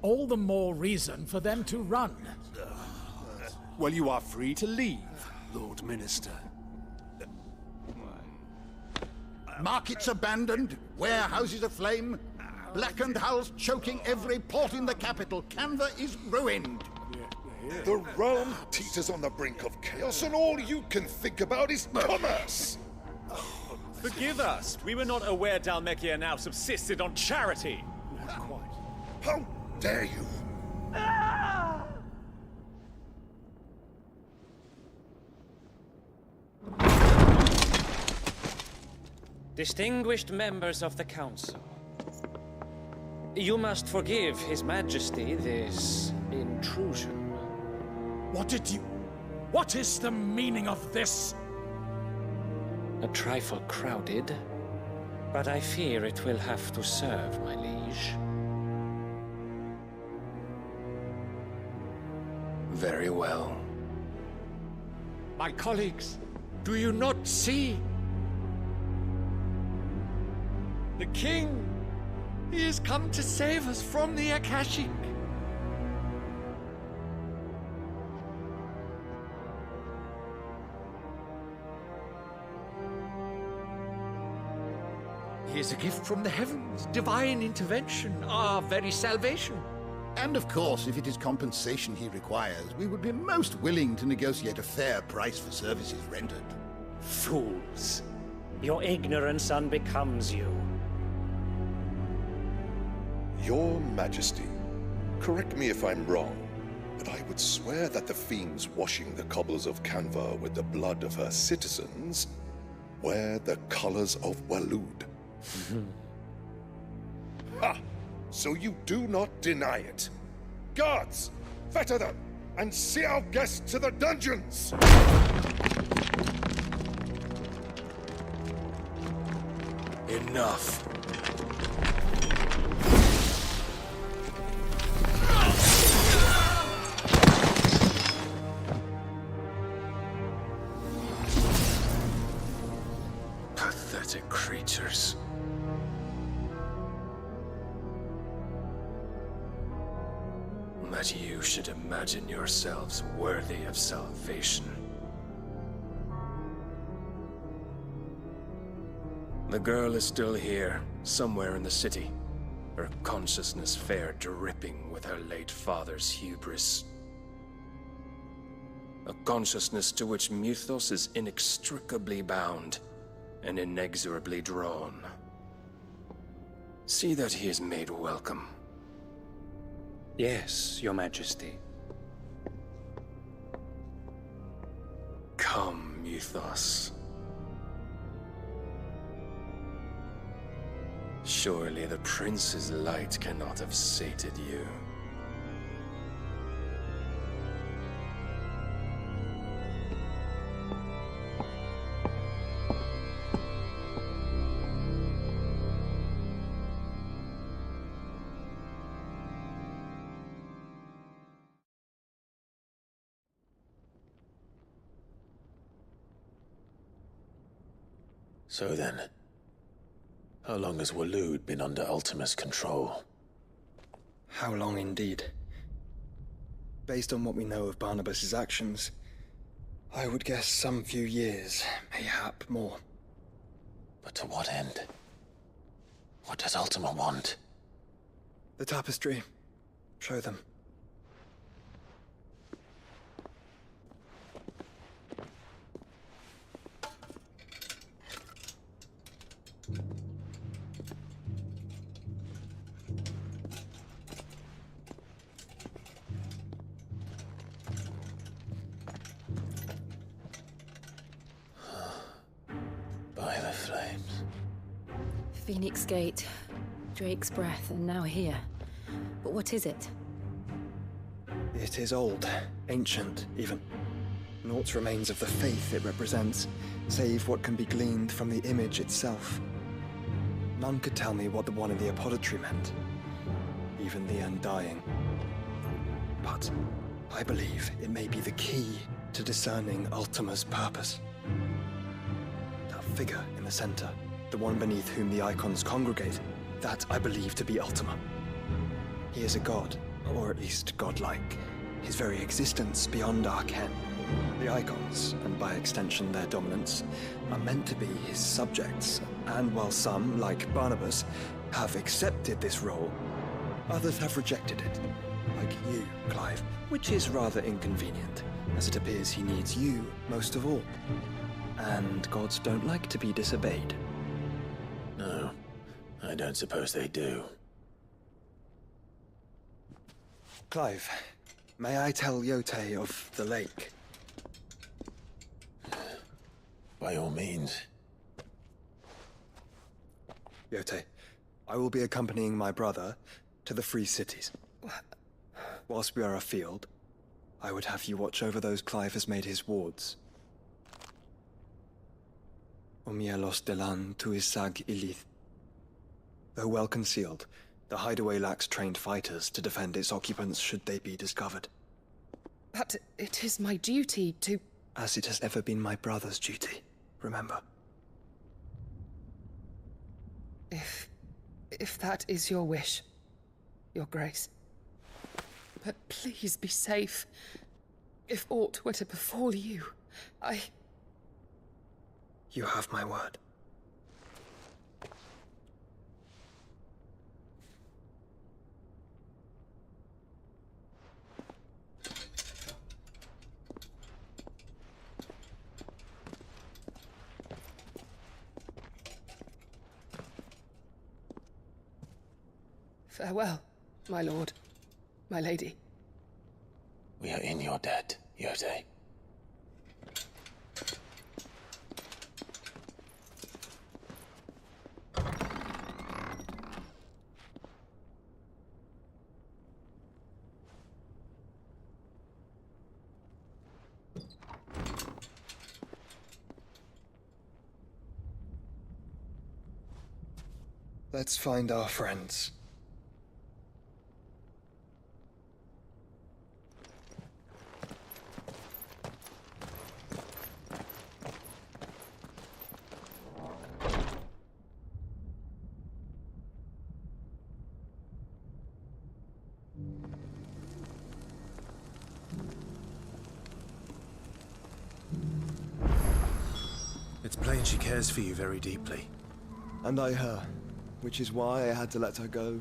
All the more reason for them to run. Well, you are free to leave, Lord Minister. Markets abandoned, warehouses aflame, blackened hulls choking every port in the capital. Canva is ruined. The realm teeters on the brink of chaos, and all you can think about is commerce! Forgive us. We were not aware Dhalmekia now subsisted on charity. Not quite. How dare you? Distinguished members of the Council, you must forgive His Majesty this intrusion. What is the meaning of this? A trifle crowded, but I fear it will have to serve, my liege. Very well. My colleagues, do you not see? The king! He has come to save us from the Akashic! He is a gift from the heavens, divine intervention, our very salvation. And of course, if it is compensation he requires, we would be most willing to negotiate a fair price for services rendered. Fools! Your ignorance unbecomes you. Your Majesty, correct me if I'm wrong, but I would swear that the fiends washing the cobbles of Canva with the blood of her citizens wear the colors of Waloed. Ha! So you do not deny it. Guards, fetter them, and see our guests to the dungeons! Enough. Pathetic creatures. That you should imagine yourselves worthy of salvation. The girl is still here, somewhere in the city, her consciousness fair dripping with her late father's hubris. A consciousness to which Mythos is inextricably bound and inexorably drawn. See that he is made welcome. Yes, Your Majesty. Come, Mythos. Surely the prince's light cannot have sated you. So then, how long has Waloed been under Ultima's control? How long indeed? Based on what we know of Barnabas's actions, I would guess some few years, mayhap more. But to what end? What does Ultima want? The tapestry. Show them. Phoenix Gate, Drake's Breath, and now here. But what is it? It is old, ancient, even. Naught remains of the faith it represents, save what can be gleaned from the image itself. None could tell me what the one in the apothecary meant, even the Undying. But I believe it may be the key to discerning Ultima's purpose. That figure in the center, the one beneath whom the icons congregate, that I believe to be Ultima. He is a god, or at least godlike, his very existence beyond our ken. The icons, and by extension their dominants, are meant to be his subjects, and while some, like Barnabas, have accepted this role, others have rejected it, like you, Clive, which is rather inconvenient, as it appears he needs you most of all. And gods don't like to be disobeyed. No, I don't suppose they do. Clive, may I tell Yote of the lake? By all means. Yote, I will be accompanying my brother to the Free Cities. Whilst we are afield, I would have you watch over those Clive has made his wards. Omielos delan tuisag ilith. Though well concealed, the hideaway lacks trained fighters to defend its occupants should they be discovered. But it is my duty to... As it has ever been my brother's duty, remember. If that is your wish, Your Grace. But please be safe. If aught were to befall you, You have my word. Farewell, my lord, my lady. We are in your debt, Yote. Let's find our friends. It's plain she cares for you very deeply. And I her, which is why I had to let her go.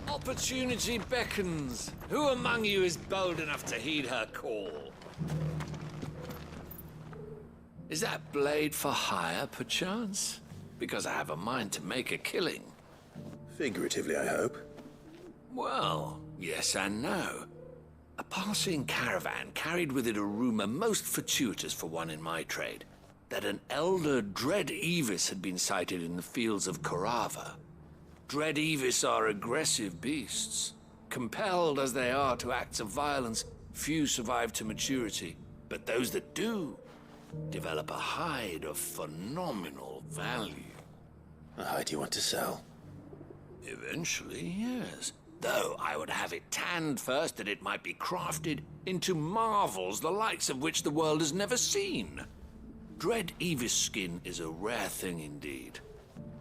Opportunity beckons. Who among you is bold enough to heed her call? Is that blade for hire, perchance? Because I have a mind to make a killing. Figuratively, I hope. Well, yes and no. A passing caravan carried with it a rumor most fortuitous for one in my trade, that an elder Dread Evis had been sighted in the fields of Korava. Dread Evis are aggressive beasts. Compelled as they are to acts of violence, few survive to maturity. But those that do, develop a hide of phenomenal value. A hide you want to sell? Eventually, yes. Though I would have it tanned first that it might be crafted into marvels the likes of which the world has never seen. Dread Evis skin is a rare thing indeed.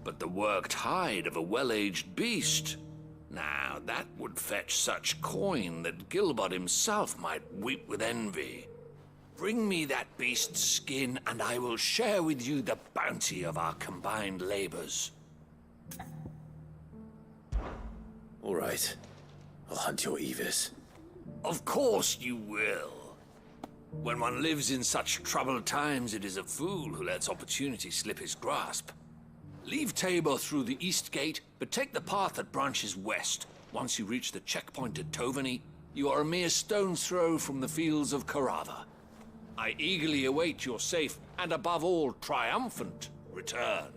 But the worked hide of a well-aged beast, now that would fetch such coin that Gilbert himself might weep with envy. Bring me that beast's skin, and I will share with you the bounty of our combined labors. All right. I'll hunt your Evis. Of course you will. When one lives in such troubled times, it is a fool who lets opportunity slip his grasp. Leave Tabor through the east gate, but take the path that branches west. Once you reach the checkpoint at Tovany, you are a mere stone's throw from the fields of Carava. I eagerly await your safe, and above all, triumphant return.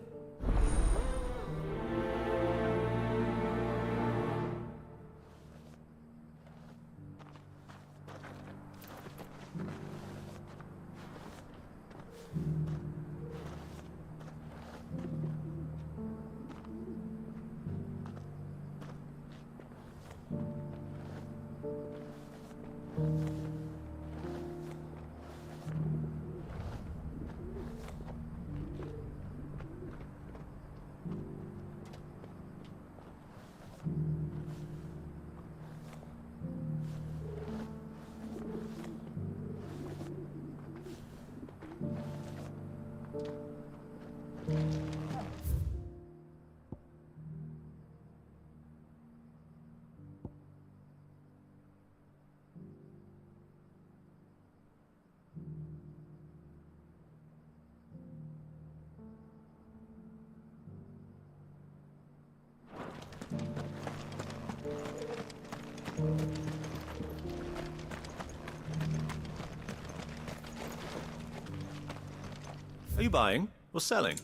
Are you buying or selling?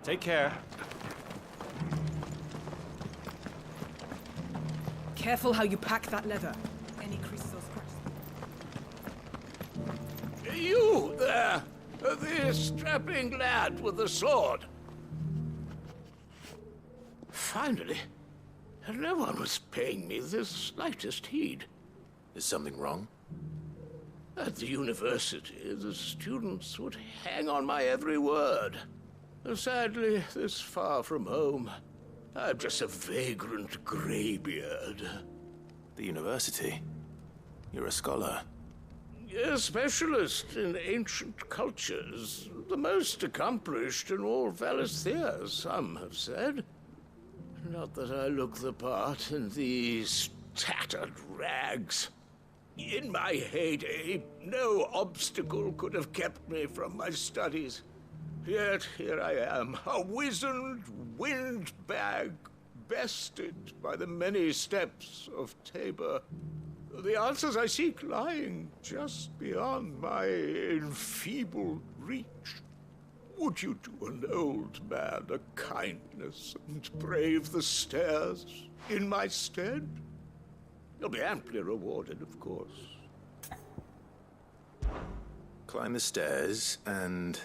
Take care. Careful how you pack that leather. Any creases or scratches. You there! The strapping lad with the sword. Finally, no one was paying me the slightest heed. Is something wrong? At the university, the students would hang on my every word. Sadly, this far from home, I'm just a vagrant greybeard. The university? You're a scholar. A specialist in ancient cultures. The most accomplished in all Valisthea, some have said. Not that I look the part in these tattered rags. In my heyday, no obstacle could have kept me from my studies. Yet here I am, a wizened windbag, bested by the many steps of Tabor. The answers I seek lying just beyond my enfeebled reach. Would you do an old man a kindness and brave the stairs in my stead? You'll be amply rewarded, of course. Climb the stairs and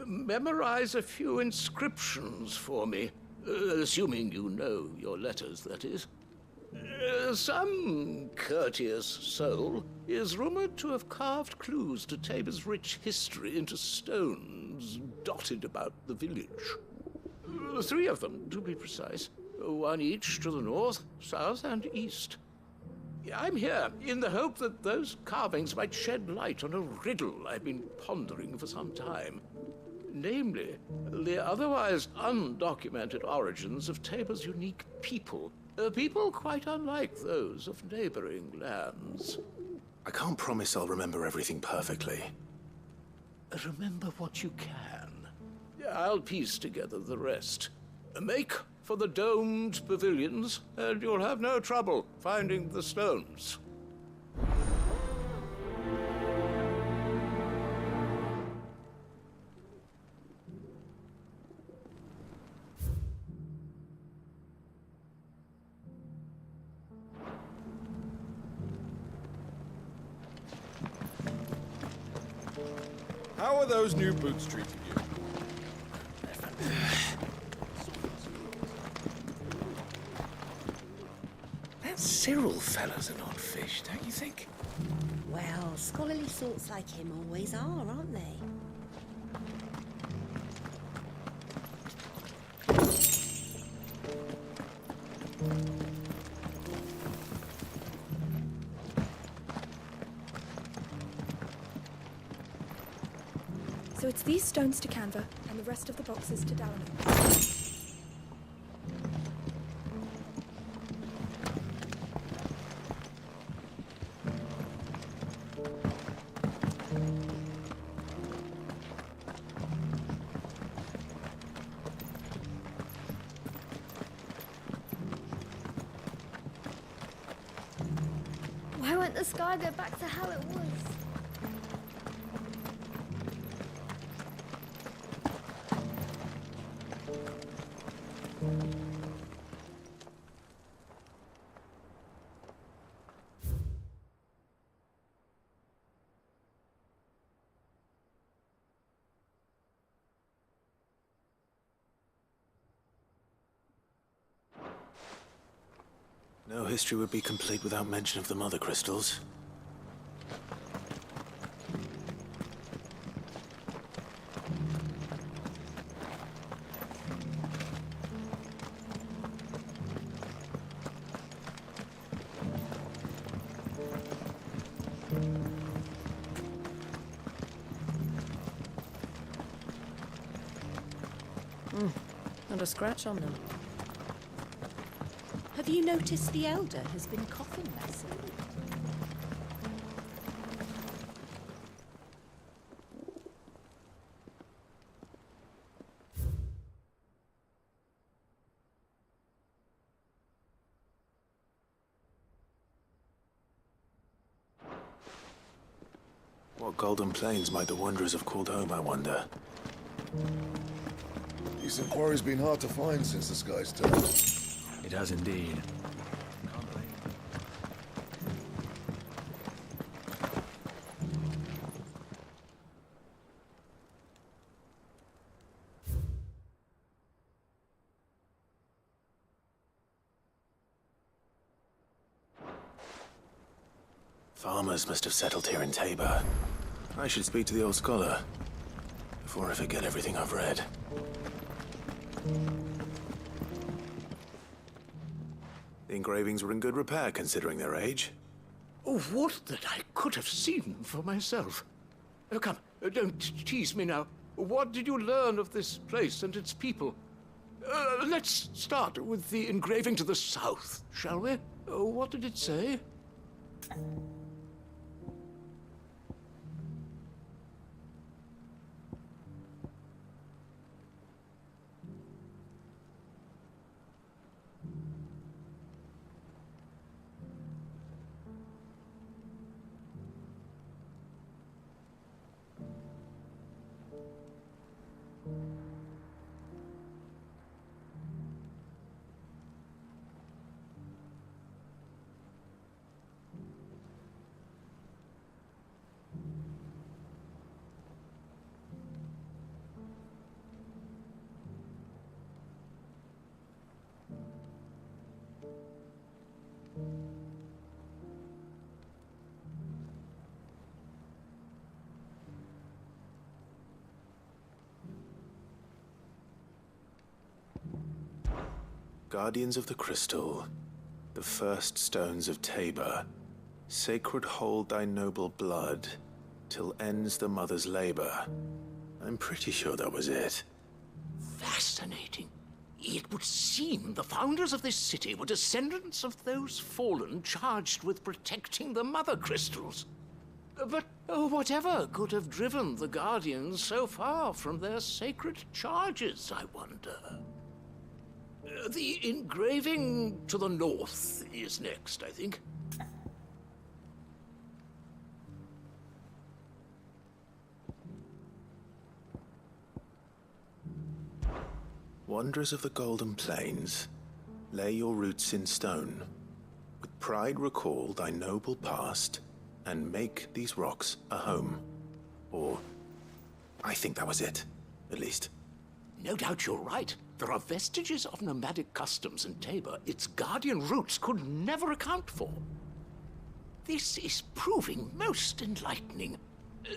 memorize a few inscriptions for me. Assuming you know your letters, that is. Some courteous soul is rumored to have carved clues to Tabor's rich history into stones dotted about the village. 3 of them, to be precise. 1 each to the north, south, and east. I'm here in the hope that those carvings might shed light on a riddle I've been pondering for some time. Namely, the otherwise undocumented origins of Tabor's unique people. People quite unlike those of neighboring lands. I can't promise I'll remember everything perfectly. Remember what you can. I'll piece together the rest. Make for the domed pavilions, and you'll have no trouble finding the stones. How are those new boots treating you? Cyril fella's an odd fish, don't you think? Well, scholarly sorts like him always are, aren't they? So it's these stones to Canva, and the rest of the boxes to Dalano. Why won't the sky go back to how it was? No history would be complete without mention of the mother crystals. Not a scratch on them. Have you noticed the Elder has been coughing less lately? What golden plains might the Wanderers have called home, I wonder? Decent quarry's been hard to find since the sky's turned. It has indeed. Farmers must have settled here in Tabor. I should speak to the old scholar before I forget everything I've read. The engravings were in good repair, considering their age. Oh, what that I could have seen for myself. Oh, come, don't tease me now. What did you learn of this place and its people? Let's start with the engraving to the south, shall we? What did it say? Guardians of the Crystal, the first stones of Tabor, sacred hold thy noble blood, till ends the mother's labor. I'm pretty sure that was it. Fascinating. It would seem the founders of this city were descendants of those fallen charged with protecting the mother crystals. But whatever could have driven the Guardians so far from their sacred charges, I wonder? The engraving to the north is next, I think. Wanderers of the Golden Plains, lay your roots in stone. With pride recall thy noble past, and make these rocks a home. Or, I think that was it, at least. No doubt you're right. There are vestiges of nomadic customs in Tabor its guardian roots could never account for. This is proving most enlightening.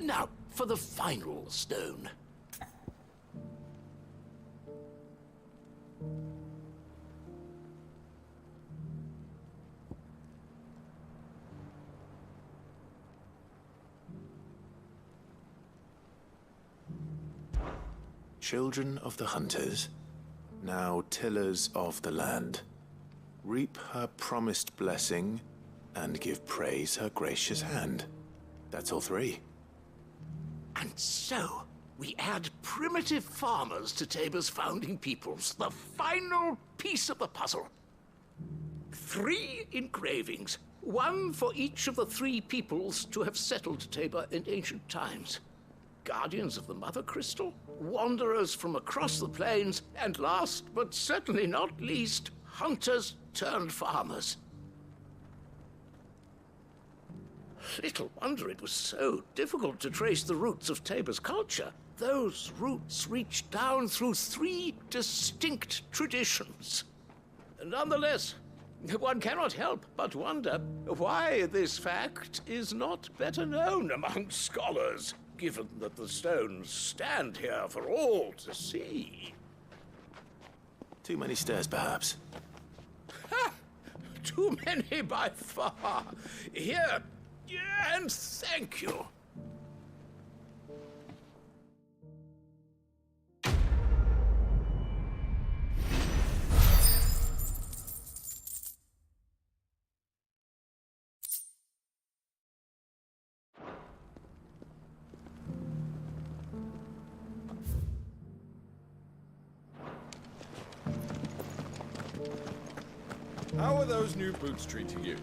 Now, for the final stone. Children of the hunters, now tillers of the land, reap her promised blessing and give praise her gracious hand. That's all three. And so, we add primitive farmers to Tabor's founding peoples, the final piece of the puzzle. 3 engravings, one for each of the 3 peoples to have settled Tabor in ancient times. Guardians of the Mother Crystal, wanderers from across the plains, and last but certainly not least, hunters turned farmers. Little wonder it was so difficult to trace the roots of Tabor's culture. Those roots reach down through 3 distinct traditions. Nonetheless, one cannot help but wonder why this fact is not better known among scholars, given that the stones stand here for all to see. Too many stairs, perhaps. Ha! Too many by far. Here, and thank you. How are those new boots treating you?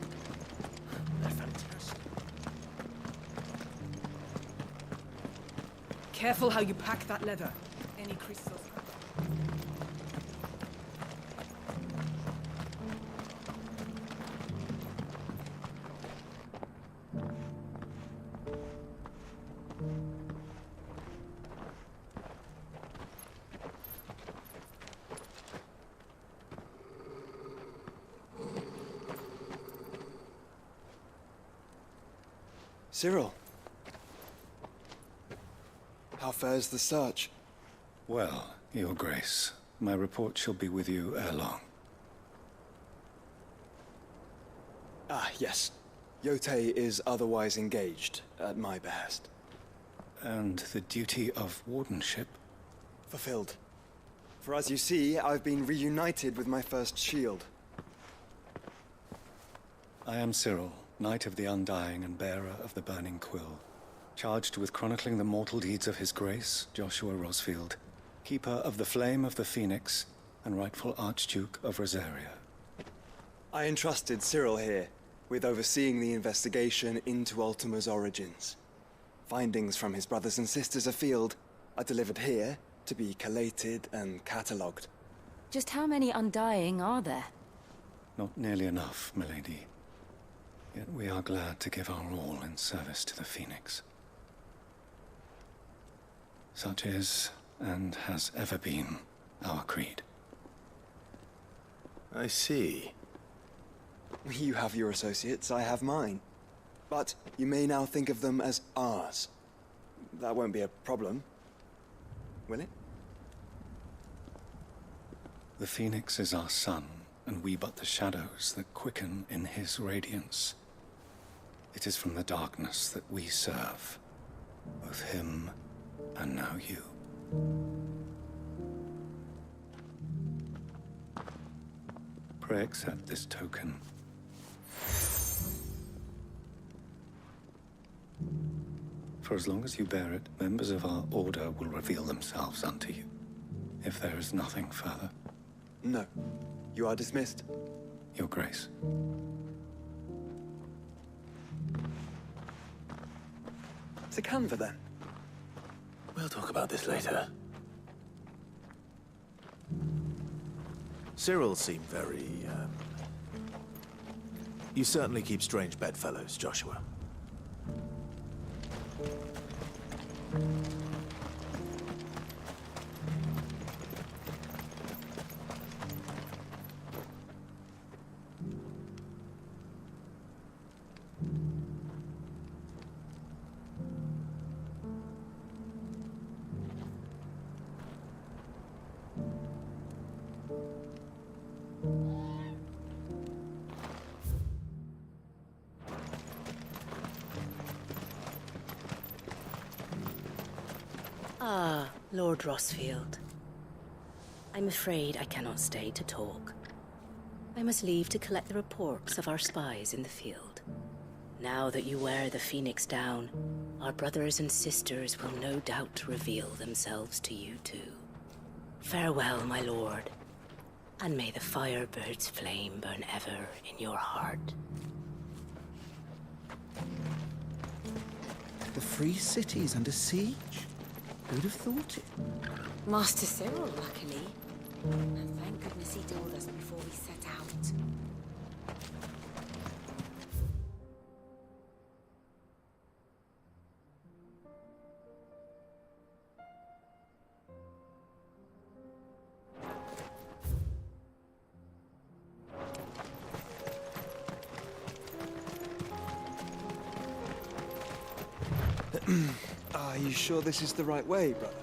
They're fantastic. Careful how you pack that leather. Any crystals. Cyril. How fares the search? Well, Your Grace, my report shall be with you ere long. Ah, yes. Yotei is otherwise engaged, at my behest. And the duty of wardenship? Fulfilled. For as you see, I've been reunited with my first shield. I am Cyril, Knight of the Undying and bearer of the Burning Quill, charged with chronicling the mortal deeds of His Grace, Joshua Rosfield, Keeper of the Flame of the Phoenix, and rightful Archduke of Rosaria. I entrusted Cyril here with overseeing the investigation into Ultima's origins. Findings from his brothers and sisters afield are delivered here to be collated and catalogued. Just how many Undying are there? Not nearly enough, milady. Yet we are glad to give our all in service to the Phoenix. Such is, and has ever been, our creed. I see. You have your associates, I have mine. But you may now think of them as ours. That won't be a problem, will it? The Phoenix is our sun, and we but the shadows that quicken in his radiance. It is from the darkness that we serve, both him and now you. Pray accept this token. For as long as you bear it, members of our order will reveal themselves unto you, if there is nothing further. No. You are dismissed. Your Grace. To Canva, then. We'll talk about this later. Cyril seemed very, You certainly keep strange bedfellows, Joshua. Lord Rosfield. I'm afraid I cannot stay to talk. I must leave to collect the reports of our spies in the field. Now that you wear the Phoenix down, our brothers and sisters will no doubt reveal themselves to you too. Farewell, my lord, and may the Firebird's flame burn ever in your heart. The free city's under siege? Who'd have thought it? Master Cyril, luckily. And thank goodness he told us before we set out. Are you sure this is the right way, brother?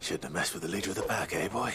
Shouldn't have messed with the leader of the pack, eh, boy?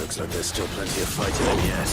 Looks like there's still plenty of fighting in yet.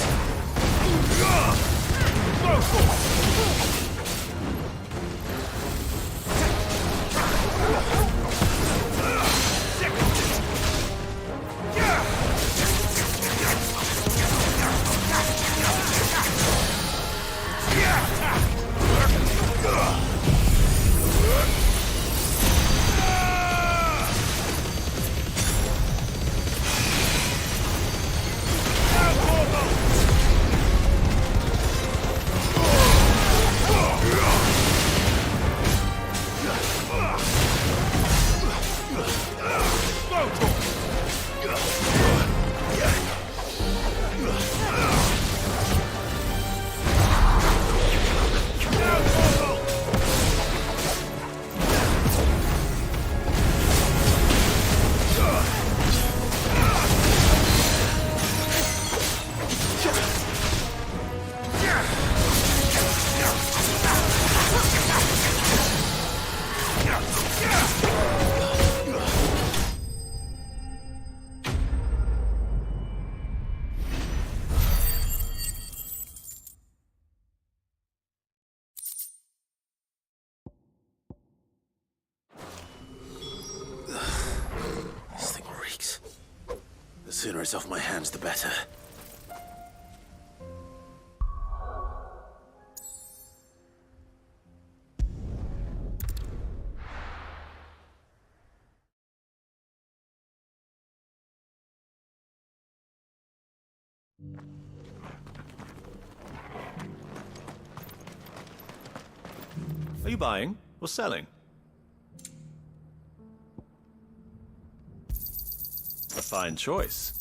The sooner it's off my hands, the better. Are you buying or selling? A fine choice.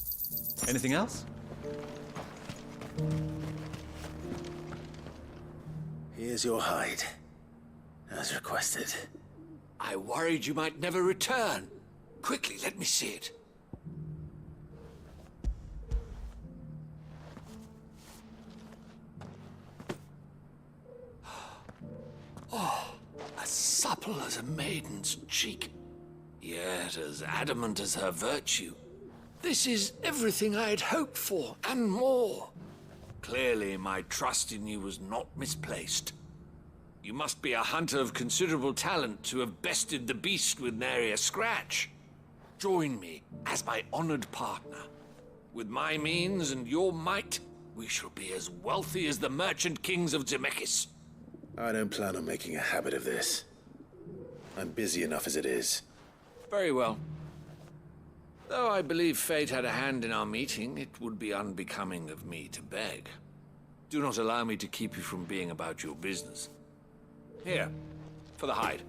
Anything else? Here's your hide, as requested. I worried you might never return. Quickly, let me see it. Oh, as supple as a maiden's cheek, yet as adamant as her virtue. This is everything I had hoped for, and more. Clearly, my trust in you was not misplaced. You must be a hunter of considerable talent to have bested the beast with nary a scratch. Join me as my honored partner. With my means and your might, we shall be as wealthy as the merchant kings of Zemeckis. I don't plan on making a habit of this. I'm busy enough as it is. Very well. Though I believe fate had a hand in our meeting, it would be unbecoming of me to beg. Do not allow me to keep you from being about your business. Here, for the hide.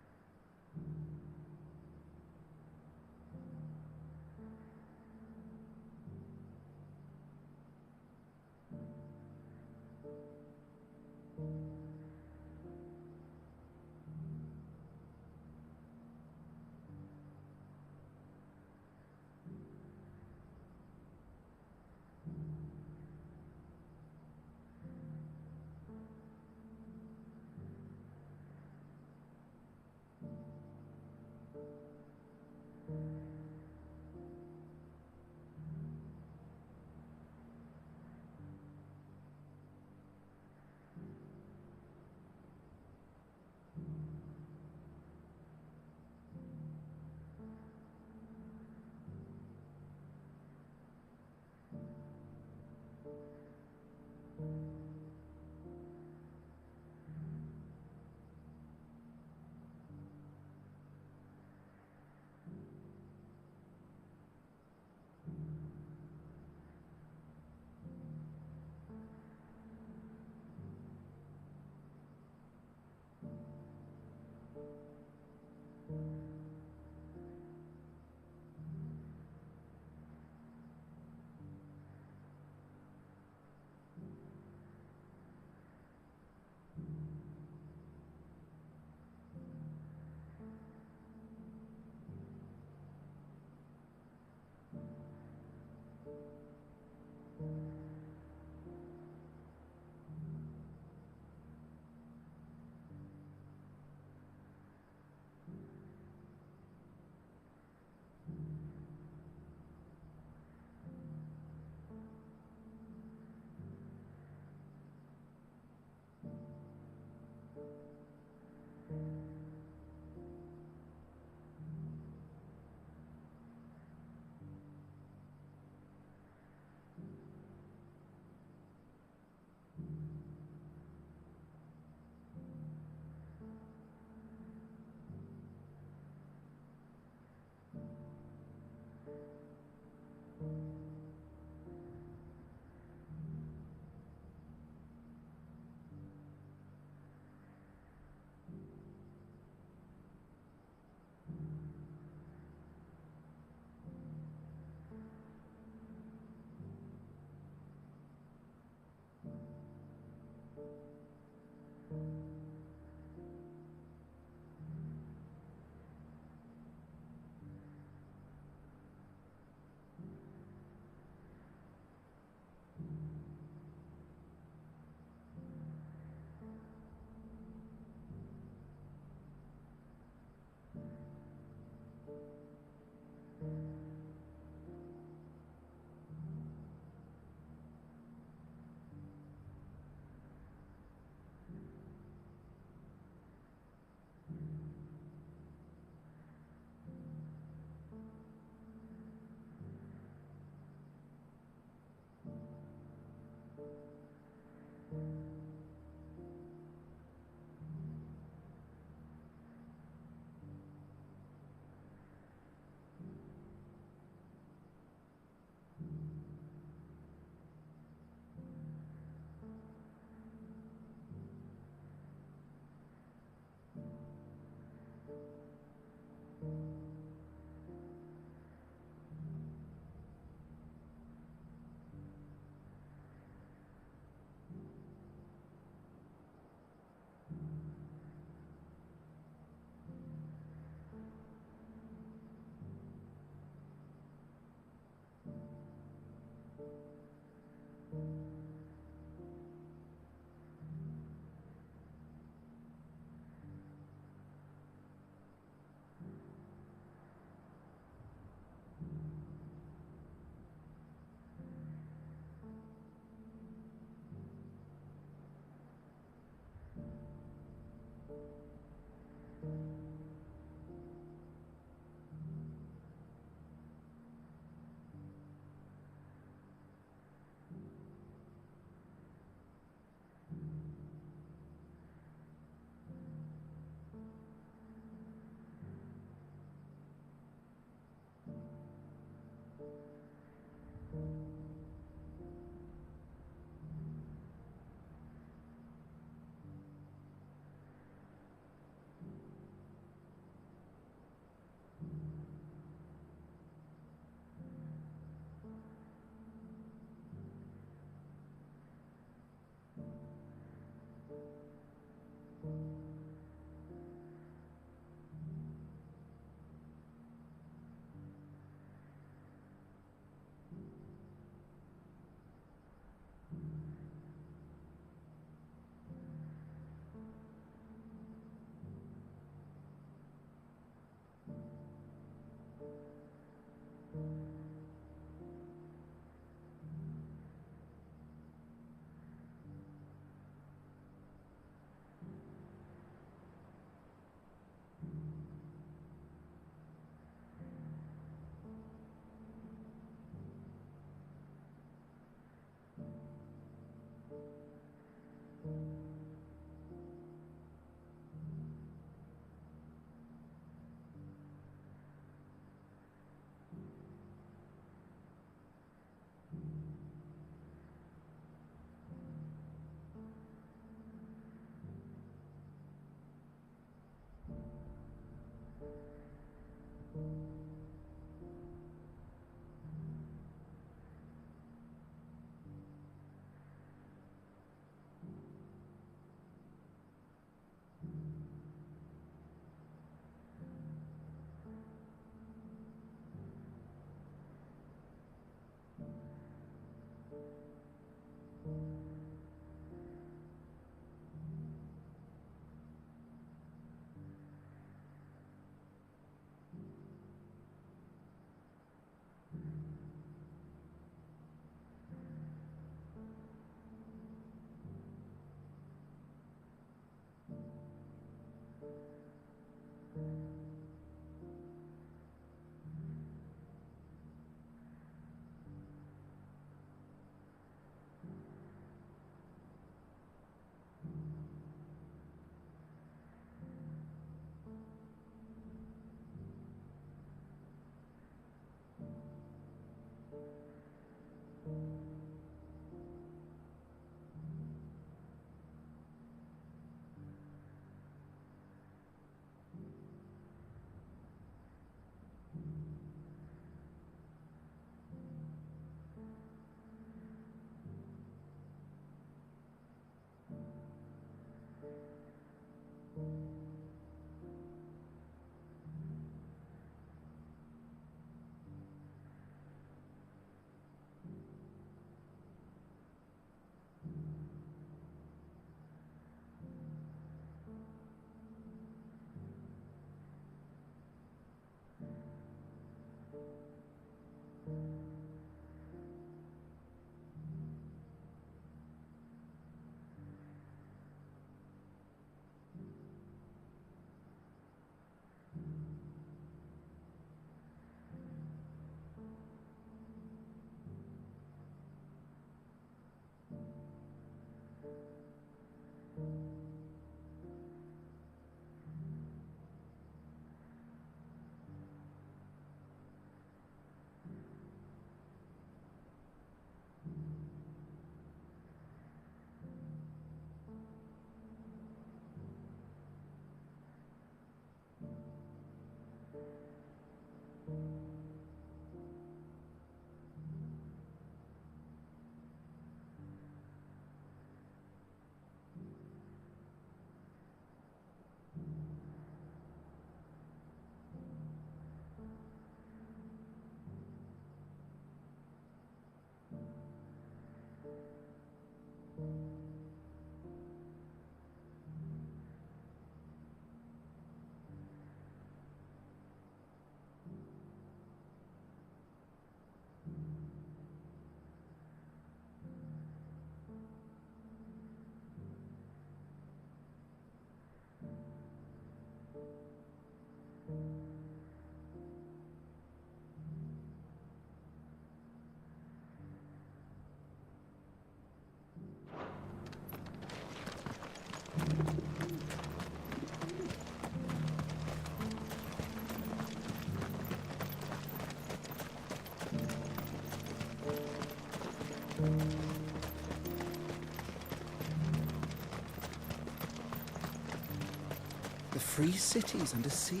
The free city's under siege.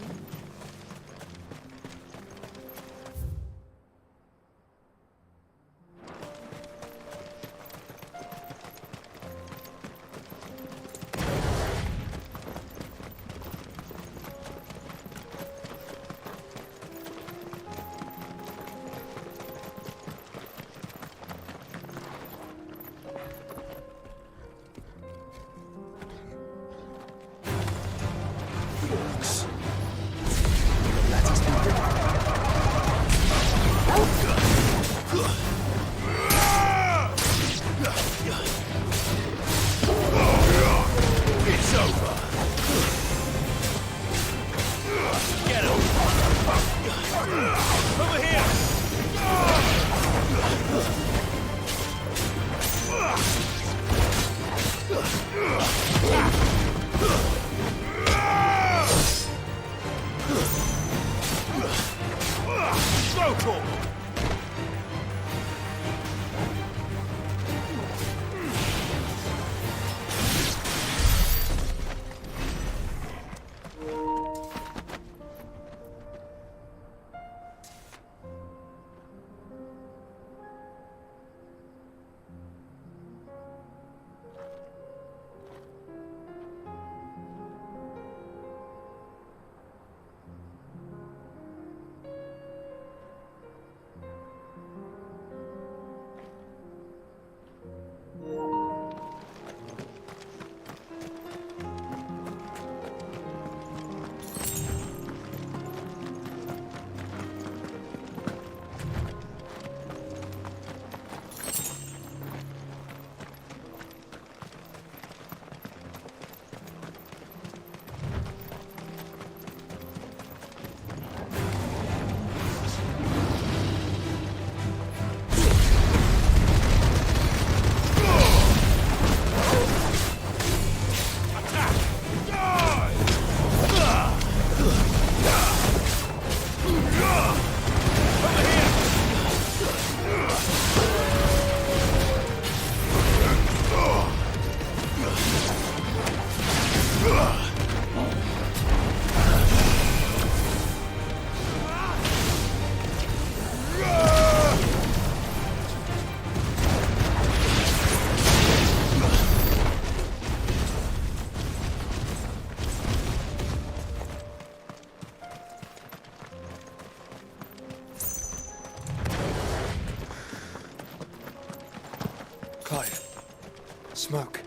Smoke.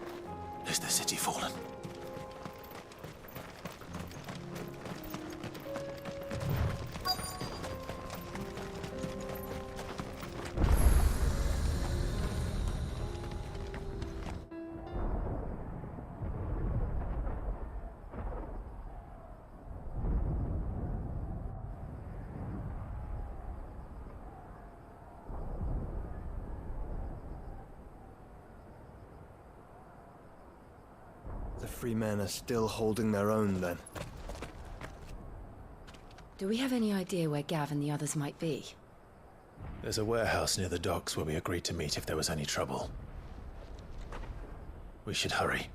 Is the city fallen? The free men are still holding their own, then. Do we have any idea where Gav and the others might be? There's a warehouse near the docks where we agreed to meet if there was any trouble. We should hurry.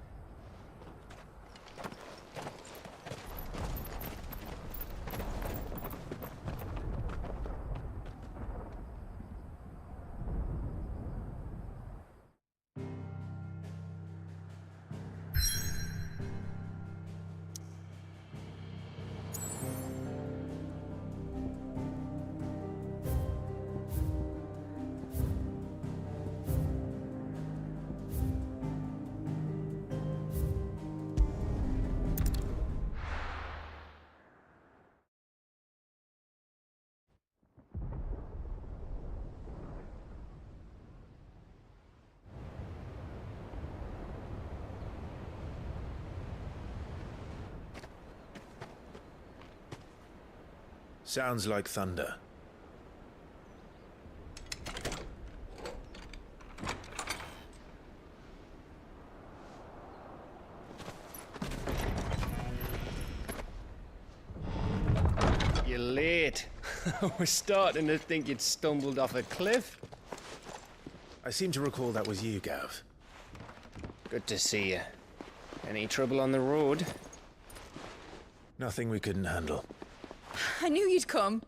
Sounds like thunder. You're late. We're starting to think you'd stumbled off a cliff. I seem to recall that was you, Gav. Good to see you. Any trouble on the road? Nothing we couldn't handle. I knew you'd come.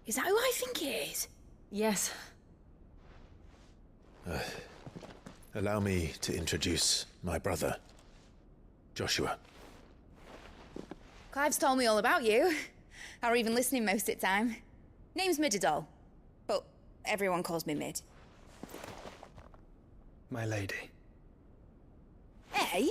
Is that who I think it is? Yes. Allow me to introduce my brother, Joshua. Clive's told me all about you. Or even listening most of the time. Name's Midadol, but everyone calls me Mid. My lady. Hey?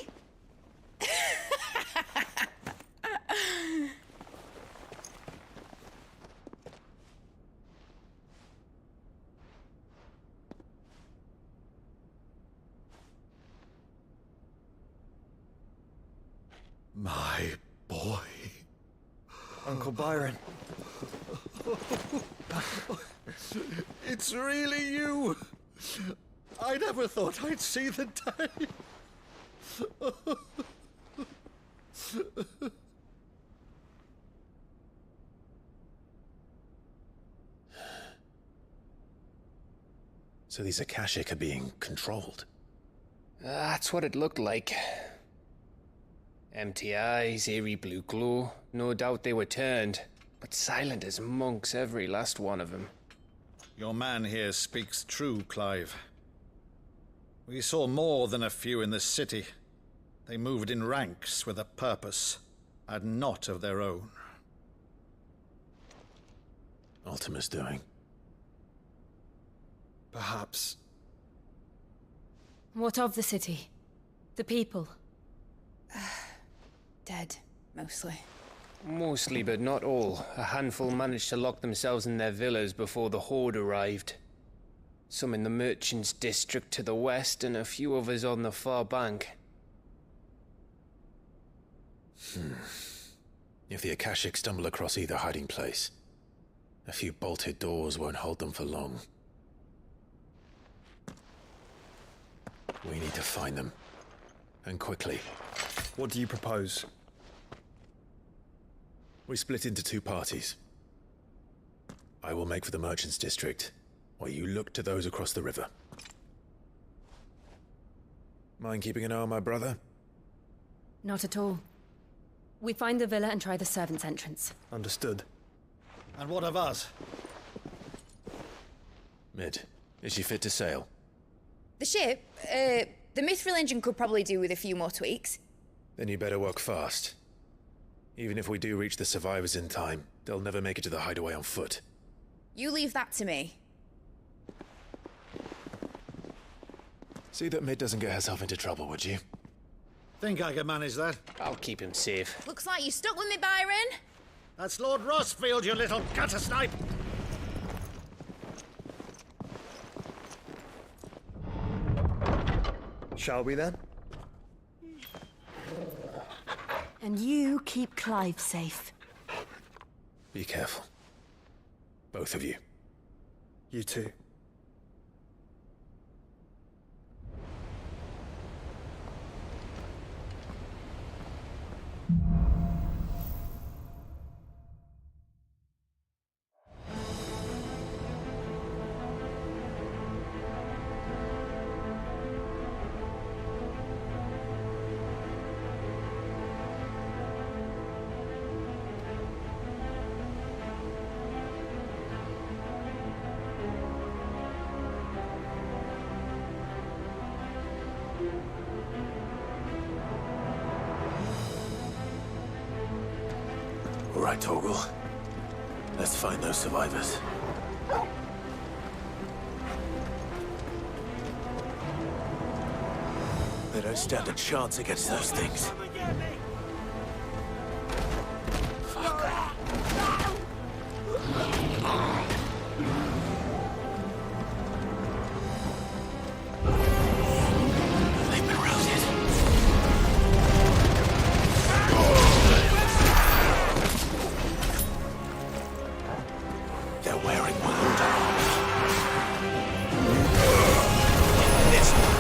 My boy. Uncle Byron. It's really you. I never thought I'd see the day. So these Akashic are being controlled? That's what it looked like. Empty eyes, eerie blue glow. No doubt they were turned, but silent as monks, every last one of them. Your man here speaks true, Clive. We saw more than a few in this city. They moved in ranks with a purpose, and not of their own. Ultima's doing. Perhaps. What of the city? The people? Dead, mostly. Mostly, but not all. A handful managed to lock themselves in their villas before the Horde arrived. Some in the Merchants' District to the west, and a few others on the far bank. If the Akashic stumble across either hiding place, a few bolted doors won't hold them for long. We need to find them. And quickly. What do you propose? We split into two parties. I will make for the Merchants' District, while you look to those across the river. Mind keeping an eye on my brother? Not at all. We find the villa and try the servants' entrance. Understood. And what of us? Mid, is she fit to sail? The ship, the Mithril engine could probably do with a few more tweaks. Then you better work fast. Even if we do reach the survivors in time, they'll never make it to the hideaway on foot. You leave that to me. See that Mid doesn't get herself into trouble, would you? Think I can manage that? I'll keep him safe. Looks like you stuck with me, Byron. That's Lord Rossfield, you little gutter snipe! Shall we then? And you keep Clive safe. Be careful. Both of you. You too. All right, Torgal. Let's find those survivors. They don't stand a chance against those things. They've been routed. They're wearing wound. This one.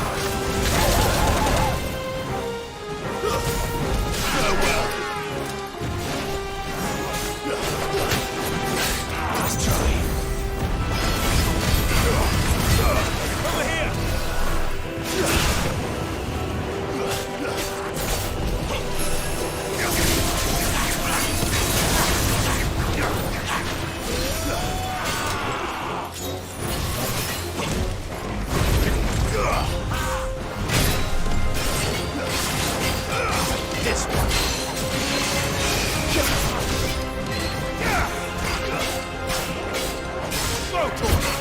This one. Go to him.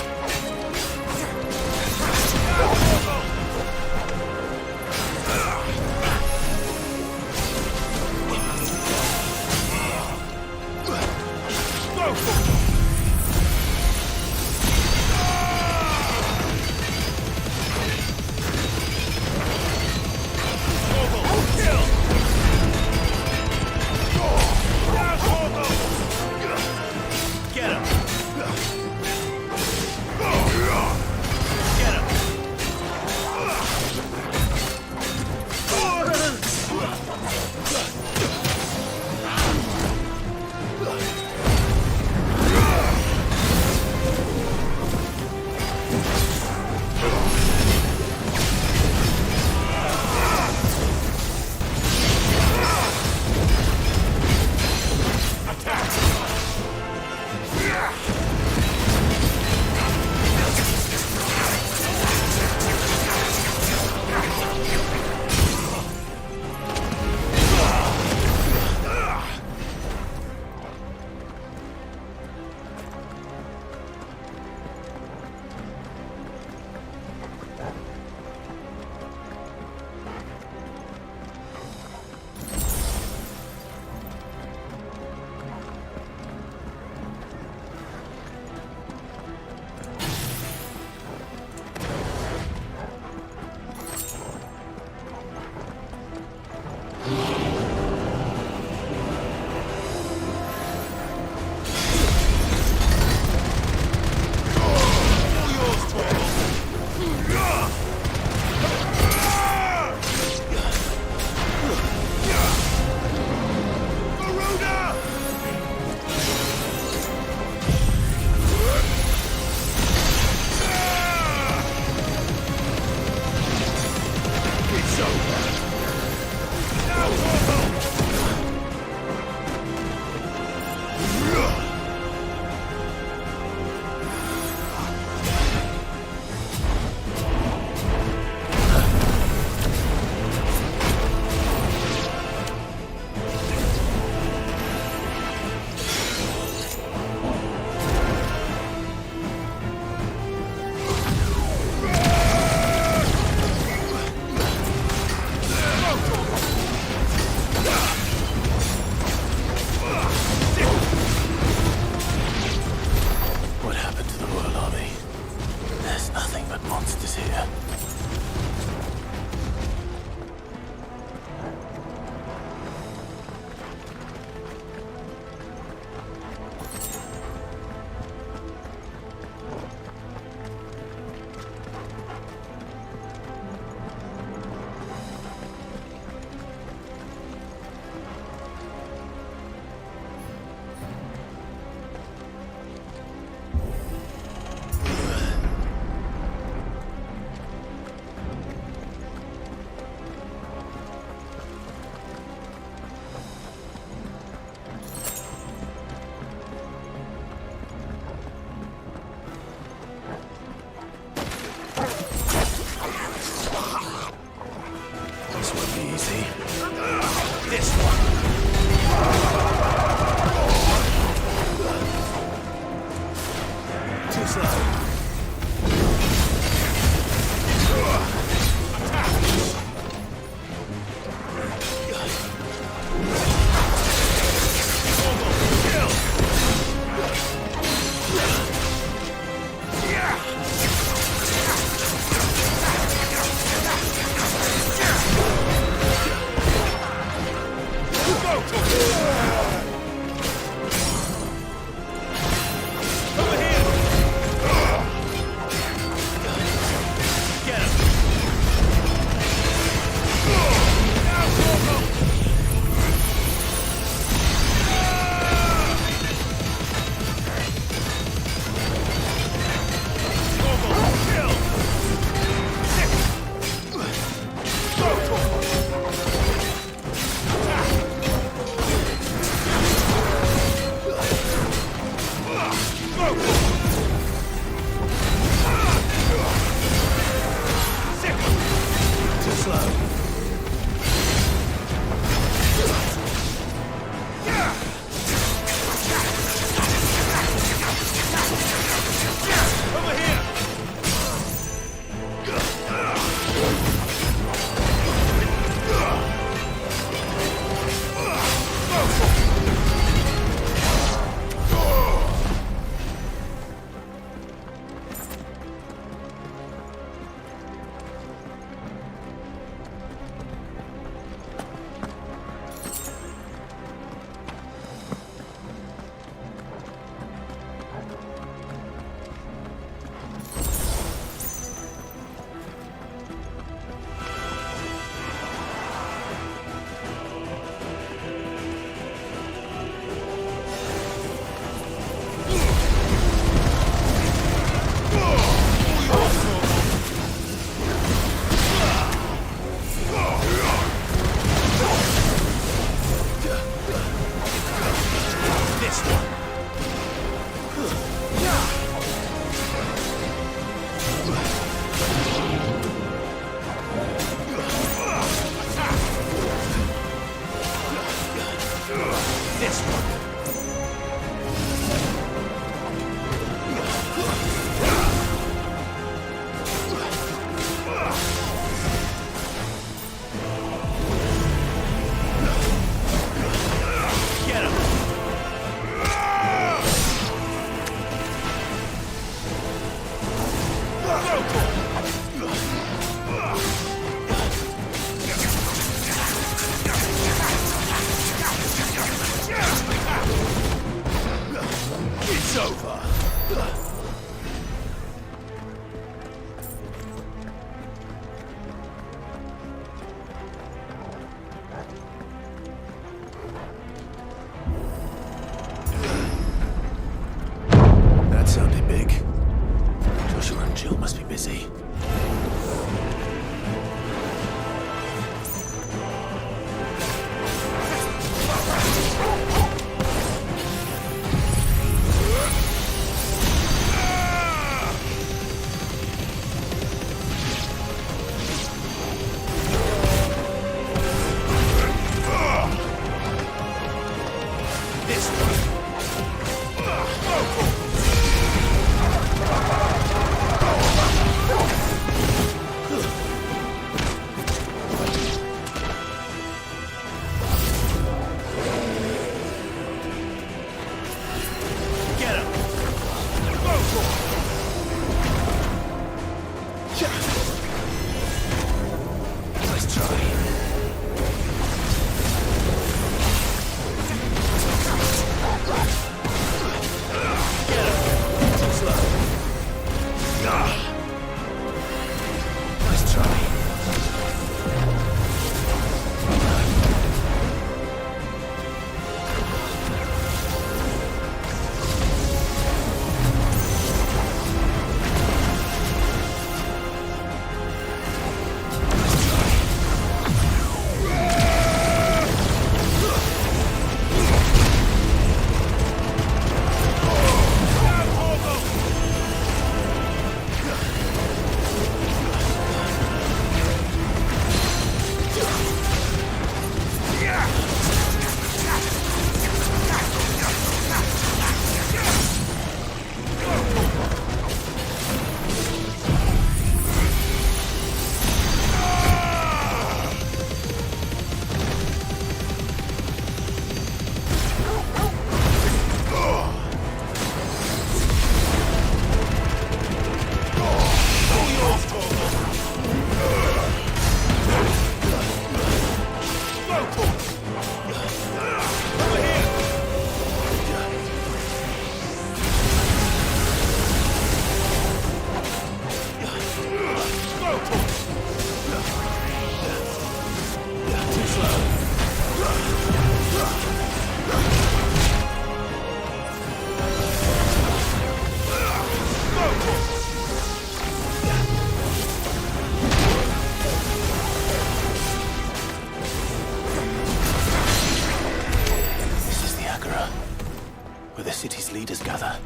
city's leaders gather,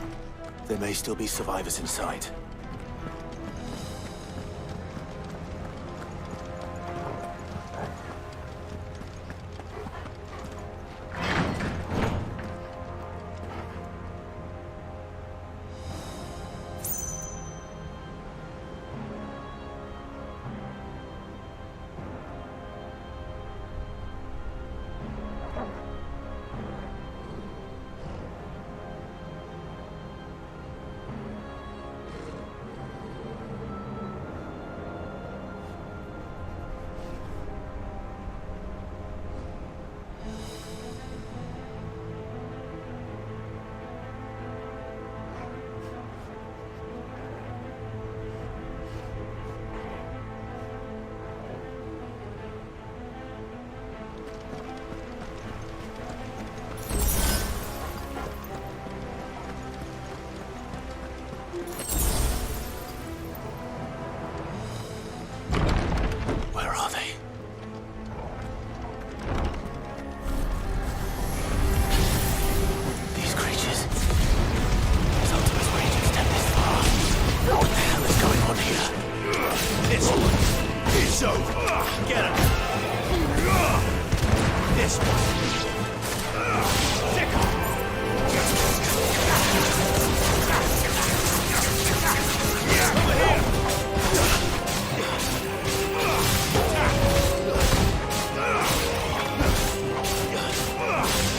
there may still be survivors inside. Where are they? These creatures. Sometimes range extend this far. What the hell is going on here? This one. It's over. Get him. This one. Stick him. Over here.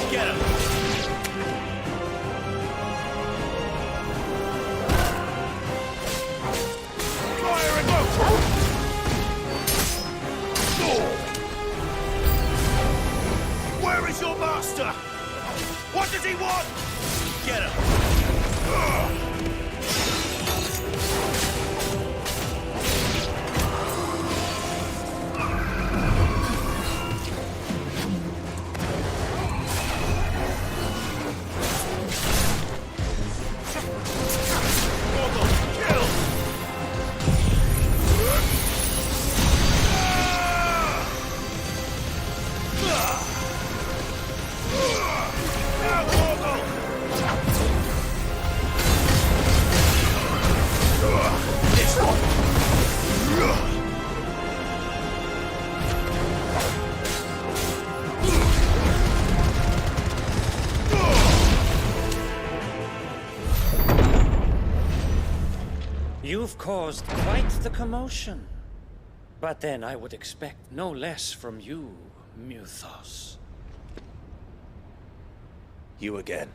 Get him! Fire and go! Where is your master? What does he want? Get him! You've caused quite the commotion. But then I would expect no less from you, Muthos. You again.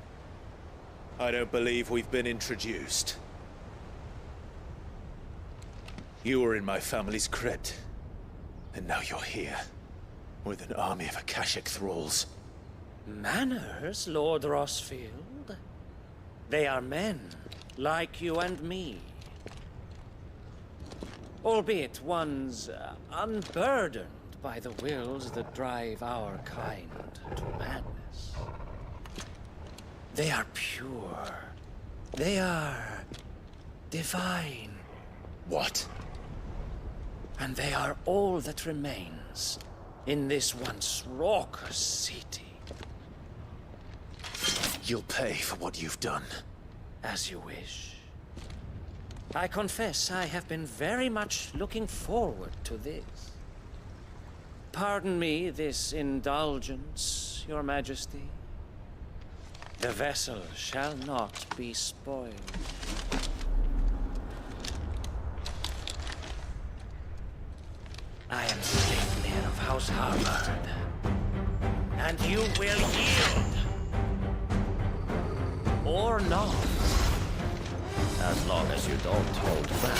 I don't believe we've been introduced. You were in my family's crypt. And now you're here. With an army of Akashic thralls. Manners, Lord Rosfield? They are men, like you and me. Albeit ones unburdened by the wills that drive our kind to madness. They are pure. They are divine. What? And they are all that remains in this once raucous city. You'll pay for what you've done. As you wish. I confess I have been very much looking forward to this. Pardon me this indulgence, Your Majesty. The vessel shall not be spoiled. I am Sleipnir of House Harvard, and you will yield. Or not. As long as you don't hold back.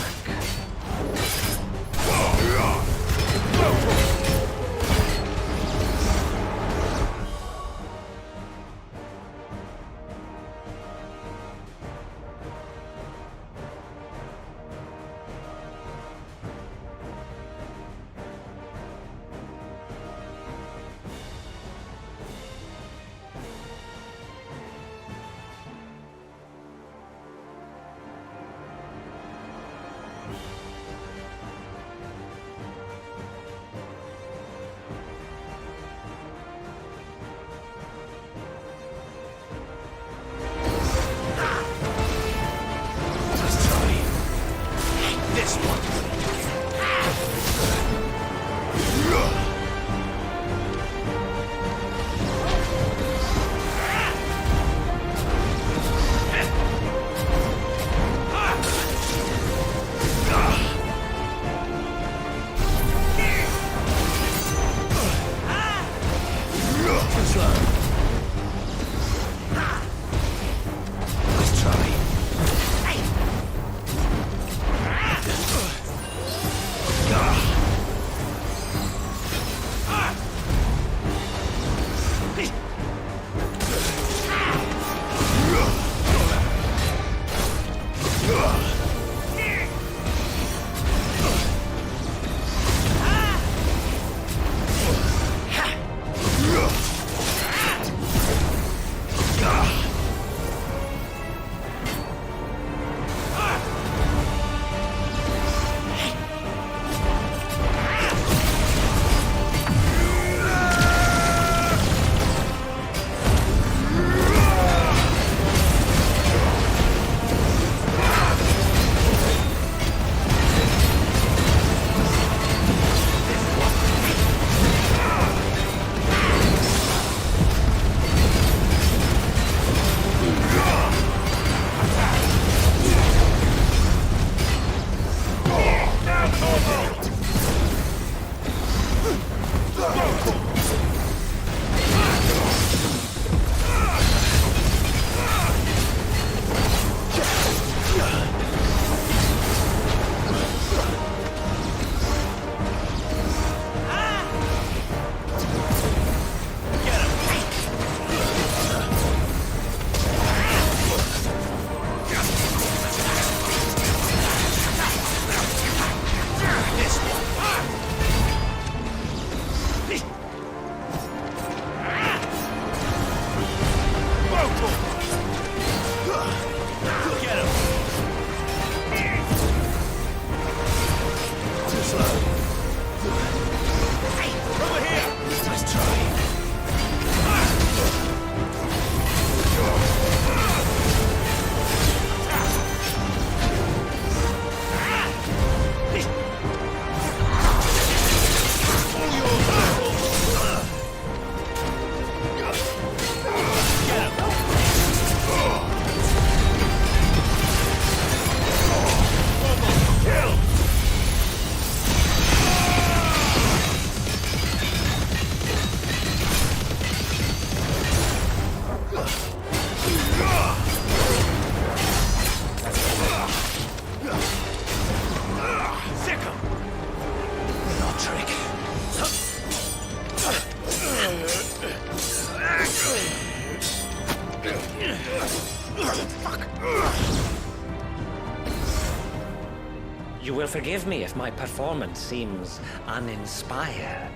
will forgive me if my performance seems uninspired.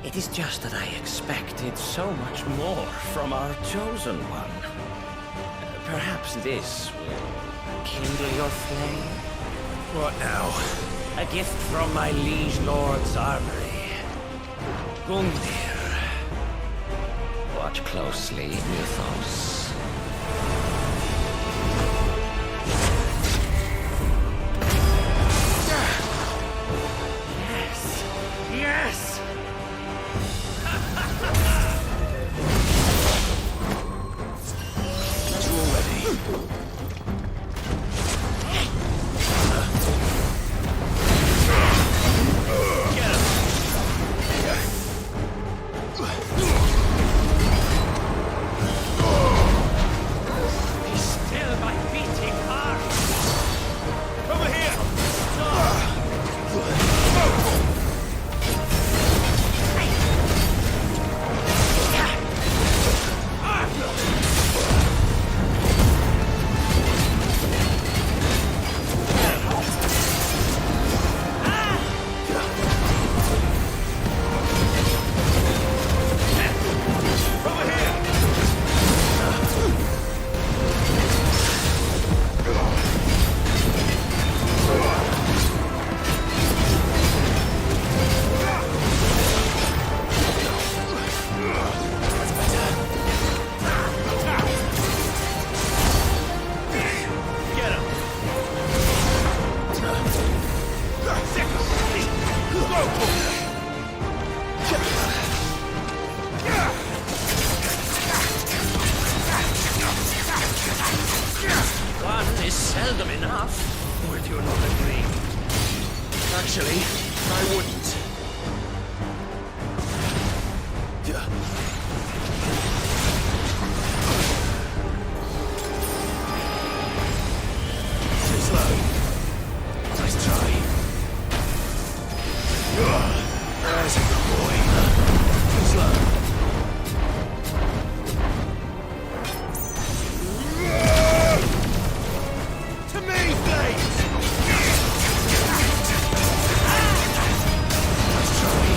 It is just that I expected so much more from our chosen one. Perhaps this will kindle your flame? What now? A gift from my liege lord's armory. Gungnir. Watch closely, Mythos. Yes! Yes! You already? One is seldom enough. Would you not agree? Actually, I wouldn't. Too slow. Nice try. There's a good boy. Too slow. To me, Blades! Nice try.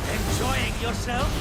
Enjoying yourself?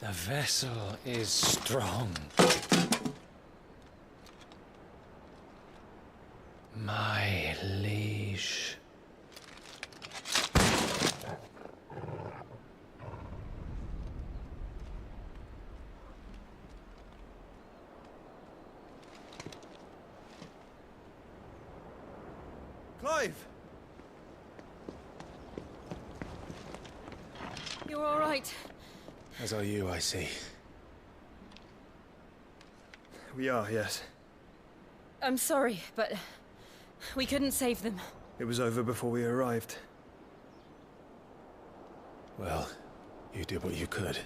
The vessel is strong. My liege. Clive! You're all right. As are you, I see. We are, yes. I'm sorry, but we couldn't save them. It was over before we arrived. Well, you did what you could.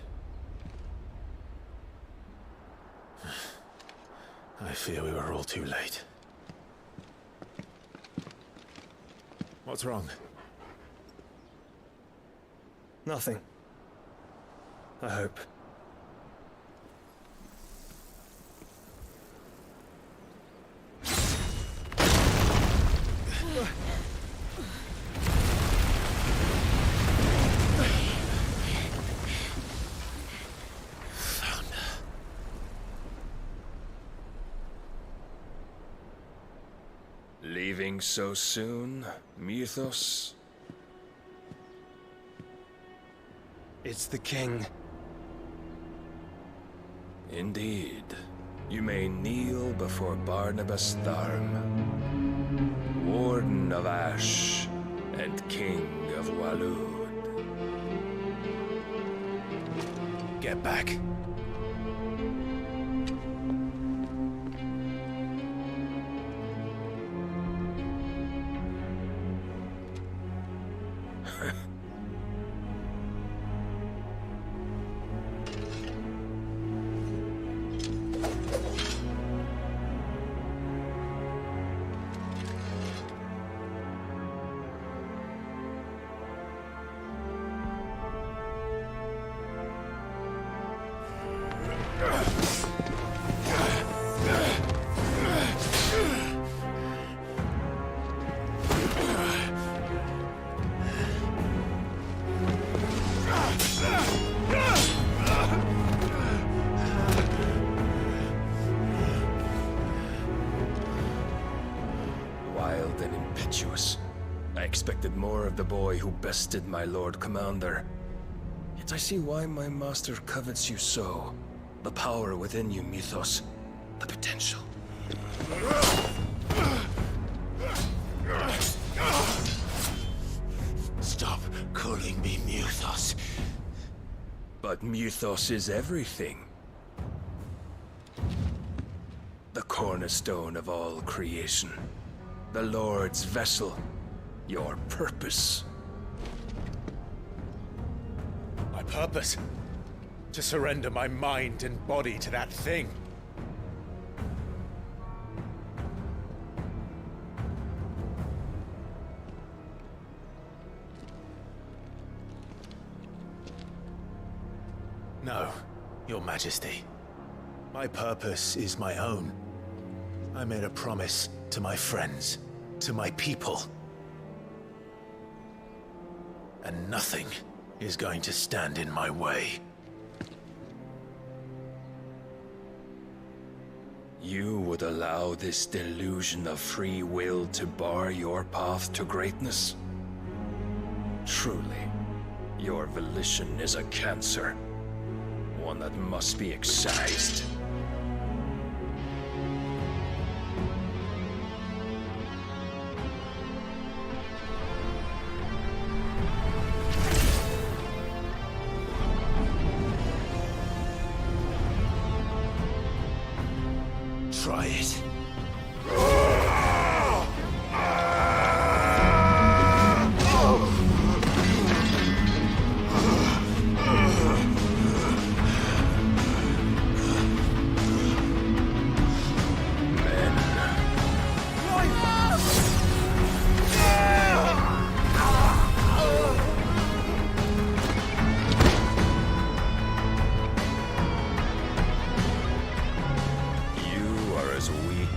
I fear we were all too late. What's wrong? Nothing. I hope. Leaving so soon, Mythos? It's the king. Indeed. You may kneel before Barnabas Tharm, Warden of Ash and King of Waloed. Get back. Wild and impetuous. I expected more of the boy who bested my Lord Commander. Yet I see why my master covets you so. The power within you, Mythos. The potential. Stop calling me Mythos. But Mythos is everything. The cornerstone of all creation. The Lord's vessel. Your purpose. My purpose? To surrender my mind and body to that thing. No, Your Majesty. My purpose is my own. I made a promise to my friends, to my people. And nothing is going to stand in my way. You would allow this delusion of free will to bar your path to greatness? Truly, your volition is a cancer. One that must be excised. Try it.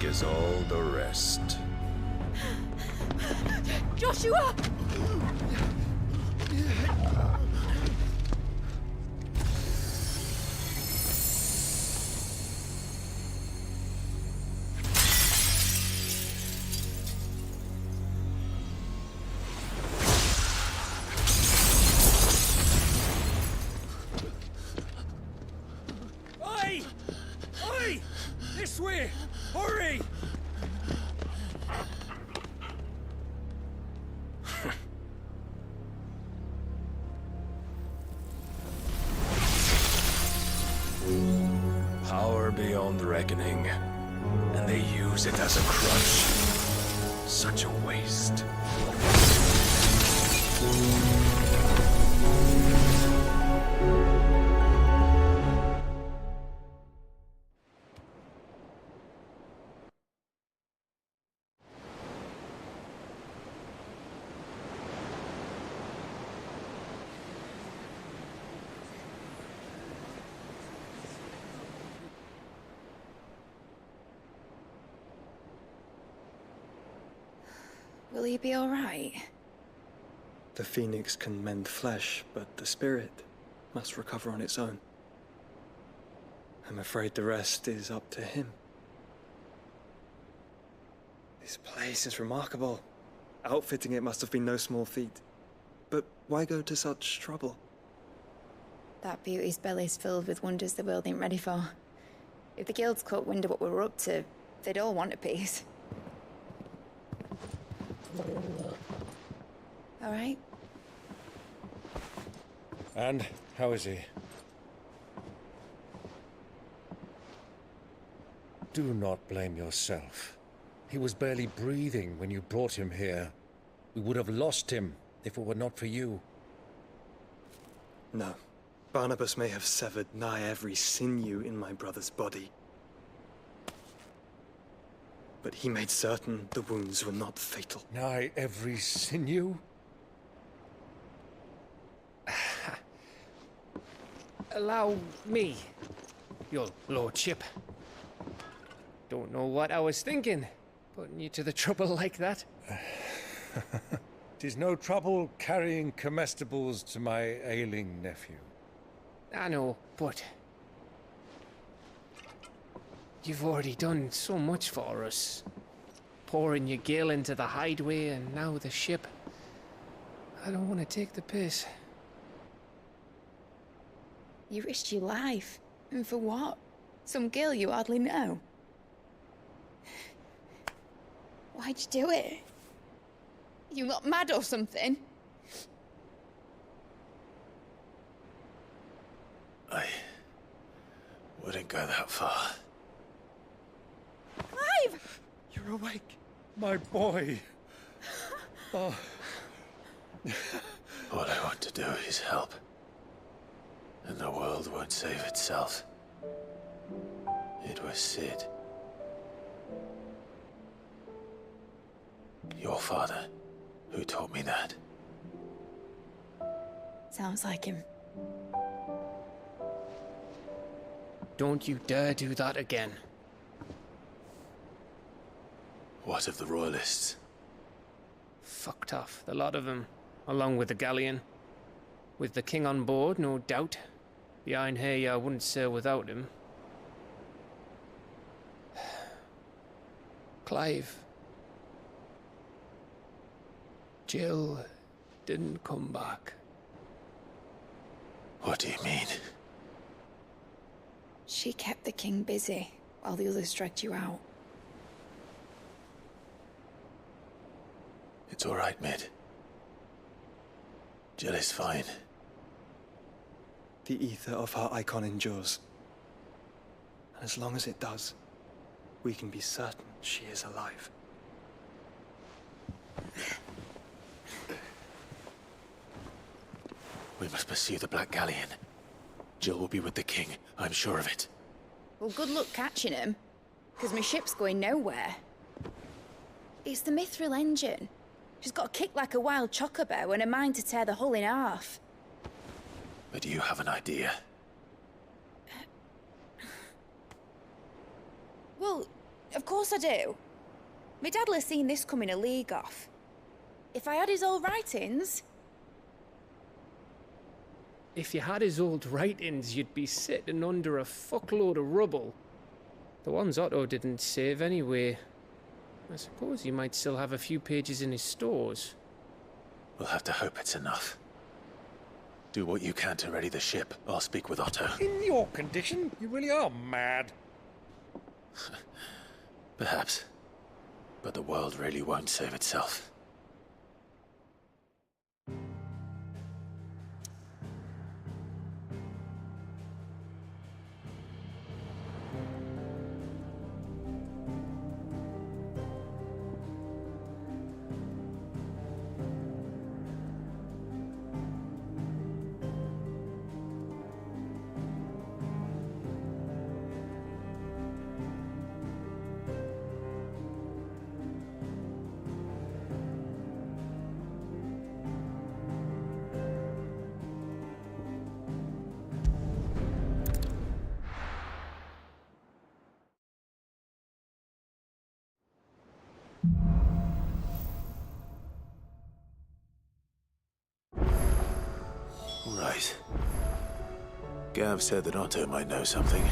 As all the rest. Joshua! reckoning, and they use it as a crutch. Such a waste. Will he be all right? The phoenix can mend flesh, but the spirit must recover on its own. I'm afraid the rest is up to him. This place is remarkable. Outfitting it must have been no small feat. But why go to such trouble? That beauty's belly's filled with wonders the world ain't ready for. If the guilds caught wind of what we were up to, they'd all want a piece. All right? And how is he? Do not blame yourself. He was barely breathing when you brought him here. We would have lost him if it were not for you. No. Barnabas may have severed nigh every sinew in my brother's body. But he made certain the wounds were not fatal. Nigh every sinew? Allow me, your lordship. Don't know what I was thinking, putting you to the trouble like that. 'Tis no trouble carrying comestibles to my ailing nephew. I know, but you've already done so much for us. Pouring your gil into the hideaway and now the ship. I don't want to take the piss. You risked your life. And for what? Some girl you hardly know. Why'd you do it? You not mad or something? I wouldn't go that far. Clive! You're awake, my boy. Oh. All I want to do is help. And the world won't save itself. It was Sid. Your father, who taught me that. Sounds like him. Don't you dare do that again. What of the Royalists? Fucked off, the lot of them, along with the galleon. With the king on board, no doubt. Behind here, I wouldn't sail without him. Clive. Jill didn't come back. What do you mean? She kept the king busy while the others dragged you out. It's all right, Mid. Jill is fine. The ether of her icon endures. And as long as it does, we can be certain she is alive. We must pursue the Black Galleon. Jill will be with the king, I'm sure of it. Well, good luck catching him, because my ship's going nowhere. It's the Mithril engine. She's got a kick like a wild chocobo and a mind to tear the hull in half. But you have an idea. Well, of course I do. My dad'll have seen this coming a league off. If I had his old writings... If you had his old writings, you'd be sitting under a fuckload of rubble. The ones Otto didn't save anyway. I suppose he might still have a few pages in his stores. We'll have to hope it's enough. Do what you can to ready the ship. I'll speak with Otto. In your condition, you really are mad. Perhaps. But the world really won't save itself. spies. Gav said that Otto might know something.